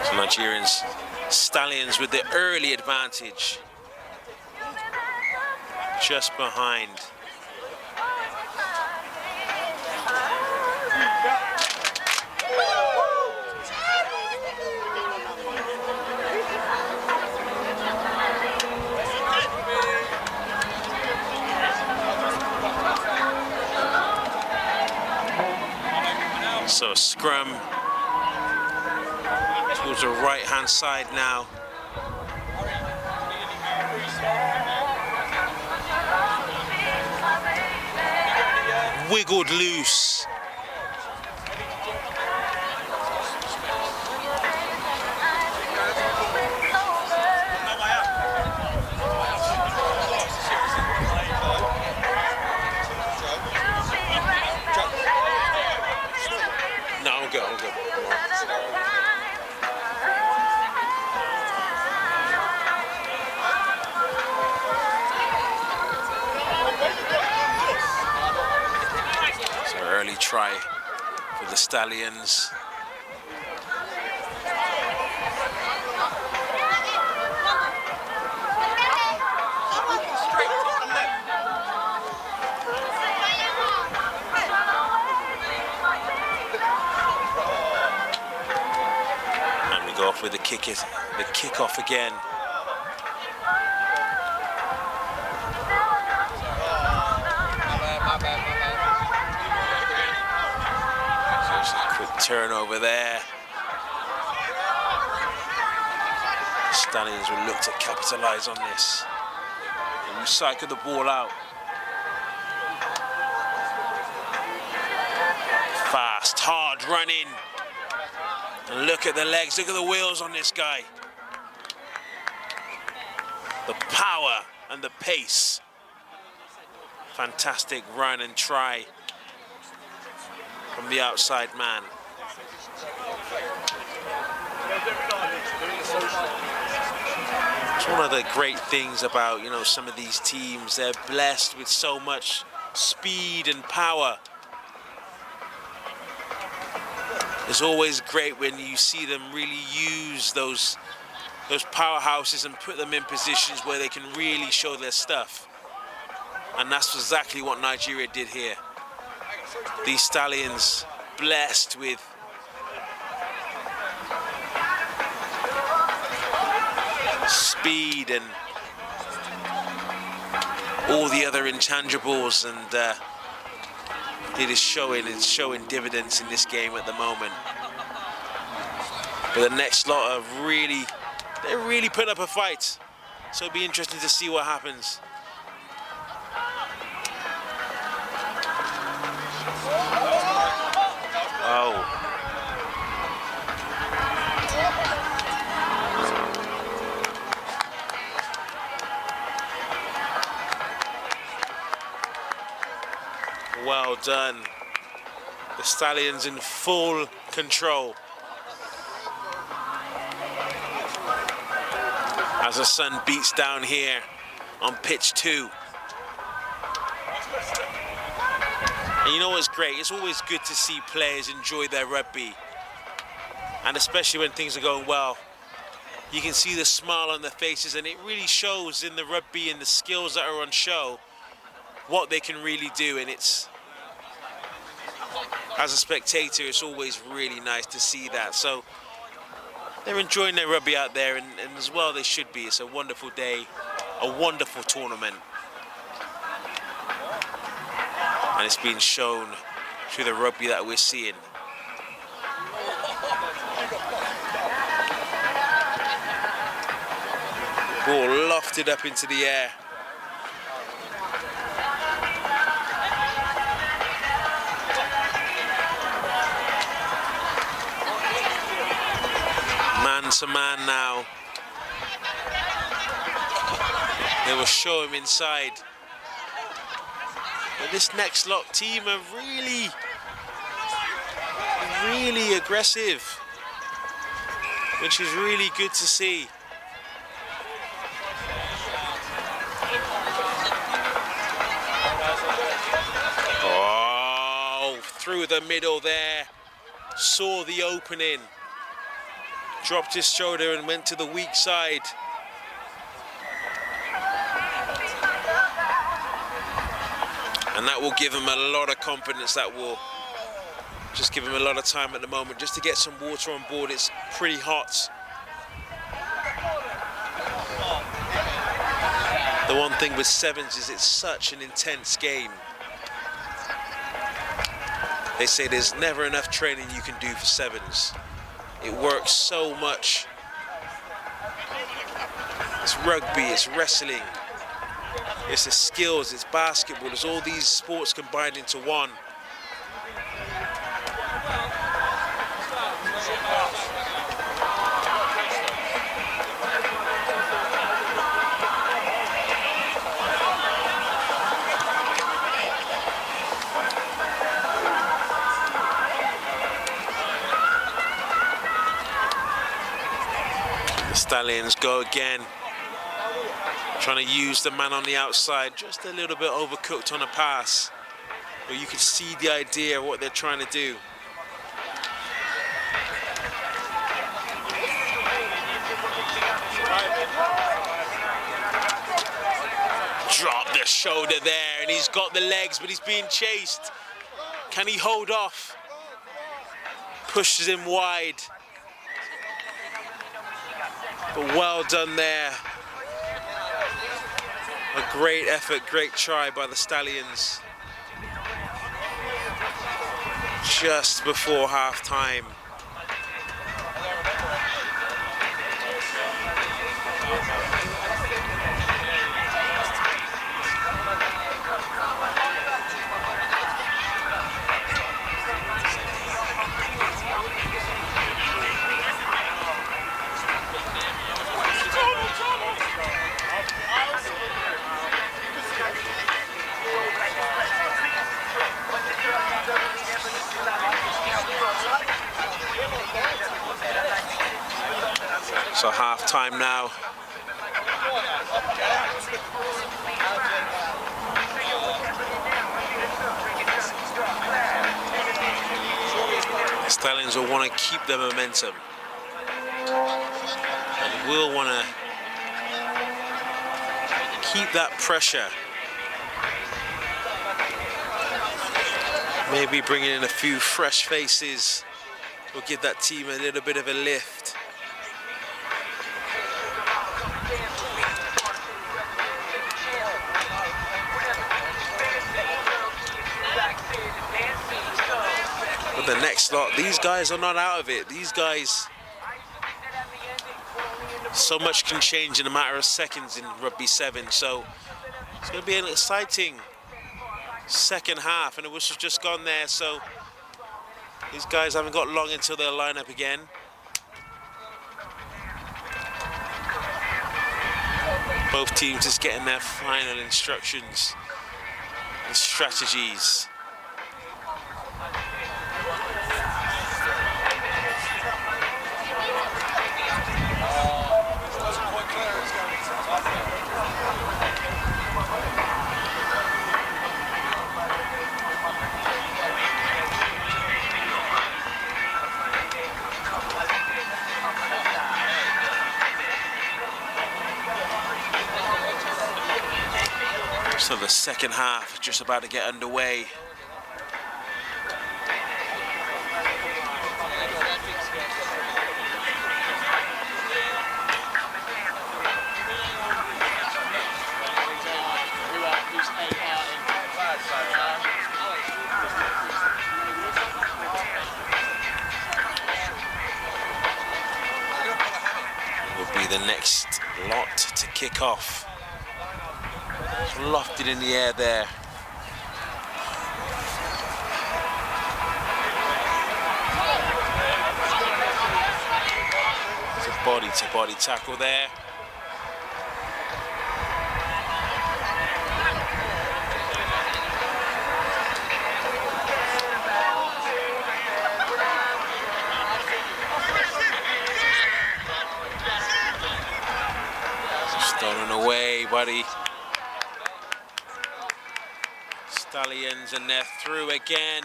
So Nigerians, Stallions with the early advantage. Just behind. So scrum towards the right-hand side now. Wiggled loose. No, I'm good, I'm good. So early try for the Stallions. And we go off with the kick-off again. Quick turnover there. Stallions will look to capitalise on this and recycle the ball out. Fast, hard running. And look at the legs, look at the wheels on this guy. The power and the pace. Fantastic run and try from the outside man. It's one of the great things about, some of these teams. They're blessed with so much speed and power. It's always great when you see them really use those powerhouses and put them in positions where they can really show their stuff. And that's exactly what Nigeria did here. These Stallions blessed with speed and all the other intangibles, and it's showing dividends in this game at the moment. But the next lot are they're really putting up a fight. So it'll be interesting to see what happens. Oh. Well done. The Stallions in full control. As the sun beats down here on pitch 2. And you know what's great? It's always good to see players enjoy their rugby. And especially when things are going well. You can see the smile on their faces, and it really shows in the rugby and the skills that are on show what they can really do. And it's, as a spectator, it's always really nice to see that. So they're enjoying their rugby out there, and as well they should be. It's a wonderful day, a wonderful tournament. And it's being shown through the rugby that we're seeing. Ball lofted up into the air. Man to man now. They will show him inside. But this next lot team are really aggressive, which is really good to see. Oh, through the middle there, saw the opening, dropped his shoulder and went to the weak side. And that will give him a lot of confidence. That will just give him a lot of time at the moment just to get some water on board. It's pretty hot. The one thing with sevens is it's such an intense game. They say there's never enough training you can do for sevens. It works so much. It's rugby, it's wrestling, it's the skills, it's basketball, there's all these sports combined into one. The Stallions go again, trying to use the man on the outside, just a little bit overcooked on a pass, but you can see the idea of what they're trying to do. Drop the shoulder there, and he's got the legs, but he's being chased. Can he hold off? Pushes him wide. But well done there. A great effort, great try by the Stallions. Just before half-time. So half-time now. The Stallions will want to keep their momentum and will want to keep that pressure. Maybe bringing in a few fresh faces will give that team a little bit of a lift. But the next lot, these guys are not out of it. These guys, so much can change in a matter of seconds in Rugby 7. So it's going to be an exciting second half, and the whistle's just gone there. So these guys haven't got long until they'll line up again. Both teams just getting their final instructions and strategies. So the second half just about to get underway. Will be the next lot to kick off. Lofted in the air there. It's a body-to-body tackle there. Stolen away, buddy. Stallions, and they're through again.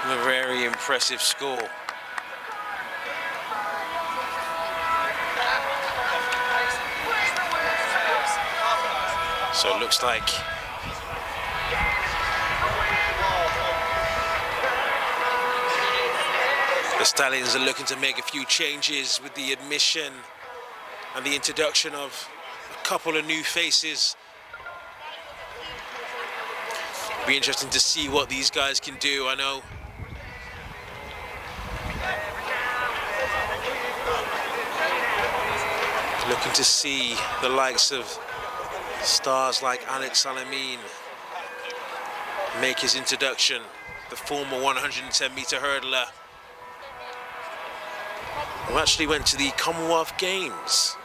A very impressive score. So it looks like the Stallions are looking to make a few changes with the admission and the introduction of a couple of new faces. be interesting to see what these guys can do. I know looking to see the likes of stars like Alex Alamin make his introduction, the former 110-meter hurdler who actually went to the Commonwealth Games.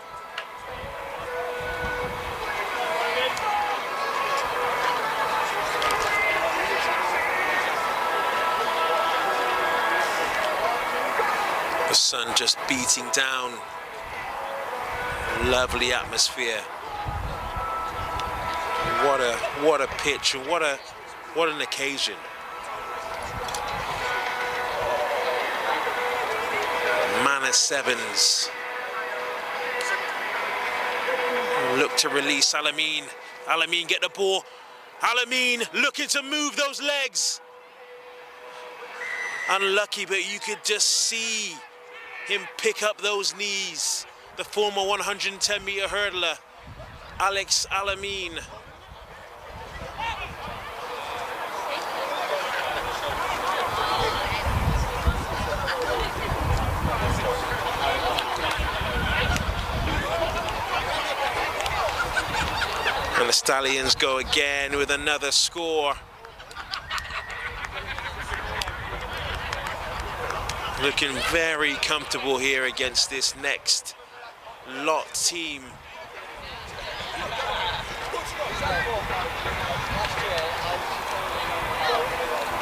The sun just beating down. Lovely atmosphere. What a pitch and what an occasion. Manor Sevens look to release Alamin. Alamin get the ball. Alamin looking to move those legs. Unlucky, but you could just see him pick up those knees. The former 110-meter hurdler, Alex Alamin. And the Stallions go again with another score. Looking very comfortable here against this next lot team.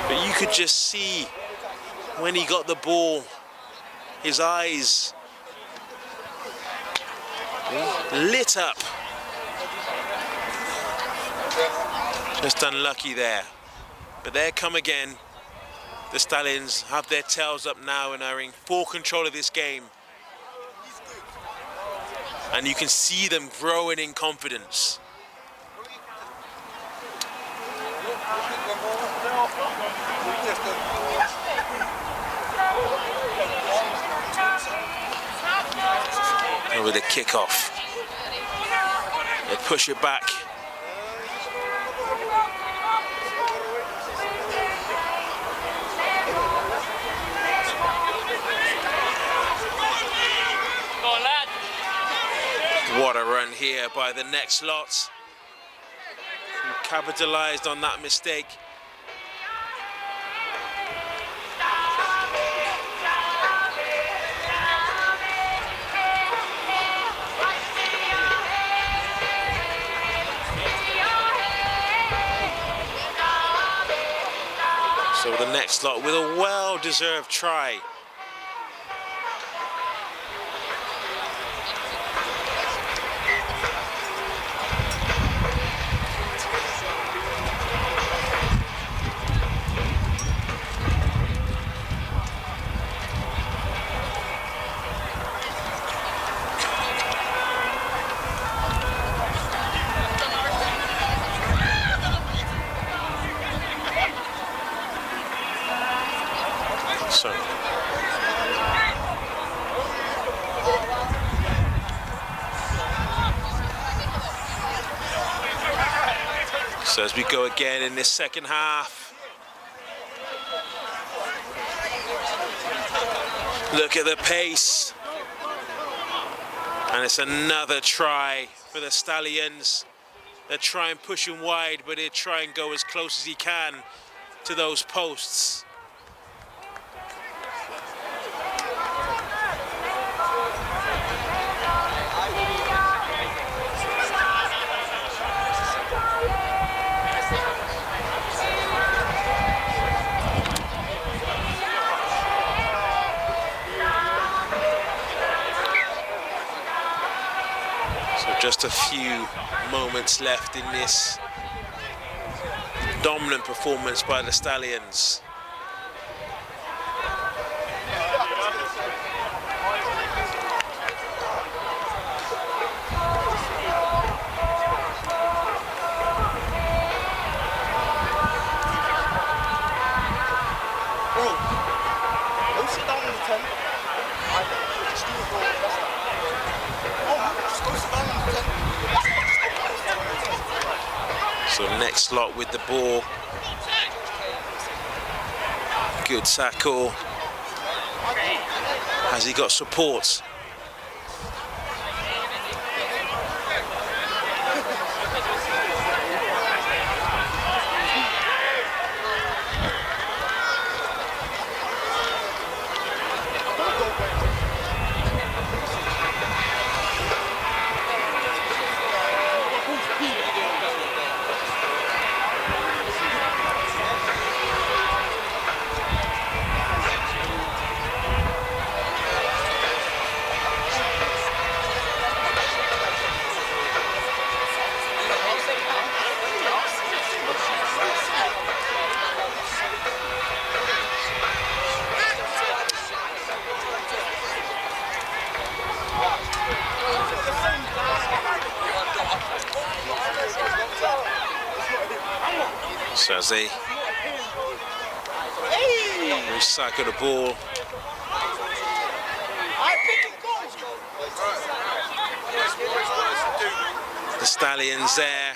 But you could just see when he got the ball, his eyes lit up. Just unlucky there. But there come again. The Stallions have their tails up now and are in full control of this game. And you can see them growing in confidence. And with a kickoff, they push it back. What a run here by the next lot, who capitalized on that mistake. So the next lot with a well-deserved try. So as we go again in this second half, look at the pace, and it's another try for the Stallions. They're trying pushing wide, but they try and go as close as he can to those posts. Just a few moments left in this dominant performance by the Stallions. So next slot with the ball. Good tackle. Has he got support? So as they recycle the ball, the Stallions there.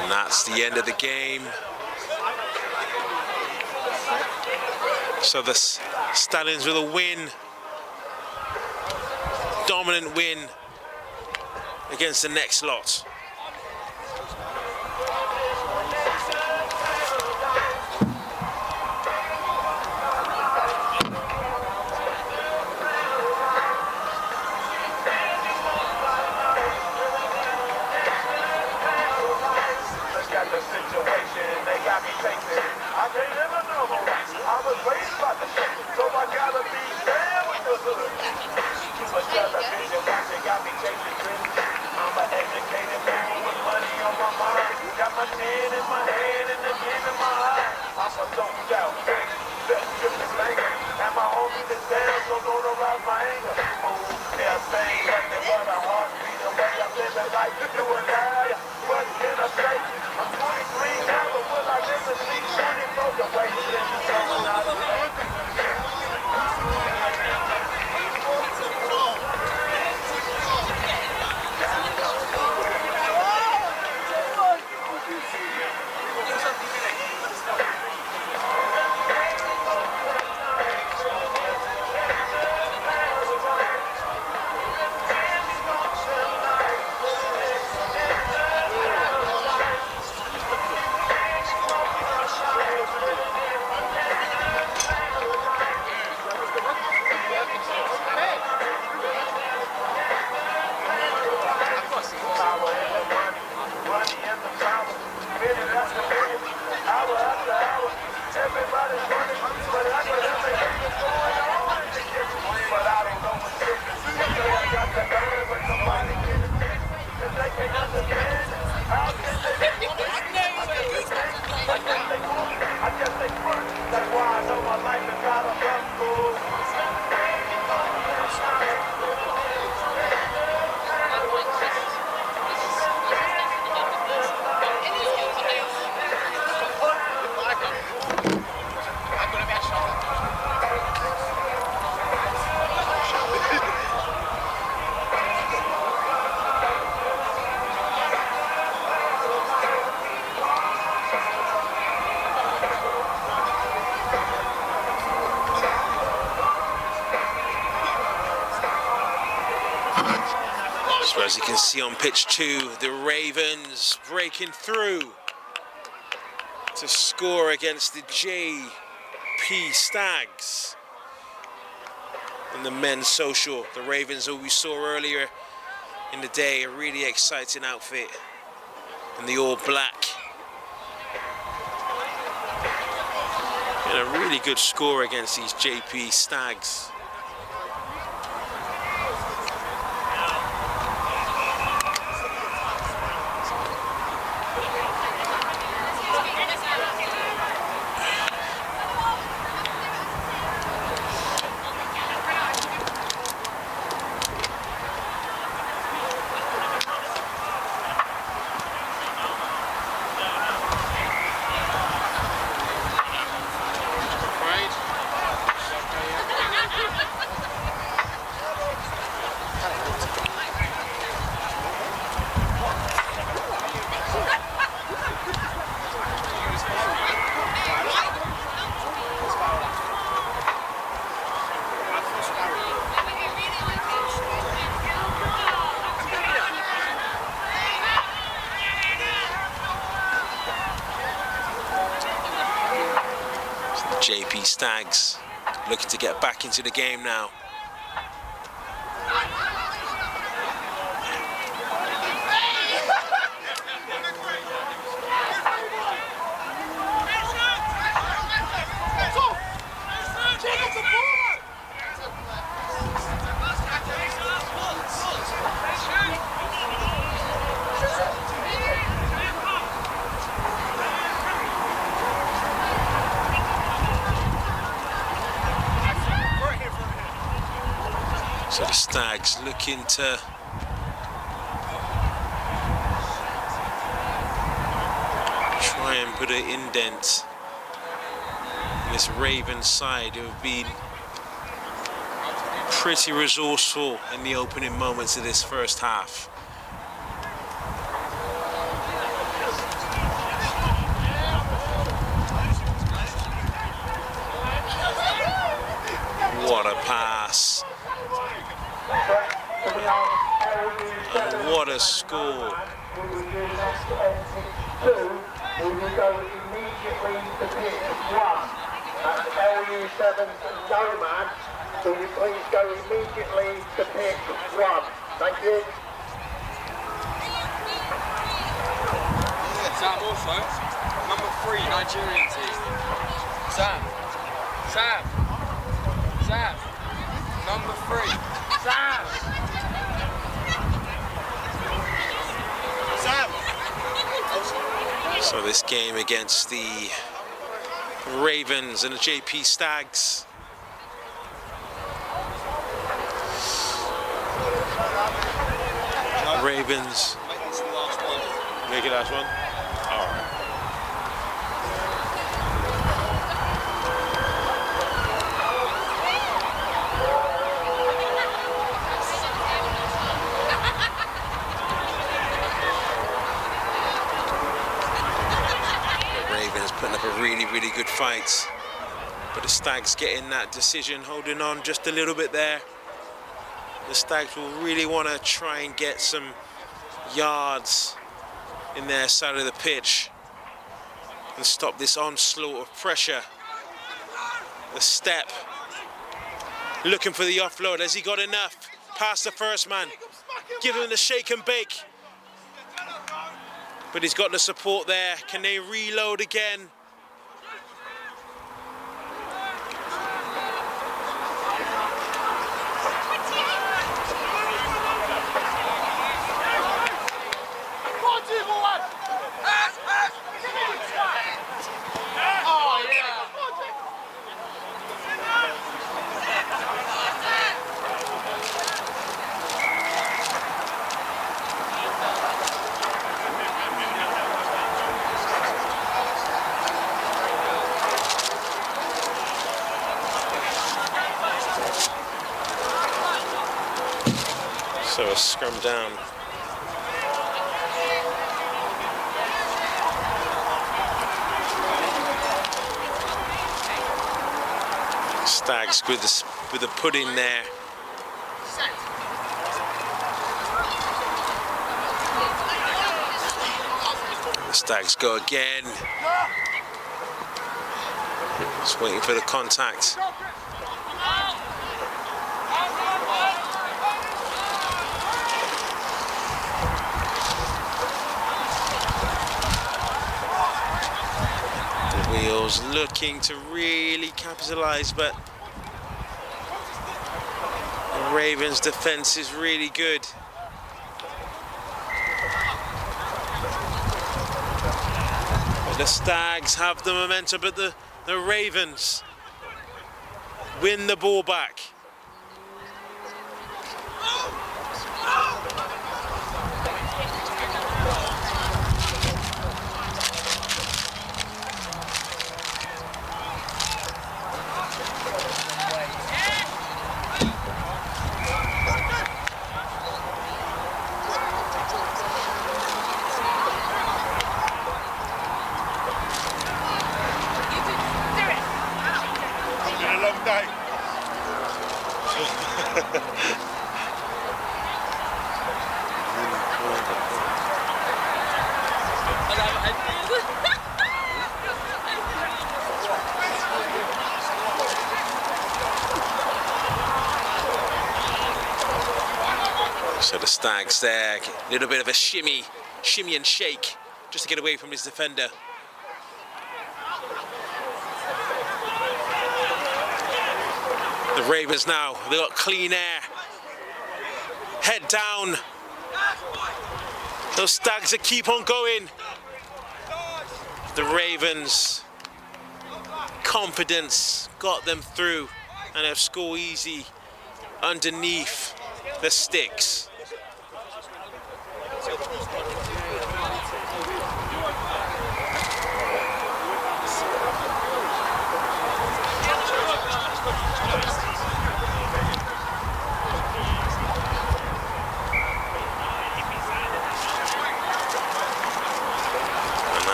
And that's the end of the game. So the Stallions with a win, dominant win against the next lot. So as you can see on pitch 2, the Ravens breaking through to score against the JP Stags in the men's social. The Ravens, who we saw earlier in the day, a really exciting outfit in the all black. And a really good score against these JP Stags. JP Stags looking to get back into the game now. So the Stags looking to try and put an indent in this Ravens side who have been pretty resourceful in the opening moments of this first half. What a pass. And what a score. We will do next to N62. We will go immediately to pitch 1. That's LU7's Nomad. Will you please go immediately to pitch 1? Thank you. Sam also, number 3 Nigerian team. Sam, number 3, Sam. So this game against the Ravens and the JP Stags. Ravens. Make it last one. All right. Putting up a really, really good fight. But the Stags getting that decision, holding on just a little bit there. The Stags will really want to try and get some yards in their side of the pitch and stop this onslaught of pressure. The step, looking for the offload. Has he got enough? Past the first man. Give him the shake and bake. But he's got the support there. Can they reload again? So a scrum down. Stags with the pudding there. The Stags go again. Just waiting for the contact. Wheels looking to really capitalise, but the Ravens' defence is really good. But the Stags have the momentum, but the Ravens win the ball back. So the Stags there, a little bit of a shimmy and shake, just to get away from his defender. The Ravens now, they got clean air. Head down. Those Stags that keep on going. The Ravens, confidence got them through, and they've scored easy underneath the sticks.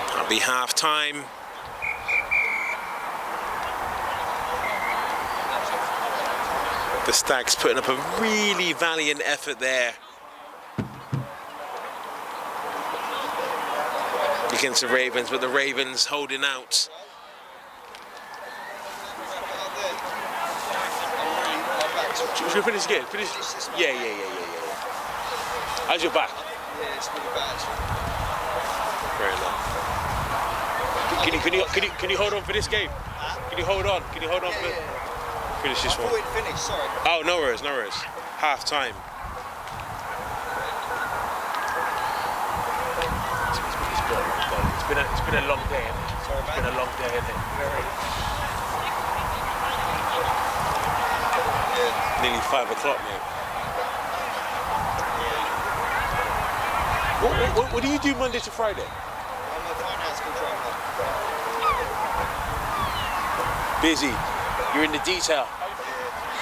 That'll be half time. The Stags putting up a really valiant effort there against the Ravens, but the Ravens holding out. Should we finish the game? Finish? Yeah. How's your back? Yeah, it's really bad. Fair enough. Can you hold on for this game? Can you hold on? Can you hold on for? Finish this one. I thought we'd finished, sorry. Oh, no worries. Half time. It's been a long day, isn't it? Sorry, it's been a long day, isn't it? Yeah. Nearly 5 o'clock, mate. What do you do Monday to Friday? I'm a finance controller. Busy. You're in the detail.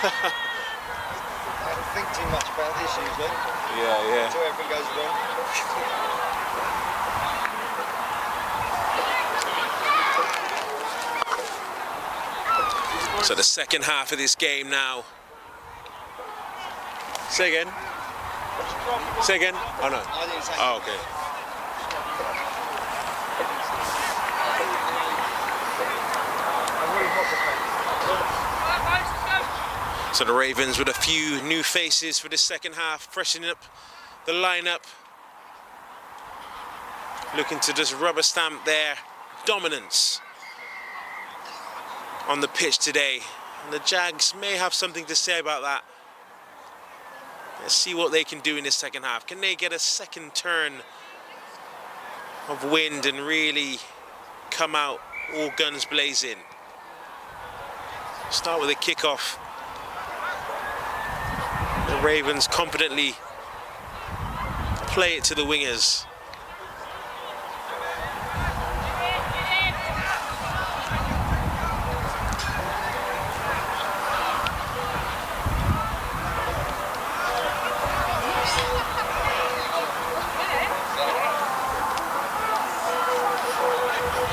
I don't think too much about this usually. Yeah. Until everything goes wrong. So the second half of this game now. Say again. Oh no. Oh, okay. So the Ravens with a few new faces for the second half, freshening up the lineup. Looking to just rubber stamp their dominance on the pitch today. And the Jags may have something to say about that. Let's see what they can do in the second half. Can they get a second turn of wind and really come out all guns blazing? Start with a kickoff. The Ravens confidently play it to the wingers.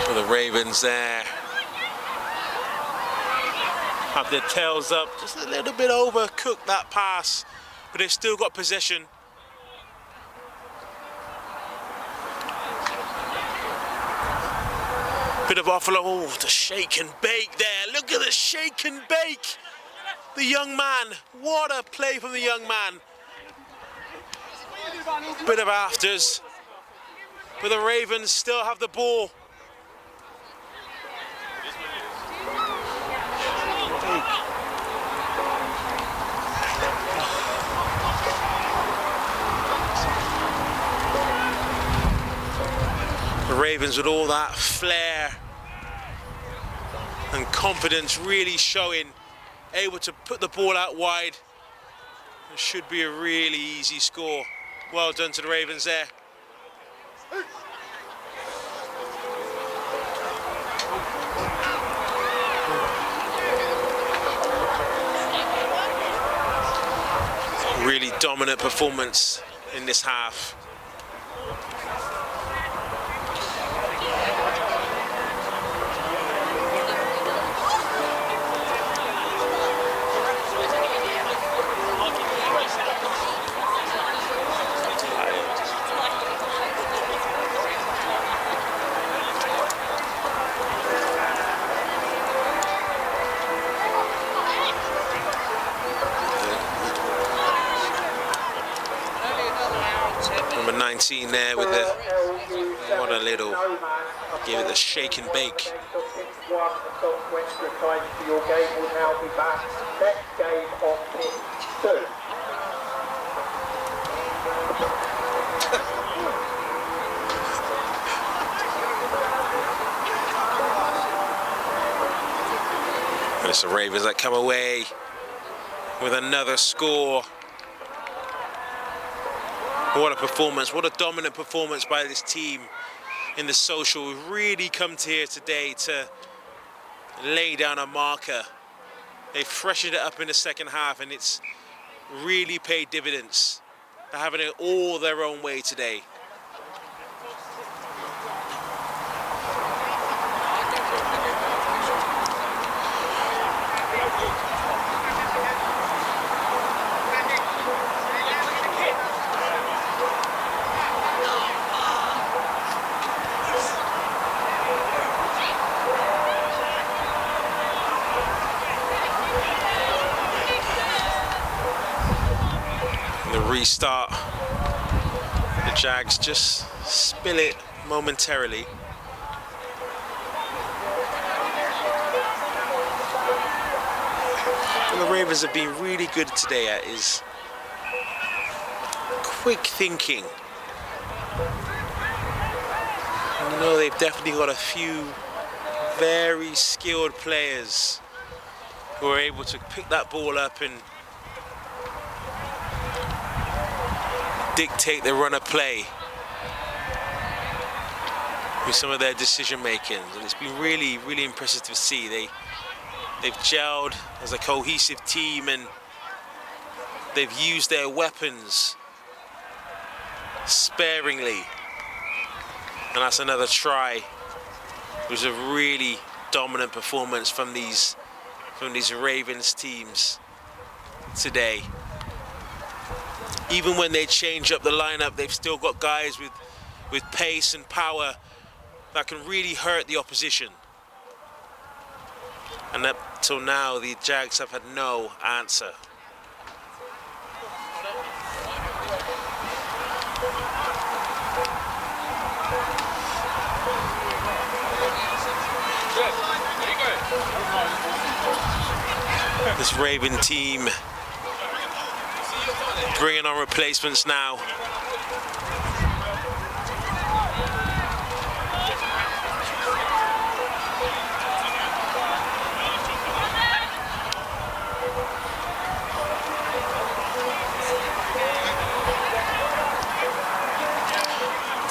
So the Ravens there have their tails up, just a little bit overcooked that pass, but they've still got possession. Bit of offload. Oh, the shake and bake there. Look at the shake and bake. The young man. What a play from the young man. Bit of afters, but the Ravens still have the ball. The Ravens with all that flair and confidence really showing, able to put the ball out wide. It should be a really easy score. Well done to the Ravens there. Really dominant performance in this half. Number 19 there with the, what a little, give it the shake and bake. Your game will now be back. Next game on pitch 2. It's the Ravens that come away with another score. What a performance, what a dominant performance by this team in the social. We've really come to here today to lay down a marker. They freshened it up in the second half and it's really paid dividends. They're having it all their own way today. Restart. The Jags just spill it momentarily. What the Ravens have been really good today at is quick thinking. And you know, they've definitely got a few very skilled players who are able to pick that ball up and dictate the run of play with some of their decision making, and it's been really, really impressive to see. They've gelled as a cohesive team and they've used their weapons sparingly, and that's another try. It was a really dominant performance from these Ravens teams today. Even when they change up the lineup, they've still got guys with pace and power that can really hurt the opposition. And up till now, the Jags have had no answer. This Raven team bringing on replacements now.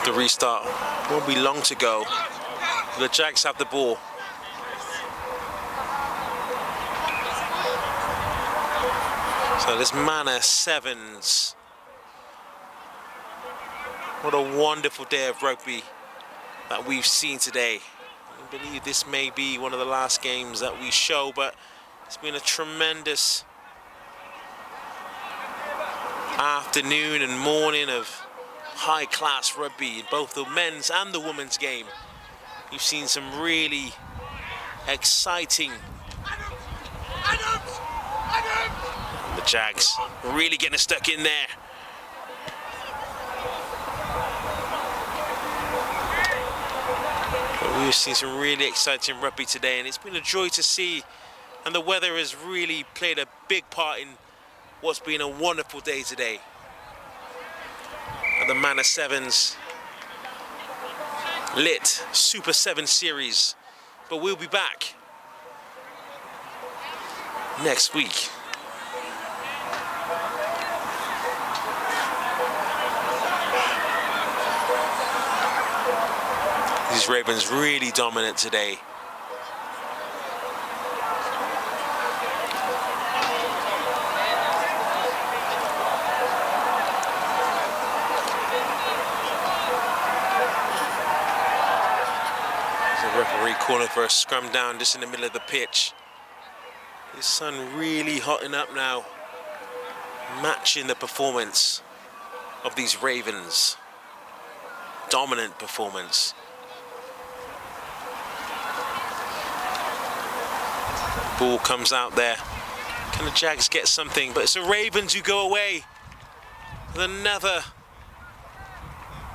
The restart won't be long to go. The Jags have the ball. So this Manor Sevens. What a wonderful day of rugby that we've seen today. I believe this may be one of the last games that we show, but it's been a tremendous afternoon and morning of high-class rugby in both the men's and the women's game. We've seen some really exciting. The Jags really getting stuck in there. But we've seen some really exciting rugby today, and it's been a joy to see. And the weather has really played a big part in what's been a wonderful day today. And the Manor Sevens lit Super 7 series, but we'll be back next week. These Ravens really dominant today. There's a referee calling for a scrum down just in the middle of the pitch. The sun really hotting up now, matching the performance of these Ravens. Dominant performance. Ball comes out there. Can the Jags get something? But it's the Ravens who go away with another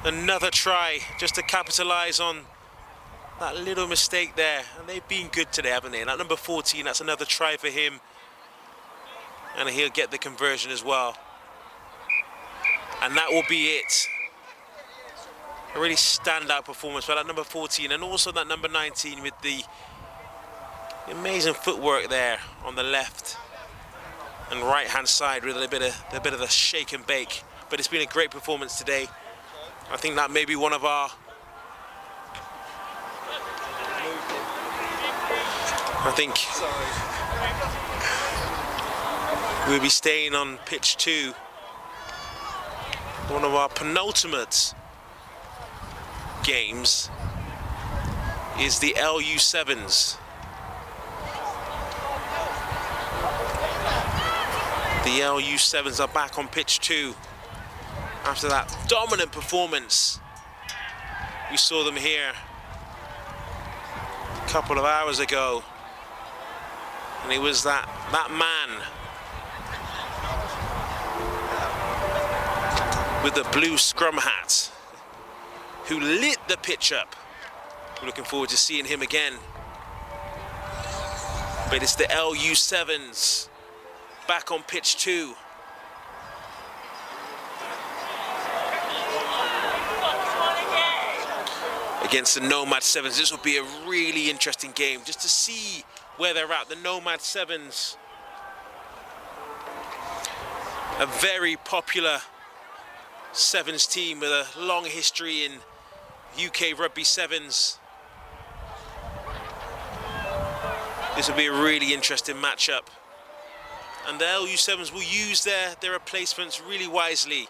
Another try just to capitalise on that little mistake there. And they've been good today, haven't they? And at number 14, that's another try for him. And he'll get the conversion as well. And that will be it. A really standout performance by that number 14 and also that number 19 with the amazing footwork there on the left and right hand side with a bit of a shake and bake. But it's been a great performance today. I think that may be one of our we'll be staying on pitch 2. One of our penultimate games is the LU7s. The LU7s are back on pitch 2 after that dominant performance. We saw them here a couple of hours ago, and it was that man with the blue scrum hat who lit the pitch up. We're looking forward to seeing him again. But it's the LU7s back on pitch 2. Against the Nomad 7s. This will be a really interesting game just to see where they're at. The Nomad 7s, a very popular Sevens team with a long history in UK Rugby Sevens. This will be a really interesting matchup. And the LU7s will use their replacements really wisely.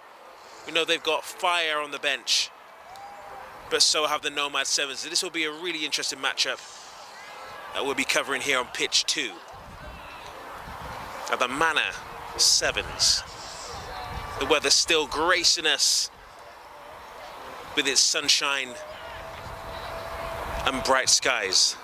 We know they've got fire on the bench, but so have the Nomad 7s. So this will be a really interesting matchup that we'll be covering here on pitch 2 at the Manor 7s. The weather's still gracing us with its sunshine and bright skies.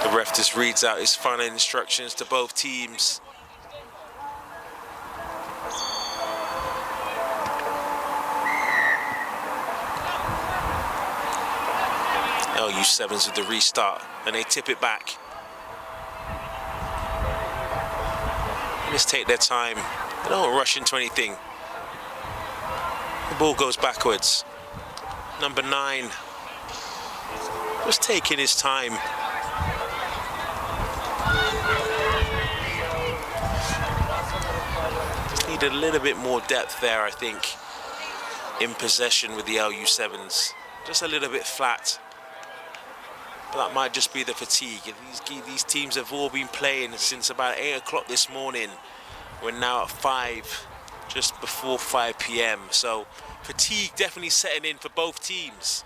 The ref just reads out his final instructions to both teams. LU7s with the restart, and they tip it back. Just take their time. They don't rush into anything. The ball goes backwards. Number 9 just taking his time. Just need a little bit more depth there, I think, in possession with the LU7s. Just a little bit flat. But that might just be the fatigue. These teams have all been playing since about 8 o'clock this morning. We're now at 5, just before 5 p.m. So fatigue definitely setting in for both teams.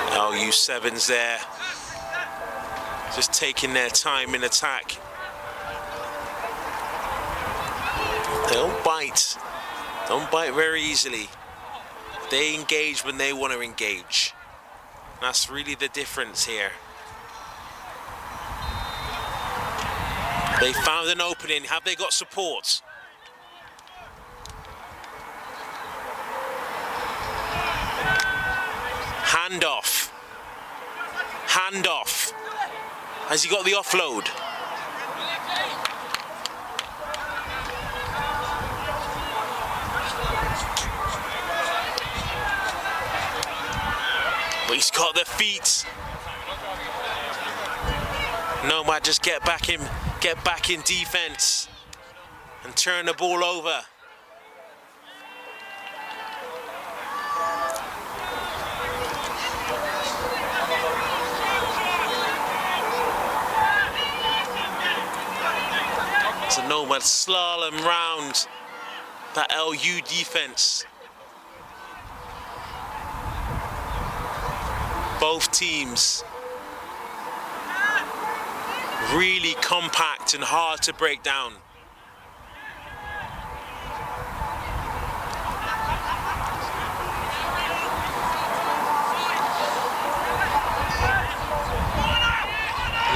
LU7s there, just taking their time in attack. They don't bite very easily. They engage when they want to engage. That's really the difference here. They found an opening. Have they got support? Handoff. Handoff. Has he got the offload? But he's got the feet. Nomad just get back in defense and turn the ball over. So Nomad slalom round that LU defense. Both teams Really compact and hard to break down.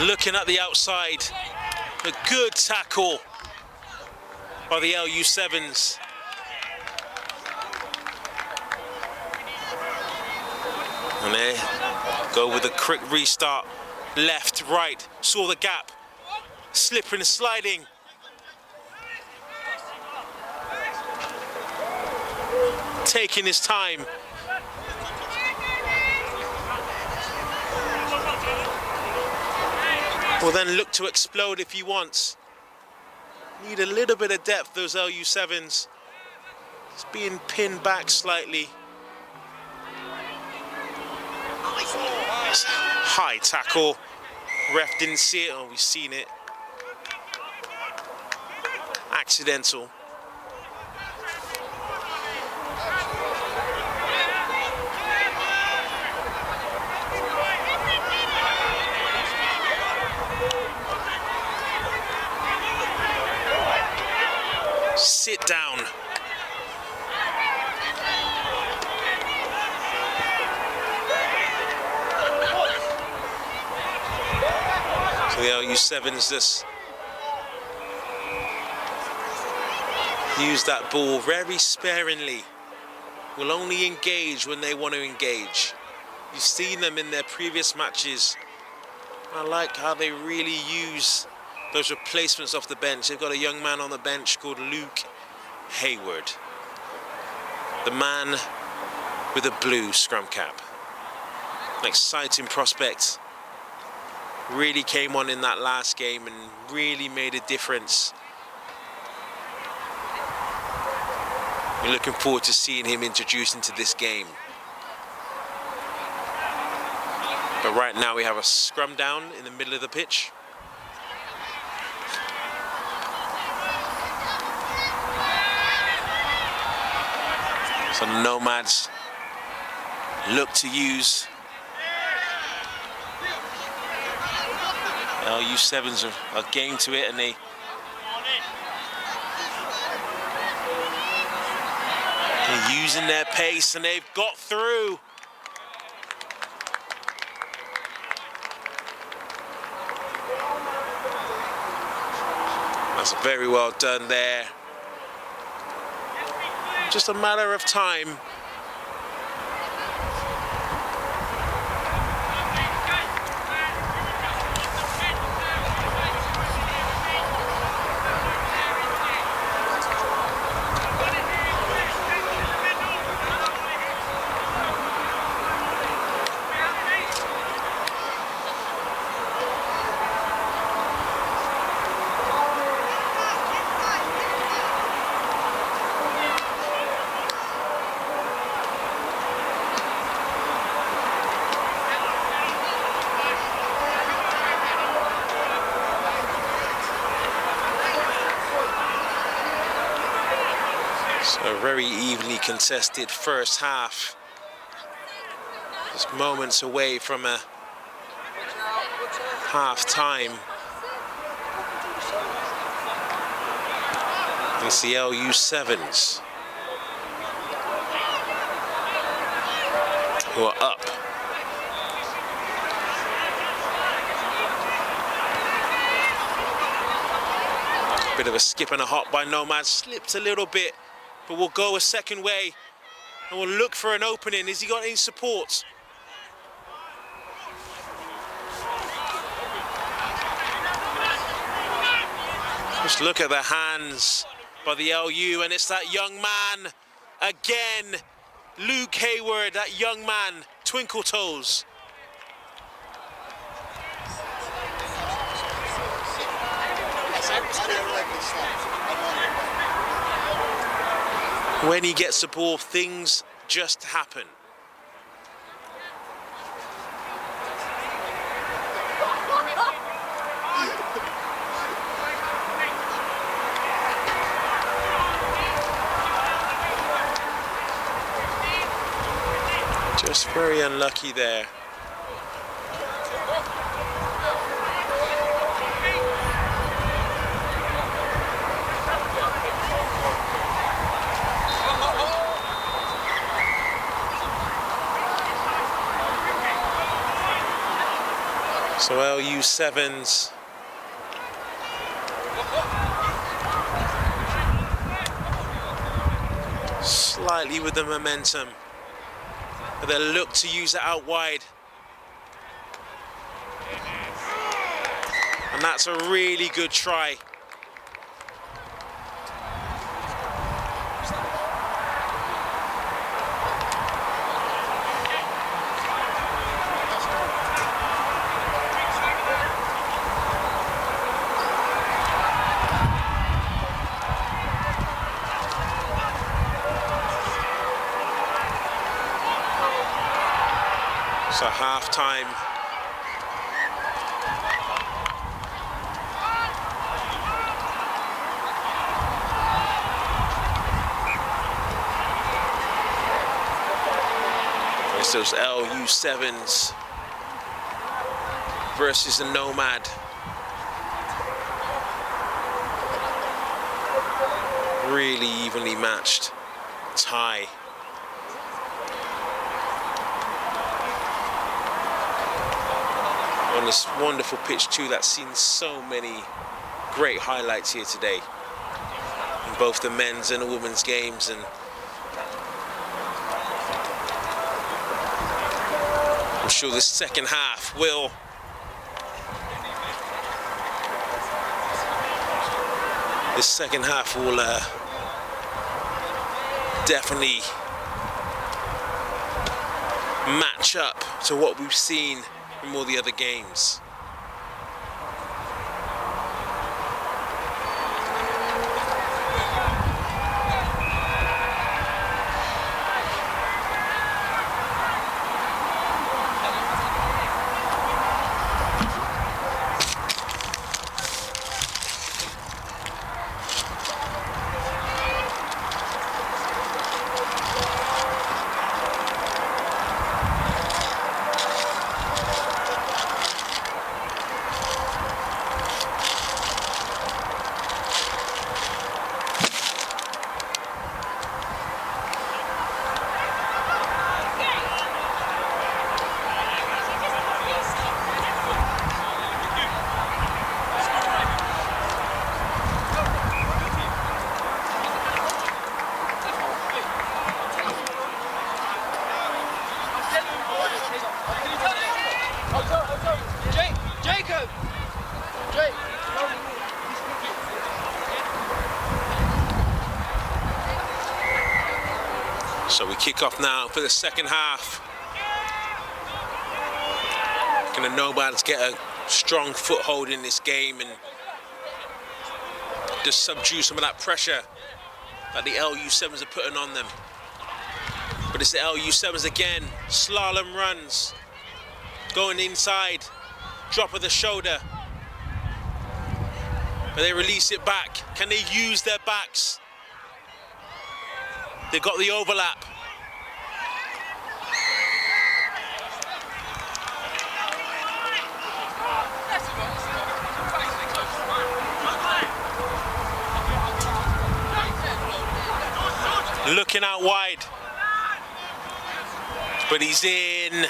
Looking at the outside, a good tackle by the LU7s. And they go with a quick restart, left, right, saw the gap, slipping and sliding. Taking his time. Will then look to explode if he wants. Need a little bit of depth, those LU7s. It's being pinned back slightly. High tackle. Ref didn't see it. Oh, we've seen it. Accidental. Sit down. So the LU7s just use that ball very sparingly. Will only engage when they want to engage. You've seen them in their previous matches. I like how they really use those replacements off the bench. They've got a young man on the bench called Luke Hayward, the man with a blue scrum cap. An exciting prospect. Really came on in that last game and really made a difference. We're looking forward to seeing him introduced into this game. But right now we have a scrum down in the middle of the pitch. So the Nomads look to use LU7s are game to it, and they're using their pace, and they've got through. That's very well done there. Just a matter of time. A very evenly contested first half. Just moments away from a half time. It's the LU7s who are up. Bit of a skip and a hop by Nomad, slipped a little bit. But we'll go a second way and we'll look for an opening. Has he got any support? Just look at the hands by the LU, and it's that young man again. Luke Hayward, that young man, twinkle toes. When he gets the ball, things just happen. Just very unlucky there. So LU7s slightly with the momentum, but they look to use it out wide. And that's a really good try. So half-time. It's those LU7s versus the Nomad. Really evenly matched tie. On this wonderful pitch too, that's seen so many great highlights here today in both the men's and the women's games, and I'm sure the second half will definitely match up to what we've seen from all the other games. So we kick off now for the second half. Can the Nomads get a strong foothold in this game and just subdue some of that pressure that the LU7s are putting on them? But it's the LU7s again. Slalom runs, going inside, drop of the shoulder. But they release it back. Can they use their backs? They've got the overlap. Looking out wide. But he's in.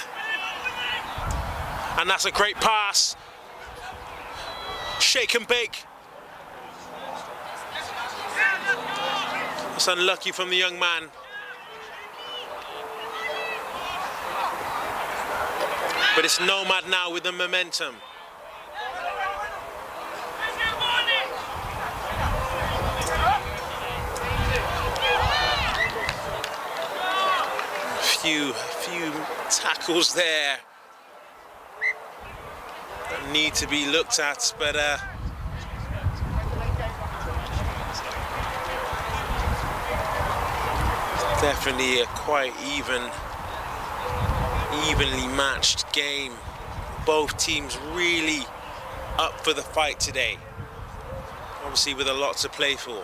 And that's a great pass. Shake and bake. It's unlucky from the young man. But it's Nomad now with the momentum. Few tackles there that need to be looked at, but definitely a quite evenly matched game. Both teams really up for the fight today. Obviously with a lot to play for.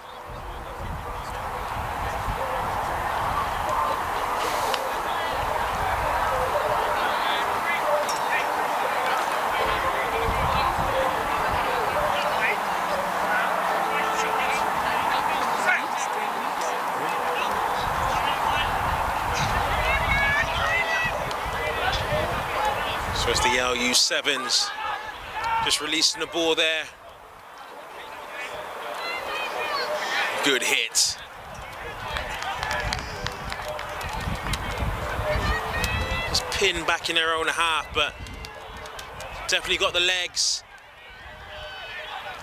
So it's the LU7s Just releasing the ball there. Good hit. Just pinned back in their own half, but definitely got the legs.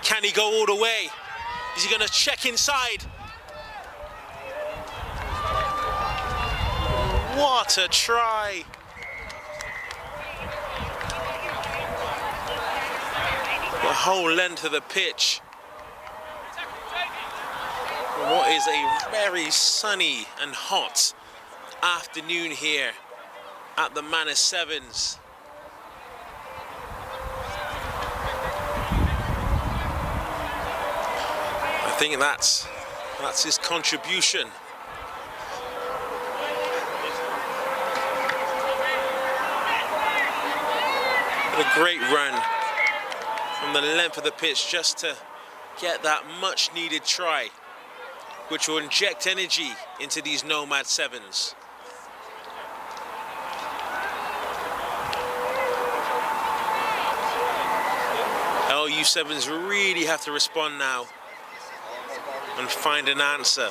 Can he go all the way? Is he gonna check inside? What a try. The whole length of the pitch. What is a very sunny and hot afternoon here at the Manor Sevens. I think that's his contribution. What a great run from the length of the pitch just to get that much needed try, which will inject energy into these Nomad Sevens. LU Sevens really have to respond now and find an answer.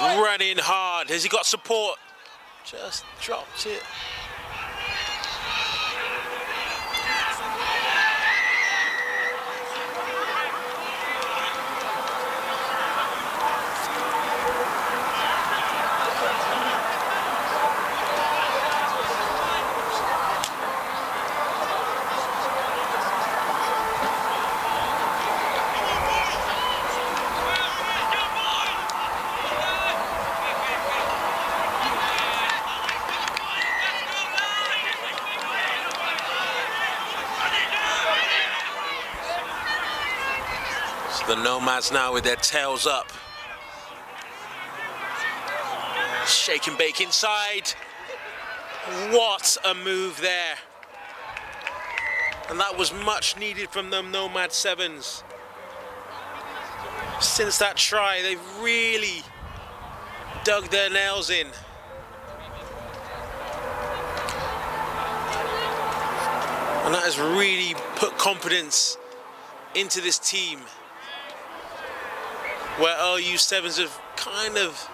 Running hard. Has he got support? Just dropped it. The Nomads now with their tails up. Shake and bake inside. What a move there. And that was much needed from them Nomad Sevens. Since that try, they've really dug their nails in. And that has really put confidence into this team, where LU Sevens have kind of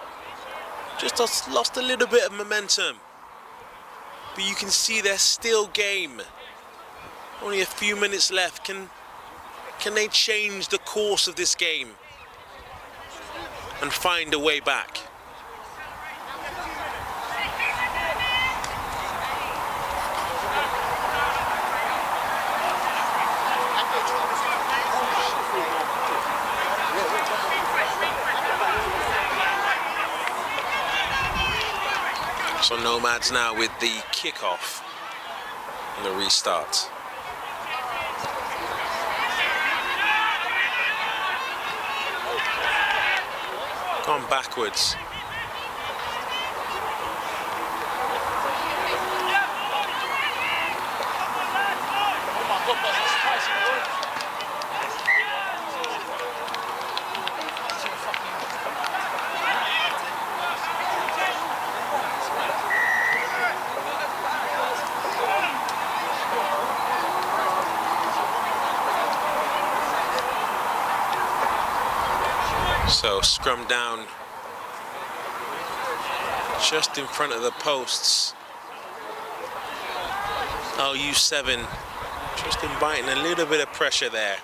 just lost a little bit of momentum. But you can see they're still game. Only a few minutes left. Can they change the course of this game and find a way back? So Nomads now with the kickoff and the restart. Gone backwards. So scrum down just in front of the posts. LU 7 just inviting a little bit of pressure there.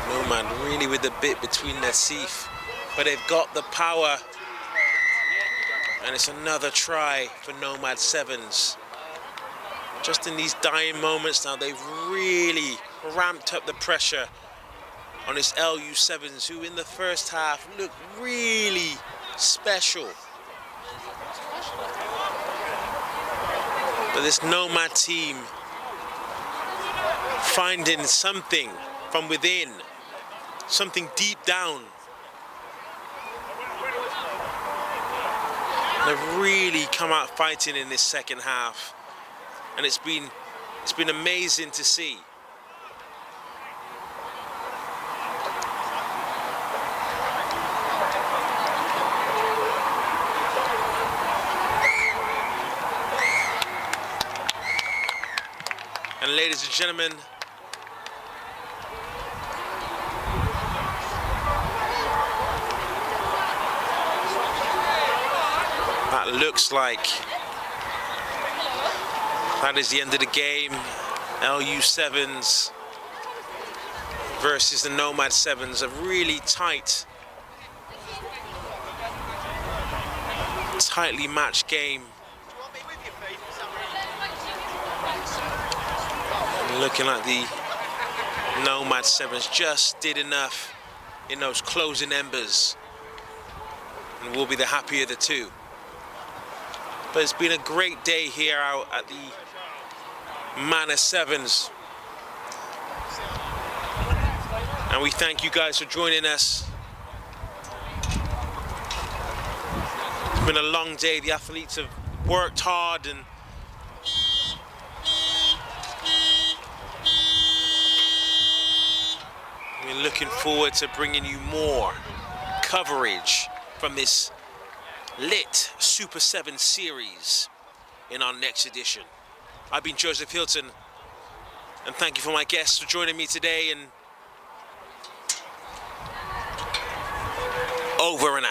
Nomad really with the bit between their teeth, but they've got the power. And it's another try for Nomad Sevens. Just in these dying moments now, they've really ramped up the pressure on this LU Sevens, who in the first half looked really special. But this Nomad team finding something from within, something deep down. They've really come out fighting in this second half, and it's been amazing to see. And ladies and gentlemen, that looks like that is the end of the game. LU Sevens versus the Nomad Sevens, a really tightly matched game. Looking like the Nomad Sevens just did enough in those closing embers and will be the happier of the two. But it's been a great day here out at the Manor Sevens. And we thank you guys for joining us. It's been a long day. The athletes have worked hard, and we're looking forward to bringing you more coverage from this lit Super 7 series in our next edition. I've been Joseph Hilton, and thank you for my guests for joining me today, and over and out.